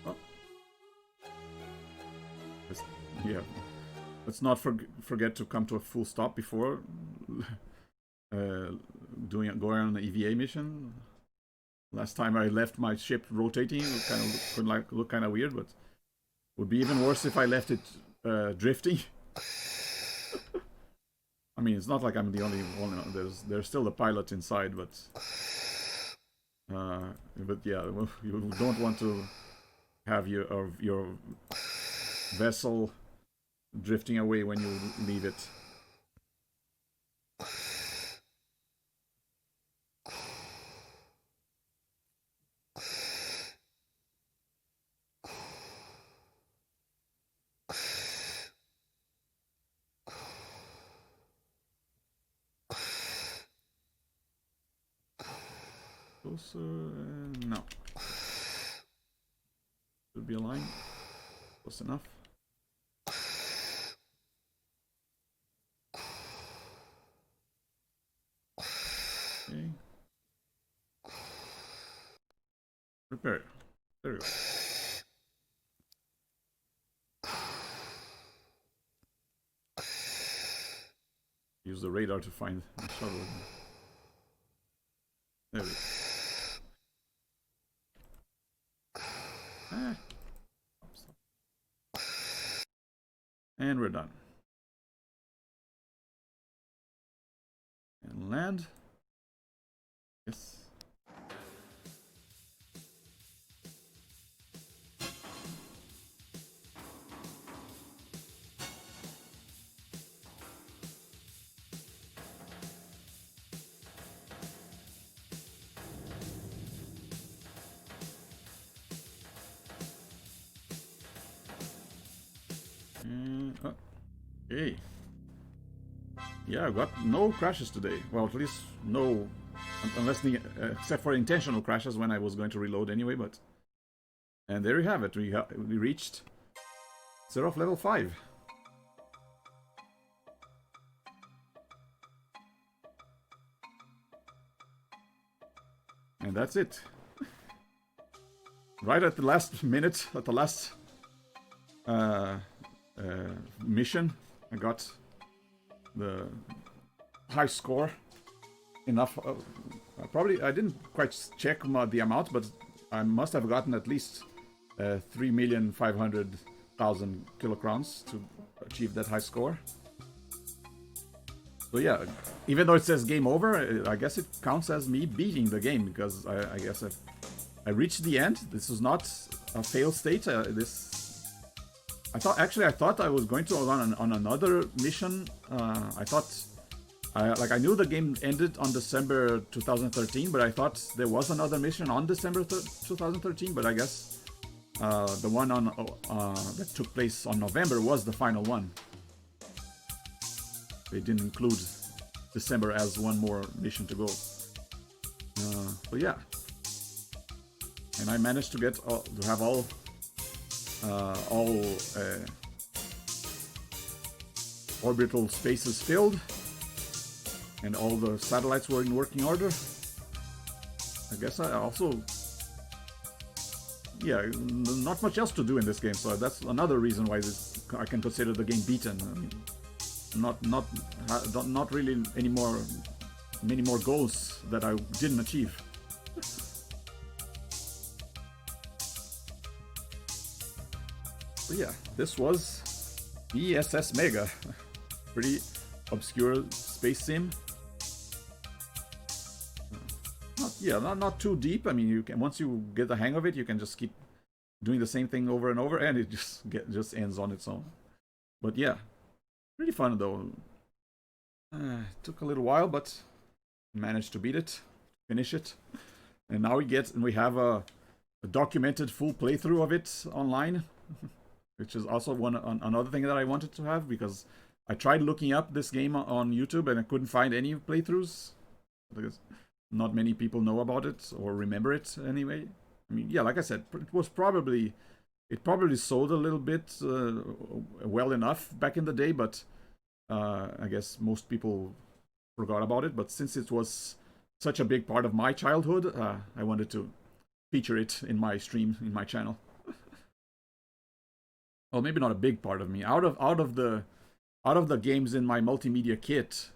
Stop. Yeah. Let's not forget to come to a full stop before going on an EVA mission. Last time I left my ship rotating, it kind of look kind of weird, but would be even worse if I left it drifting. I mean, it's not like I'm the only one. There's still a pilot inside, but yeah, you don't want to have your vessel drifting away when you leave it. Closer, no. Should be a line. Close enough. Okay. Repair. There we go. Use the radar to find the shuttle. There we go. Ah. And we're done. And land. Yes. Okay. Yeah, I got no crashes today. Well, at least no, unless the except for intentional crashes when I was going to reload anyway. But and there you have it. We reached 0 of level 5. And that's it. Right at the last minute, at the last uh, mission, I got the high score. Enough. Probably, I didn't quite check the amount, but I must have gotten at least 3,500,000 kilocrowns to achieve that high score. So yeah, even though it says game over, I guess it counts as me beating the game, because I guess I reached the end. This was not a fail state. I thought I was going to on another mission. I thought I knew the game ended on December 2013, but I thought there was another mission on December 2013. But I guess the one on that took place on November was the final one. They didn't include December as one more mission to go. So yeah, and I managed to get to have all orbital spaces filled, and all the satellites were in working order. I guess I also, yeah, not much else to do in this game, so that's another reason why I can consider the game beaten. I mean, not really many more goals that I didn't achieve. So yeah, this was E.S.S. Mega, pretty obscure space sim. Not too deep. I mean, you can, once you get the hang of it, you can just keep doing the same thing over and over, and it just ends on its own. But yeah, pretty fun though. Took a little while, but managed to beat it, finish it, and now we have a documented full playthrough of it online, which is also another thing that I wanted to have, because I tried looking up this game on YouTube and I couldn't find any playthroughs, because not many people know about it or remember it anyway. I mean, yeah, like I said, it probably sold a little bit well enough back in the day, but I guess most people forgot about it. But since it was such a big part of my childhood, I wanted to feature it in my stream, in my channel. Well, maybe not a big part of me. Out of the games in my multimedia kit,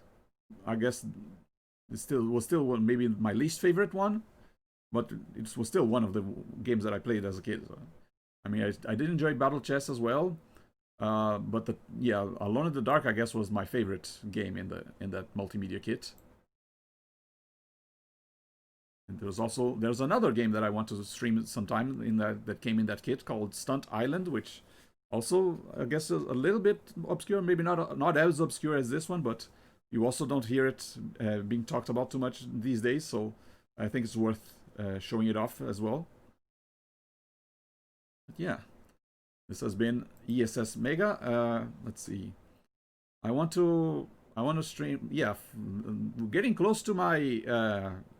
I guess it was still maybe my least favorite one, but it was still one of the games that I played as a kid. So, I mean, I did enjoy Battle Chess as well, but Alone in the Dark, I guess, was my favorite game in that multimedia kit. And there's another game that I want to stream sometime that came in that kit called Stunt Island, which also, I guess, a little bit obscure, maybe not as obscure as this one, but you also don't hear it being talked about too much these days, so I think it's worth showing it off as well. But yeah, this has been E.S.S. Mega. Let's see. I want to stream. Yeah, getting close to my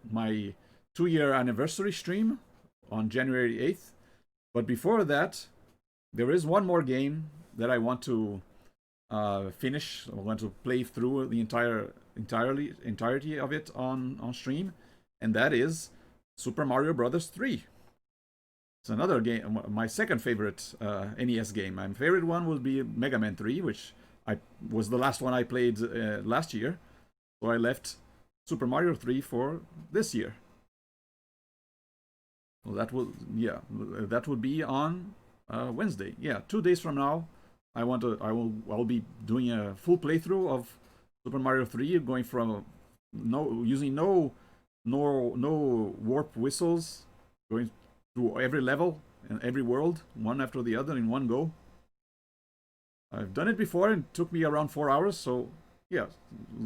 my 2-year anniversary stream on January 8th. But before that, there is one more game that I want to finish. I want to play through the entirety of it on stream, and that is Super Mario Brothers 3. It's another game, my second favorite NES game. My favorite one will be Mega Man 3, which was the last one I played last year. So I left Super Mario 3 for this year. Well, that will be on Wednesday. Yeah, 2 days from now. I'll be doing a full playthrough of Super Mario 3, going from using no warp whistles, going through every level and every world, one after the other in one go. I've done it before and it took me around 4 hours, so yeah,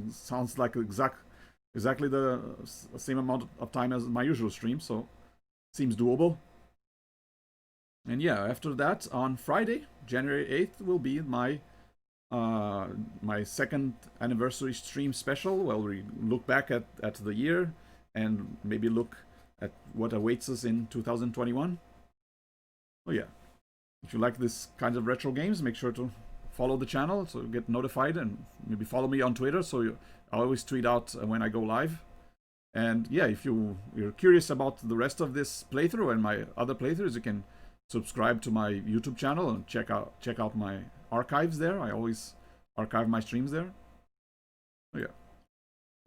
sounds like exactly the same amount of time as my usual stream, so seems doable. And yeah, after that, on Friday, January 8th, will be my my second anniversary stream special, where we look back at the year and maybe look at what awaits us in 2021. Oh yeah, if you like this kind of retro games, make sure to follow the channel so you get notified, and maybe follow me on Twitter so I always tweet out when I go live. And yeah, if you're curious about the rest of this playthrough and my other playthroughs, you can subscribe to my YouTube channel and check out my archives there. I always archive my streams there. Oh yeah.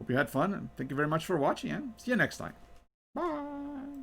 Hope you had fun, and thank you very much for watching, and see you next time. Bye!